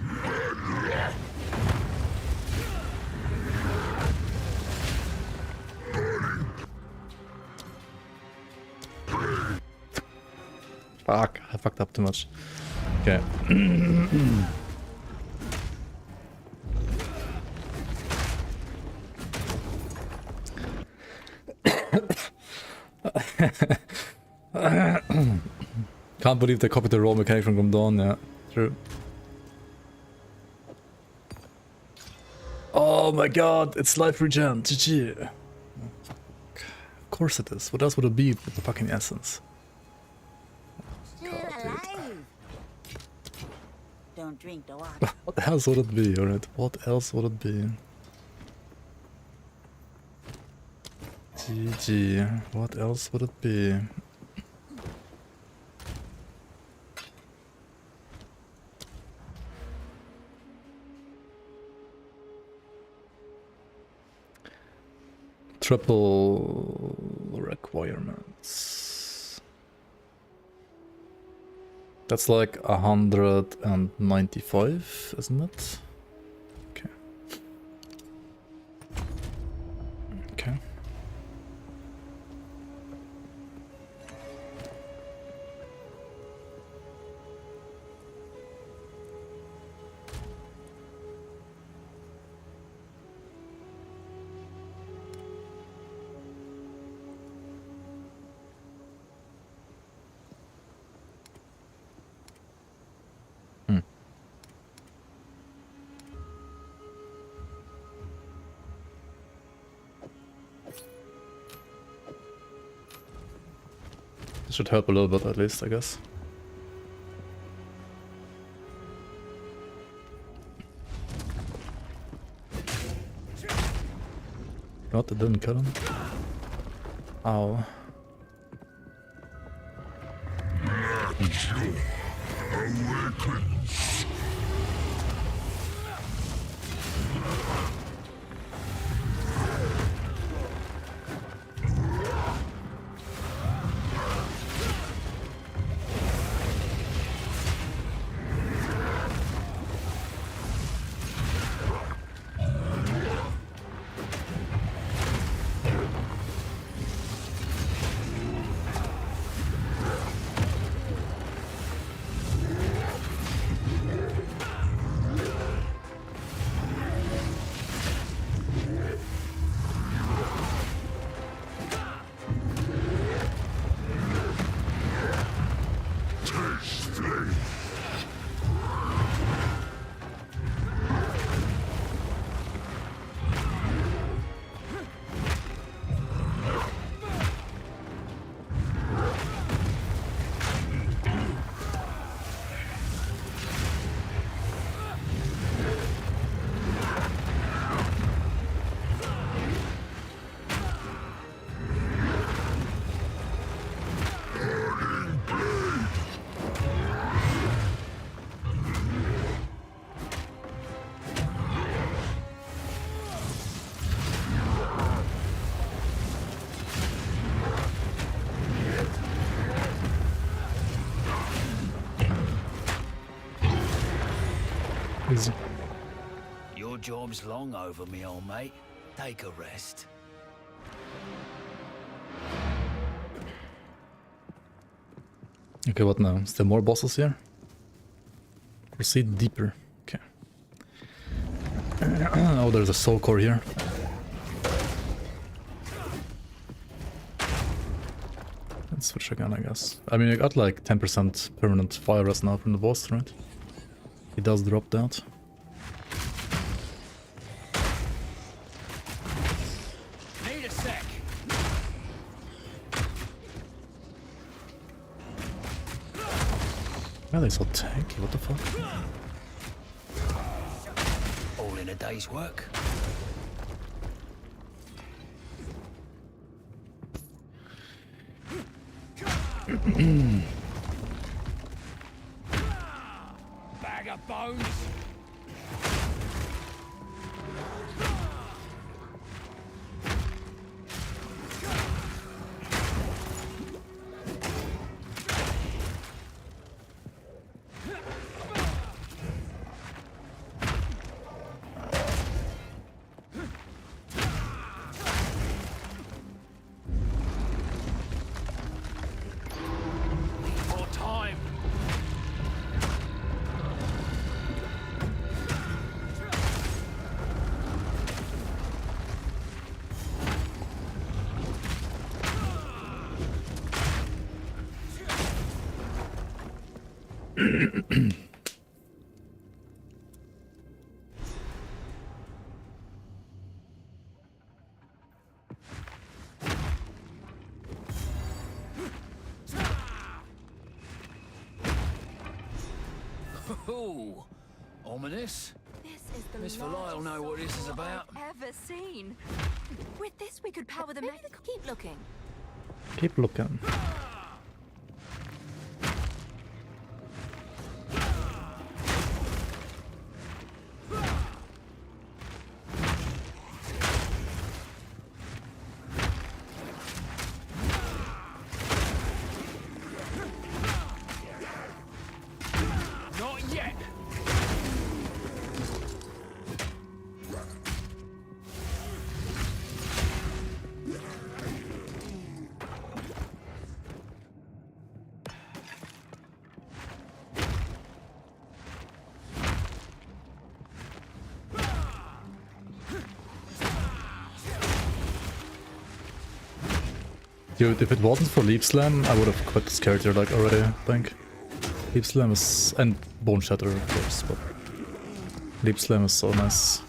Fuck, I fucked up too much. Okay. Can't believe they copied the roll mechanic from Grim Dawn, yeah. True. Oh my god, it's life regen, GG. Of course it is. What else would it be with the fucking essence? God, dude. Don't drink the water. What else would it be, alright? What else would it be? GG. What else would it be? Triple requirements. That's like 195, isn't it? Okay. Okay. This should help a little bit at least, I guess. What? It didn't kill him? Ow. Easy. Your job's long over, me old mate. Take a rest. Okay, what now? Is there more bosses here? Proceed deeper. Okay. Oh, there's a soul core here. Let's switch again, I guess. I mean, I got like 10% permanent fire rest now from the boss, right? He does drop that. Need a sec. Yeah, they so tanky, what the fuck? All in a day's work. Bag of bones. More time. Ooh, ominous. This is the Miss Valai will know what this is about. I've ever seen. With this, we could power the mag. Keep looking. Keep looking. Not yet. Dude, if it wasn't for Leap Slam, I would have quit this character like already, I think. Leap Slam is... and Bone Shatter, of course, but... Leap Slam is so nice.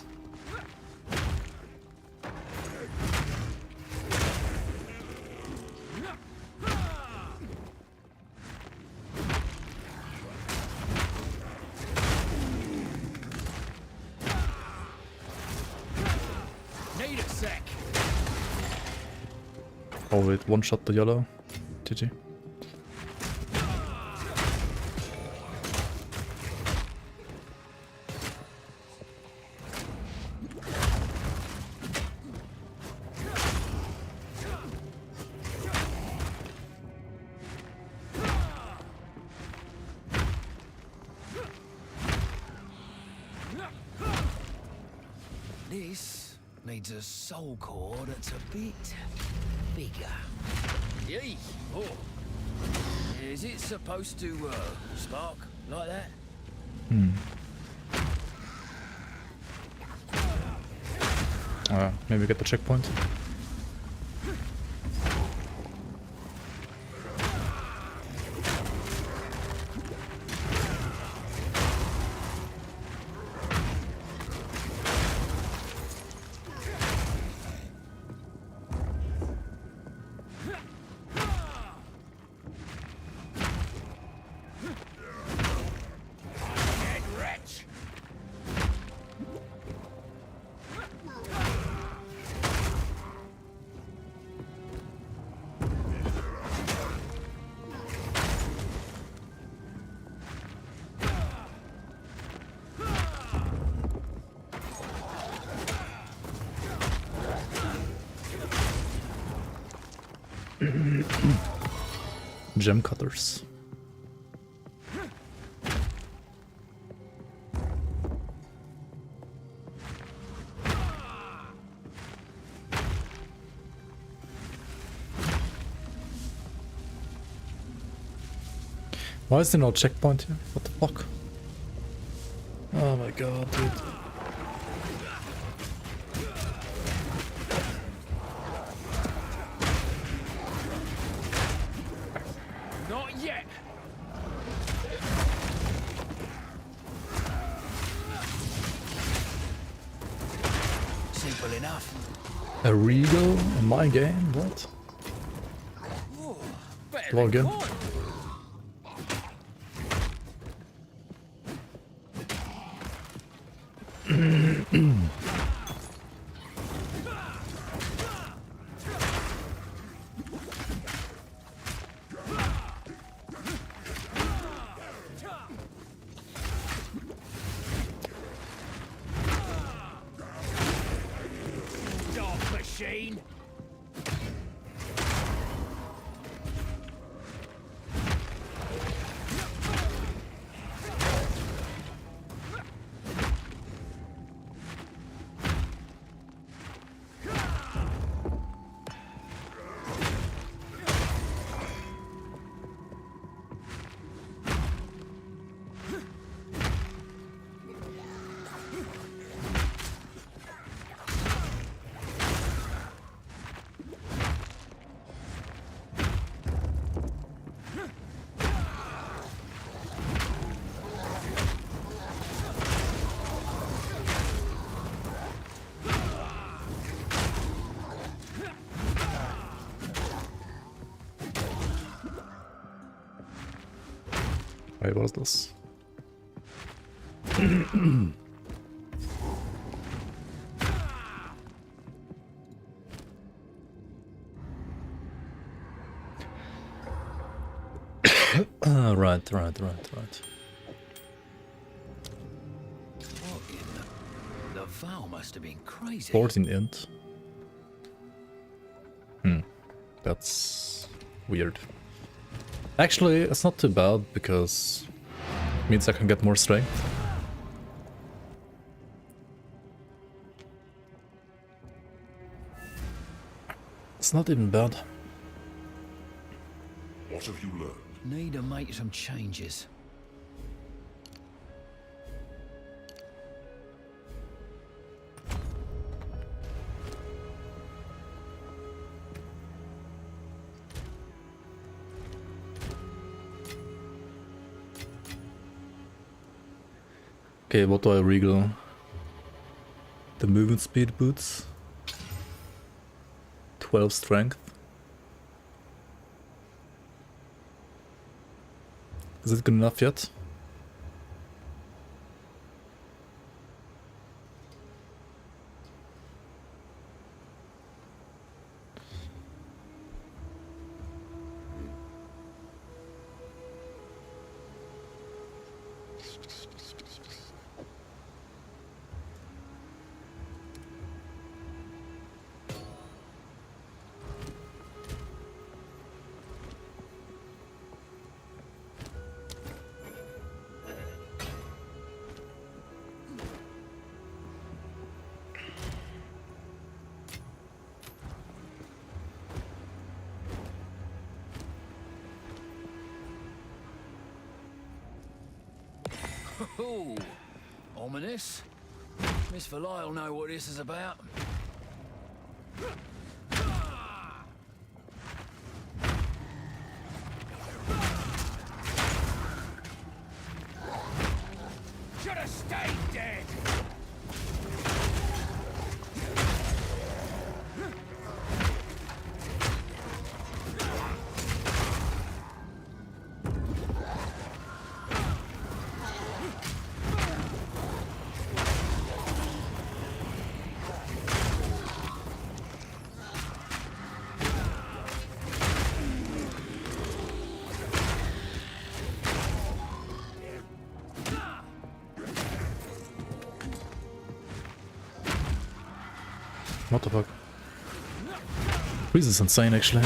Need a sec. Oh wait, one-shot the yellow. GG. This needs a soul core that's a bit bigger. Yee! Oh. Is it supposed to spark like that? Maybe get the checkpoint. Dead wretch. Gem cutters. Why is there no checkpoint here? What the fuck? Oh my god, dude. Not yet. Simple enough. A regal in my game? What? Better Log than in. corn. Dark machine. Wait, what is this? Right. What in the Val must have been crazy. 14 int. That's weird. Actually, it's not too bad because it means I can get more strength. It's not even bad. What have you learned? Need to make some changes. Okay, what do I regal? The movement speed boots. 12 strength. Is it good enough yet? Oh, ominous. Miss Valai will know what this is about. Should have stayed dead. What the fuck? Freeze is insane actually.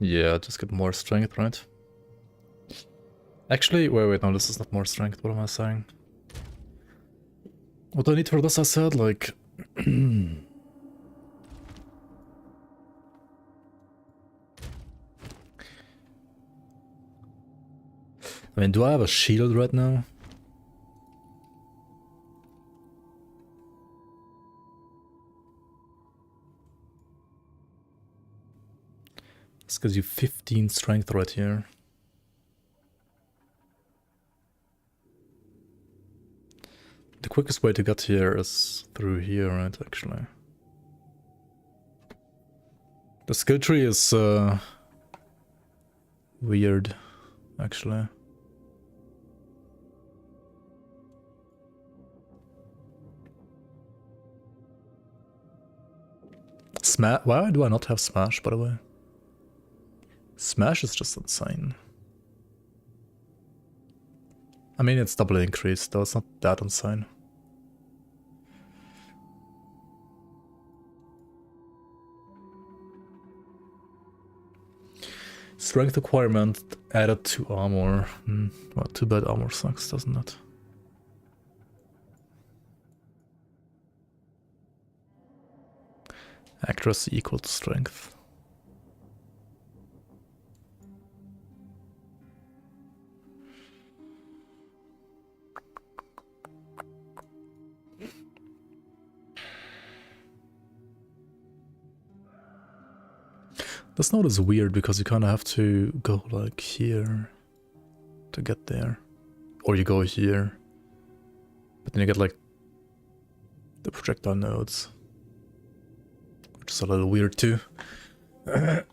Yeah, just get more strength, right? Actually, wait, no, this is not more strength. What am I saying? What do I need for this, I said, like... I mean, do I have a shield right now? This gives you 15 strength right here. The quickest way to get here is through here, right, actually. The skill tree is weird, actually. Why do I not have Smash, by the way? Smash is just insane. I mean, it's double increased, though it's not that insane. Strength requirement added to armor. Well, too bad armor sucks, doesn't it? Accuracy equal to strength. This node is weird because you kind of have to go like here to get there. Or you go here. But then you get like the projectile nodes. Which is a little weird too. We're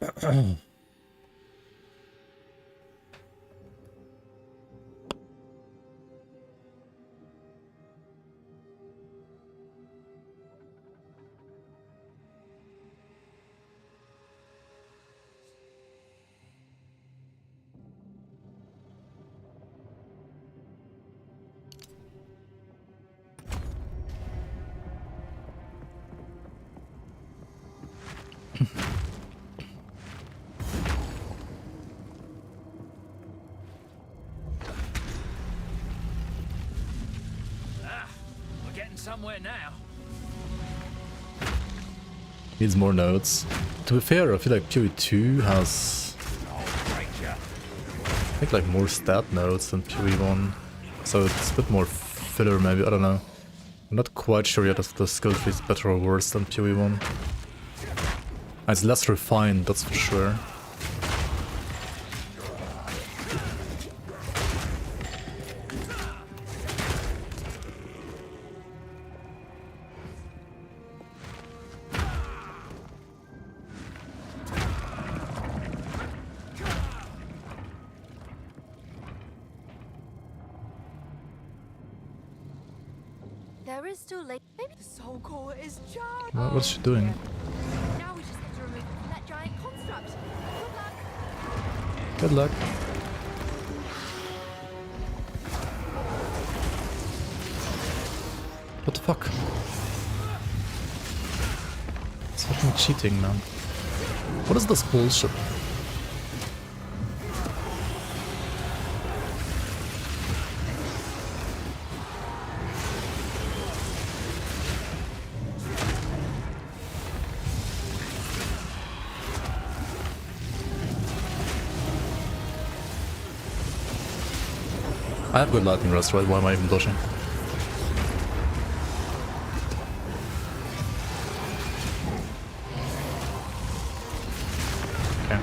getting somewhere now. Needs more nodes. To be fair, I feel like PoE 2 has... I think like more stat nodes than PoE 1. So it's a bit more filler maybe, I don't know. I'm not quite sure yet if the skill tree is better or worse than PoE 1. It's less refined, that's for sure. There is still late. Maybe the soul core is charged. What's she doing? Now we just have to remove that giant construct. Good Good luck. luck. What the fuck? It's fucking cheating, man. What is this bullshit? I have good lightning rest, right? Why am I even dodging? Okay.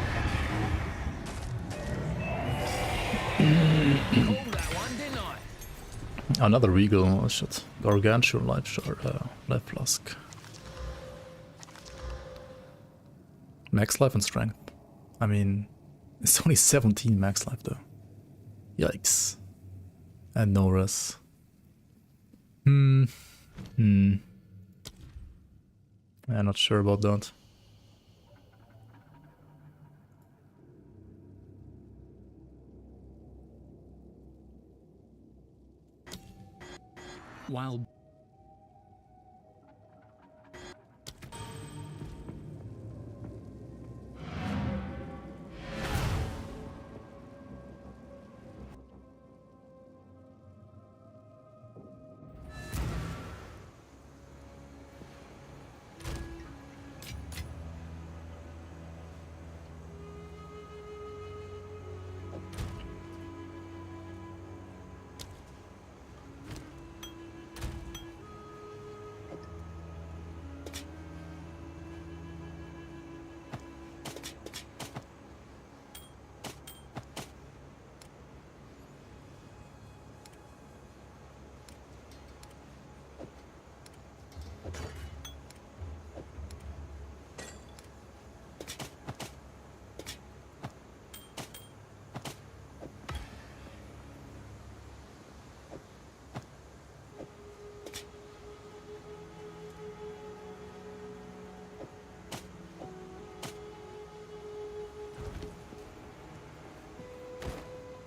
Another Regal, oh shit. Gargantuan life flask. Max life and strength. I mean, it's only 17 max life though. Yikes. And no res. I'm not sure about that. While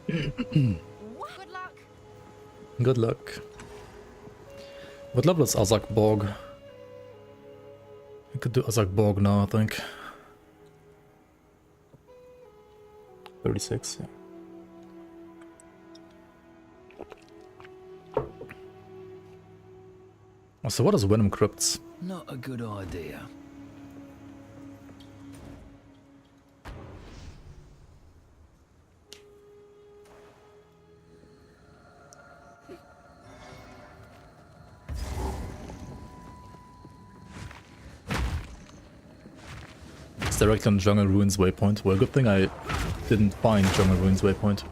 Good luck. Good luck. What level is Azak Borg? I could do Azak Borg now, I think. 36, yeah. So what is Venom Crypts? Not a good idea. It's directly on Jungle Ruins Waypoint. Well, good thing I didn't find Jungle Ruins Waypoint.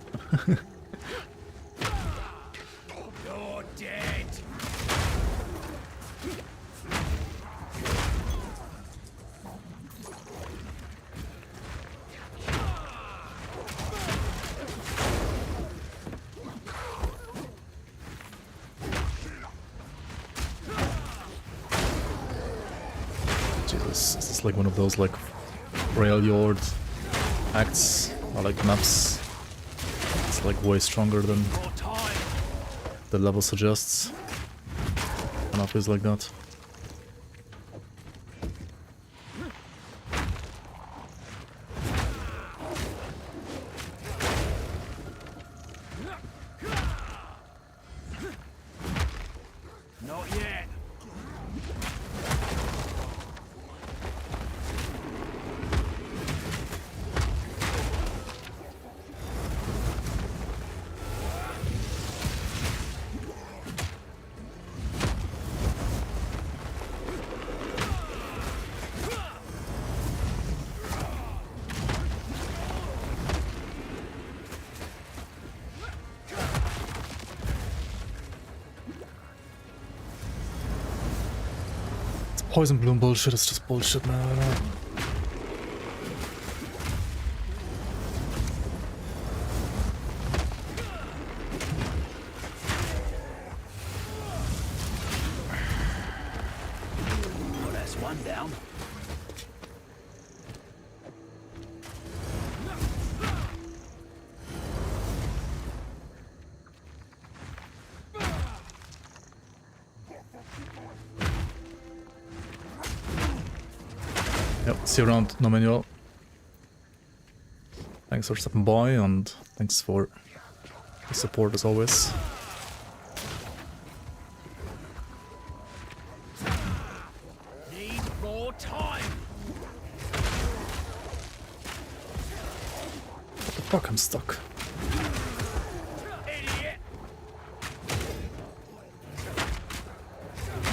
You're dead. Jesus, this is like one of those like Railord acts or like maps. It's like way stronger than More time. the level suggests. And it feels like that. Not yet. Poison Bloom bullshit is just bullshit, man. Well, that's one down. Yep, see you around, no manual. Thanks for stopping by and thanks for the support as always. Need more time. What the fuck, I'm stuck. Idiot.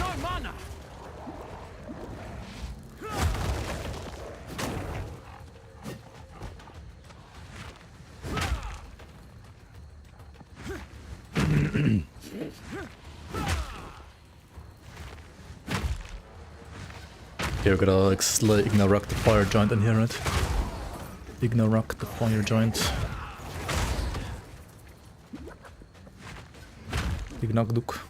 No mana. Here, we gotta Ignoruck the Fire Giant in here, right? Ignoruck the Fire Giant. Ignagduk.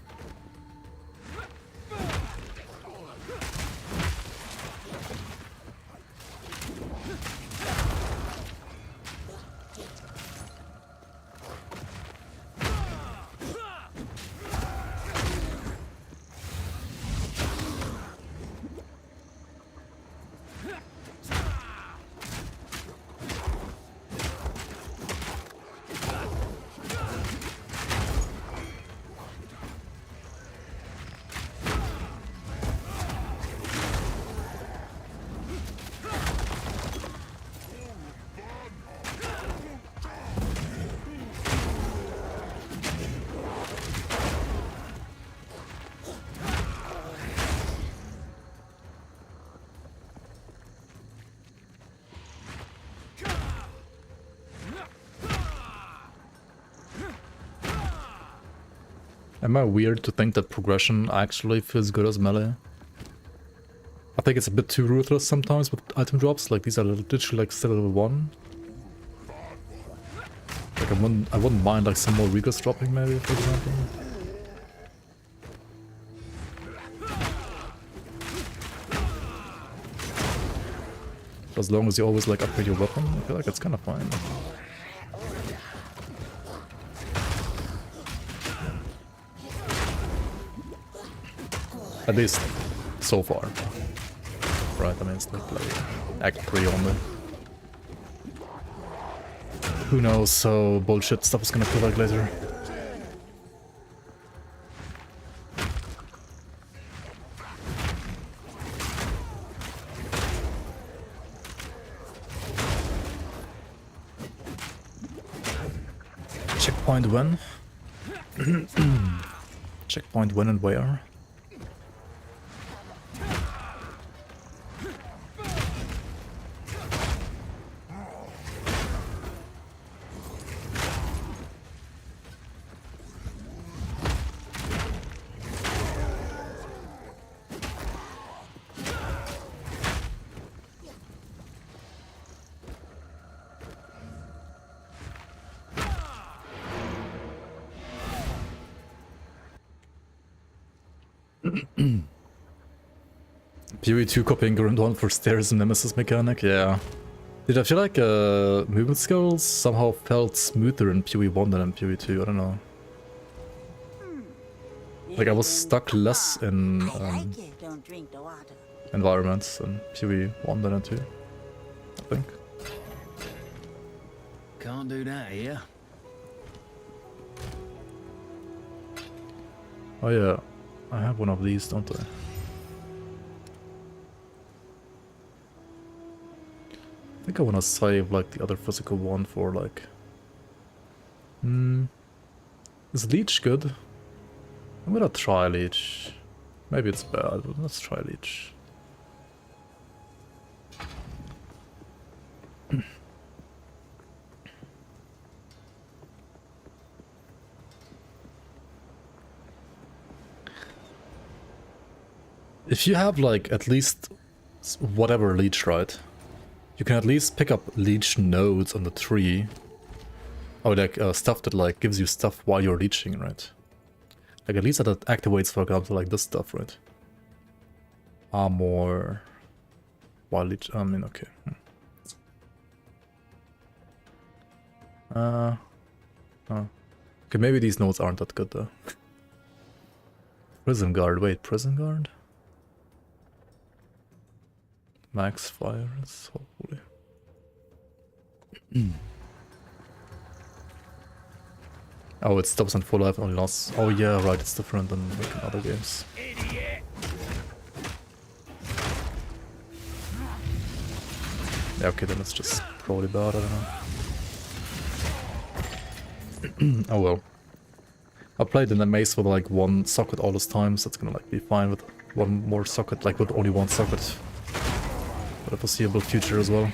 Am I weird to think that progression actually feels good as melee? I think it's a bit too ruthless sometimes with item drops, like these are literally like still level 1. Like I wouldn't mind like some more regress dropping maybe, for example. As long as you always like upgrade your weapon, I feel like it's kind of fine. At least so far. Right, I mean, it's not like Act 3 only. Who knows how bullshit stuff is gonna feel like later. Checkpoint when? Checkpoint when and where? PoE 2 copying Grim Dawn for stairs and Nemesis mechanic, yeah. Dude, I feel like movement skills somehow felt smoother in PoE 1 than in PoE 2, I don't know. Like I was stuck less in environments in PoE 1 than in 2, I think. Can't do that here. Oh yeah, I have one of these, don't I? I think I want to save like the other physical one for like... Is Leech good? I'm gonna try Leech. Maybe it's bad, but let's try Leech. If you have like at least whatever Leech, right? You can at least pick up Leech nodes on the tree. Oh, like stuff that like gives you stuff while you're leeching, right? Like at least that activates, for example, like this stuff, right? Armor. While leech. I mean, okay. Oh. Okay, maybe these nodes aren't that good though. Prison guard. Wait, prison guard? Max fires, hopefully. Oh, it stops on full life, only loss. Oh yeah, right, it's different than like in other games. Idiot. Yeah, okay, then it's just probably bad, I don't know. Oh well. I played in a maze with like one socket all this time, so it's gonna like be fine with one more socket, like with only one socket. For the foreseeable future as well.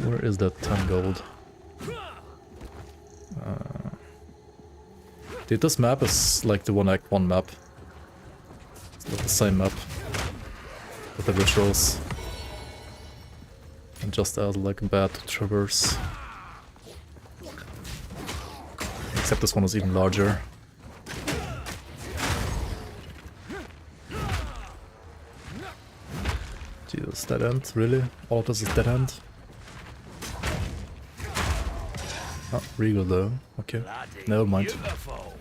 Where is that 10 gold? Dude, this map is like the Act 1 map. It's not the same map. With the rituals. And just as like bad to traverse. Except this one was even larger. Jesus, dead end, really? All of this is dead end? Oh, Regal though. Okay, never mind. Beautiful.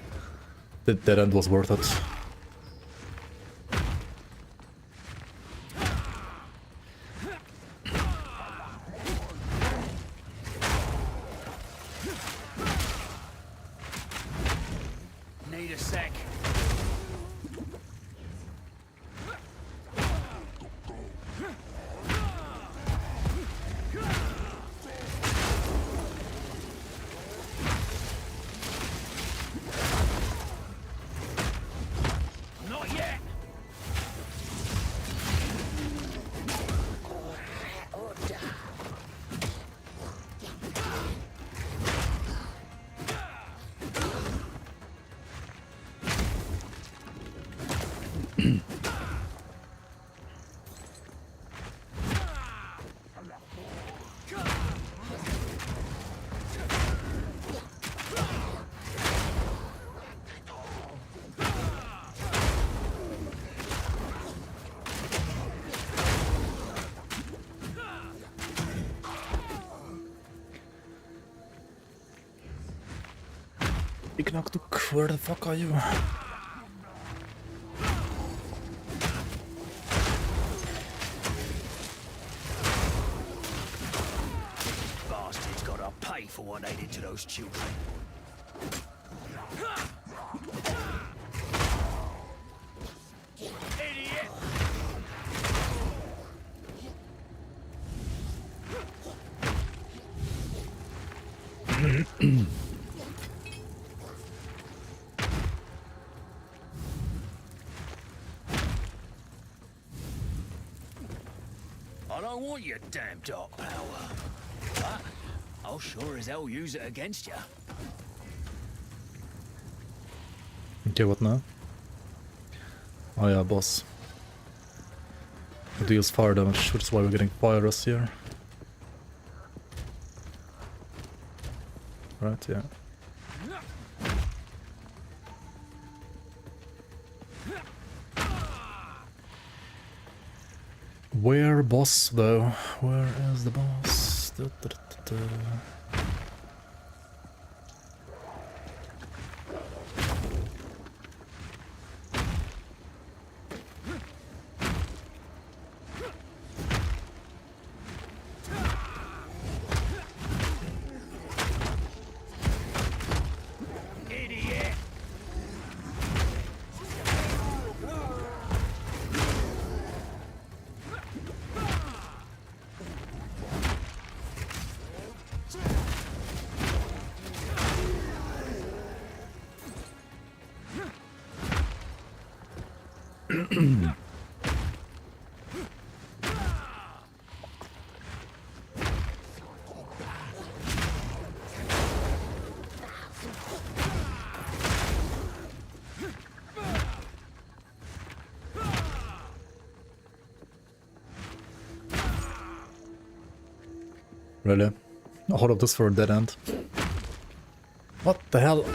The dead end was worth it. Need a sec. Ignaktuk, where the fuck are you? Bastards gotta pay for what they did to those children. Idiot! I don't want your damn dark power. But I'll sure as hell use it against you. Okay, what now? Oh yeah, boss. It deals fire damage, which is why we're getting fire rust here. Right, yeah. Where boss though? Where is the boss? Da, da, da, da, da. Idiot! Really? All of this for a dead end? What the hell?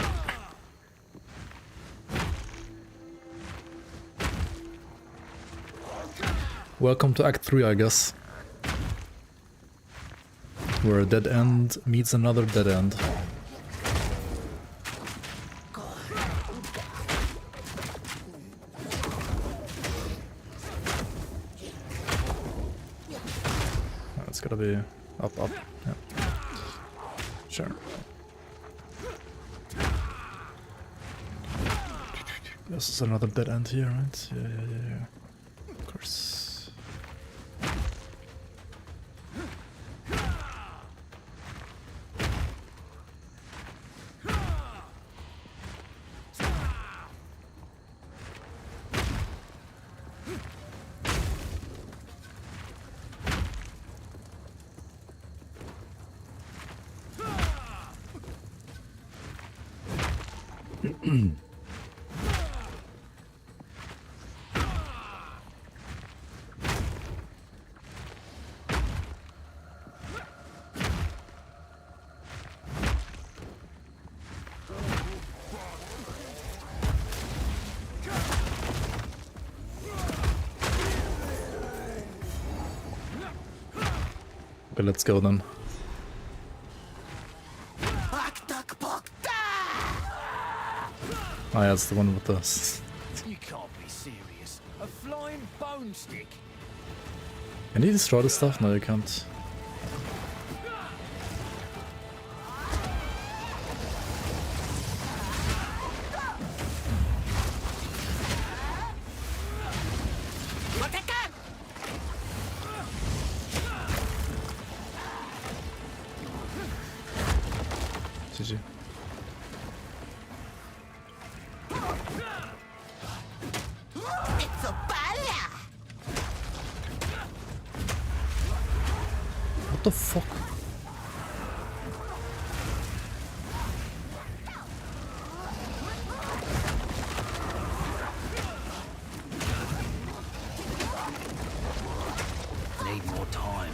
Welcome to Act 3, I guess. Where a dead end meets another dead end. It's gotta be up. Yeah. Sure. This is another dead end here, right? Yeah. Of course. Okay, let's go then. Ah, yeah, it's the one with the... You can't be serious. A flying bone stick? Can you destroy this stuff? No, you can't. GG. What the fuck? Need more time.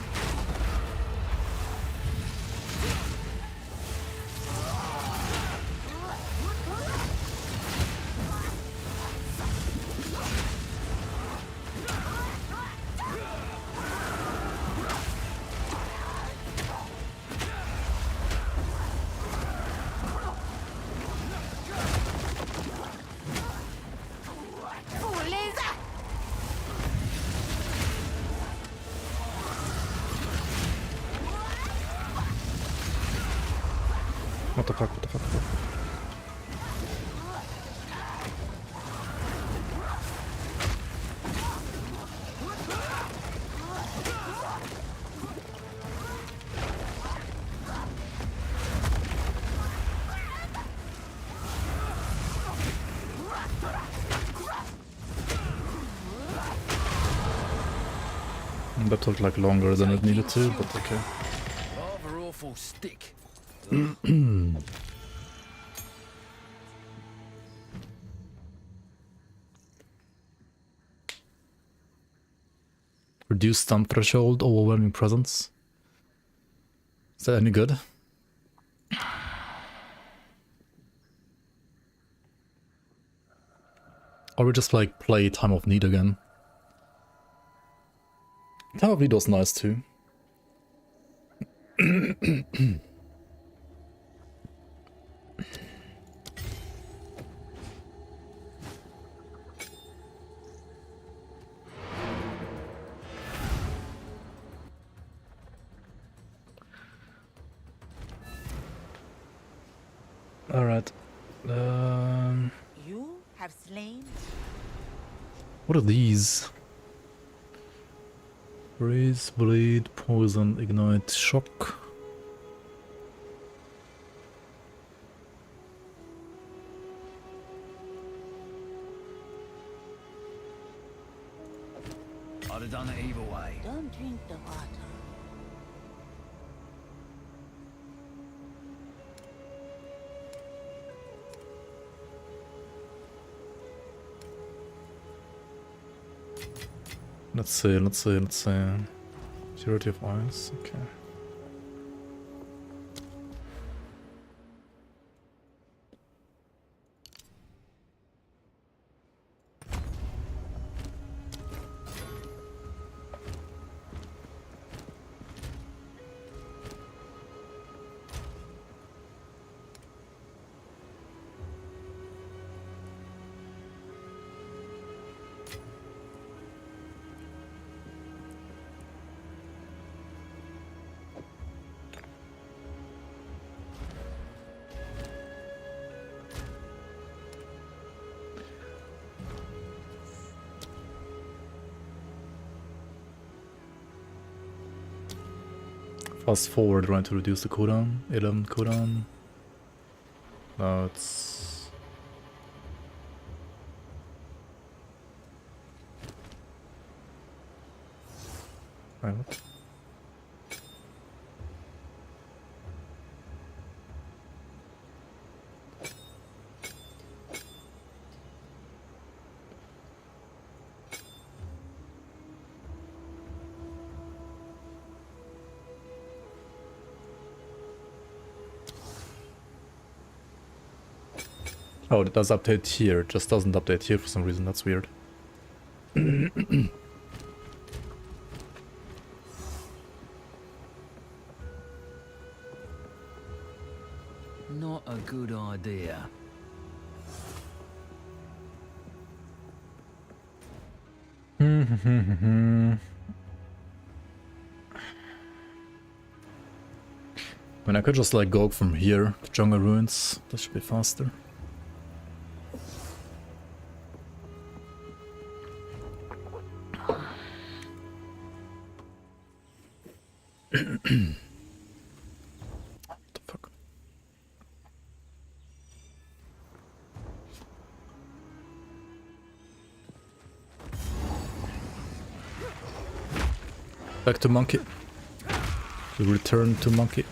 What the fuck, what the fuck, what the fuck? That took like longer than it needed to, but okay. Rather awful stick. Reduce stun threshold, overwhelming presence. Is that any good? Or we just like play Time of Need again? Time of Need was nice too. Alright. You have slain. What are these? Raise, bleed, poison, ignite, shock. I'd have done it either way. Don't drink the water. Let's see. Purity of ice, okay. Fast forward, trying to reduce the cooldown. 11 cooldown. Now it's... Wait, what? Oh, it does update here. It just doesn't update here for some reason. That's weird. Not a good idea. I mean, I could just like go from here to Jungle Ruins. That should be faster. What the fuck? Back to monkey. We return to monkey.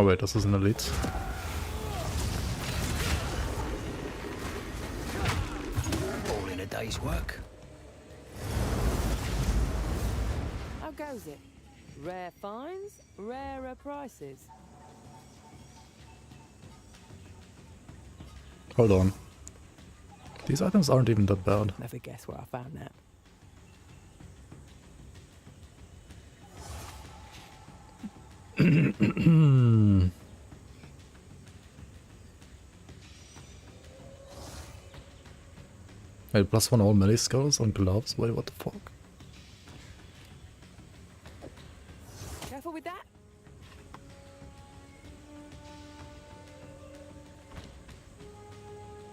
Oh wait, this is an elite. All in a day's work. How goes it? Rare finds, rarer prices. Hold on. These items aren't even that bad. Never guess where I found that. Wait, +1 all melee skills on gloves? Wait, what the fuck? Careful with that.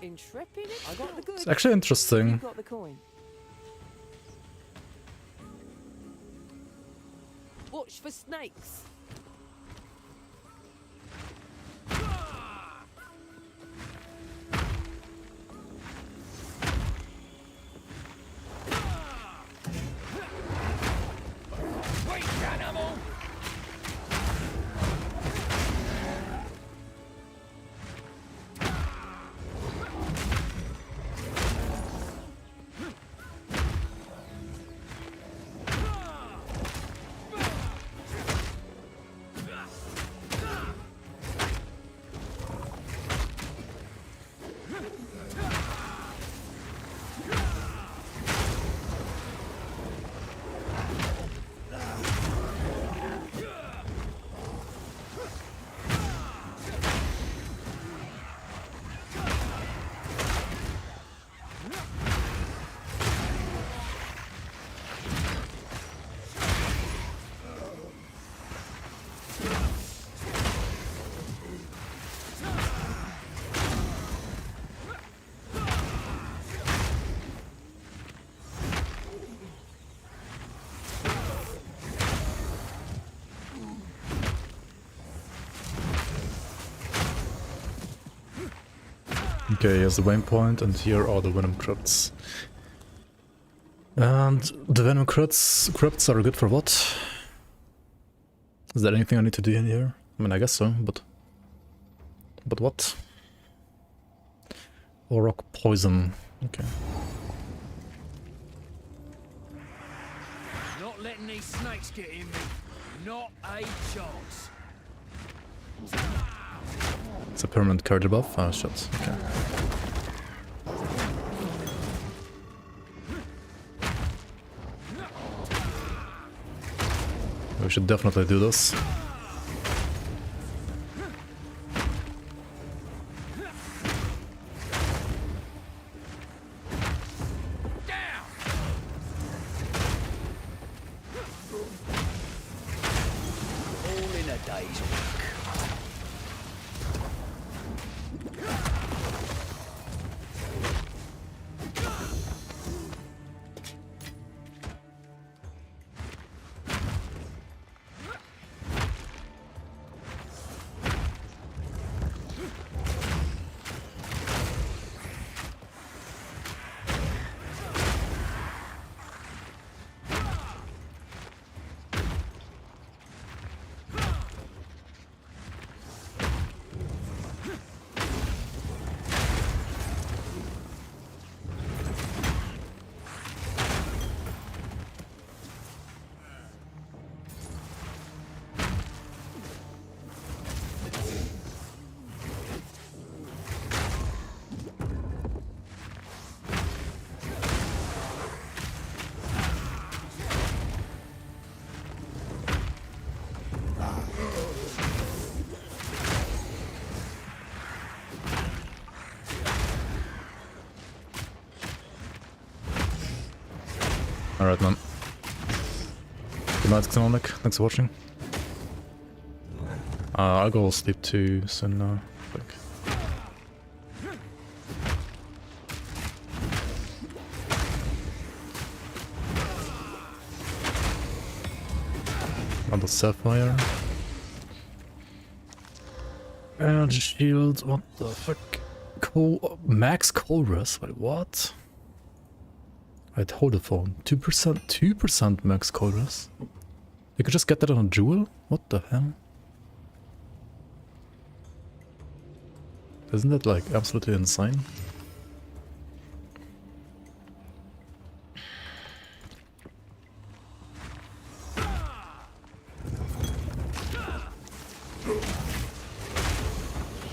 Intrepid. I got the goods. It's actually interesting. You got the coin. Watch for snakes. Okay, here's the waypoint, and here are the venom crypts. And the venom crypts are good for what? Is there anything I need to do in here? I mean, I guess so, but what? Or rock poison. Okay. Not letting these snakes get in me. Not a chance. It's a permanent card debuff. Ah, shit. Okay. We should definitely do this. All in a day's work. Alright, man. Good night, Xenonic. Thanks for watching. I'll go sleep too soon now, I think. Another sapphire. And shield, what the fuck? Max Colress, wait, what? I'd hold the phone. 2% max Colress. You could just get that on a jewel? What the hell? Isn't that like absolutely insane?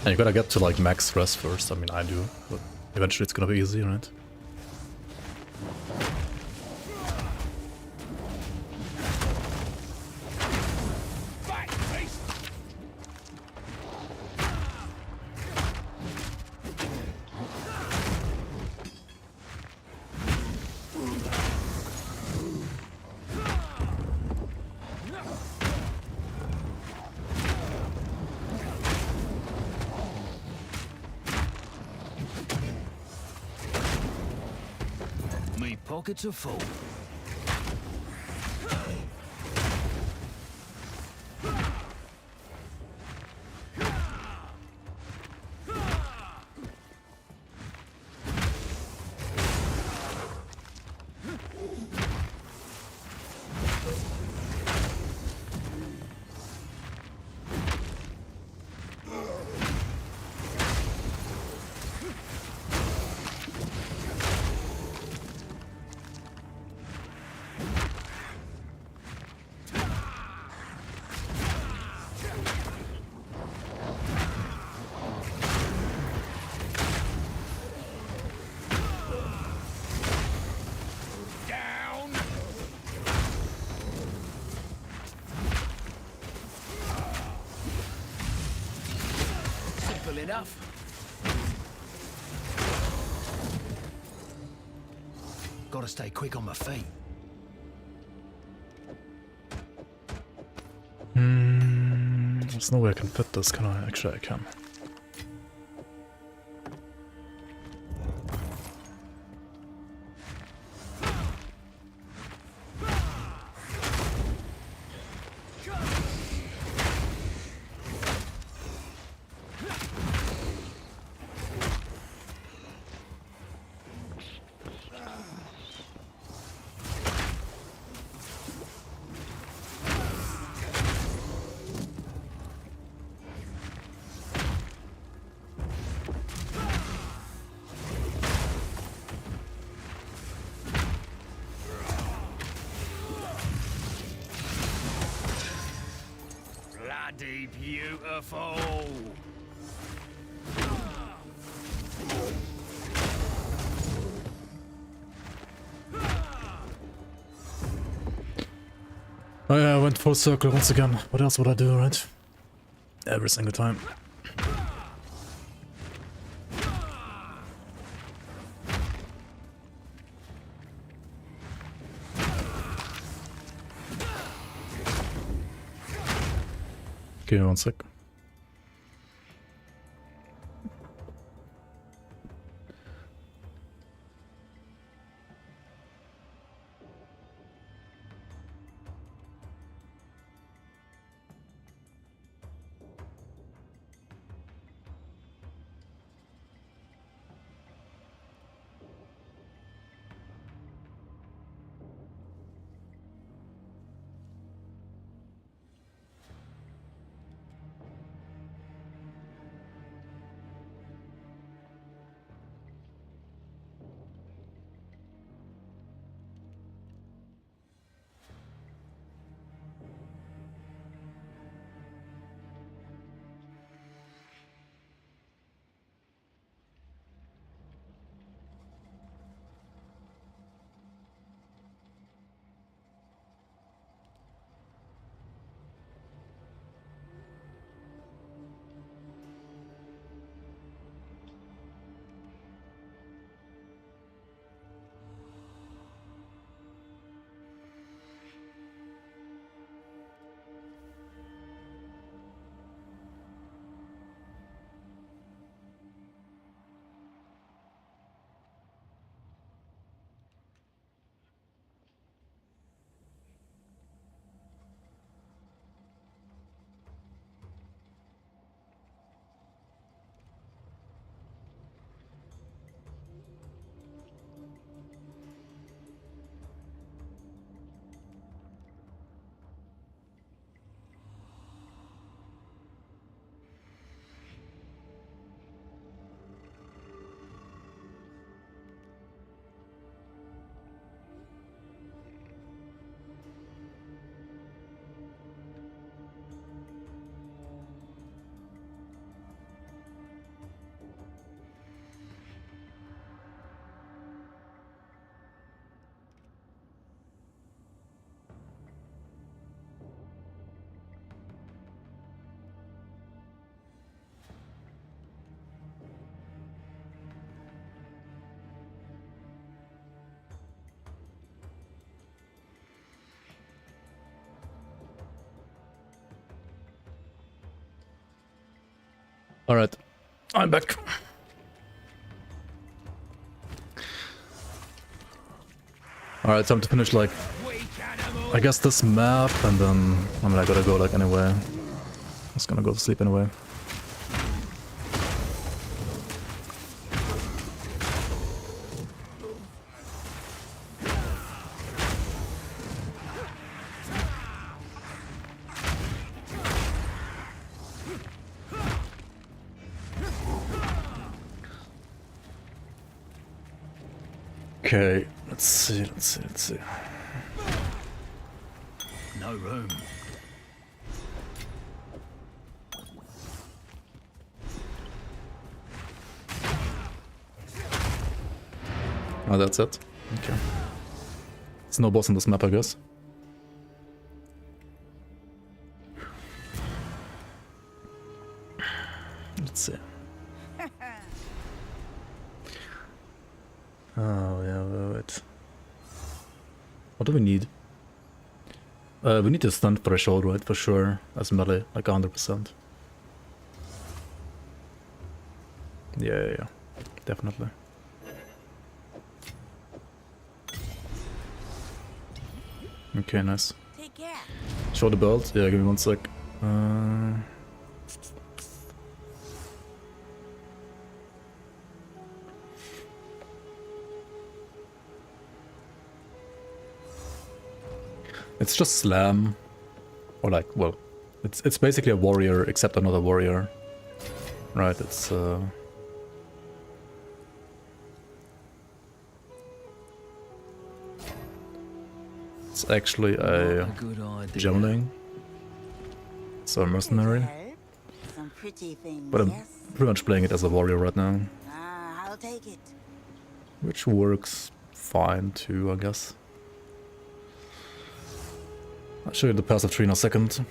And you gotta get to like max stress first. I mean, I do, but eventually it's gonna be easy, right? Me pockets are full. Simple enough. Gotta stay quick on my feet. There's no way I can fit this, can I? Actually, I can. Bloody beautiful. Oh yeah, I went full circle once again. What else would I do, right? Every single time. Give me 1 sec. Alright, I'm back. Alright, time to finish, like, I guess this map, and then, I mean, I gotta go, like, anyway. I'm just gonna go to sleep anyway. Okay, let's see. No room. Oh, that's it? Okay. There's no boss on this map, I guess. Let's see. Oh, yeah, wait. What do we need? We need a stun threshold, right? For sure. As melee, like 100%. Yeah. Definitely. Okay, nice. Take care. Show the belt? Yeah, give me 1 sec. It's just slam. Or like, well, it's basically a warrior except another warrior. Right, it's it's actually a gemming. So a mercenary. Some pretty things, But I'm yes? pretty much playing it as a warrior right now. I'll take it. Which works fine too, I guess. I'll show you the passive tree in a second.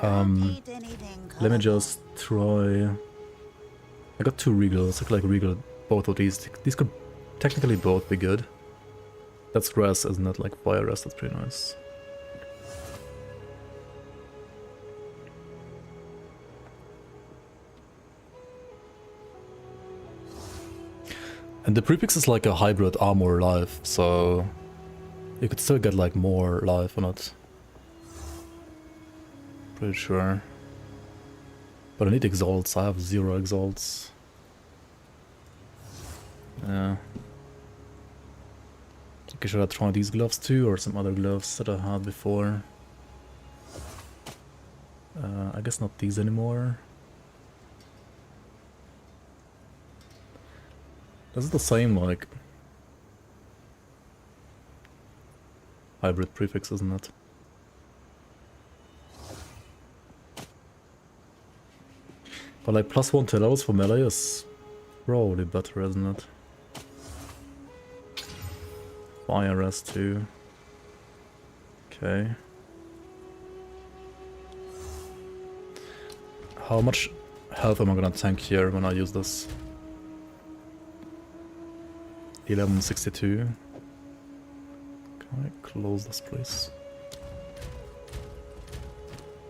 Let me just try... I got 2 regals. I could like regal both of these. These could technically both be good. That's grass, isn't it? Like fire rest, that's pretty nice. And the prefix is like a hybrid armor life, so you could still get like more life on it. Pretty sure. But I need exalts. I have 0 exalts. Yeah. Okay, should I try these gloves too, or some other gloves that I had before? I guess not these anymore. This is the same, like, hybrid prefix, isn't it? But like +1 to levels for melee is probably better, isn't it? Fire rest too. Okay. How much health am I gonna tank here when I use this? 1162. Can I close this place?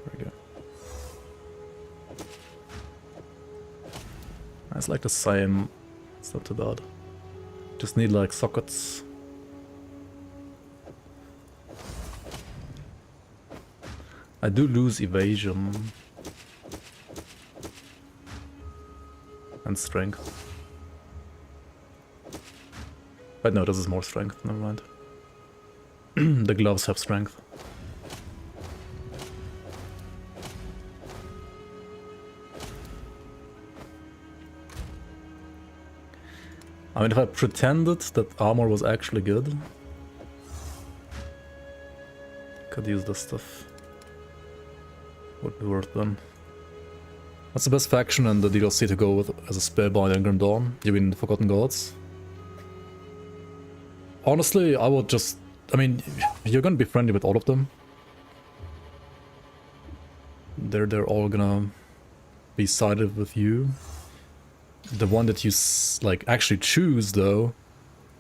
There we go. It's like the same. It's not too bad. Just need like sockets. I do lose evasion and strength. But no, this is more strength, never mind. The gloves have strength. I mean, if I pretended that armor was actually good, could use this stuff. Would be worth then. What's the best faction and the DLC to go with as a Spellbinder and Grim Dawn? You mean the Forgotten Gods? Honestly, I would just... I mean, you're gonna be friendly with all of them. They're all gonna be sided with you. The one that you like actually choose, though,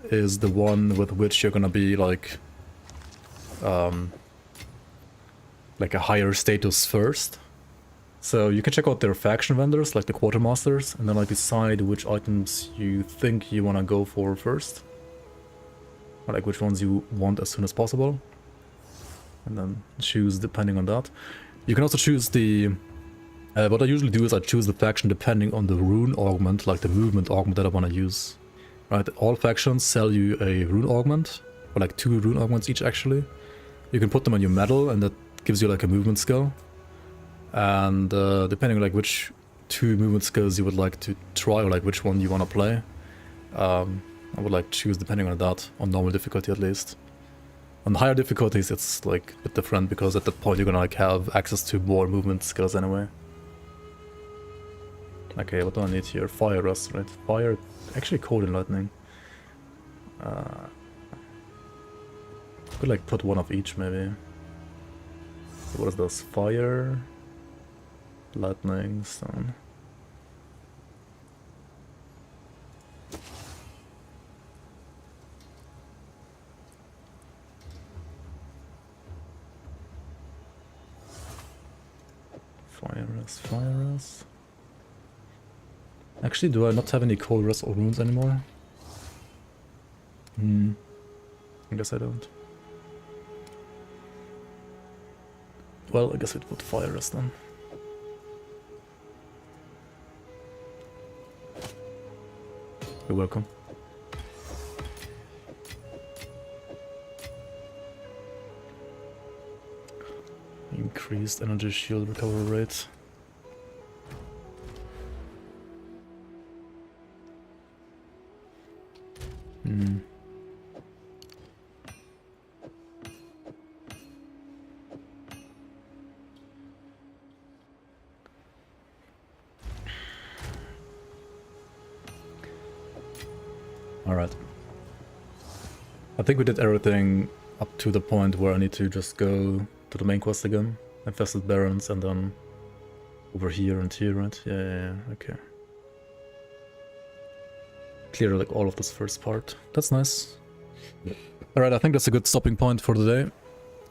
is the one with which you're gonna be like a higher status first. So you can check out their faction vendors, like the quartermasters, and then like decide which items you think you want to go for first. Or like which ones you want as soon as possible. And then choose depending on that. You can also choose the... what I usually do is I choose the faction depending on the rune augment, like the movement augment that I want to use. Right, all factions sell you a rune augment, or like 2 rune augments each actually. You can put them on your medal and that gives you like a movement skill. And depending on like which 2 movement skills you would like to try, or like which one you want to play, I would like choose depending on that, on normal difficulty at least. On higher difficulties it's like a bit different, because at that point you're gonna like have access to more movement skills anyway. Okay, what do I need here? Fire rust, right? Fire, actually cold and lightning. Could like put one of each maybe. So what is this? Fire, lightning, stone. Fire rust, fire rust. Actually, do I not have any cold rust or runes anymore? I guess I don't. Well, I guess we'd put fire rust then. You're welcome. Increased energy shield recovery rate. Alright. I think we did everything up to the point where I need to just go to the main quest again. Infested Barons and then over here and here, right? Yeah, okay. Clear like all of this first part. That's nice. Alright, I think that's a good stopping point for today.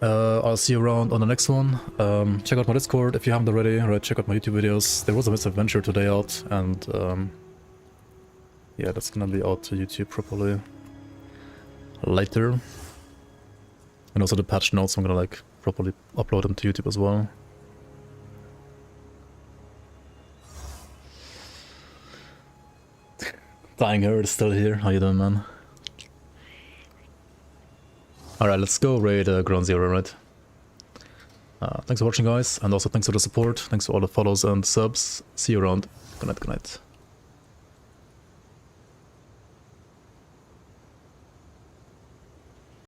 I'll see you around on the next one. Check out my Discord if you haven't already. Right, check out my YouTube videos. There was a misadventure today out, and yeah, that's gonna be out to YouTube properly later. And also the patch notes, I'm gonna like properly upload them to YouTube as well. Dying Herd is still here. How you doing, man? Alright, let's go raid Ground Zero, right? Thanks for watching, guys, and also thanks for the support. Thanks for all the follows and subs. See you around. Good night, good night.